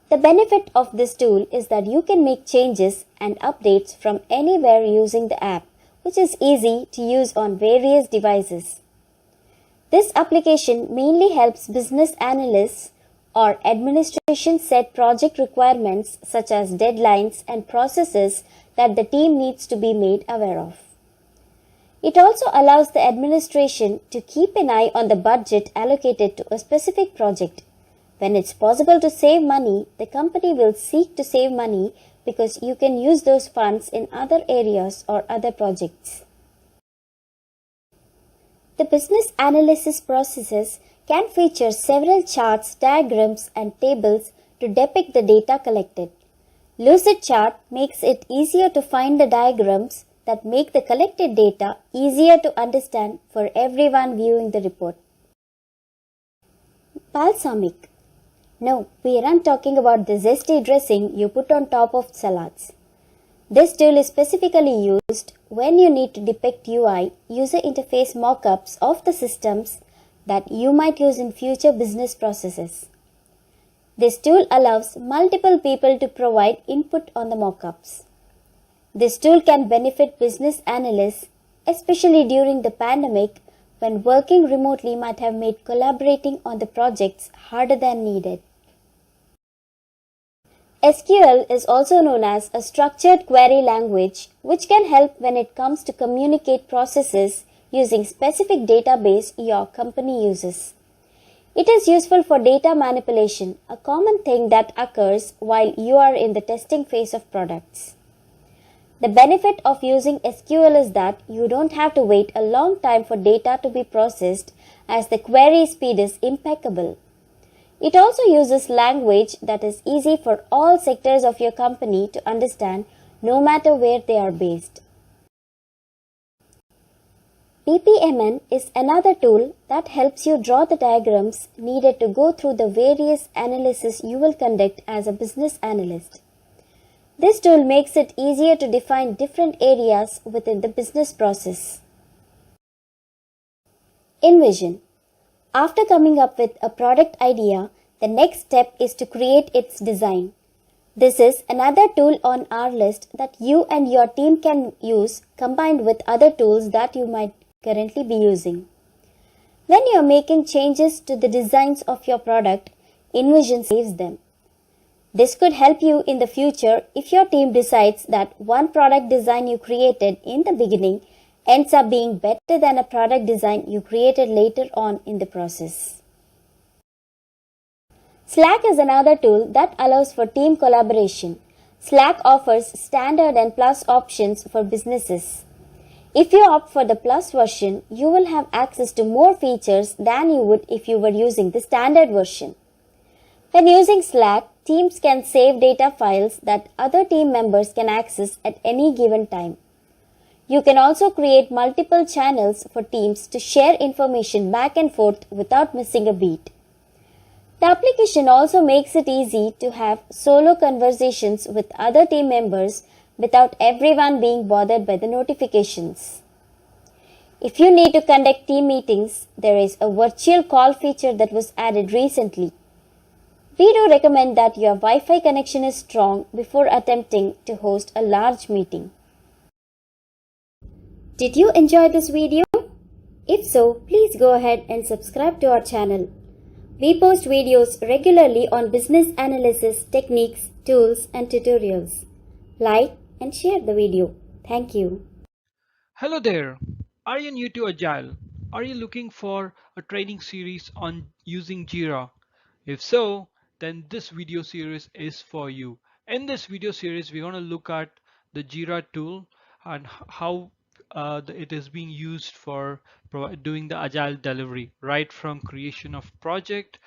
The benefit of this tool is that you can make changes and updates from anywhere using the app, which is easy to use on various devices. This application mainly helps business analysts or administration set project requirements such as deadlines and processes that the team needs to be made aware of. It also allows the administration to keep an eye on the budget allocated to a specific project. When it's possible to save money, the company will seek to save money because you can use those funds in other areas or other projects. The business analysis processes can feature several charts, diagrams, and tables to depict the data collected. Lucidchart makes it easier to find the diagrams that make the collected data easier to understand for everyone viewing the report. Balsamic. No, we aren't talking about the zesty dressing you put on top of salads. This tool is specifically used when you need to depict UI, user interface mockups of the systems that you might use in future business processes. This tool allows multiple people to provide input on the mockups. This tool can benefit business analysts, especially during the pandemic when working remotely might have made collaborating on the projects harder than needed. SQL is also known as a structured query language, which can help when it comes to communicate processes using specific database your company uses. It is useful for data manipulation, a common thing that occurs while you are in the testing phase of products. The benefit of using SQL is that you don't have to wait a long time for data to be processed, as the query speed is impeccable. It also uses language that is easy for all sectors of your company to understand, no matter where they are based. BPMN is another tool that helps you draw the diagrams needed to go through the various analysis you will conduct as a business analyst. This tool makes it easier to define different areas within the business process. Envision. After coming up with a product idea, the next step is to create its design. This is another tool on our list that you and your team can use combined with other tools that you might currently be using. When you are making changes to the designs of your product, Envision saves them. This could help you in the future if your team decides that one product design you created in the beginning ends up being better than a product design you created later on in the process. Slack is another tool that allows for team collaboration. Slack offers standard and plus options for businesses. If you opt for the plus version, you will have access to more features than you would if you were using the standard version. When using Slack, teams can save data files that other team members can access at any given time. You can also create multiple channels for teams to share information back and forth without missing a beat. The application also makes it easy to have solo conversations with other team members without everyone being bothered by the notifications. If you need to conduct team meetings, there is a virtual call feature that was added recently. We do recommend that your Wi-Fi connection is strong before attempting to host a large meeting. Did you enjoy this video? If so, please go ahead and subscribe to our channel. We post videos regularly on business analysis, techniques, tools, and tutorials. Like and share the video. Thank you.
Hello there. Are you new to Agile? Are you looking for a training series on using JIRA? If so, then this video series is for you. In this video series, we're going to look at the JIRA tool and how it is being used for doing the Agile delivery, right from creation of project,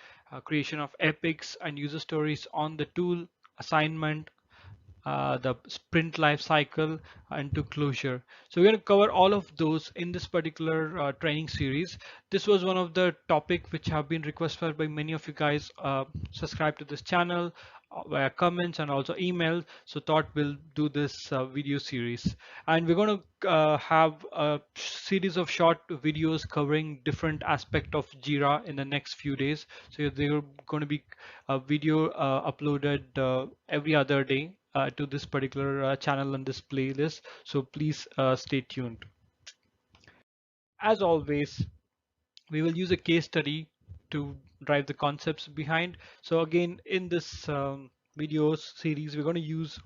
creation of epics and user stories on the tool, assignment, the sprint life cycle, and to closure. So we're going to cover all of those in this particular training series. This was one of the topic which have been requested by many of you guys. Subscribe to this channel via comments and also email. So thought we'll do this video series, and we're going to have a series of short videos covering different aspect of JIRA in the next few days. So they're going to be a video uploaded every other day to this particular channel and this playlist. So please stay tuned. As always, we will use a case study to drive the concepts behind. So again, in this videos series, we're going to use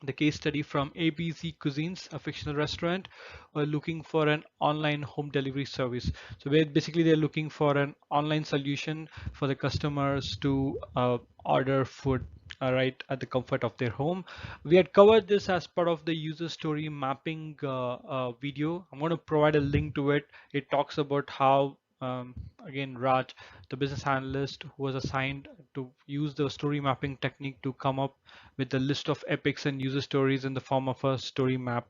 the case study from ABC Cuisines, a fictional restaurant, looking for an online home delivery service. So basically they're looking for an online solution for the customers to order food right at the comfort of their home. We had covered this as part of the user story mapping video. I'm going to provide a link to it. It talks about how again, Raj, the business analyst who was assigned to use the story mapping technique to come up with a list of epics and user stories in the form of a story map.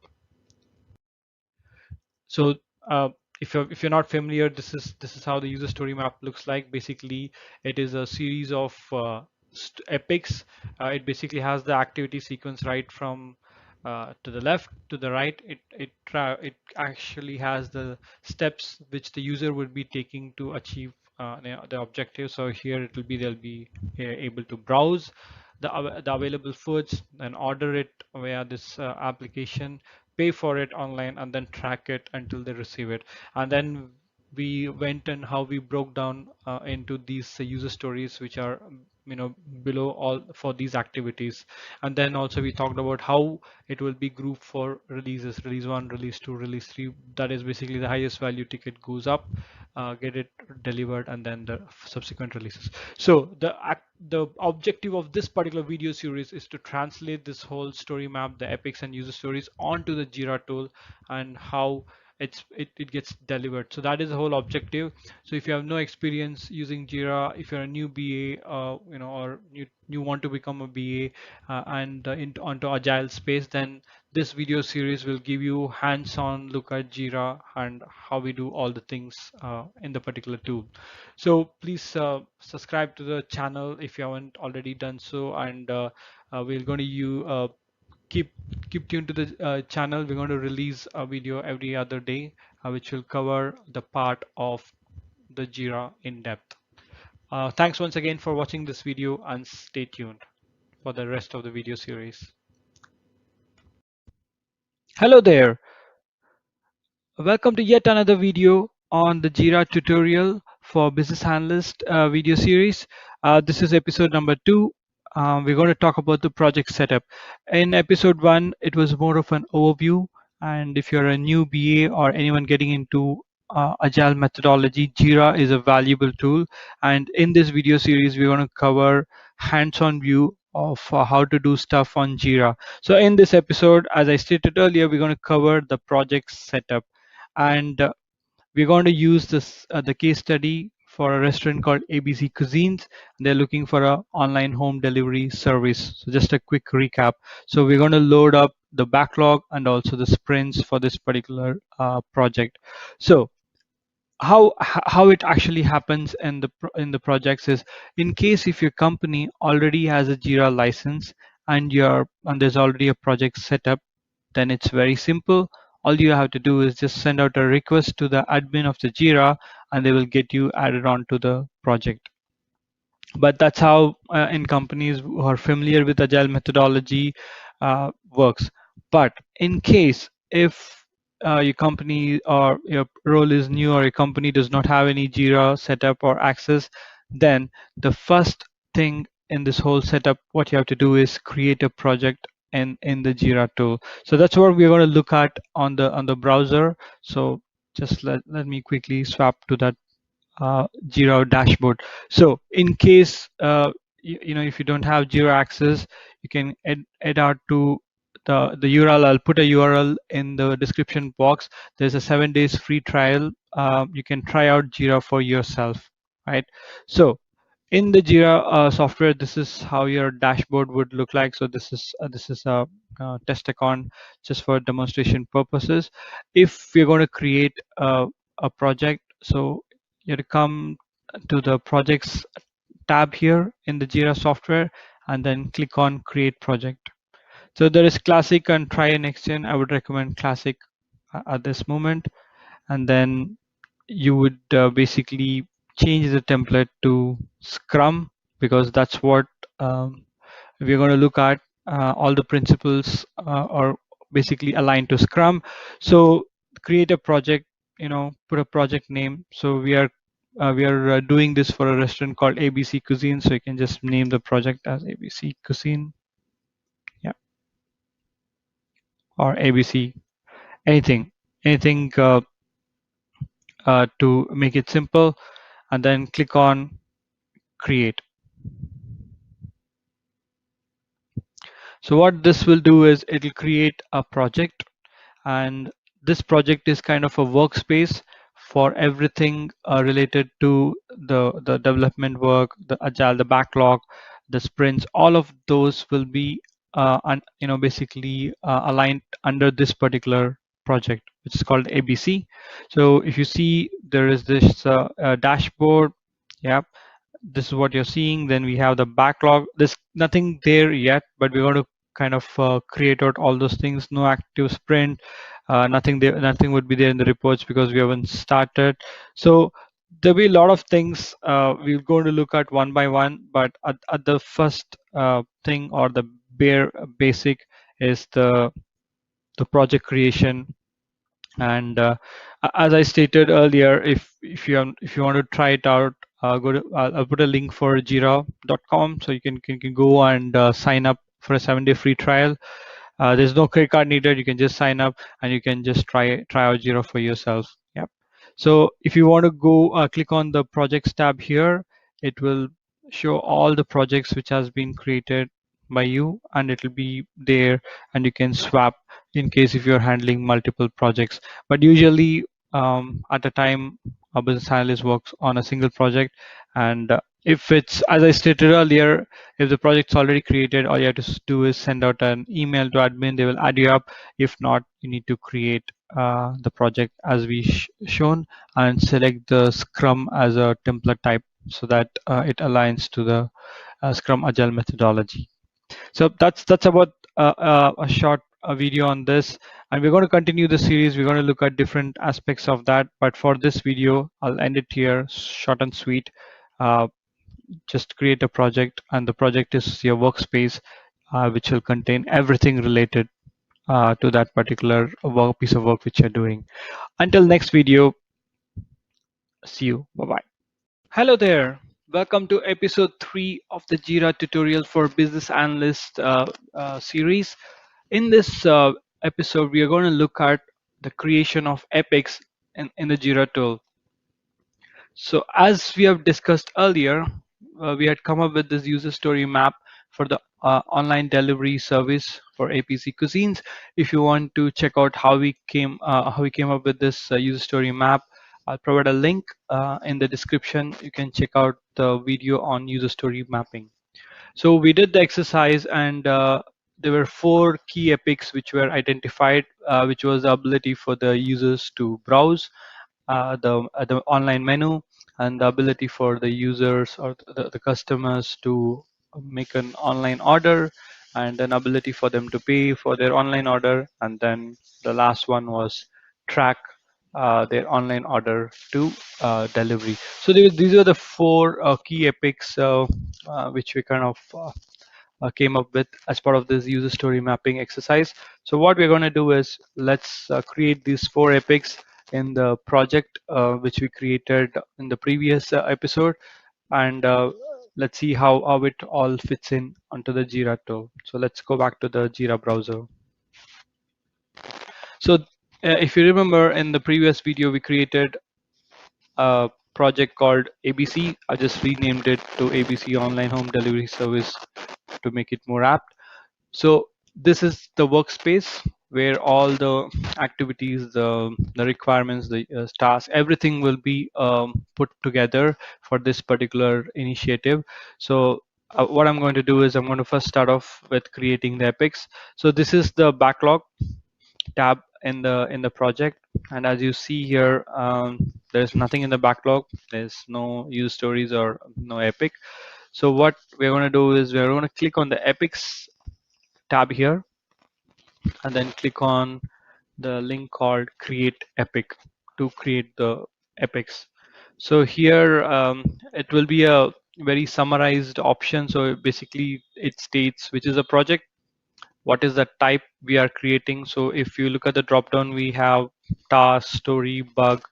So if you're not familiar, this is how the user story map looks like. Basically, it is a series of epics. It basically has the activity sequence right from to the left to the right. It actually has the steps which the user would be taking to achieve the objective. So here it will be they'll be able to browse the available foods and order it via this application, pay for it online, and then track it until they receive it. And then we went and how we broke down into these user stories which are below all for these activities. And then also we talked about how it will be grouped for releases: release 1, release 2, release 3. That is basically the highest value ticket goes up, get it delivered, and then the subsequent releases. So the objective of this particular video series is to translate this whole story map, the epics and user stories, onto the JIRA tool and how it gets delivered. So that is the whole objective. So if you have no experience using JIRA, if you're a new BA, or you want to become a BA and onto Agile space, then this video series will give you hands-on look at JIRA and how we do all the things in the particular tool. So please subscribe to the channel if you haven't already done so, and we're going to keep tuned to the channel. We're going to release a video every other day, which will cover the part of the JIRA in depth. Thanks once again for watching this video, and stay tuned for the rest of the video series. Hello there. Welcome to yet another video on the JIRA tutorial for Business Analyst video series. This is episode number 2. We're going to talk about the project setup. In episode 1, it was more of an overview. And if you're a new BA or anyone getting into Agile methodology, JIRA is a valuable tool. And in this video series, we're going to cover hands-on view of how to do stuff on JIRA. So in this episode, as I stated earlier, we're going to cover the project setup. And we're going to use this the case study for a restaurant called ABC Cuisines. They're looking for an online home delivery service. So just a quick recap. So we're going to load up the backlog and also the sprints for this particular project. So how it actually happens in the projects is, in case if your company already has a JIRA license and there's already a project set up, then it's very simple. All you have to do is just send out a request to the admin of the JIRA and they will get you added on to the project. But that's how in companies who are familiar with Agile methodology works. But in case if your company or your role is new, or your company does not have any JIRA setup or access, then the first thing in this whole setup, what you have to do is create a project in the JIRA tool. So that's what we're going to look at on the browser. So just let me quickly swap to that JIRA dashboard. So in case if you don't have JIRA access, you can add out to the URL. I'll put a URL in the description box. There's a 7 days free trial. You can try out JIRA for yourself, right? So In the JIRA software, this is how your dashboard would look like. So this is a test account just for demonstration purposes. If we're going to create a project, so you have to come to the projects tab here in the JIRA software and then click on create project. So there is classic and try and extend. I would recommend classic at this moment, and then you would basically change the template to Scrum, because that's what we're going to look at. All the principles are basically aligned to Scrum. So create a project, put a project name. So we are doing this for a restaurant called ABC Cuisine. So you can just name the project as ABC Cuisine, yeah, or ABC, anything to make it simple, and then click on create. So what this will do is it'll create a project, and this project is kind of a workspace for everything related to the development work, the agile, the backlog, the sprints. All of those will be basically aligned under this particular project, which is called ABC. So if you see, there is this dashboard. Yeah, this is what you're seeing. Then we have the backlog. There's nothing there yet, but we're going to kind of create out all those things. No active sprint, nothing there, nothing would be there in the reports because we haven't started. So there'll be a lot of things we're going to look at one by one, but at the first thing, or the bare basic, is the project creation. And as I stated earlier, if you want to try it out, go to I'll put a link for JIRA.com, so you can go and sign up for a 7-day free trial. There's no credit card needed. You can just sign up and you can just try out JIRA for yourself. Yep. So if you want to go click on the projects tab here, it will show all the projects which has been created by you, and it will be there, and you can swap in case if you're handling multiple projects. But usually at a time, a business analyst works on a single project, and if it's, as I stated earlier, if the project's already created, all you have to do is send out an email to admin. They will add you up. If not, you need to create the project as we shown, and select the Scrum as a template type, so that it aligns to the Scrum Agile methodology. So that's about a short video on this, and we're going to continue the series. We're going to look at different aspects of that, but for this video I'll end it here, short and sweet. Just create a project, and the project is your workspace, which will contain everything related to that particular piece of work which you're doing. Until next video, see you. Bye bye. Hello there. Welcome to episode 3 of the JIRA tutorial for business analyst series. In this episode, we are going to look at the creation of epics in the JIRA tool. So as we have discussed earlier, we had come up with this user story map for the online delivery service for APC Cuisines. If you want to check out how we came up with this user story map, I'll provide a link in the description. You can check out the video on user story mapping. So we did the exercise, and there were 4 key epics which were identified, which was the ability for the users to browse the online menu, and the ability for the users or the customers to make an online order, and an ability for them to pay for their online order, and then the last one was track their online order to delivery. So these are the 4 key epics which we kind of came up with as part of this user story mapping exercise. So what we're going to do is, let's create these 4 epics in the project which we created in the previous episode, and let's see how it all fits in onto the JIRA tool. So let's go back to the JIRA browser. So if you remember, in the previous video we created a project called ABC. I just renamed it to ABC Online Home Delivery Service to make it more apt. So this is the workspace where all the activities, the requirements, the tasks, everything will be put together for this particular initiative. So what I'm going to do is I'm going to first start off with creating the epics. So this is the backlog tab in the project, and as you see here, there's nothing in the backlog. There's no use stories or no epic. So what we're going to do is we're going to click on the epics tab here, and then click on the link called create epic to create the epics. So here it will be a very summarized option. So basically it states which is a project, what is the type we are creating. So if you look at the drop down, we have task, story, bug.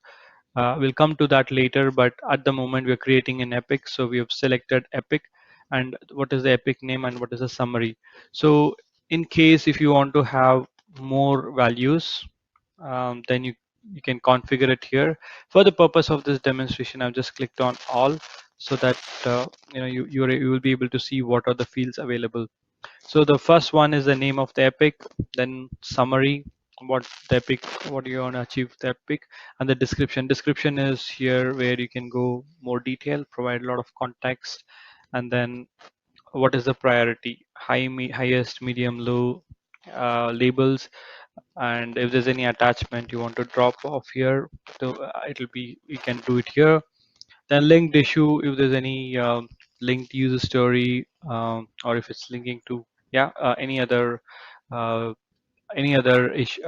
We'll come to that later, but at the moment we're creating an epic. So we have selected epic, and what is the epic name and what is the summary. So in case if you want to have more values, then you can configure it here. For the purpose of this demonstration, I've just clicked on all, so that you will be able to see what are the fields available. So the first one is the name of the epic, then summary, what the epic, what you want to achieve with the epic, and the description. Description is here where you can go more detail, provide a lot of context, and then what is the priority, highest, medium, low, labels, and if there's any attachment you want to drop off here, so it'll be, you can do it here. Then linked issue, if there's any linked user story, or if it's linking to, yeah, uh, any other issue,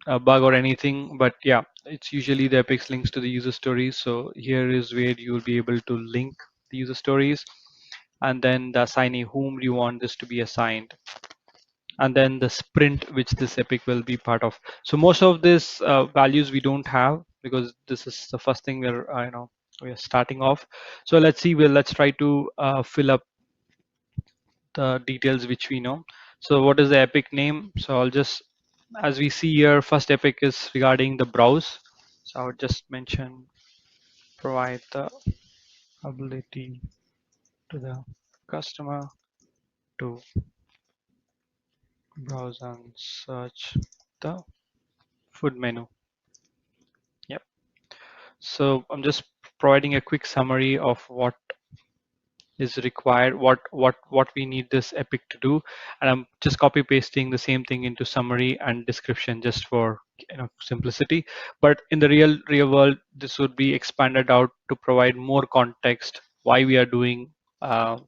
bug or anything. But yeah, it's usually the epics links to the user stories. So here is where you will be able to link the user stories, and then the assignee, whom do you want this to be assigned, and then the sprint which this epic will be part of. So most of these values we don't have, because this is the first thing we are starting off. So let's see, let's try to fill up the details which we know. So what is the epic name? So I'll just, as we see here, first epic is regarding the browse. So I would just mention provide the ability to the customer to browse and search the food menu. Yep. So I'm just providing a quick summary of what is required, what we need this epic to do, and I'm just copy pasting the same thing into summary and description just for simplicity. But in the real world, this would be expanded out to provide more context, why we are doing, uh,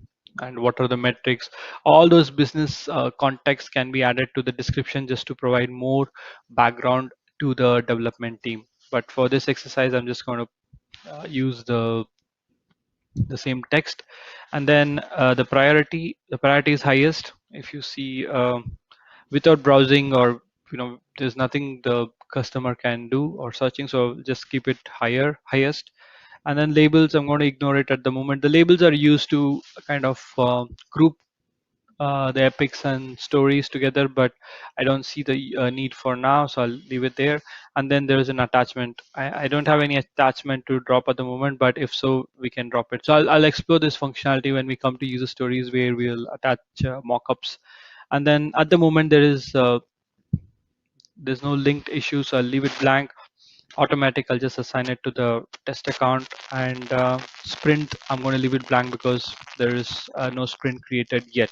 and what are the metrics. All those business context can be added to the description just to provide more background to the development team. But for this exercise, I'm just going to use the same text. And then the priority is highest. If you see, without browsing, or there's nothing the customer can do or searching, so just keep it highest. And then labels, I'm going to ignore it at the moment. The labels are used to kind of group the epics and stories together, but I don't see the need for now, so I'll leave it there. And then there is an attachment. I don't have any attachment to drop at the moment, but if so, we can drop it. So I'll explore this functionality when we come to user stories, where we'll attach mockups. And then at the moment there's no linked issue, so I'll leave it blank. Automatic, I'll just assign it to the test account. And sprint, I'm going to leave it blank because there is no sprint created yet.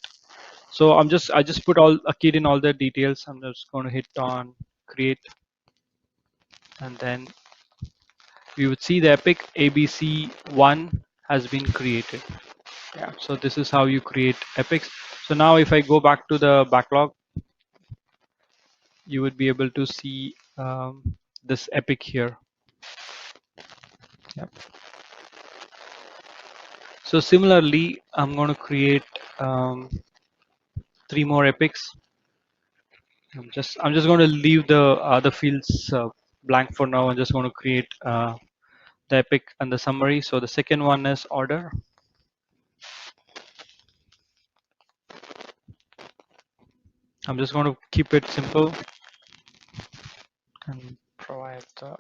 So I just put all a keyed in all the details. I'm just going to hit on create, and then we would see the epic ABC1 has been created. Yeah, so this is how you create epics. So now if I go back to the backlog, you would be able to see this epic here. Yep. So similarly, I'm going to create 3 more epics. I'm just going to leave the other fields blank for now. I'm just going to create the epic and the summary. So the second one is order. I'm just going to keep it simple and provide the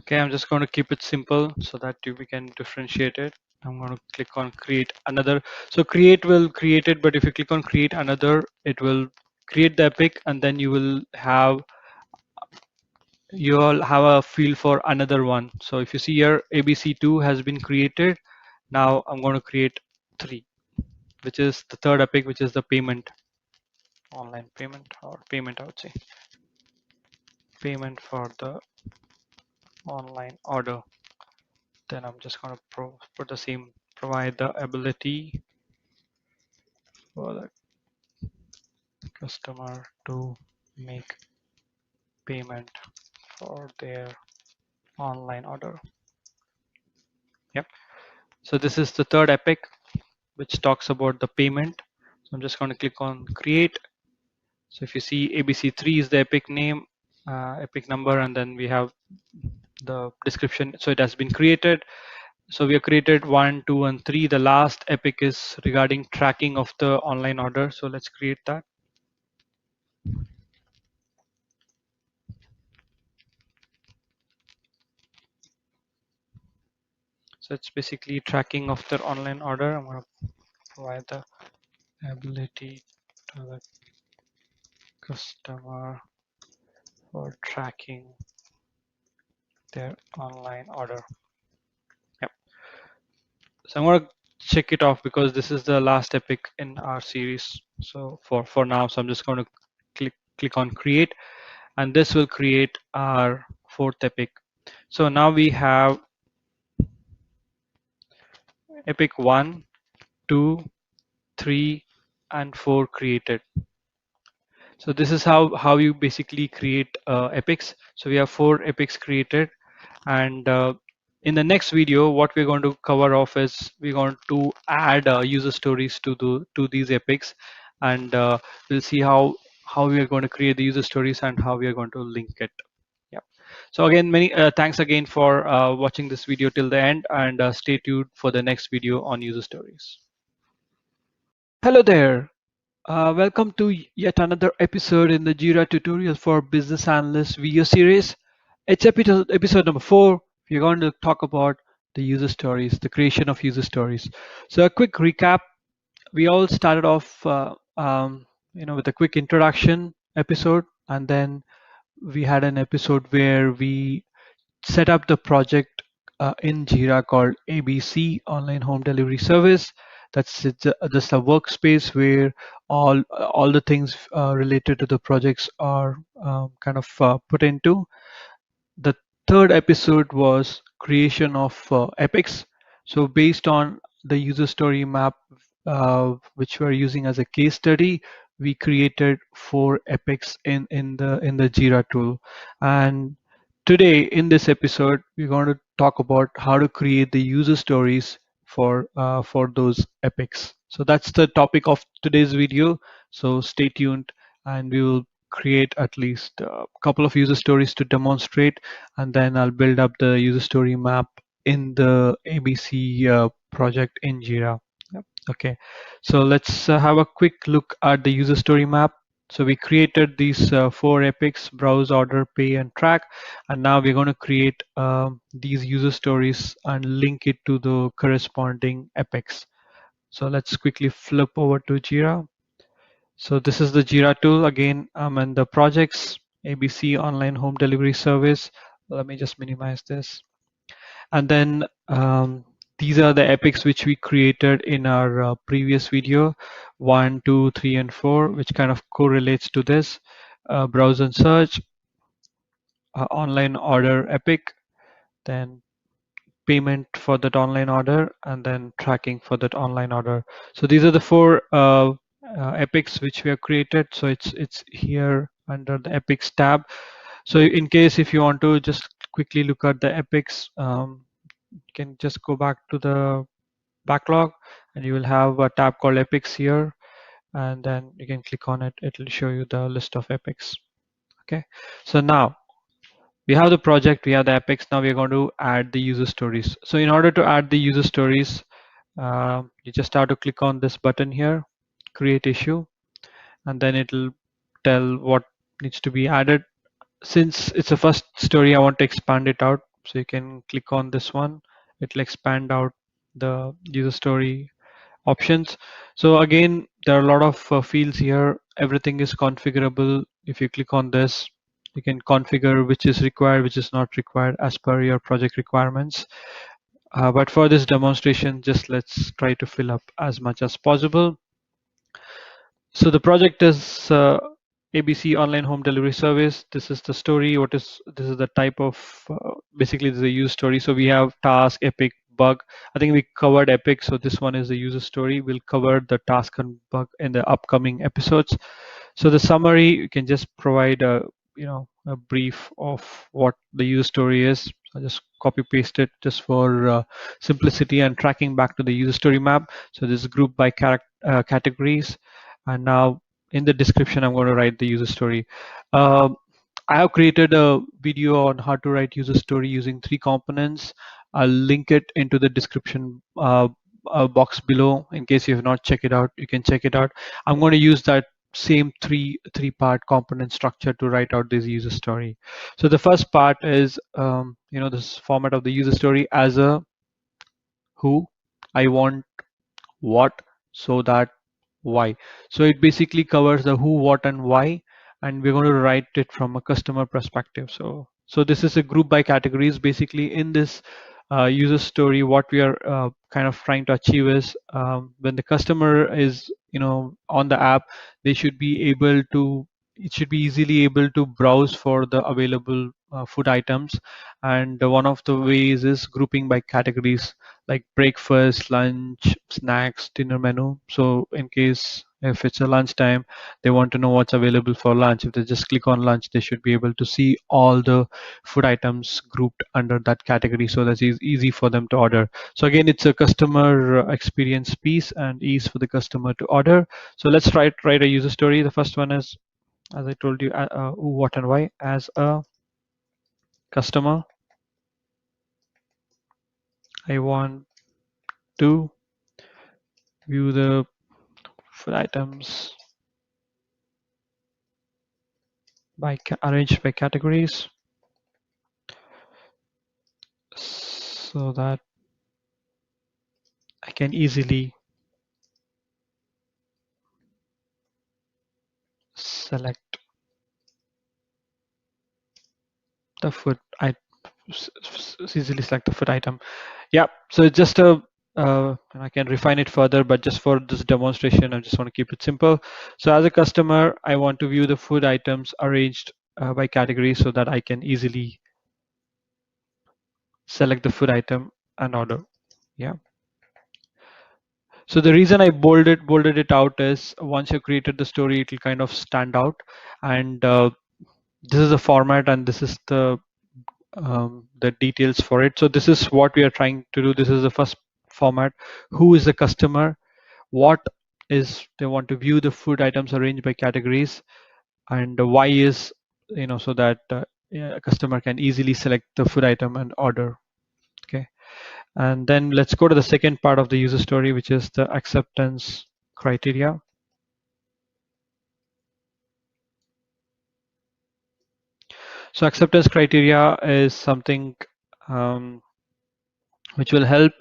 Okay, I'm just going to keep it simple so that we can differentiate it. I'm going to click on create another. So create will create it, but if you click on create another, it will create the epic, and then you'll have a field for another one. So if you see here, ABC2 has been created. Now I'm going to create 3, which is the third epic, which is the payment, online payment, or payment, I would say, payment for the online order. Then I'm just going to put the same, provide the ability for the customer to make payment for their online order. Yep. So this is the third epic, which talks about the payment. So I'm just going to click on create. So if you see, ABC3 is the epic name, epic number, and then we have the description. So it has been created. So we have created 1, 2, and 3. The last epic is regarding tracking of the online order. So let's create that. So it's basically tracking of their online order. I'm going to provide the ability to the customer for tracking their online order. Yep. So I'm going to check it off because this is the last epic in our series. So for now, so I'm just going to click on create, and this will create our fourth epic. So now we have epic 1, 2, 3, and 4 created. So this is how you basically create epics. So we have 4 epics created, and in the next video, what we're going to cover off is we're going to add user stories to these epics, and we'll see how we are going to create the user stories and how we are going to link it. Yeah. So again, many thanks again for watching this video till the end, and stay tuned for the next video on user stories. Hello there. Welcome to yet another episode in the JIRA tutorial for Business Analyst video series. It's episode number 4. We're going to talk about the user stories, the creation of user stories. So a quick recap. We all started off, with a quick introduction episode, and then we had an episode where we set up the project in JIRA called ABC Online Home Delivery Service. It's just a workspace where all the things related to the projects are kind of put into. The third episode was creation of epics. So based on the user story map, which we're using as a case study, we created 4 epics in the JIRA tool. And today in this episode, we're going to talk about how to create the user stories for those epics. So that's the topic of today's video. So stay tuned, and we will create at least a couple of user stories to demonstrate, and then I'll build up the user story map in the ABC project in JIRA. Yep. Okay, so let's have a quick look at the user story map. So we created these 4 epics: browse, order, pay, and track, and now we're going to create these user stories and link it to the corresponding epics. So let's quickly flip over to JIRA. So this is the JIRA tool. Again, I'm in the projects, ABC Online Home Delivery Service. Let me just minimize this. And then these are the epics which we created in our previous video, 1, 2, 3, and 4, which kind of correlates to this. Browse and search, online order epic, then payment for that online order, and then tracking for that online order. So these are the 4 epics which we have created. So it's here under the epics tab. So in case if you want to just quickly look at the epics, you can just go back to the backlog, and you will have a tab called epics here, and then you can click on it. It will show you the list of epics. Okay, so now we have the project, we have the epics. Now we are going to add the user stories. So in order to add the user stories, you just have to click on this button here, create issue, and then it'll tell what needs to be added. Since it's a first story, I want to expand it out. So you can click on this one. It'll expand out the user story options. So again, there are a lot of fields here. Everything is configurable. If you click on this, you can configure which is required, which is not required as per your project requirements. But for this demonstration, just let's try to fill up as much as possible. So the project is ABC online home delivery service. This is the story. This is the type of basically this is a user story. So we have task, epic, bug. I think we covered epic, so this one is the user story. We'll cover the task and bug in the upcoming episodes. So the summary, you can just provide a brief of what the user story is. I just copy paste it just for simplicity and tracking back to the user story map. So this is grouped by categories. And now in the description, I'm going to write the user story. I have created a video on how to write user story using 3 components. I'll link it into the description box below. In case you have not checked it out, you can check it out. I'm going to use that same three-part component structure to write out this user story. So the first part is this format of the user story as a who, I want, what, so that, why. So it basically covers the who, what, and why, and we're going to write it from a customer perspective. So this is a group by categories. Basically, in this user story, what we are kind of trying to achieve is when the customer is on the app, they should be able to it should be easily able to browse for the available food items, and one of the ways is grouping by categories like breakfast, lunch, snacks, dinner menu. So in case if it's a lunchtime, they want to know what's available for lunch. If they just click on lunch, they should be able to see all the food items grouped under that category. So that's easy for them to order. So again, it's a customer experience piece and ease for the customer to order. So let's write a user story. The first one is, as I told you, who, what, and why. As a customer, I want to view the food items arranged by categories so that I can easily select the food. Easily select the food item. Yeah. So it's just and I can refine it further, but just for this demonstration, I just want to keep it simple. So as a customer, I want to view the food items arranged by category so that I can easily select the food item and order. Yeah. So the reason I bolded it out is once you created the story, it will kind of stand out. And this is the format, and this is the details for it. So this is what we are trying to do. This is the first format. Who is the customer? What is they want to view the food items arranged by categories, and why is so that a customer can easily select the food item and order. Okay. And then let's go to the second part of the user story, which is the acceptance criteria. So acceptance criteria is something which will help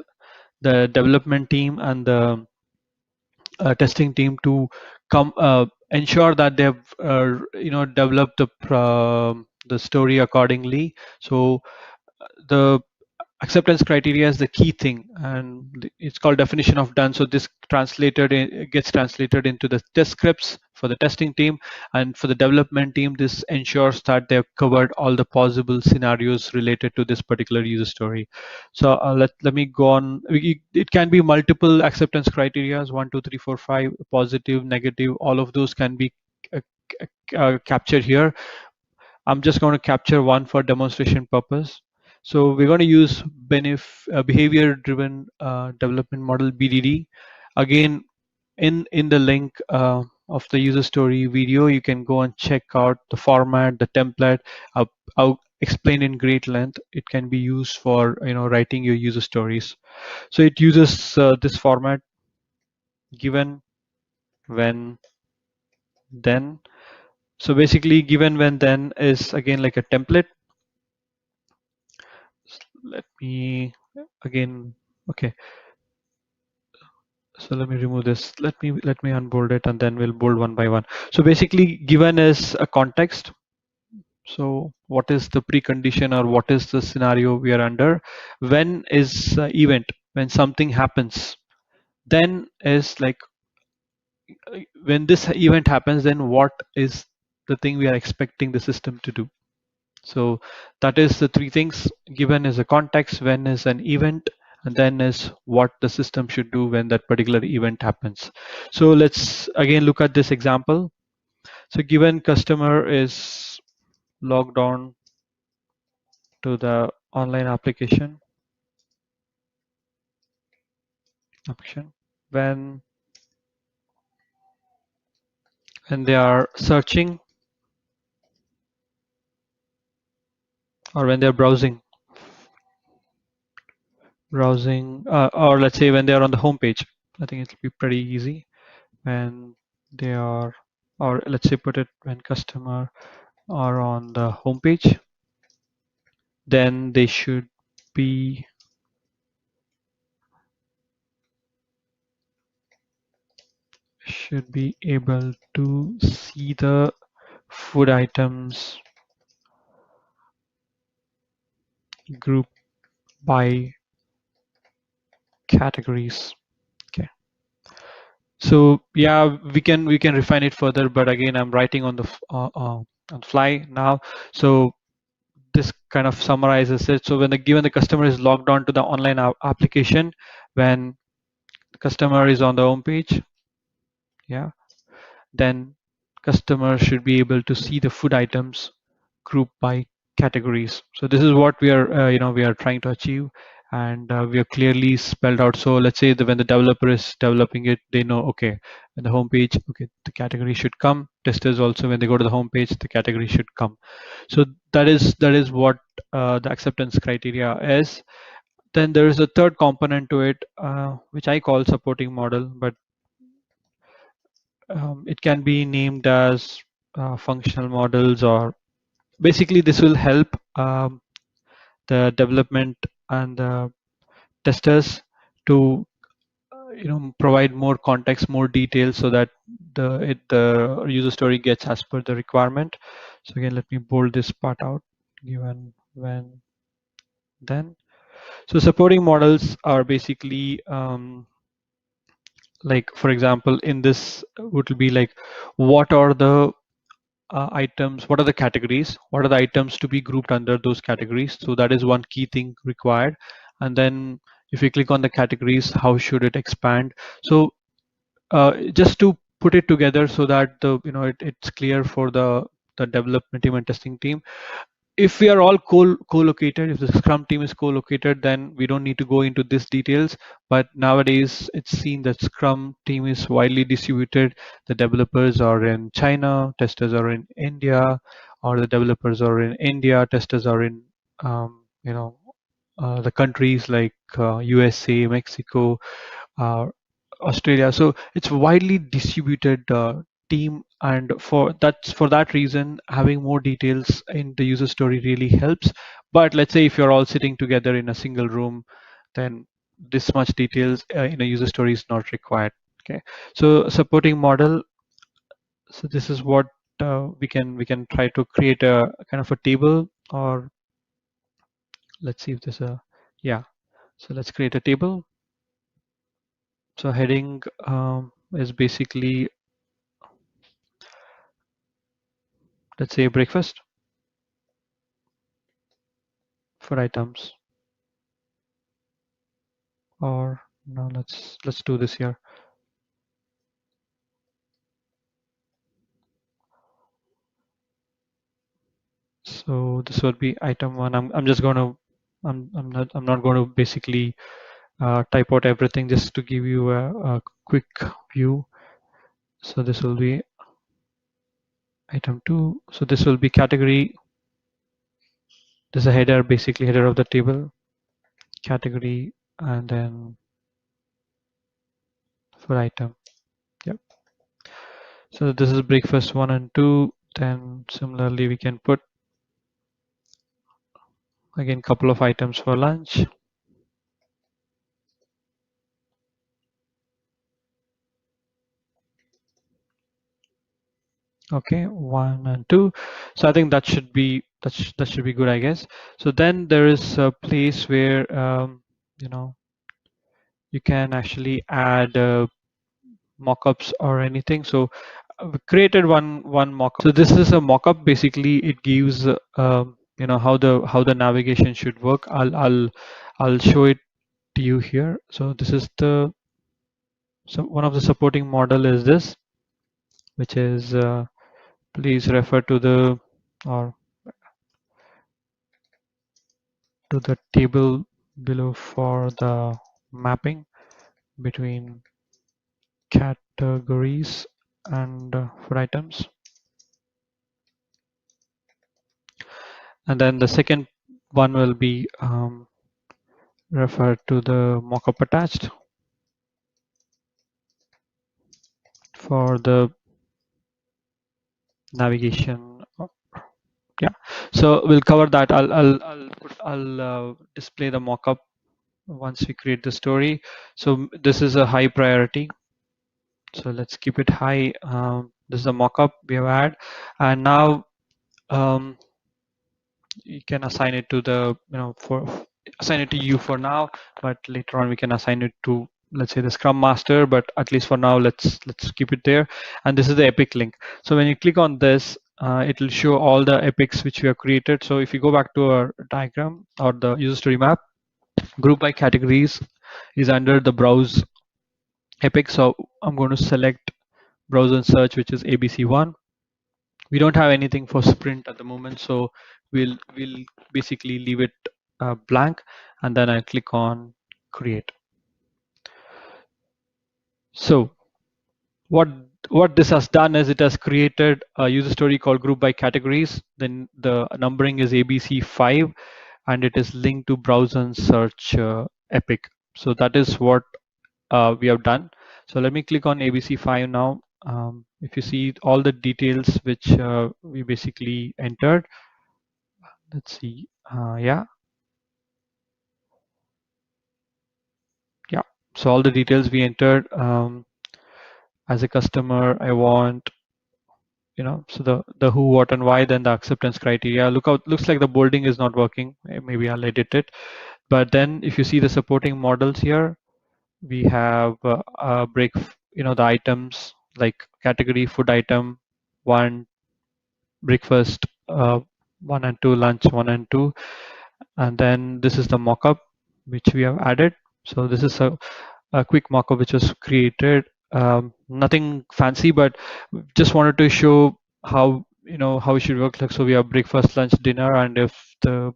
the development team and the testing team to ensure that they've developed the story accordingly. So the acceptance criteria is the key thing, and it's called definition of done. So this gets translated into the test scripts for the testing team, and for the development team, this ensures that they've covered all the possible scenarios related to this particular user story. So let me go on. It can be multiple acceptance criteria, 1, 2, 3, 4, 5, positive, negative, all of those can be captured here. I'm just going to capture one for demonstration purpose. So we're going to use behavior-driven development model (BDD). Again, in the link of the user story video, you can go and check out the format, the template. I'll explain in great length. It can be used for writing your user stories. So it uses this format: given, when, then. So basically, given, when, then is again like a template. let me again, okay. So let me remove this. Let me unbold it and then we'll bold one by one. So basically given is a context. So what is the precondition or what is the scenario we are under? When is event? When something happens, then is like when this event happens, then what is the thing we are expecting the system to do? So that is the three things. Given is a context, when is an event, and then is what the system should do when that particular event happens. So let's again look at this example. So given customer is logged on to the online application, when they are searching or when they're browsing, or let's say when they are on the home page. I think it'll be pretty easy. When they are, or let's say put it when customer are on the home page, then they be should be able to see the food items group by categories. Okay. So yeah, we can refine it further, but again, I'm writing on the on fly now. So this kind of summarizes it. So when given the customer is logged on to the online application, when the customer is on the home page, yeah, then customer should be able to see the food items grouped by categories. So this is what we are we are trying to achieve, and we are clearly spelled out. So let's say that when the developer is developing it, they know, okay, when the home page, okay, the category should come. Testers also, when they go to the home page, the category should come. So that is what the acceptance criteria is. Then there is a third component to it, which I call supporting model, but it can be named as functional models, or basically this will help the development and the testers to provide more context, more details, so that the user story gets as per the requirement. So again, let me bold this part out. Given, when, then. So supporting models are basically like, for example, in this would be like, what are the items, what are the categories, what are the items to be grouped under those categories. So that is one key thing required. And then if you click on the categories, how should it expand? So just to put it together so that it's clear for the development team and testing team. If we are all co-located, if the Scrum team is co-located, then we don't need to go into these details. But nowadays, it's seen that Scrum team is widely distributed. The developers are in China, testers are in India, or the developers are in India, testers are in the countries like USA, Mexico, Australia. So it's widely distributed team, and for that reason, having more details in the user story really helps. But let's say if you're all sitting together in a single room, then this much details in a user story is not required. Okay, so supporting model. So this is what we can try to create a kind of a table, or let's see if there's a, yeah. So let's create a table. So heading is basically, let's say, breakfast for items, or no, let's do this here. So this would be item one. I'm just going to I'm not going to basically type out everything, just to give you a quick view. So this will be item two. So this will be category. This is a header, basically header of the table, category, and then for item. Yep. So this is breakfast one and two. Then similarly, we can put again, couple of items for lunch. Okay, 1 and 2. So I think that should be that should be good, I guess. So then there is a place where you know, you can actually add mockups or anything. So we created one mockup. So this is a mockup. Basically, it gives you know, how the navigation should work. I'll show it to you here. So this is the, so one of the supporting model is this, which is please refer to the, or to the table below for the mapping between categories and food items. And then the second one will be refer to the mockup attached for the navigation. Yeah, so we'll cover that. I'll display the mockup once we create the story. So this is a high priority, so let's keep it high. This is a mockup we have had, and now um, you can assign it to the, you know, for assign it to you for now, but later on we can assign it to, let's say, the Scrum Master, but at least for now let's keep it there. And this is the epic link. So when you click on this, it will show all the epics which we have created. So if you go back to our diagram or the user story map, group by categories is under the browse epic. So I'm going to select browse and search, which is ABC1. We don't have anything for sprint at the moment, so we'll basically leave it blank, and then I click on create. So what this has done is it has created a user story called group by categories. Then the numbering is ABC5, and it is linked to browse and search epic. So that is what we have done. So let me click on ABC5 now. If you see all the details which we basically entered, let's see. Yeah. So all the details we entered. As a customer, I want, you know, so the who, what, and why, then the acceptance criteria. Looks like the bolding is not working. Maybe I'll edit it. But then if you see the supporting models here, we have break, you know, the items like category food item 1, breakfast 1 and 2, lunch 1 and 2, and then this is the mockup which we have added. So this is a quick mockup which was created, nothing fancy, but just wanted to show how, you know, how it should work. Like, so we have breakfast, lunch, dinner, and if the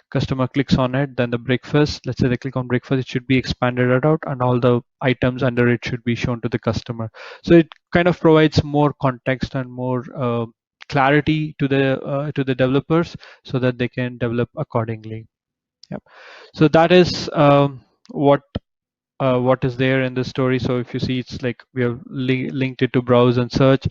customer clicks on it, then the breakfast, let's say they click on breakfast, it should be expanded out, and all the items under it should be shown to the customer. So it kind of provides more context and more clarity to the developers, so that they can develop accordingly. Yep. So that is what is there in the story. So if you see, it's like we have linked it to browse and search,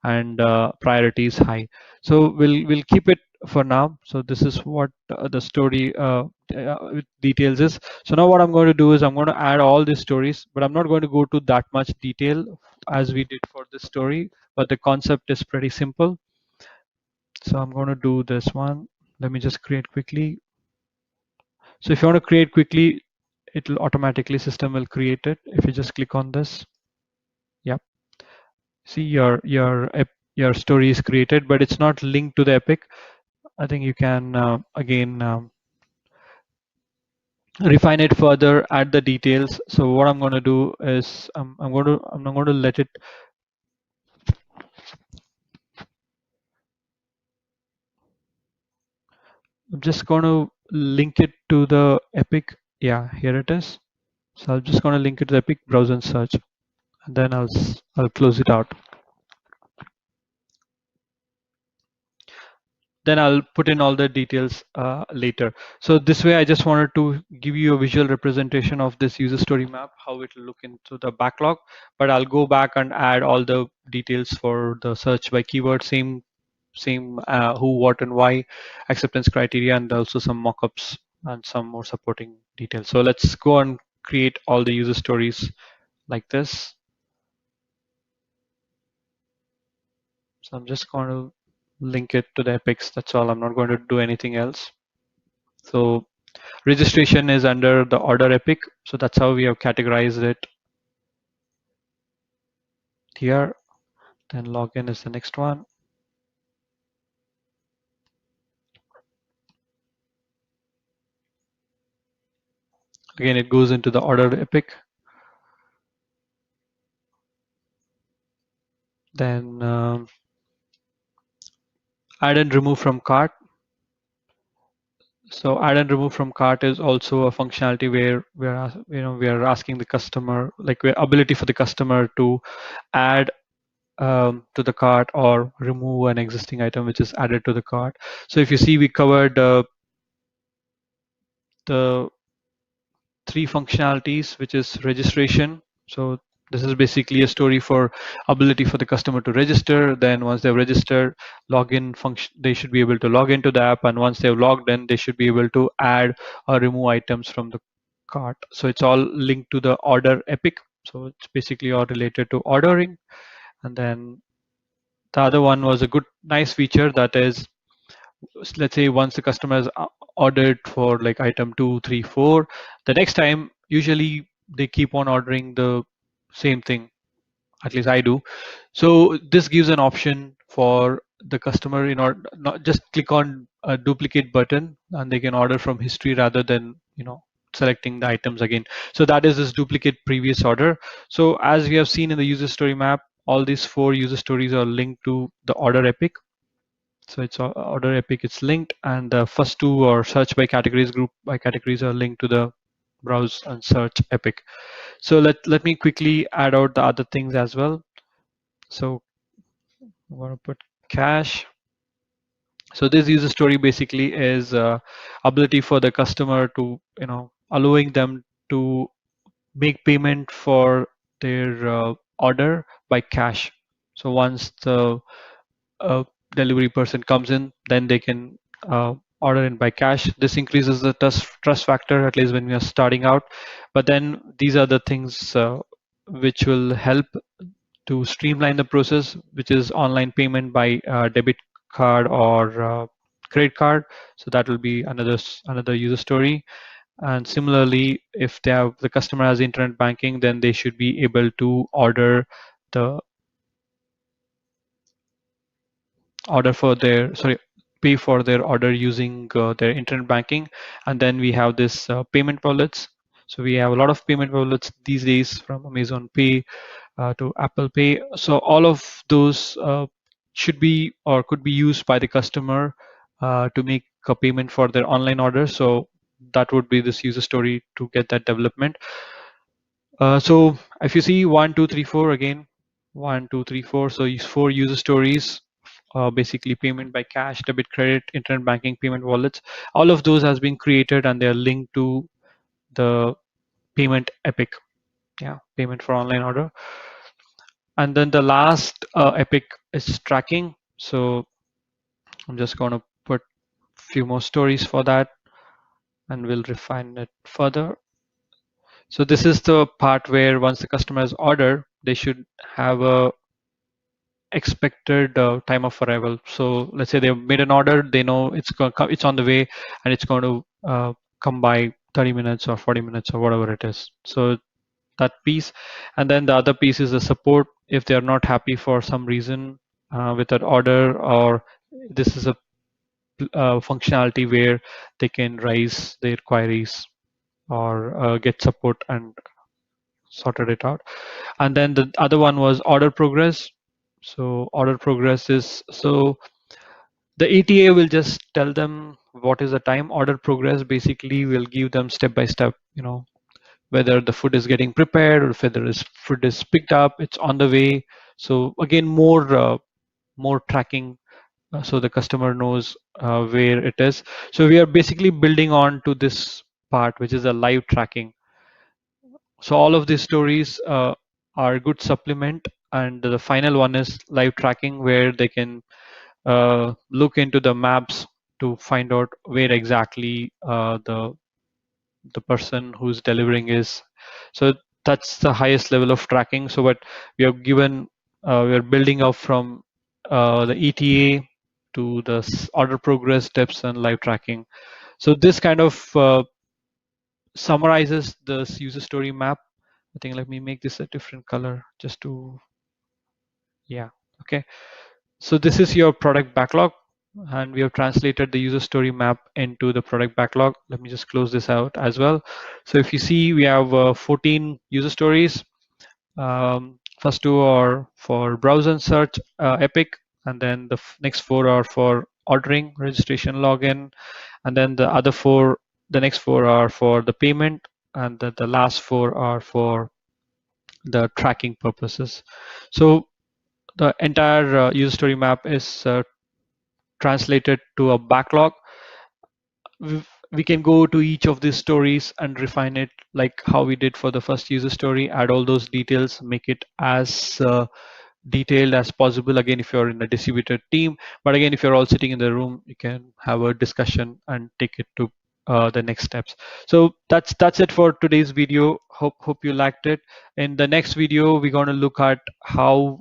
and priority is high. So we'll keep it for now. So this is what the story with details is. So now what I'm going to do is I'm going to add all these stories, but I'm not going to go to that much detail as we did for this story, but the concept is pretty simple. So I'm going to do this one. Let me just create quickly. So if you want to create quickly, it will automatically, system will create it. If you just click on this, yep. See, your story is created, but it's not linked to the epic. I think you can again refine it further, add the details. So what I'm going to do is I'm not going to let it. I'm just going to link it to the epic. Yeah, here it is. So I'm just going to link it to the epic, browse and search, and then I'll close it out. Then I'll put in all the details later. So this way, I just wanted to give you a visual representation of this user story map, how it will look into the backlog, but I'll go back and add all the details for the search by keyword, same same who, what, and why, acceptance criteria, and also some mockups and some more supporting details. So let's go and create all the user stories like this. So I'm just going to link it to the epics. That's all. I'm not going to do anything else. So registration is under the order epic. So that's how we have categorized it here. Then login is the next one. Again, it goes into the order epic. Then add and remove from cart. So add and remove from cart is also a functionality where we are asking the customer, like ability for the customer to add to the cart or remove an existing item which is added to the cart. So if you see, we covered the three functionalities, which is registration. So this is basically a story for ability for the customer to register. Then once they've registered, login function, they should be able to log into the app. And once they've logged in, they should be able to add or remove items from the cart. So it's all linked to the order epic. So it's basically all related to ordering. And then the other one was a nice feature, that is, let's say once the customer has ordered for like item 2, 3, 4, the next time usually they keep on ordering the same thing, at least I do. So this gives an option for the customer, in order not just click on a duplicate button and they can order from history rather than selecting the items again. So that is this duplicate previous order. So as we have seen in the user story map, all these 4 user stories are linked to the order epic. So it's order epic, it's linked, and the first 2 are search by categories, group by categories, are linked to the browse and search epic. So let me quickly add out the other things as well. So I'm going to put cash. So this user story basically is ability for the customer to, allowing them to make payment for their order by cash. So once the delivery person comes in, then they can order in by cash. This increases the trust factor, at least when we are starting out. But then these are the things which will help to streamline the process, which is online payment by debit card or credit card. So that will be another user story. And similarly, if the customer has internet banking, then they should be able to pay for their order using their internet banking. And then we have this payment wallets. So we have a lot of payment wallets these days, from Amazon Pay to Apple Pay. So all of those should be or could be used by the customer to make a payment for their online order. So that would be this user story to get that development. So if you see 1, 2, 3, 4 again, 1, 2, 3, 4. So these 4 user stories, basically payment by cash, debit, credit, internet banking, payment wallets. All of those has been created and they are linked to the payment epic. Yeah, payment for online order. And then the last epic is tracking. So I'm just going to put a few more stories for that and we'll refine it further. So this is the part where once the customer has ordered, they should have a expected time of arrival. So let's say they've made an order, they know it's going to come, it's on the way, and it's going to come by 30 minutes or 40 minutes or whatever it is. So that piece. And then the other piece is the support. If they're not happy for some reason with that order, or this is a functionality where they can raise their queries or get support and sorted it out. And then the other one was order progress. So order progress is, so the ETA will just tell them what is the time. Order progress basically will give them step by step, whether the food is getting prepared or whether food is picked up, it's on the way. So again, more tracking, so the customer knows where it is. So we are basically building on to this part, which is a live tracking. So all of these stories are good supplement, and the final one is live tracking, where they can look into the maps to find out where exactly the person who's delivering is. So that's the highest level of tracking. So what we have given, we are building up from the ETA to the order progress, steps, and live tracking. So this kind of summarizes this user story map. I think let me make this a different color just to, yeah, okay. So this is your product backlog, and we have translated the user story map into the product backlog. Let me just close this out as well. So if you see, we have 14 user stories. First two are for browse and search, Epic, and then the next four are for ordering, registration, login, and then the next four are for the payment, and the last four are for the tracking purposes. So the entire user story map is translated to a backlog. We can go to each of these stories and refine it like how we did for the first user story, add all those details, make it as detailed as possible. Again, if you're in a distributed team, but again, if you're all sitting in the room, you can have a discussion and take it to the next steps. So that's it for today's video. Hope you liked it. In the next video, we're going to look at how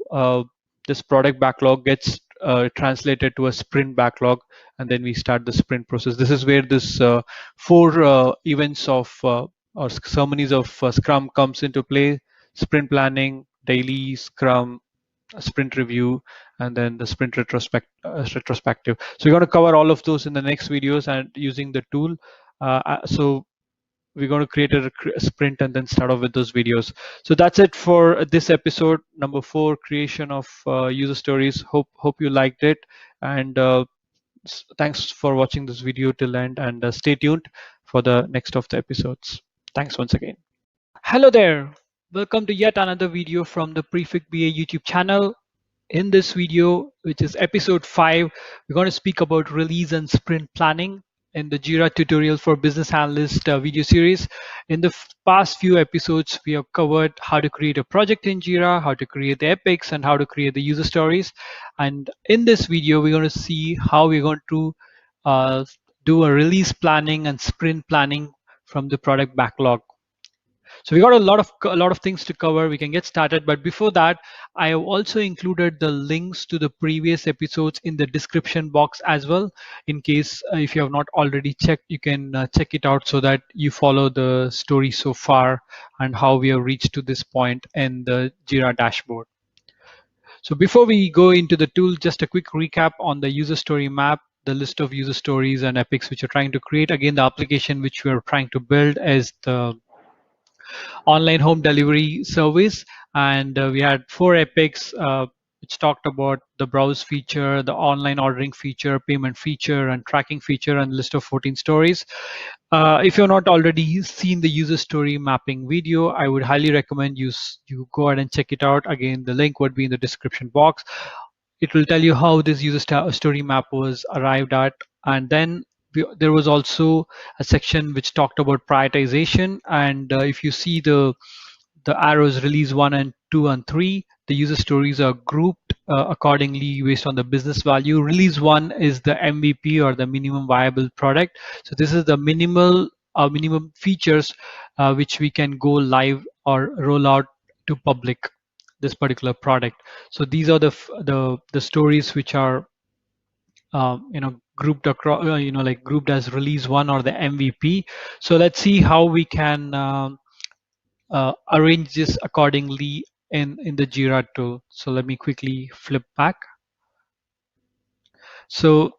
this product backlog gets translated to a sprint backlog, and then we start the sprint process. This is where this four events of or ceremonies of Scrum comes into play: sprint planning, daily Scrum, sprint review, and then the sprint retrospective. So we're going to cover all of those in the next videos and using the tool. So we're going to create a sprint and then start off with those videos. So that's it for this episode number 4, creation of user stories. Hope you liked it, and thanks for watching this video till end, and stay tuned for the next of the episodes. Thanks once again. Hello there. Welcome to yet another video from the Prefect BA YouTube channel. In this video, which is episode 5, we're going to speak about release and sprint planning in the JIRA tutorial for business analyst video series. In the past few episodes, we have covered how to create a project in JIRA, how to create the epics, and how to create the user stories. And in this video, we're going to see how we're going to do a release planning and sprint planning from the product backlog. So we got a lot of things to cover. We can get started, but before that, I have also included the links to the previous episodes in the description box as well. In case if you have not already checked, you can check it out so that you follow the story so far and how we have reached to this point in the JIRA dashboard. So before we go into the tool, just a quick recap on the user story map, the list of user stories and epics which you're trying to create. Again, the application which we're trying to build is the online home delivery service, and we had 4 epics which talked about the browse feature, the online ordering feature, payment feature, and tracking feature, and list of 14 stories. If you're not already seen the user story mapping video, I would highly recommend you go ahead and check it out. Again, the link would be in the description box. It will tell you how this user story map was arrived at, and then there was also a section which talked about prioritization. And if you see the arrows, release 1 and 2 and 3, the user stories are grouped accordingly based on the business value. Release 1 is the MVP, or the minimum viable product. So this is the minimum features which we can go live or roll out to public, this particular product. So these are the stories which are grouped across, like grouped as release 1 or the MVP. So let's see how we can arrange this accordingly in the JIRA tool. So let me quickly flip back. So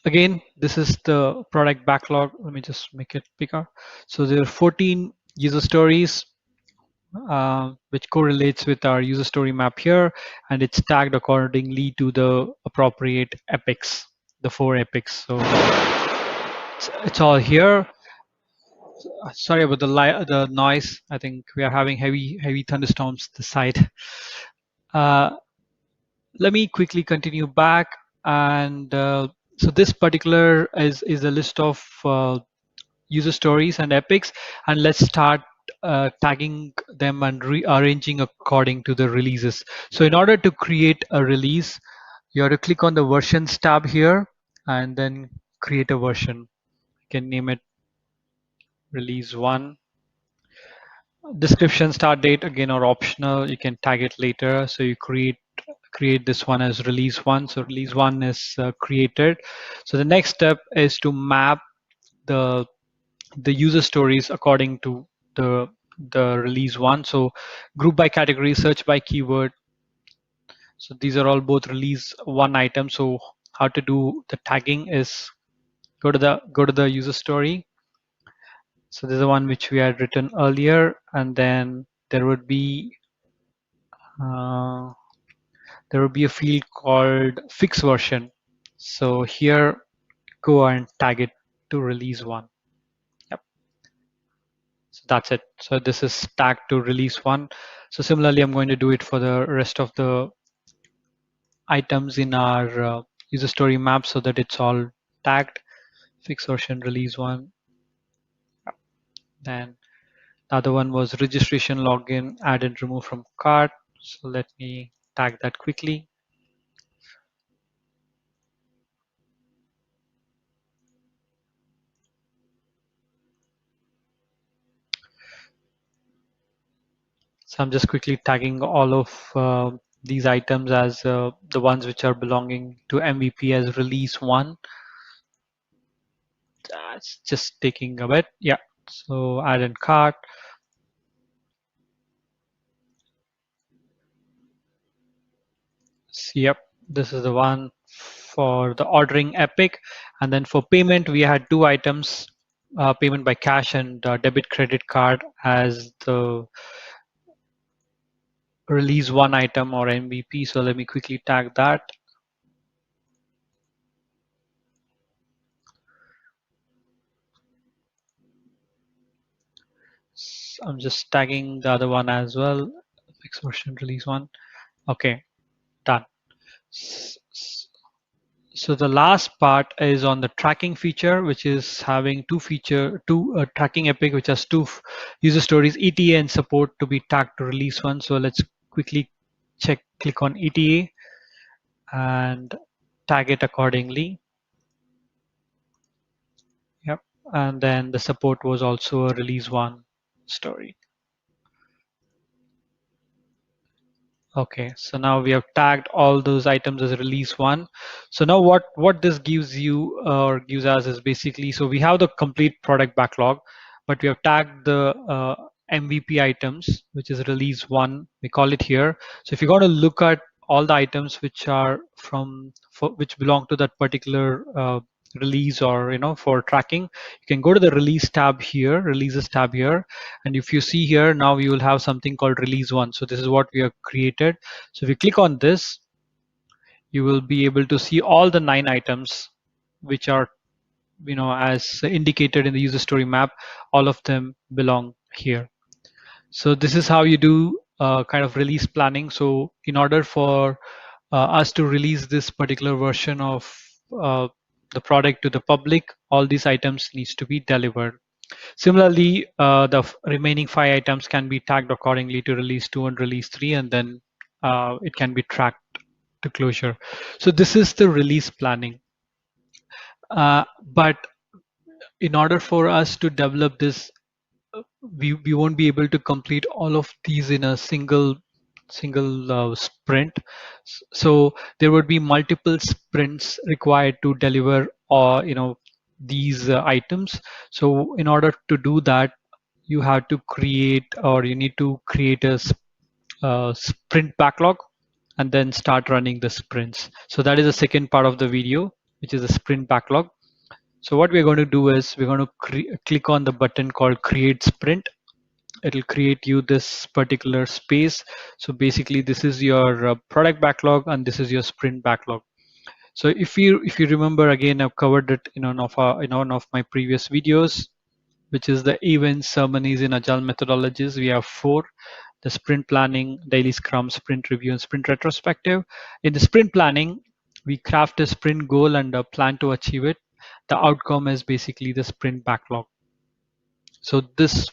again, this is the product backlog. Let me just make it bigger. So there are 14 user stories which correlates with our user story map here, and it's tagged accordingly to the appropriate epics, the 4 epics. So it's all here. Sorry about the noise. I think we are having heavy thunderstorms this side. Let me quickly continue back, and so this particular is a list of user stories and epics, and let's start tagging them and rearranging according to the releases. So in order to create a release, you have to click on the versions tab here and then create a version. You can name it release 1. Description, start date again are optional. You can tag it later. So you create this one as release 1. So release 1 is created. So the next step is to map the user stories according to the release 1. So group by category, search by keyword. So these are all both release 1 items. So how to do the tagging is go to the user story. So this is the one which we had written earlier, and then there would be uh, a field called fix version. So here, go and tag it to release 1. Yep. So that's it. So this is tagged to release 1. So similarly, I'm going to do it for the rest of the items in our user story map so that it's all tagged. Fix version release 1. Then the other one was registration login, add and remove from cart. So let me tag that quickly. So I'm just quickly tagging all of these items as the ones which are belonging to MVP as release 1. That's just taking a bit. Yeah. So add and cart. So, yep. This is the one for the ordering epic. And then for payment, we had 2 items, payment by cash and debit credit card as the release 1 item or MVP. So let me quickly tag that. I'm just tagging the other one as well. Fix version release 1. Okay, done. So the last part is on the tracking feature, which is having two tracking epic, which has 2 user stories, ETA and support to be tagged to release 1. So let's quickly click on ETA and tag it accordingly. Yep. And then the support was also a release 1 story. Okay, so now we have tagged all those items as release 1. So now what this gives you or gives us is basically, so we have the complete product backlog, but we have tagged the MVP items, which is release 1. We call it here. So if you're going to look at all the items which are which belong to that particular release, or for tracking, you can go to the releases tab here, and if you see here, now you will have something called release 1. So this is what we have created. So if you click on this, you will be able to see all the 9 items which are as indicated in the user story map. All of them belong here. So this is how you do kind of release planning. So in order for us to release this particular version of the product to the public, all these items needs to be delivered. Similarly, the remaining 5 items can be tagged accordingly to release 2 and release 3, and then it can be tracked to closure. So this is the release planning. But in order for us to develop this, we won't be able to complete all of these in a single sprint. So there would be multiple sprints required to deliver these items. So in order to do that, you have to create, or you need to create a sprint backlog and then start running the sprints. So that is the second part of the video, which is the sprint backlog. So what we're going to do is we're going to click on the button called create sprint. It'll create you this particular space. So basically this is your product backlog and this is your sprint backlog. So if you remember, again, I've covered it in one of my previous videos, which is the events, ceremonies in Agile methodologies. We have 4: the sprint planning, daily scrum, sprint review, and sprint retrospective. In the sprint planning, we craft a sprint goal and a plan to achieve it. The outcome is basically the sprint backlog. So this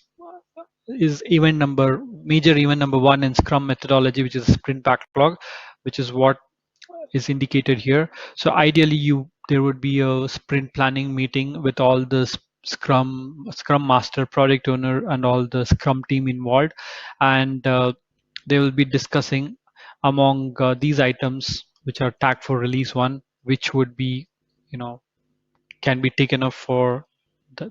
is major event number 1 in Scrum methodology, which is a sprint backlog, which is what is indicated here. So ideally there would be a sprint planning meeting with all the scrum master, product owner, and all the scrum team involved, and they will be discussing among these items which are tagged for release 1, which would be, can be taken up for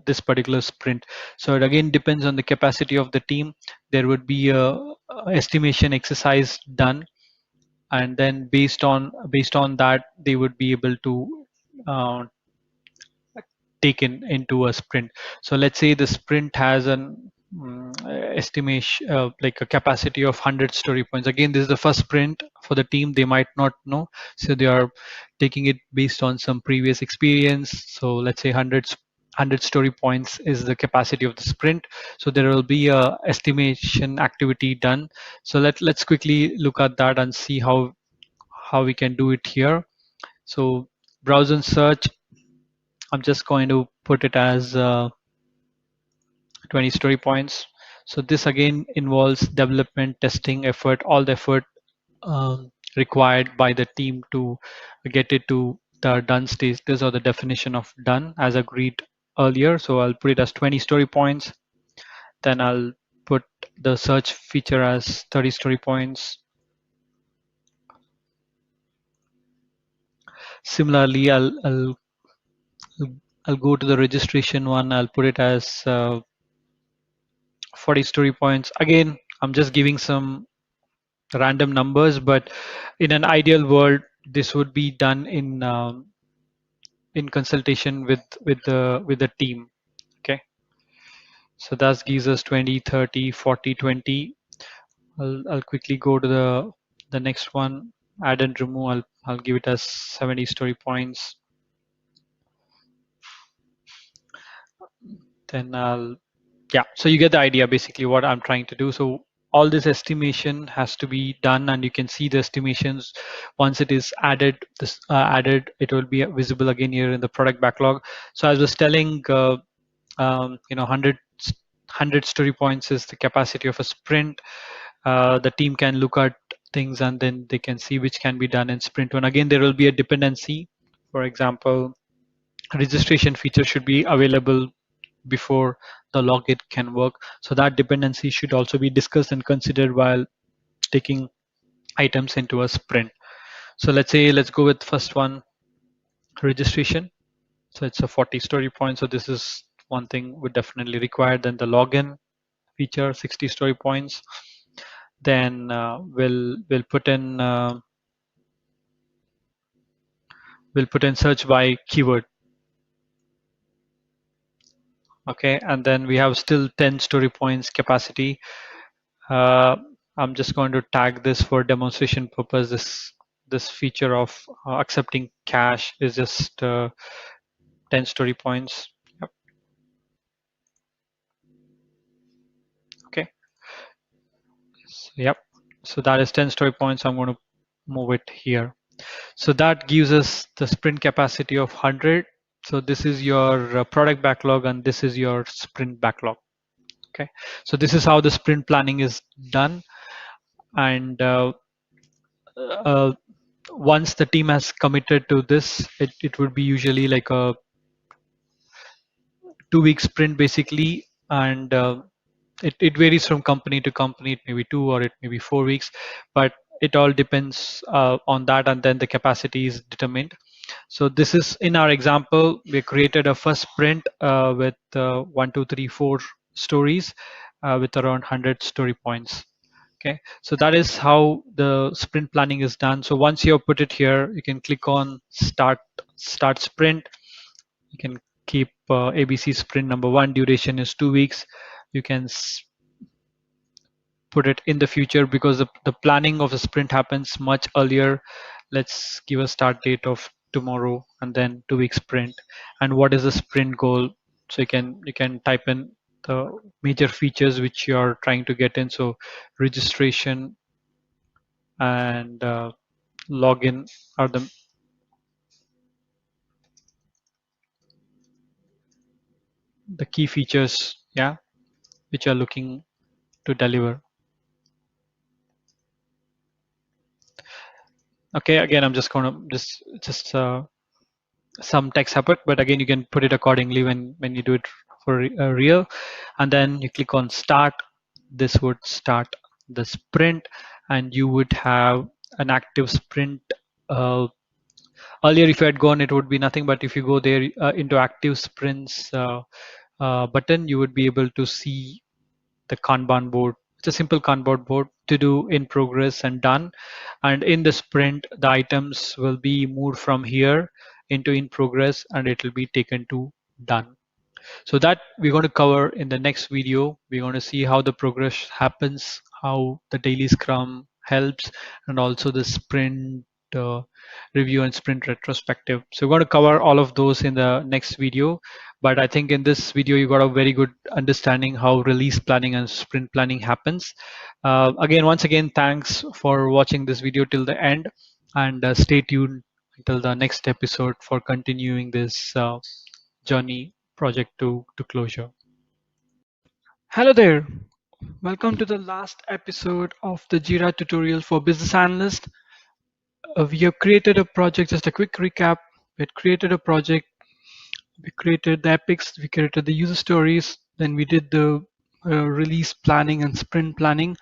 this particular sprint. So it again depends on the capacity of the team. There would be a estimation exercise done, and then based on that, they would be able to taken into a sprint. So let's say the sprint has an estimation, like a capacity of 100 story points. Again, this is the first sprint for the team. They might not know, so they are taking it based on some previous experience. So let's say 100 story points is the capacity of the sprint. So there will be a estimation activity done. So let's quickly look at that and see how we can do it here. So browse and search, I'm just going to put it as 20 story points. So this again involves development, testing effort, all the effort required by the team to get it to the done stage. These are the definition of done as agreed earlier. So I'll put it as 20 story points. Then I'll put the search feature as 30 story points. Similarly, I'll go to the registration one. I'll put it as 40 story points. Again, I'm just giving some random numbers, but in an ideal world, this would be done in consultation with the team. Okay, so that gives us 20, 30, 40, 20. I'll quickly go to the next one, add and remove. I'll give it as 70 story points. Then yeah, so you get the idea basically what I'm trying to do. So all this estimation has to be done, and you can see the estimations once it is added. It will be visible again here in the product backlog. So as I was telling, 100 story points is the capacity of a sprint. The team can look at things, and then they can see which can be done in sprint 1. Again, there will be a dependency. For example, registration feature should be available before the login can work. So that dependency should also be discussed and considered while taking items into a sprint. So let's go with first one, registration. So it's a 40 story point. So this is one thing we definitely require. Then the login feature, 60 story points. Then we'll put in search by keyword. Okay, and then we have still 10 story points capacity. I'm just going to tag this for demonstration purpose. This feature of accepting cash is just 10 story points. Yep. Okay. So, yep. So that is 10 story points. I'm going to move it here. So that gives us the sprint capacity of 100. So this is your product backlog, and this is your sprint backlog. Okay. So this is how the sprint planning is done. And once the team has committed to this, it would be usually like a 2-week sprint basically, and it varies from company to company. It may be 2 or it may be 4 weeks, but it all depends on that, and then the capacity is determined. So this is in our example, we created a first sprint with 1, 2, 3, 4 stories with around 100 story points. Okay, so that is how the sprint planning is done. So once you have put it here, you can click on start sprint. You can keep ABC sprint number 1, duration is 2 weeks. You can put it in the future because the planning of a sprint happens much earlier. Let's give a start date of tomorrow, and then 2-week sprint. And what is the sprint goal? So you can type in the major features which you are trying to get in. So registration and login are the key features, yeah, which are looking to deliver. Okay, again, I'm just gonna just some text separate, but again, you can put it accordingly when you do it for real. And then you click on start. This would start the sprint, and you would have an active sprint. uh, Earlier, if you had gone, it would be nothing, but if you go there into active sprints button, you would be able to see the Kanban board. It's a simple Kanban board to do, in progress, and done. And in the sprint, the items will be moved from here into in progress, and it will be taken to done. So that we're going to cover in the next video. We're going to see how the progress happens, how the daily scrum helps, and also the sprint uh, review and sprint retrospective. So we're going to cover all of those in the next video. But I think in this video, you got a very good understanding how release planning and sprint planning happens. Once again, thanks for watching this video till the end, and stay tuned until the next episode for continuing this journey project to closure. Hello there. Welcome to the last episode of the JIRA tutorial for business analyst. We have created a project, just a quick recap. We had created a project, we created the epics, we created the user stories, then we did the release planning and sprint planning.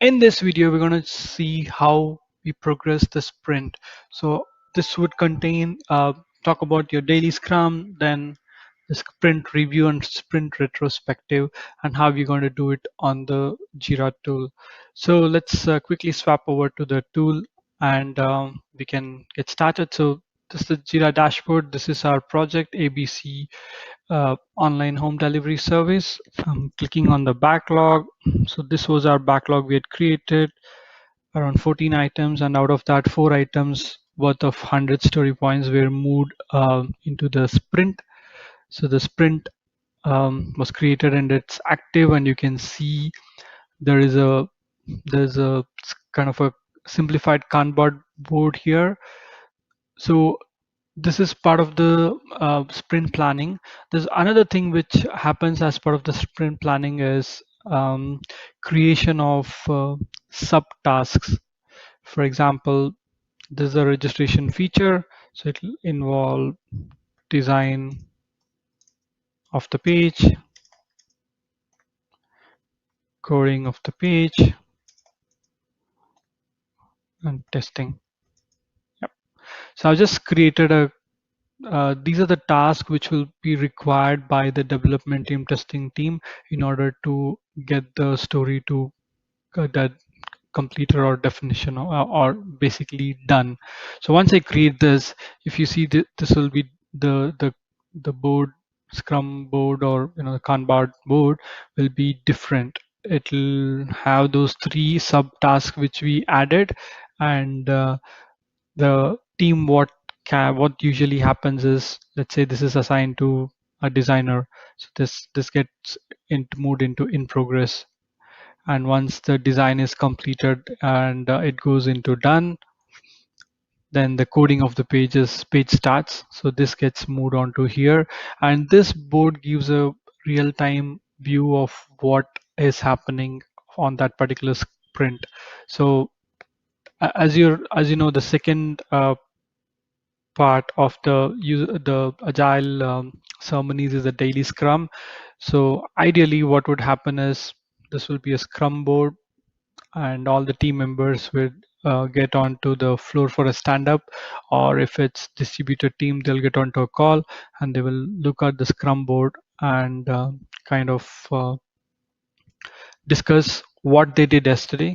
In this video, we're going to see how we progress the sprint. So this would contain talk about your daily scrum, then the sprint review and sprint retrospective, and how you're going to do it on the Jira tool. So let's quickly swap over to the tool, and we can get started. So this is the Jira dashboard. This is our project ABC online home delivery service. I'm clicking on the backlog. So this was our backlog we had created, around 14 items, and out of that, 4 items worth of 100 story points were moved into the sprint. So the sprint was created and it's active, and you can see there's a kind of a simplified Kanban board here. So this is part of the sprint planning. There's another thing which happens as part of the sprint planning is creation of subtasks. For example, there's a registration feature, so it will involve design of the page, coding of the page, and testing. Yep. So I've just created a these are the tasks which will be required by the development team, testing team, in order to get the story to that completed or definition, or basically done. So once I create this, if you see this will be the board, scrum board, or the Kanban board will be different. It'll have those 3 subtasks which we added, and the team, what usually happens is, let's say this is assigned to a designer, so this gets moved into in progress, and once the design is completed and it goes into done, then the coding of the page starts. So this gets moved on to here, and this board gives a real-time view of what is happening on that particular sprint. So as you know, the second part of the agile ceremonies is a daily scrum. So ideally what would happen is, this will be a scrum board, and all the team members will get onto the floor for a stand-up, or if it's distributed team, they'll get onto a call and they will look at the scrum board and kind of discuss what they did yesterday,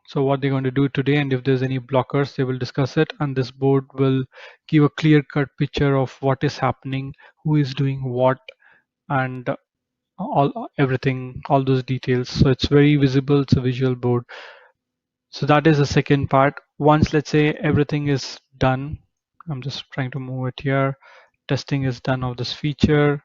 so what they're going to do today, and if there's any blockers, they will discuss it, and this board will give a clear-cut picture of what is happening, who is doing what, and all those details. So it's very visible, it's a visual board. So that is the second part. Once, let's say, everything is done, I'm just trying to move it here, testing is done of this feature.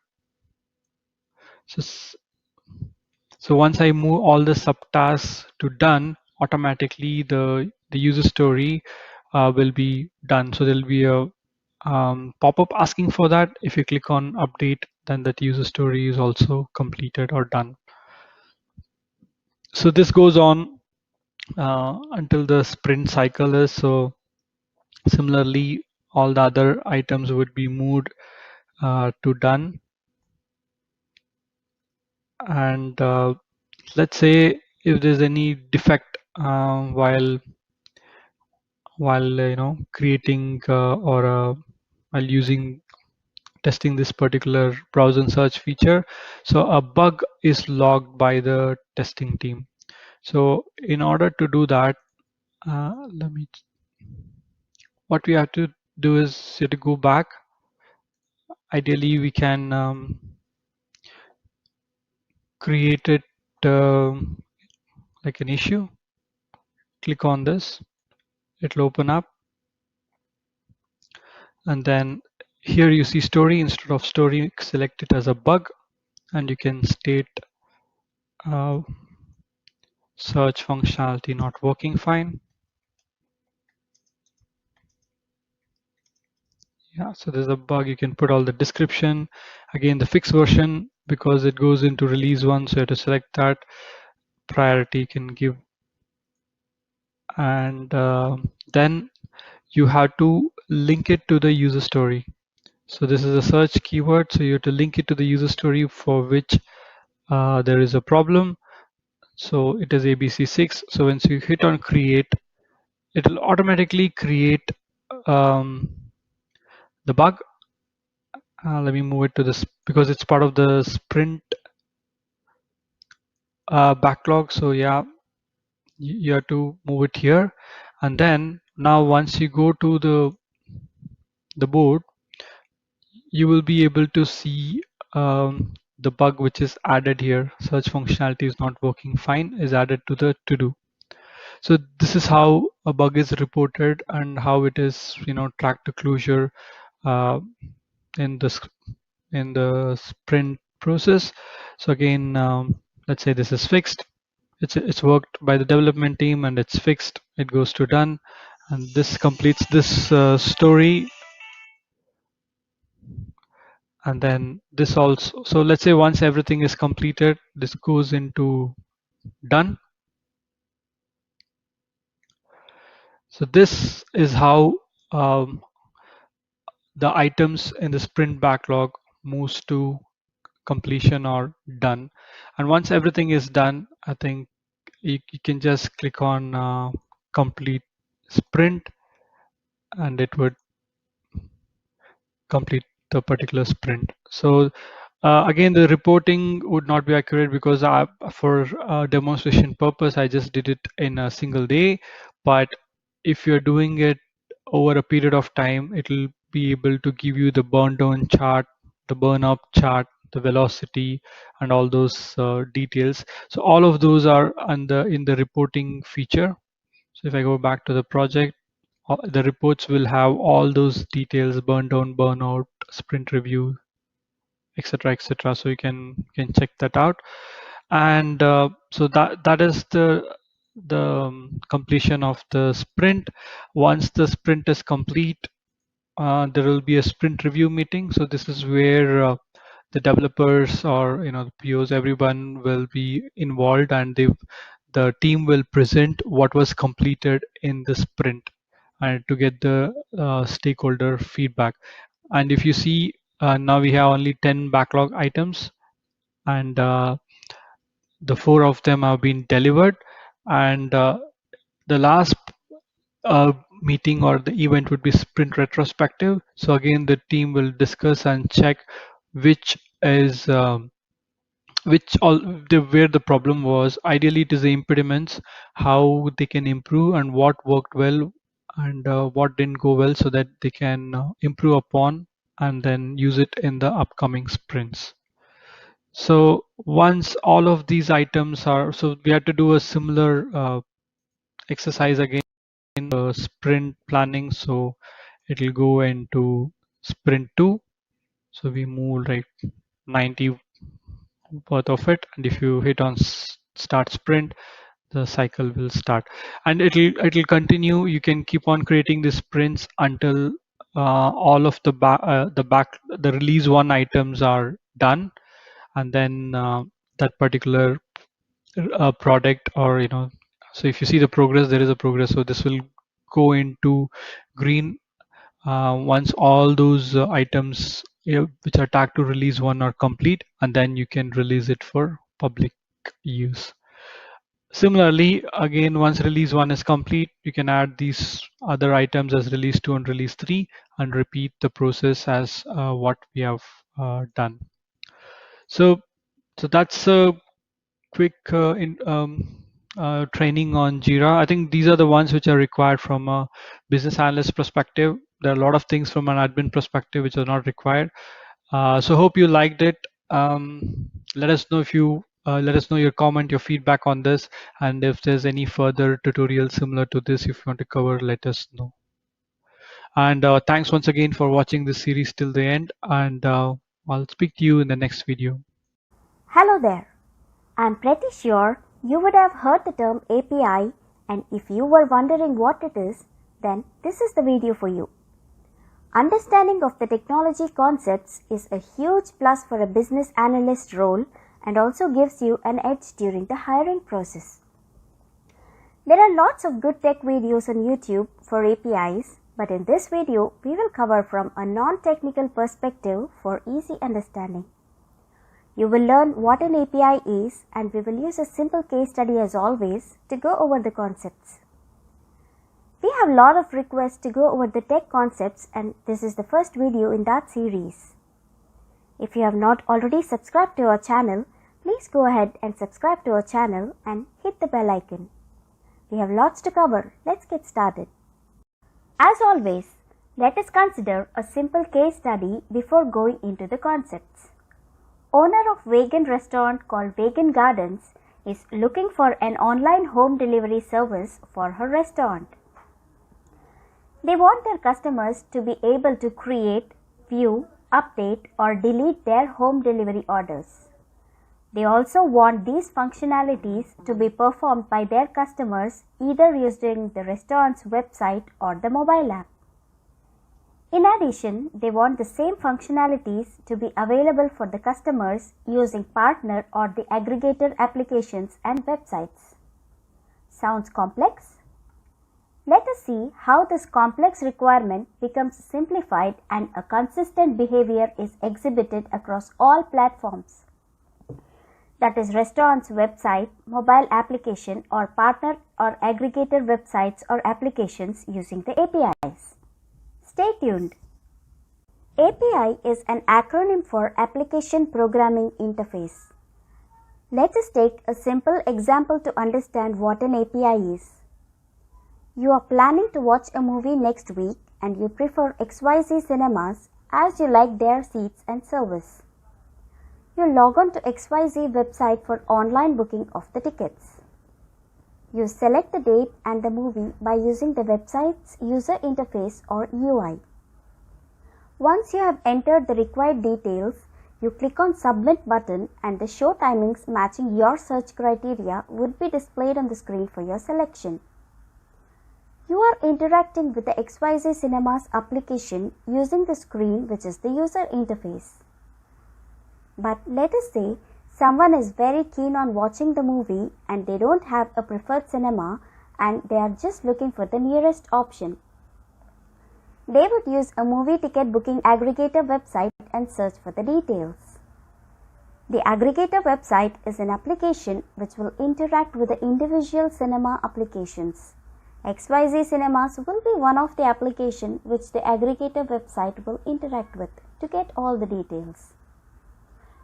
So once I move all the subtasks to done, automatically the user story will be done. So there'll be a pop-up asking for that. If you click on update, then that user story is also completed or done. So this goes on until the sprint cycle is. So Similarly, all the other items would be moved to done. And let's say if there's any defect while creating or while using testing this particular browse and search feature, so a bug is logged by the testing team. So in order to do that, what we have to do is you have to go back. Ideally we can create it like an issue. Click on this, it'll open up, and then here you see story. Instead of story, select it as a bug, and you can state uh, search functionality not working fine. Yeah, so there's a bug. You can put all the description. Again, the fixed version, because it goes into release 1, so you have to select that. Priority you can give, and then you have to link it to the user story. So this is a search keyword, so you have to link it to the user story for which there is a problem. So it is ABC6. So once you hit on create, it will automatically create the bug. Let me move it to this because it's part of the sprint backlog. So yeah, you have to move it here. And then now once you go to the board, you will be able to see the bug which is added here. Search functionality is not working fine is added to the to do. So this is how a bug is reported and how it is tracked to closure uh, in the sprint process. So again, let's say this is fixed. It's worked by the development team and it's fixed. It goes to done, and this completes this story. And then this also. So let's say once everything is completed, this goes into done. So this is how the items in the sprint backlog moves to completion or done. And once everything is done, I think you can just click on complete sprint, and it would complete the particular sprint. So again, the reporting would not be accurate because for demonstration purpose, I just did it in a single day. But if you're doing it over a period of time, it'll be able to give you the burn down chart, the burn up chart, the velocity, and all those details. So all of those are in the reporting feature. So if I go back to the project, the reports will have all those details: burn down, burn out, sprint review, etc., etc. So you can check that out. And so that is the completion of the sprint. Once the sprint is complete, there will be a sprint review meeting. So this is where the developers or the POs, everyone will be involved, and the team will present what was completed in the sprint and to get the stakeholder feedback. And if you see, now we have only 10 backlog items, and the 4 of them have been delivered. And the last meeting or the event would be sprint retrospective. So again, the team will discuss and check which is where the problem was. Ideally, it is the impediments, how they can improve, and what worked well and what didn't go well, so that they can improve upon and then use it in the upcoming sprints. So once all of these items are, so we have to do a similar exercise again in the sprint planning. So it will go into sprint 2. So we move like 90 worth of it, and if you hit on start sprint, the cycle will start, and it'll continue. You can keep on creating the sprints until all of the release 1 items are done, and then that particular product, or so if you see the progress, there is a progress. So this will go into green once all those items which are tagged to release 1 are complete, and then you can release it for public use. Similarly, again, once release 1 is complete, you can add these other items as release 2 and release 3 and repeat the process as what we have done. So that's a quick training on JIRA. I think these are the ones which are required from a business analyst perspective. There are a lot of things from an admin perspective which are not required. So hope you liked it. Let us know if you let us know your comment, your feedback on this, and if there's any further tutorial similar to this if you want to cover, let us know. And thanks once again for watching this series till the end, and I'll speak to you in the next video.
Hello there. I'm pretty sure you would have heard the term API, and if you were wondering what it is, then this is the video for you. Understanding of the technology concepts is a huge plus for a business analyst role and also gives you an edge during the hiring process. There are lots of good tech videos on YouTube for APIs, but in this video we will cover from a non-technical perspective for easy understanding. You will learn what an API is, and we will use a simple case study as always to go over the concepts. We have a lot of requests to go over the tech concepts, and this is the first video in that series. If you have not already subscribed to our channel, please go ahead and subscribe to our channel and hit the bell icon. We have lots to cover. Let's get started. As always, let us consider a simple case study before going into the concepts. Owner of vegan restaurant called Vegan Gardens is looking for an online home delivery service for her restaurant. They want their customers to be able to create, view, update or delete their home delivery orders. They also want these functionalities to be performed by their customers either using the restaurant's website or the mobile app. In addition, they want the same functionalities to be available for the customers using partner or the aggregator applications and websites. Sounds complex? Let us see how this complex requirement becomes simplified and a consistent behavior is exhibited across all platforms. That is restaurant's website, mobile application or partner or aggregator websites or applications using the APIs. Stay tuned. API is an acronym for Application Programming Interface. Let us take a simple example to understand what an API is. You are planning to watch a movie next week and you prefer XYZ cinemas as you like their seats and service. You log on to XYZ website for online booking of the tickets. You select the date and the movie by using the website's user interface or UI. Once you have entered the required details, you click on Submit button and the show timings matching your search criteria would be displayed on the screen for your selection. You are interacting with the XYZ Cinemas application using the screen, which is the user interface. But let us say someone is very keen on watching the movie and they don't have a preferred cinema and they are just looking for the nearest option. They would use a movie ticket booking aggregator website and search for the details. The aggregator website is an application which will interact with the individual cinema applications. XYZ Cinemas will be one of the applications which the aggregator website will interact with to get all the details.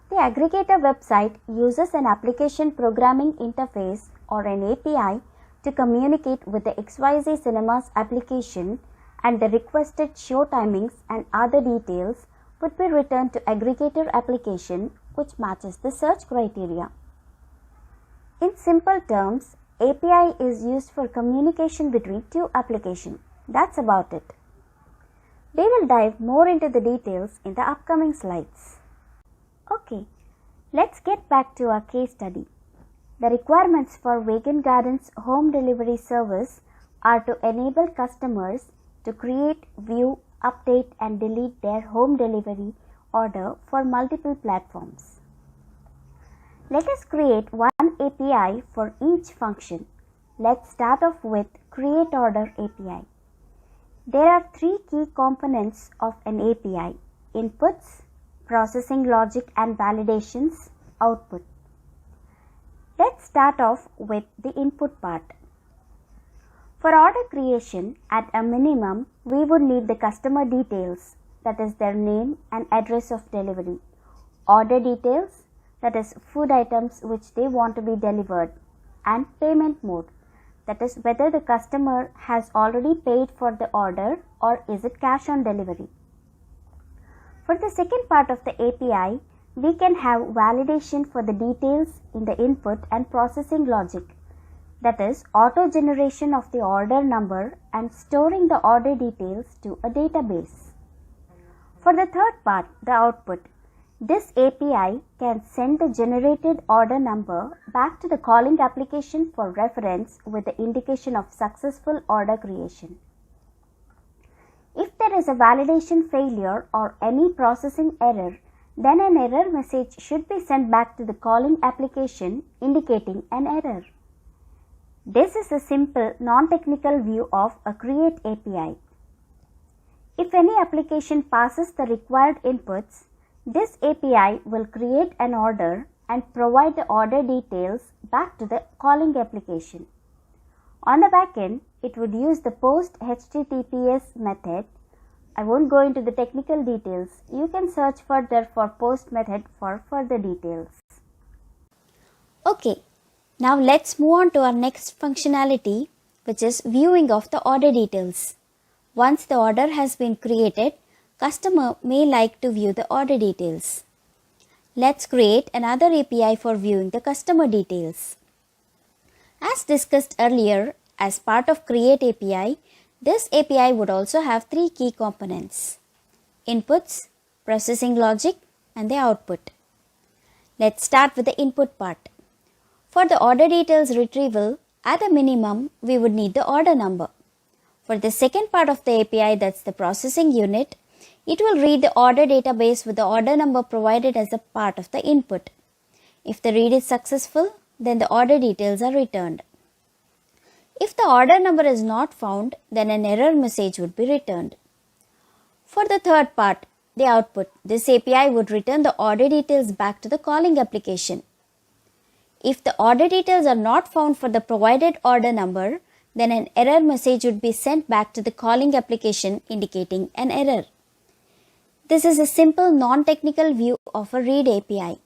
The aggregator website uses an application programming interface or an API to communicate with the XYZ Cinemas application, and the requested show timings and other details would be returned to aggregator application which matches the search criteria. In simple terms, API is used for communication between two applications. That's about it. We will dive more into the details in the upcoming slides. Okay, let's get back to our case study. The requirements for Vegan Gardens home delivery service are to enable customers to create, view, update and delete their home delivery order for multiple platforms. Let us create one API for each function. Let's start off with Create Order API.
There are three key components of an API: inputs, processing logic and validations, output. Let's start off with the input part. For order creation, at a minimum, we would need the customer details, that is their name and address of delivery, order details, that is food items which they want to be delivered, and payment mode, that is whether the customer has already paid for the order or is it cash on delivery. For the second part of the API, we can have validation for the details in the input and processing logic, that is auto generation of the order number and storing the order details to a database. For the third part, the output, this API can send the generated order number back to the calling application for reference with the indication of successful order creation. If there is a validation failure or any processing error, then an error message should be sent back to the calling application indicating an error. This is a simple non-technical view of a create API. If any application passes the required inputs, this API will create an order and provide the order details back to the calling application. On the backend, it would use the post HTTPS method. I won't go into the technical details. You can search further for post method for further details.
Okay, now let's move on to our next functionality, which is viewing of the order details. Once the order has been created, customer may like to view the order details. Let's create another API for viewing the customer details. As discussed earlier, as part of Create API, this API would also have three key components: inputs, processing logic, and the output. Let's start with the input part. For the order details retrieval, at a minimum, we would need the order number. For the second part of the API, that's the processing unit, it will read the order database with the order number provided as a part of the input. If the read is successful, then the order details are returned. If the order number is not found, then an error message would be returned. For the third part, the output, this API would return the order details back to the calling application. If the order details are not found for the provided order number, then an error message would be sent back to the calling application indicating an error. This is a simple non-technical view of a read API.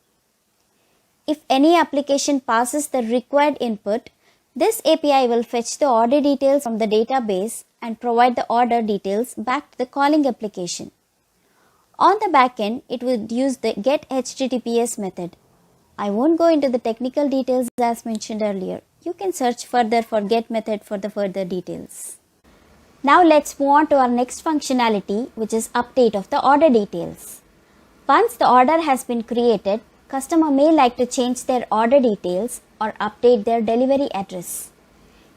If any application passes the required input, this API will fetch the order details from the database and provide the order details back to the calling application. On the backend, it would use the getHTTPS method. I won't go into the technical details as mentioned earlier. You can search further for get method for the further details. Now let's move on to our next functionality, which is update of the order details. Once the order has been created, customer may like to change their order details or update their delivery address.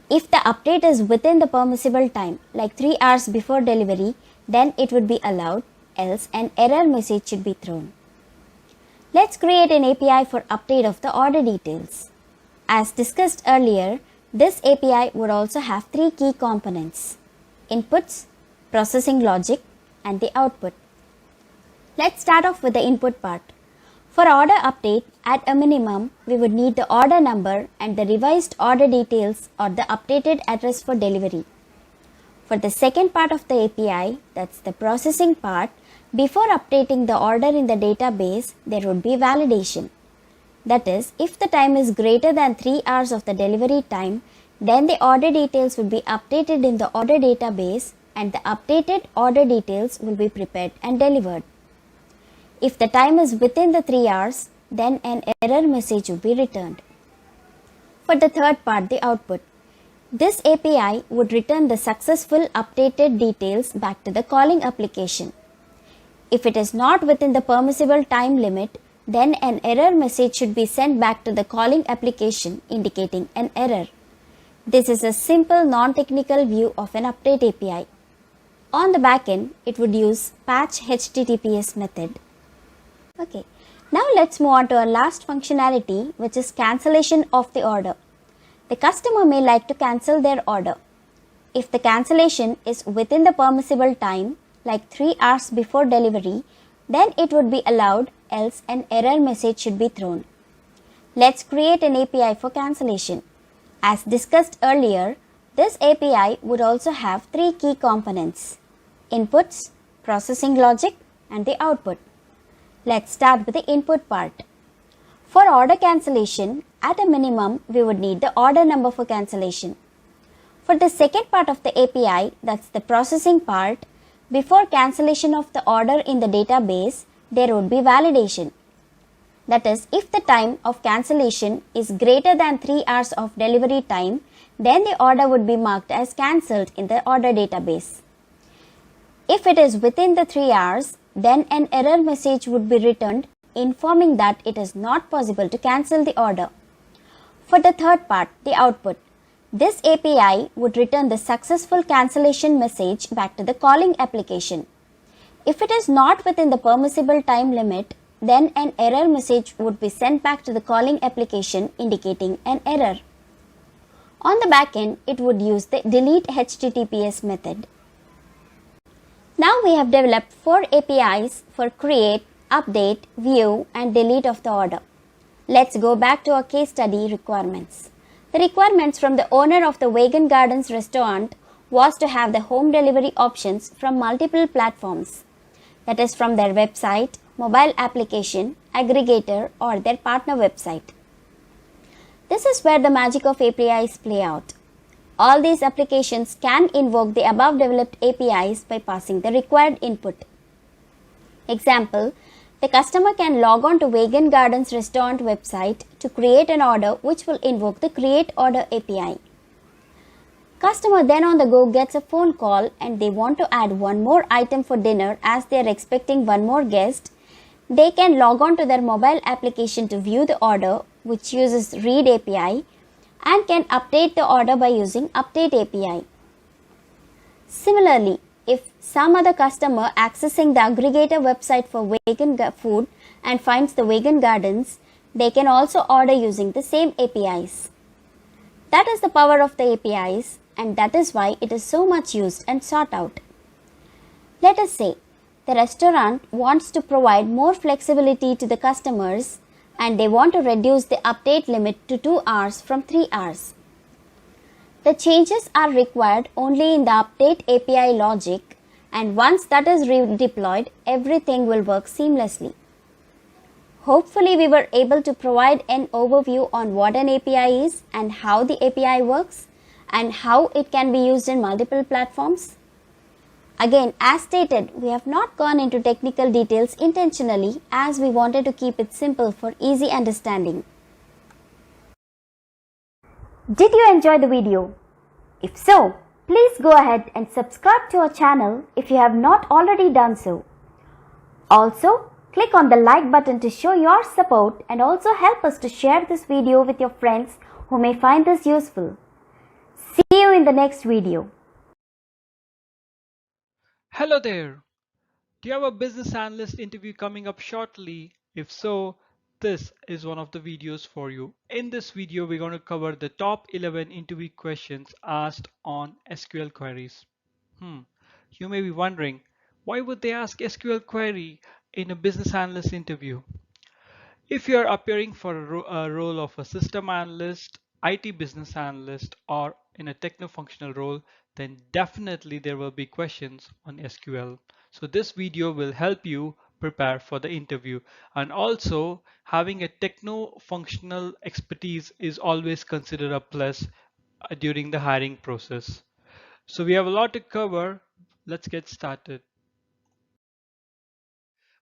If the update is within the permissible time, like 3 hours before delivery, then it would be allowed, else an error message should be thrown. Let's create an API for update of the order details. As discussed earlier, this API would also have three key components: inputs, processing logic, and the output. Let's start off with the input part. For order update, at a minimum, we would need the order number and the revised order details or the updated address for delivery. For the second part of the API, that's the processing part, before updating the order in the database, there would be validation. That is, if the time is greater than 3 hours of the delivery time, then the order details will be updated in the order database and the updated order details will be prepared and delivered. If the time is within the 3 hours, then an error message will be returned. For the third part, the output, this API would return the successful updated details back to the calling application. If it is not within the permissible time limit, then an error message should be sent back to the calling application indicating an error. This is a simple non-technical view of an update API. On the backend, it would use patch HTTPS method. Okay, now let's move on to our last functionality, which is cancellation of the order. The customer may like to cancel their order. If the cancellation is within the permissible time, like 3 hours before delivery, then it would be allowed, else an error message should be thrown. Let's create an API for cancellation. As discussed earlier, this API would also have 3 key components: inputs, processing logic, and the output. Let's start with the input part. For order cancellation, at a minimum, we would need the order number for cancellation. For the second part of the API, that's the processing part, before cancellation of the order in the database, there would be validation. That is, if the time of cancellation is greater than 3 hours of delivery time, then the order would be marked as cancelled in the order database. If it is within the 3 hours, then an error message would be returned informing that it is not possible to cancel the order. For the third part, the output, this API would return the successful cancellation message back to the calling application. If it is not within the permissible time limit, then an error message would be sent back to the calling application indicating an error. On the backend, it would use the delete HTTPS method. Now we have developed 4 APIs for create, update, view, and delete of the order. Let's go back to our case study requirements. The requirements from the owner of the Vegan Gardens restaurant was to have the home delivery options from multiple platforms, that is from their website, mobile application, aggregator, or their partner website. This is where the magic of APIs play out. All these applications can invoke the above developed APIs by passing the required input. Example, the customer can log on to Vegan Gardens restaurant website to create an order which will invoke the create order API. Customer then on the go gets a phone call and they want to add one more item for dinner as they are expecting one more guest. They can log on to their mobile application to view the order, which uses read API, and can update the order by using update API. Similarly, if some other customer accessing the aggregator website for vegan food and finds the Vegan Gardens, they can also order using the same APIs. That is the power of the APIs, and that is why it is so much used and sought out. Let us say the restaurant wants to provide more flexibility to the customers and they want to reduce the update limit to 2 hours from 3 hours. The changes are required only in the update API logic, and once that is redeployed, everything will work seamlessly. Hopefully, we were able to provide an overview on what an API is and how the API works and how it can be used in multiple platforms. Again, as stated, we have not gone into technical details intentionally as we wanted to keep it simple for easy understanding.
Did you enjoy the video? If so, please go ahead and subscribe to our channel if you have not already done so. Also, click on the like button to show your support and also help us to share this video with your friends who may find this useful. See you in the next video.
Hello there. Do you have a business analyst interview coming up shortly? If so, this is one of the videos for you. In this video, we're going to cover the top 11 interview questions asked on SQL queries. You may be wondering, why would they ask SQL query in a business analyst interview? If you're appearing for a role of a system analyst, IT business analyst, or in a techno-functional role, then definitely there will be questions on SQL. So this video will help you prepare for the interview. And also, having a techno-functional expertise is always considered a plus during the hiring process. So we have a lot to cover. Let's get started.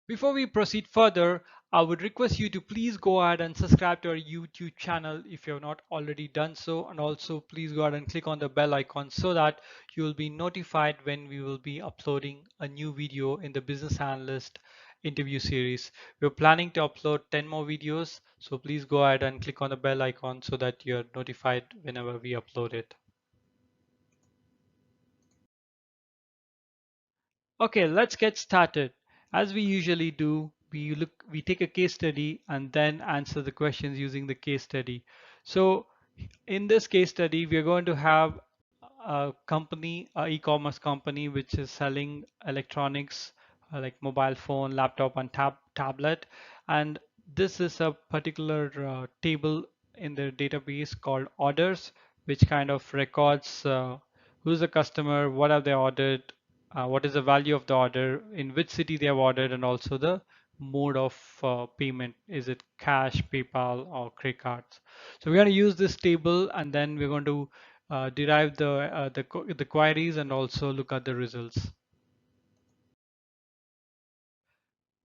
Before we proceed further, I would request you to please go ahead and subscribe to our YouTube channel if you have not already done so, and also please go ahead and click on the bell icon so that you will be notified when we will be uploading a new video in the business analyst interview series. We're planning to upload 10 more videos, so please go ahead and click on the bell icon so that you're notified whenever we upload it. Okay, let's get started. As we usually do, we take a case study and then answer the questions using the case study. So in this case study, we are going to have a company, a e-commerce company, which is selling electronics like mobile phone, laptop, and tablet. And this is a particular table in their database called orders, which kind of records who's the customer, what have they ordered, what is the value of the order, in which city they have ordered, and also the mode of payment. Is it cash, PayPal, or credit cards? So we're going to use this table, and then we're going to derive the queries and also look at the results.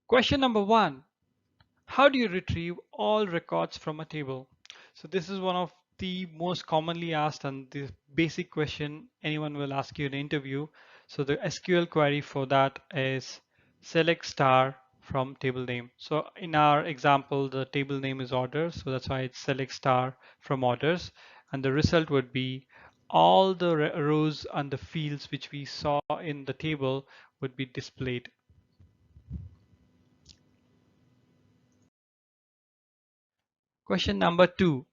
Question number one: how do you retrieve all records from a table? So this is one of the most commonly asked and the basic question anyone will ask you in an interview. So the SQL query for that is select star from table name. So in our example, the table name is orders. So that's why it's select star from orders. And the result would be all the rows and the fields which we saw in the table would be displayed. Question number two: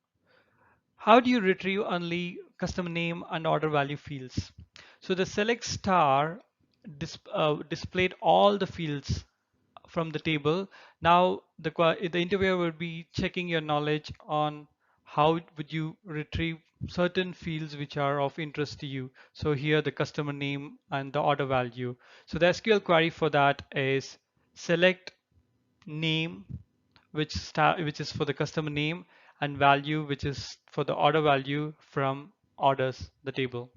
how do you retrieve only customer name and order value fields? So the select star displayed all the fields from the table. Now the interviewer will be checking your knowledge on how would you retrieve certain fields which are of interest to you. So here the customer name and the order value. So the SQL query for that is select name, which is for the customer name, and value, which is for the order value from orders, the table.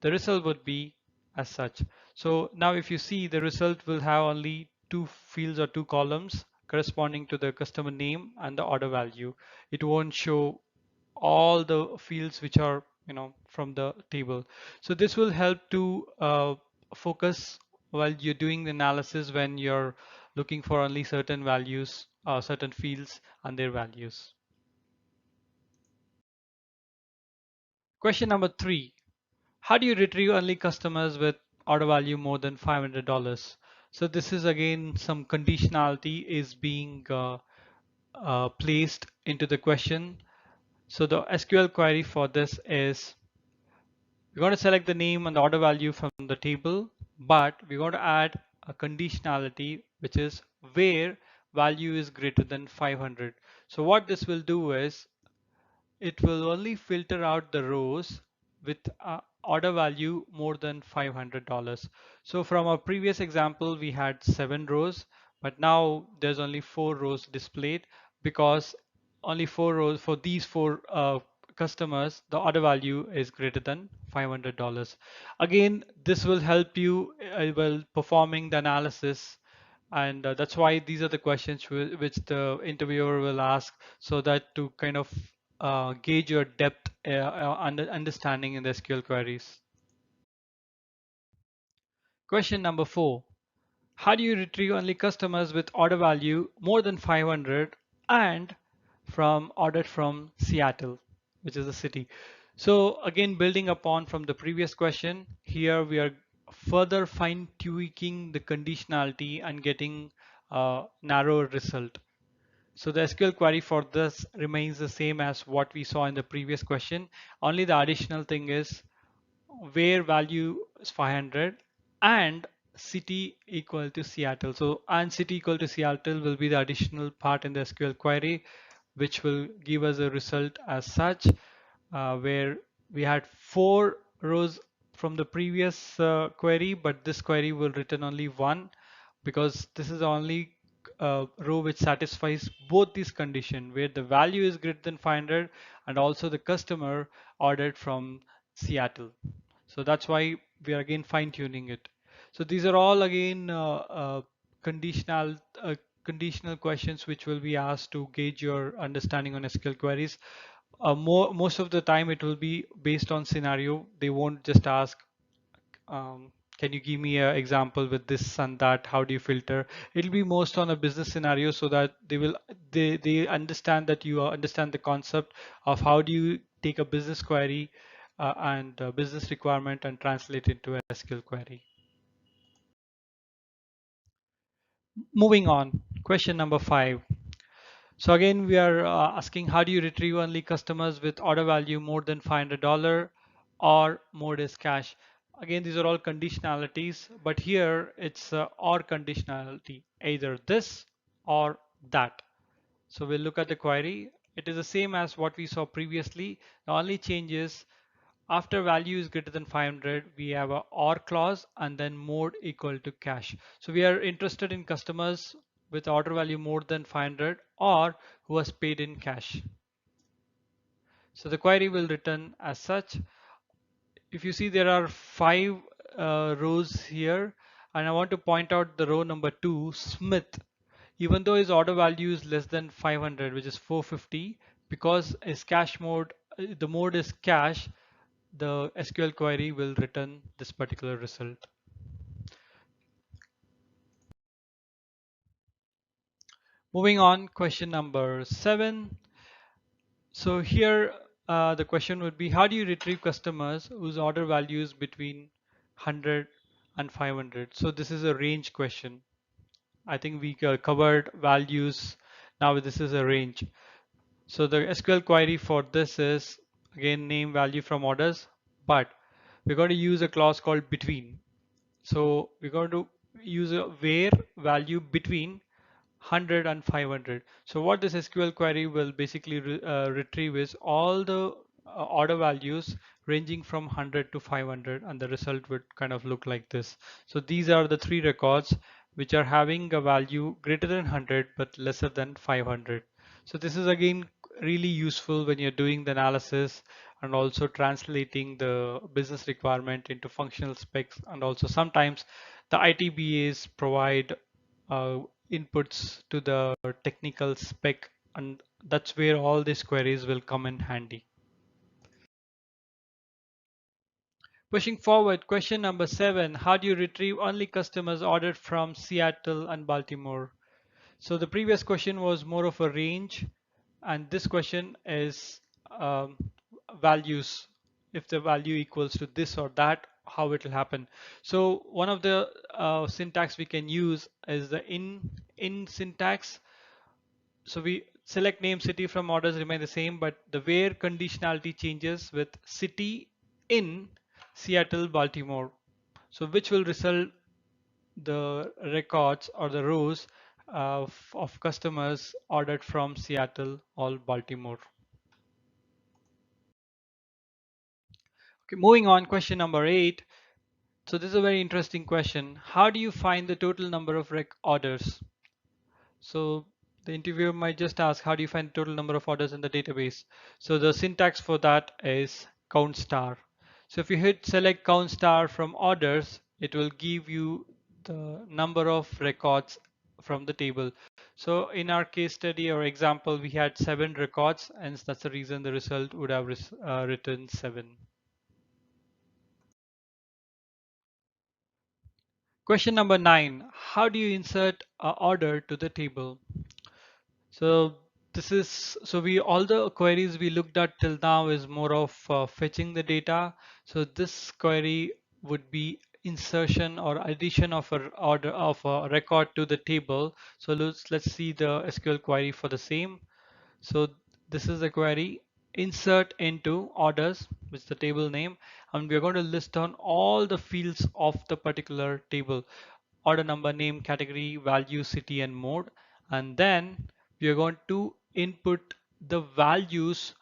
The result would be as such. So now if you see, the result will have only two fields or two columns corresponding to the customer name and the order value. It won't show all the fields which are from the table. So this will help to focus while you're doing the analysis when you're looking for only certain values, certain fields and their values. Question number three: how do you retrieve only customers with order value more than $500? So this is again some conditionality is being placed into the question. So the SQL query for this is, we're going to select the name and the order value from the table, but we're going to add a conditionality, which is where value is greater than 500. So what this will do is it will only filter out the rows with order value more than $500. So from our previous example, we had 7 rows, but now there's only 4 rows displayed because only 4 rows for these four customers, the order value is greater than $500. Again, this will help you while performing the analysis, and that's why these are the questions which the interviewer will ask, so that to kind of gauge your depth understanding in the SQL queries. Question number four: how do you retrieve only customers with order value more than 500 and from ordered from Seattle, which is a city? So again, building upon from the previous question, here we are further fine tweaking the conditionality and getting a narrower result. So the SQL query for this remains the same as what we saw in the previous question. Only the additional thing is where value is 500 and city equal to Seattle. So and city equal to Seattle will be the additional part in the SQL query, which will give us a result as such, where we had 4 rows from the previous query, but this query will return only one, because this is the only row which satisfies both these conditions, where the value is greater than 500 and also the customer ordered from Seattle. So that's why we are again fine tuning it. So these are all again conditional conditional questions which will be asked to gauge your understanding on SQL queries. Most of the time it will be based on scenario. They won't just ask, can you give me an example with this and that? How do you filter? It'll be most on a business scenario, so that they understand that you understand the concept of how do you take a business query and a business requirement and translate it into a SQL query. Moving on, question number 5. So again, we are asking, how do you retrieve only customers with order value more than $500 or mode is cache. Again, these are all conditionalities, but here it's or conditionality, either this or that. So we'll look at the query. It is the same as what we saw previously. The only change is after value is greater than 500, we have a or clause and then mode equal to cache. So we are interested in customers with order value more than 500 or who has paid in cash. So the query will return as such. If you see, there are five rows here, and I want to point out the row number 2, Smith. Even though his order value is less than 500, which is 450, because his cache mode, the mode is cache, the SQL query will return this particular result. Moving on, question number 7. So here the question would be, how do you retrieve customers whose order value is between 100 and 500? So this is a range question. I think we covered values. Now this is a range. So the SQL query for this is again name value from orders, but we're going to use a clause called between. So we're going to use a where value between 100 and 500. So what this SQL query will basically retrieve is all the order values ranging from 100 to 500, and the result would kind of look like this. So these are the three records which are having a value greater than 100 but lesser than 500. So this is again really useful when you're doing the analysis and also translating the business requirement into functional specs, and also sometimes the ITBAs provide uh, inputs to the technical spec, and that's where all these queries will come in handy. Pushing forward, question number 7, how do you retrieve only customers ordered from Seattle and Baltimore? So the previous question was more of a range, and this question is values. If the value equals to this or that, how it will happen. So one of the syntax we can use is the in syntax. So we select name city from orders remain the same, but the where conditionality changes with city in Seattle, Baltimore. So which will result the records or the rows of customers ordered from Seattle or Baltimore. Okay, moving on, question number 8. So this is a very interesting question. How do you find the total number of orders? So the interviewer might just ask, how do you find the total number of orders in the database? So the syntax for that is count star. So if you hit select count star from orders, it will give you the number of records from the table. So in our case study or example, we had 7 records, and that's the reason the result would have written 7. Question number 9, how do you insert an order to the table? So this is, so we all the queries we looked at till now is more of fetching the data. So this query would be insertion or addition of a order of a record to the table. So let's see the SQL query for the same. So this is the query, insert into orders, which is the table name, and we're going to list down all the fields of the particular table: order number, name, category, value, city, and mode. And then we are going to input the values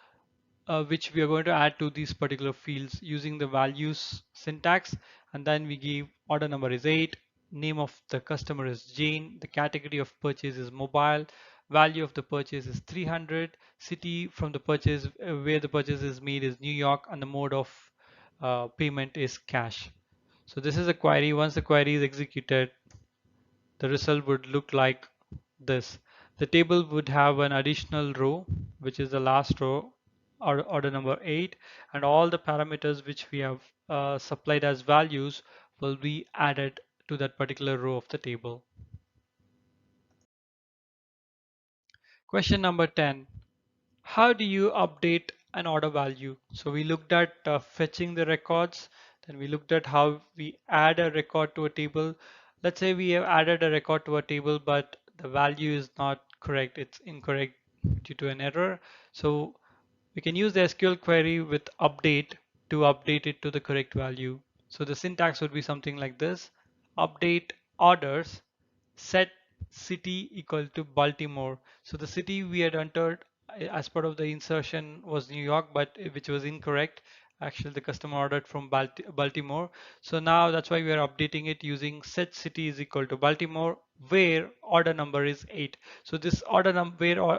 which we are going to add to these particular fields using the values syntax. And then we give order number is 8, name of the customer is Jane, the category of purchase is mobile, value of the purchase is 300, city from the purchase where the purchase is made is New York, and the mode of payment is cash. So this is a query. Once the query is executed, the result would look like this. The table would have an additional row, which is the last row, or order number 8, and all the parameters which we have supplied as values will be added to that particular row of the table. Question number 10. How do you update an order value? So we looked at fetching the records, then we looked at how we add a record to a table. Let's say we have added a record to a table, but the value is not correct, it's incorrect due to an error. So we can use the SQL query with update to update it to the correct value. So the syntax would be something like this: update orders, set city equal to Baltimore. So the city we had entered as part of the insertion was New York, but which was incorrect. Actually, the customer ordered from Baltimore. So now that's why we are updating it using set city is equal to Baltimore, where order number is 8. So this order number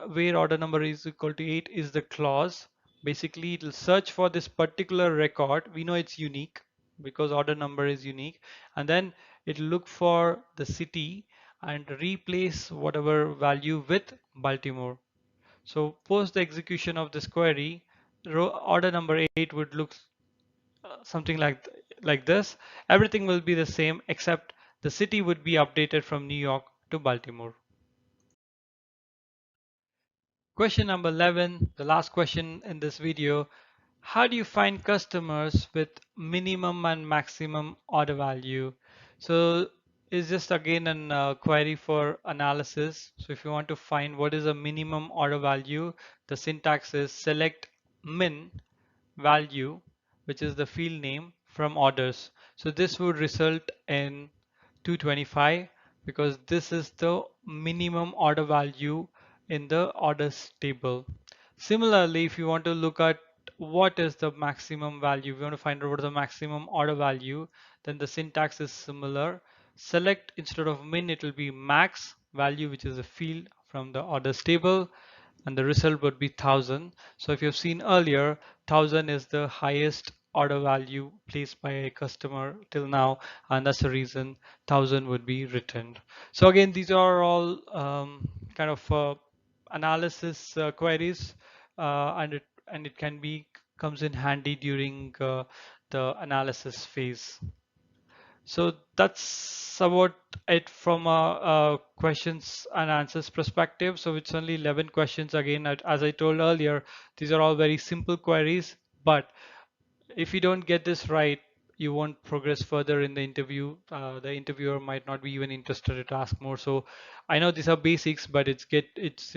where order number is equal to 8 is the clause. Basically, it will search for this particular record. We know it's unique because order number is unique, and then it will look for the city and replace whatever value with Baltimore. So post the execution of this query, order number 8 would look something like this. Everything will be the same except the city would be updated from New York to Baltimore. Question number 11, the last question in this video. How do you find customers with minimum and maximum order value? So it's just again an query for analysis. So if you want to find what is a minimum order value, the syntax is select min value, which is the field name, from orders. So this would result in 225 because this is the minimum order value in the orders table. Similarly, if you want to look at what is the maximum value, we want to find out what is the maximum order value, then the syntax is similar. Select, instead of min, it will be max value, which is a field from the orders table, and the result would be 1000. So if you've seen earlier, 1000 is the highest order value placed by a customer till now, and that's the reason 1000 would be returned. So again, these are all kind of analysis queries, and it can be comes in handy during the analysis phase. So that's about it from a questions and answers perspective. So it's only 11 questions. Again, as I told earlier, these are all very simple queries, but if you don't get this right, you won't progress further in the interview. The interviewer might not be even interested to ask more. So I know these are basics, but it's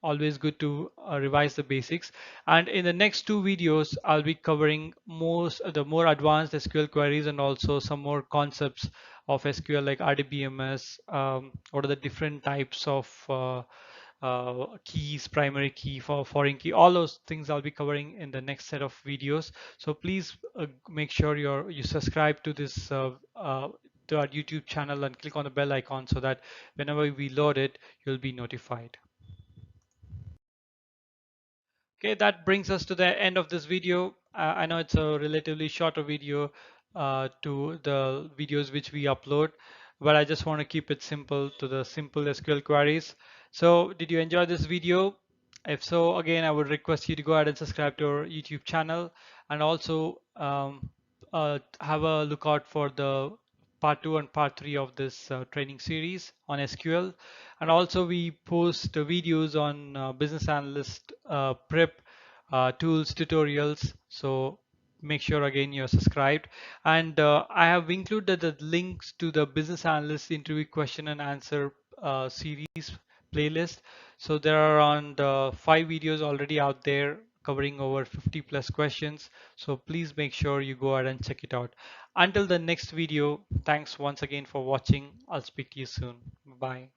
always good to revise the basics. And in the next two videos, I'll be covering most the more advanced SQL queries and also some more concepts of SQL like RDBMS. What are the different types of keys, primary key, for foreign key, all those things I'll be covering in the next set of videos. So please make sure you subscribe to this to our YouTube channel and click on the bell icon so that whenever we load it, you'll be notified. Okay, that brings us to the end of this video. I know it's a relatively shorter video to the videos which we upload, but I just want to keep it simple to the simple SQL queries. So did you enjoy this video? If so, again, I would request you to go ahead and subscribe to our YouTube channel, and also have a look out for the part 2 and part 3 of this training series on SQL. And also we post videos on business analyst prep tools, tutorials. So make sure again you're subscribed. And I have included the links to the business analyst interview question and answer series playlist. So there are around 5 videos already out there covering over 50 plus questions. So please make sure you go ahead and check it out. Until the next video, thanks once again for watching. I'll speak to you soon. Bye.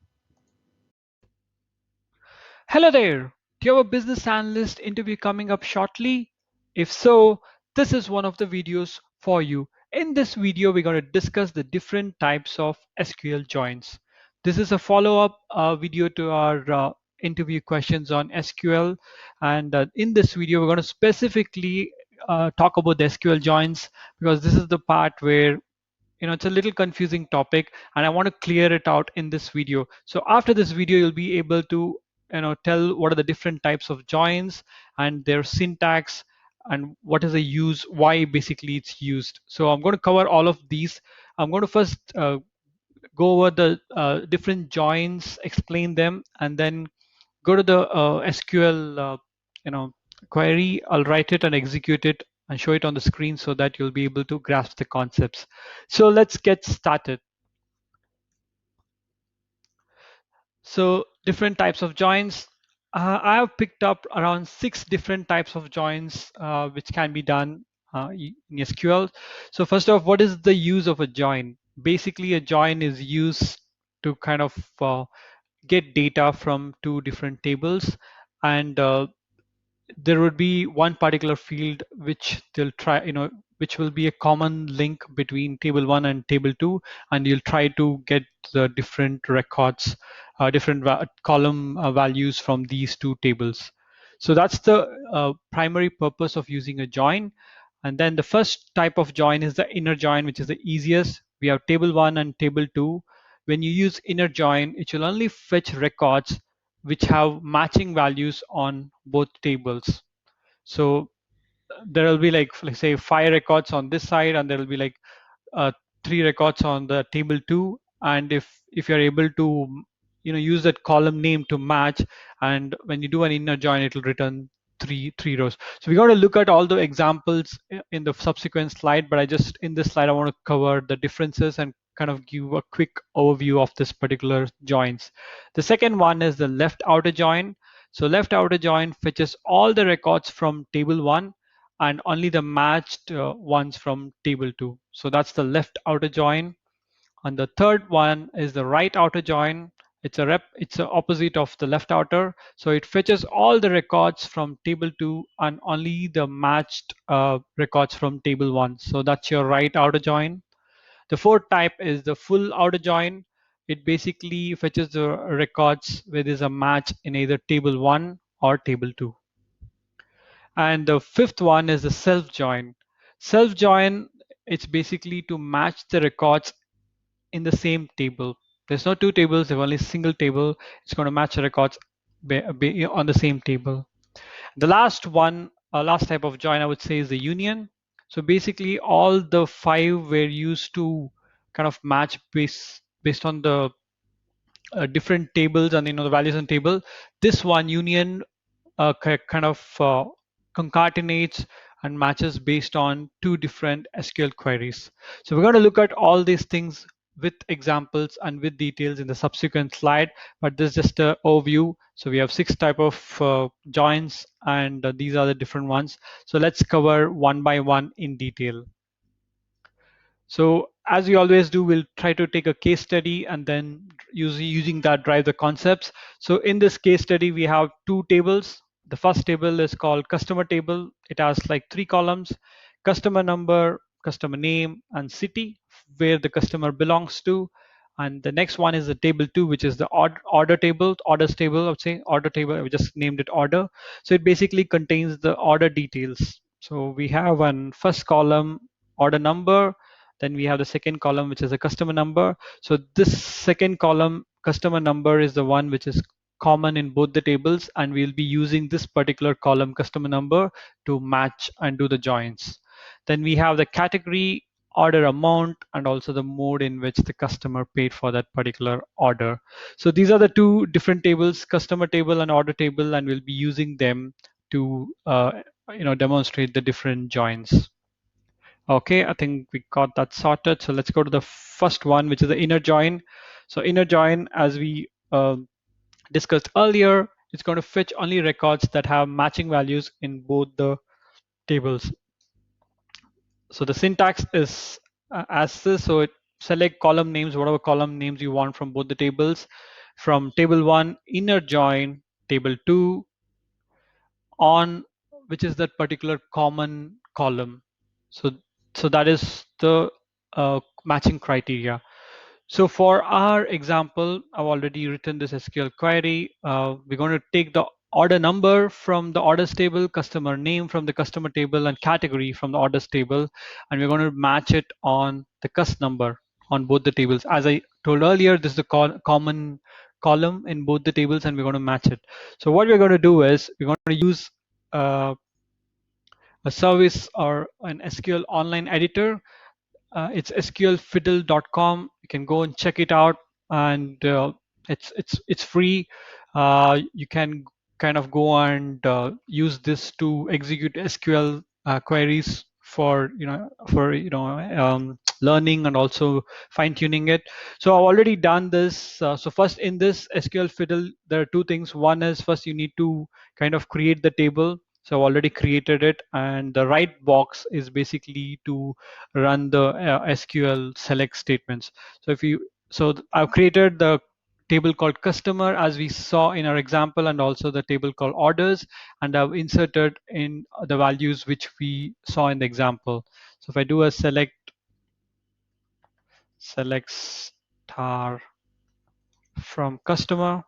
Hello there. Do you have a business analyst interview coming up shortly? If so, this is one of the videos for you. In this video, we're going to discuss the different types of SQL joins. This is a follow-up video to our interview questions on SQL. And in this video, we're going to specifically talk about the SQL joins, because this is the part where it's a little confusing topic and I want to clear it out in this video. So after this video, you'll be able to tell what are the different types of joins and their syntax and what is the use, why basically it's used. So I'm going to cover all of these. I'm going to first go over the different joins, explain them, and then go to the SQL query. I'll write it and execute it and show it on the screen so that you'll be able to grasp the concepts. So let's get started. So different types of joins. I have picked up around 6 different types of joins which can be done. in SQL. So first off, what is the use of a join? Basically, a join is used to kind of get data from two different tables, and there would be one particular field which they'll try, which will be a common link between table 1 and table 2, and you'll try to get the different records, different column values from these two tables. So that's the primary purpose of using a join. And then the first type of join is the inner join, which is the easiest. We have table 1 and table 2. When you use inner join, it will only fetch records which have matching values on both tables. So there will be like, let's say, 5 records on this side, and there will be like 3 records on the table 2. And if you're able to use that column name to match, and when you do an inner join, it will return three rows. So we're going to look at all the examples in the subsequent slide, but in this slide I want to cover the differences and kind of give a quick overview of this particular joins. The second one is the left outer join. So left outer join fetches all the records from table 1 and only the matched ones from table 2. So that's the left outer join. And the third one is the right outer join. It's a opposite of the left outer. So it fetches all the records from table 2 and only the matched records from table 1. So that's your right outer join. The fourth type is the full outer join. It basically fetches the records where there's a match in either table 1 or table 2. And the fifth one is the self join. Self join, it's basically to match the records in the same table. There's no two tables, there's only a single table. It's going to match the records on the same table. The last one, last type of join, I would say, is the union. So basically all the 5 were used to kind of match based on the different tables and the values in table. This one, union, kind of concatenates and matches based on 2 different SQL queries. So we're going to look at all these things with examples and with details in the subsequent slide, but this is just an overview. So we have 6 type of joins, and these are the different ones. So let's cover one by one in detail. So as we always do, we'll try to take a case study and then using that drive the concepts. So in this case study, we have 2 tables. The first table is called customer table. It has like 3 columns: customer number, customer name, and city, where the customer belongs to. And the next one is the table 2, which is the orders table, I would say order table. I just named it order. So it basically contains the order details. So we have one first column, order number. Then we have the second column, which is a customer number. So this second column, customer number, is the one which is common in both the tables, and we'll be using this particular column, customer number, to match and do the joins. Then we have the category, order amount, and also the mode in which the customer paid for that particular order. So these are the 2 different tables, customer table and order table, and we'll be using them to demonstrate the different joins. Okay, I think we got that sorted. So let's go to the first one, which is the inner join. So inner join, as we discussed earlier, it's going to fetch only records that have matching values in both the tables. So the syntax is as this. So it select column names, whatever column names you want from both the tables. From table 1, inner join table 2 on, which is that particular common column. So that is the matching criteria. So for our example, I've already written this SQL query. We're going to take the order number from the orders table, customer name from the customer table, and category from the orders table, and we're going to match it on the cust number on both the tables. As I told earlier, this is the common column in both the tables, and we're going to match it. So what we're going to do is we're going to use a service or an SQL online editor. It's sqlfiddle.com. You can go and check it out, and it's free. You can kind of go and use this to execute SQL queries for learning and also fine tuning it. So I've already done this. So first, in this SQL Fiddle, there are 2 things. One is, first you need to kind of create the table. So I've already created it, and the right box is basically to run the SQL select statements. So I've created the table called customer as we saw in our example, and also the table called orders, and I've inserted in the values which we saw in the example. So if I do a select star from customer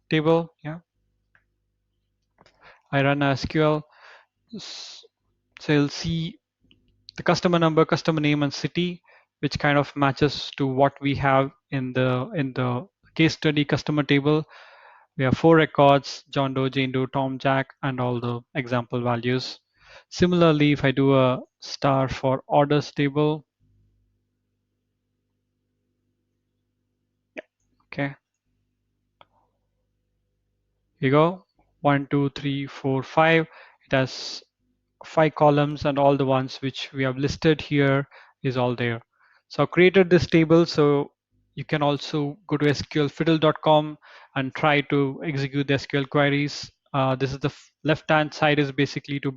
table, yeah, I run a SQL, so you'll see the customer number, customer name, and city, which kind of matches to what we have in the case study customer table. We have 4 records: John Doe, Jane Doe, Tom, Jack, and all the example values. Similarly, if I do a star for orders table, okay, here you go, 1, 2, 3, 4, 5. It has 5 columns, and all the ones which we have listed here is all there. So I've created this table, so you can also go to sqlfiddle.com and try to execute the SQL queries. This is the left hand side is basically to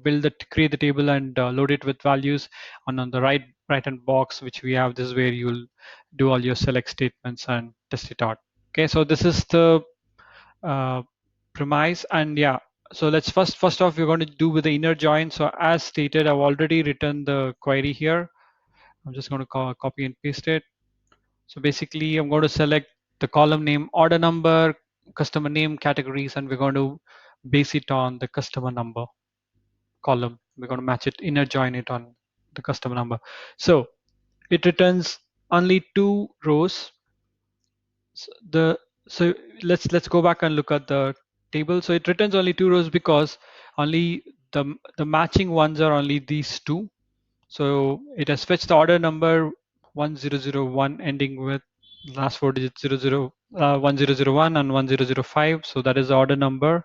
create the table and load it with values, and on the right hand box which we have, this is where you'll do all your select statements and test it out. Okay, so this is the uh, premise, and yeah, so let's first off we're going to do with the inner join. So as stated, I've already written the query here. I'm just going to copy and paste it. So basically I'm going to select the column name, order number, customer name, categories, and we're going to base it on the customer number column. We're going to match it, inner join it on the customer number. So it returns only 2 rows. So let's go back and look at the table. So it returns only 2 rows because only the matching ones are only these 2. So it has fetched the order number 1001 ending with last 4 digits 1001 and 1005. So that is the order number.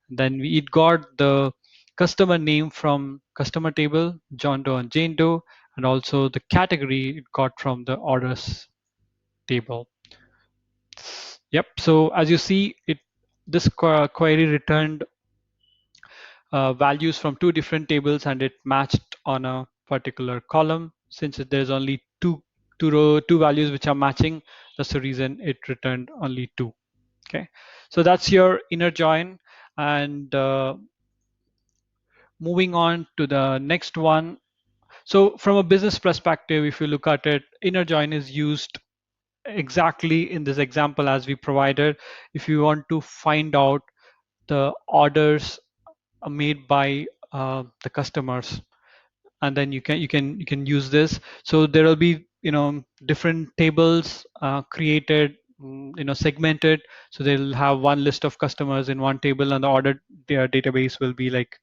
Then it got the customer name from customer table, John Doe and Jane Doe, and also the category it got from the orders table. Yep. So as you see, this query returned values from 2 different tables, and it matched on a particular column. Since there's only two values which are matching, that's the reason it returned only 2. Okay. So that's your inner join, and moving on to the next one. So from a business perspective, if you look at it, inner join is used exactly in this example as we provided. If you want to find out the orders made by the customers, and then you can use this. So there will be different tables created, segmented. So they'll have one list of customers in one table, and the order database will be like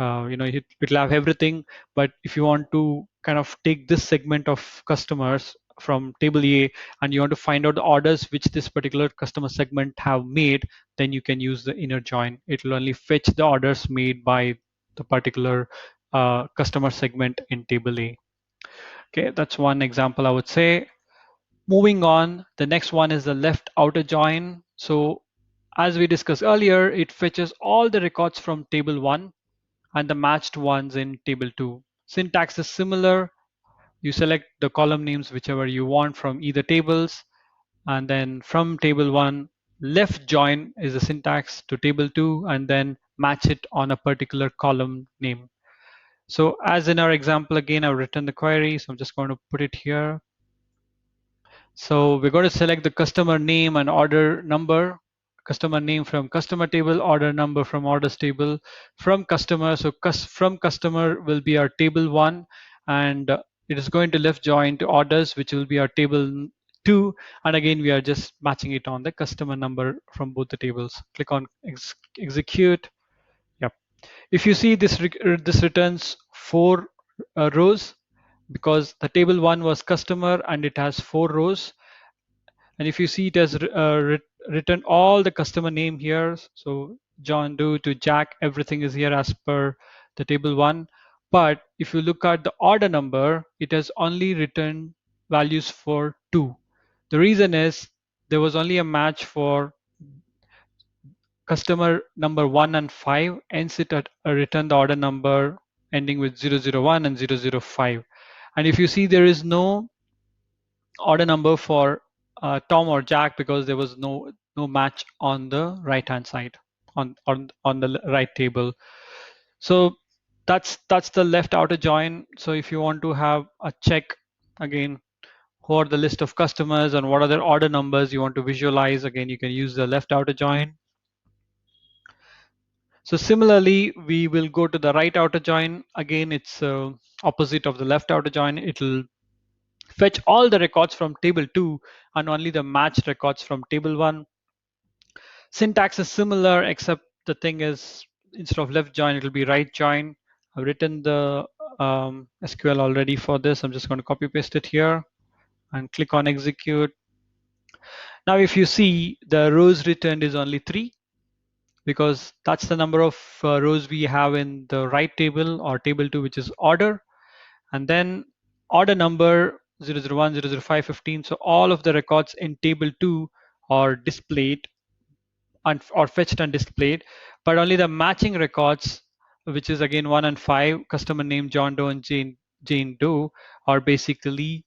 it'll have everything. But if you want to kind of take this segment of customers from table A, and you want to find out the orders which this particular customer segment have made, then you can use the inner join. It will only fetch the orders made by the particular customer segment in table A. Okay, that's one example I would say. Moving on, the next one is the left outer join. So as we discussed earlier, it fetches all the records from table 1 and the matched ones in table 2. Syntax is similar. You select the column names whichever you want from either tables, and then from table 1, left join is the syntax to table 2, and then match it on a particular column name. So as in our example, again, I've written the query, so I'm just going to put it here. So we're going to select the customer name and order number, customer name from customer table, order number from orders table, from customer. So from customer will be our table 1, and it is going to left join to orders, which will be our table 2. And again, we are just matching it on the customer number from both the tables. Click on execute. Yep. If you see this returns 4 rows, because the table 1 was customer and it has 4 rows. And if you see, it has written all the customer name here. So John Doe to Jack, everything is here as per the table 1. But if you look at the order number, it has only written values for 2. The reason is there was only a match for customer number 1 and 5, ends it at return the order number ending with 001 and 005. And if you see, there is no order number for Tom or Jack because there was no match on the right hand side on the right table. So that's the left outer join. So if you want to have a check again, who are the list of customers and what are their order numbers you want to visualize, again you can use the left outer join. So similarly, we will go to the right outer join. Again, it's opposite of the left outer join. It'll fetch all the records from table 2 and only the matched records from table 1. Syntax is similar, except the thing is, instead of left join, it'll be right join. I've written the SQL already for this. I'm just going to copy paste it here and click on execute. Now, if you see, the rows returned is only 3 because that's the number of rows we have in the right table or table 2, which is order. And then order number 001, 005, 15. So all of the records in table 2 are displayed or fetched and displayed, but only the matching records, which is again 1 and 5, customer name John Doe and Jane Doe, are basically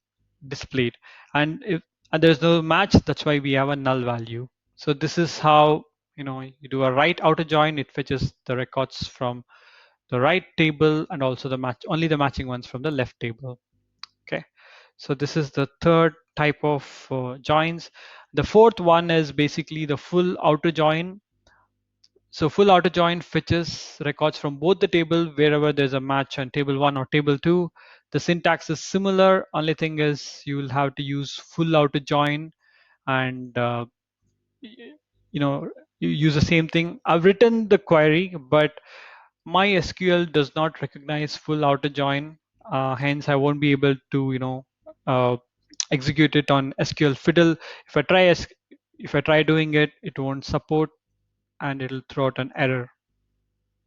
displayed. And if there's no match, that's why we have a null value. So this is how you do a right outer join. It fetches the records from the right table and also only the matching ones from the left table. Okay, so this is the third type of joins. The fourth one is basically the full outer join. So full outer join fetches records from both the table wherever there's a match on table 1 or table 2. The syntax is similar. Only thing is you will have to use full outer join and you use the same thing. I've written the query, but MySQL does not recognize full outer join. Hence, I won't be able to uh, execute it on SQL Fiddle. If I try doing it, it won't support and it'll throw out an error.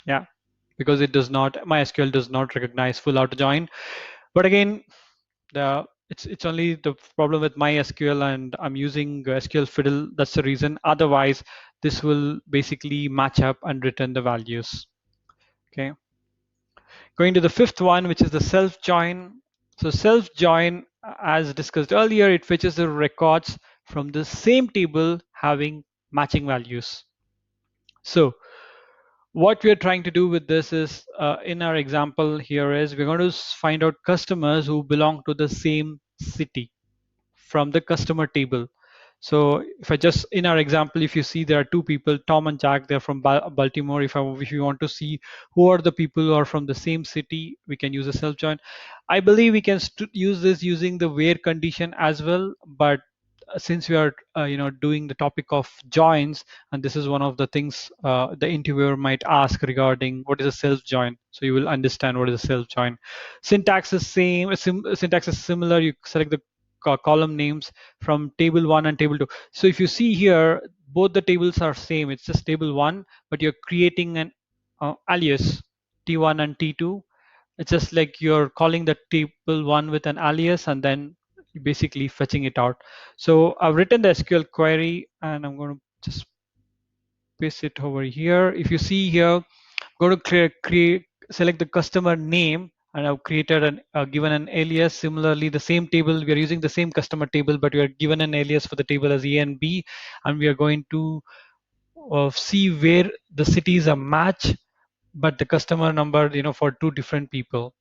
Yeah, because MySQL does not recognize full outer join. But again, it's only the problem with MySQL, and I'm using SQL Fiddle. That's the reason. Otherwise, this will basically match up and return the values. Okay. Going to the fifth one, which is the self join. So self join, as discussed earlier, it fetches the records from the same table having matching values. So what we're trying to do with this is, in our example here is, we're going to find out customers who belong to the same city from the customer table. So if I just, in our example, if you see there are two people, Tom and Jack, they're from Baltimore. If you want to see who are the people who are from the same city, we can use a self join. I believe we can use this using the where condition as well, but since we are doing the topic of joins, and this is one of the things the interviewer might ask regarding what is a self join, so you will understand what is a self join. Syntax is syntax is similar. You select the column names from table 1 and table 2. So if you see here, both the tables are same. It's just table 1, but you're creating an alias T1 and T2. It's just like you're calling the table 1 with an alias and then basically fetching it out. So I've written the SQL query and I'm going to just paste it over here. If you see here, go to select the customer name, and I've created given an alias. Similarly, the same table, we are using the same customer table, but we are given an alias for the table as A and B, and we are going to see where the cities are match, but the customer number, for two different people.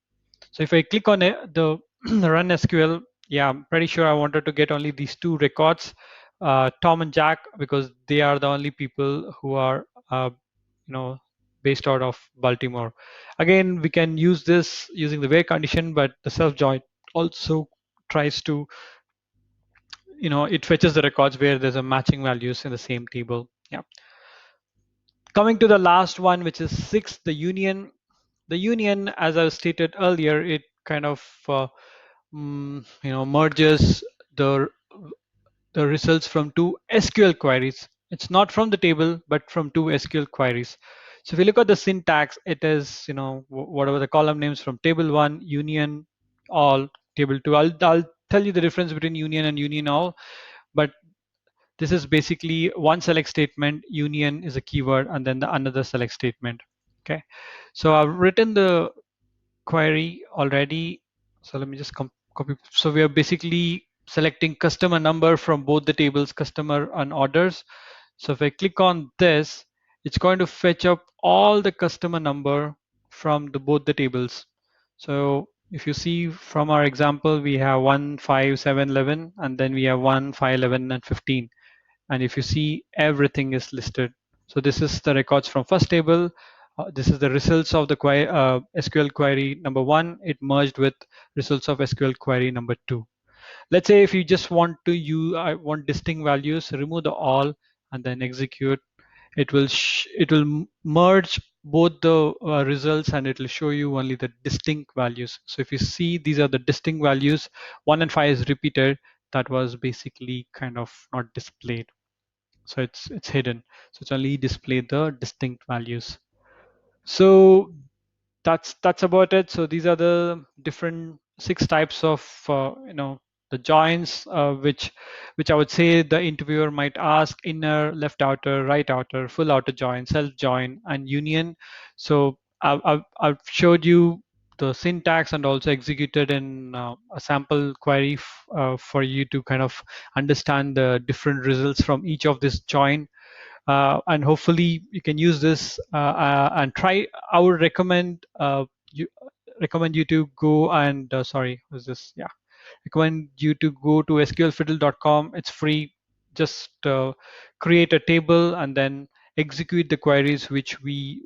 So if I click on it, the run SQL, yeah, I'm pretty sure I wanted to get only these two records, Tom and Jack, because they are the only people who are, based out of Baltimore. Again, we can use this using the where condition, but the self join also tries to, it fetches the records where there's a matching values in the same table. Yeah. Coming to the last one, which is 6, the union. The union, as I stated earlier, it kind of merges the results from two SQL queries. It's not from the table, but from two SQL queries. So if you look at the syntax, it is whatever the column names from table 1, union, all, table 2. I'll tell you the difference between union and union all, but This is basically one select statement, union is a keyword, and then the another select statement. Okay, so I've written the query already. So let me just copy. So we are basically selecting customer number from both the tables, customer and orders. So if I click on this, it's going to fetch up all the customer number from both the tables. So if you see from our example, we have 1, 5, 7, 11, and then we have 1, 5, 11, and 15. And if you see, everything is listed. So this is the records from first table. This is the results of the SQL query number 1. It merged with results of SQL query number 2. Let's say if you just want to I want distinct values, remove the all and then execute. It will merge both the results, and it will show you only the distinct values. So if you see, these are the distinct values. 1 and 5 is repeated. That was basically kind of not displayed. So it's hidden. So it's only display the distinct values. So that's about it. So these are the different 6 types of the joins, which I would say the interviewer might ask: inner, left outer, right outer, full outer join, self join, and union. So I've showed you the syntax and also executed in a sample query for you to kind of understand the different results from each of this join. And hopefully you can use this and try. I would you recommend you to go and sorry, was this? Yeah, recommend you to go to sqlfiddle.com. It's free. Just create a table and then execute the queries which we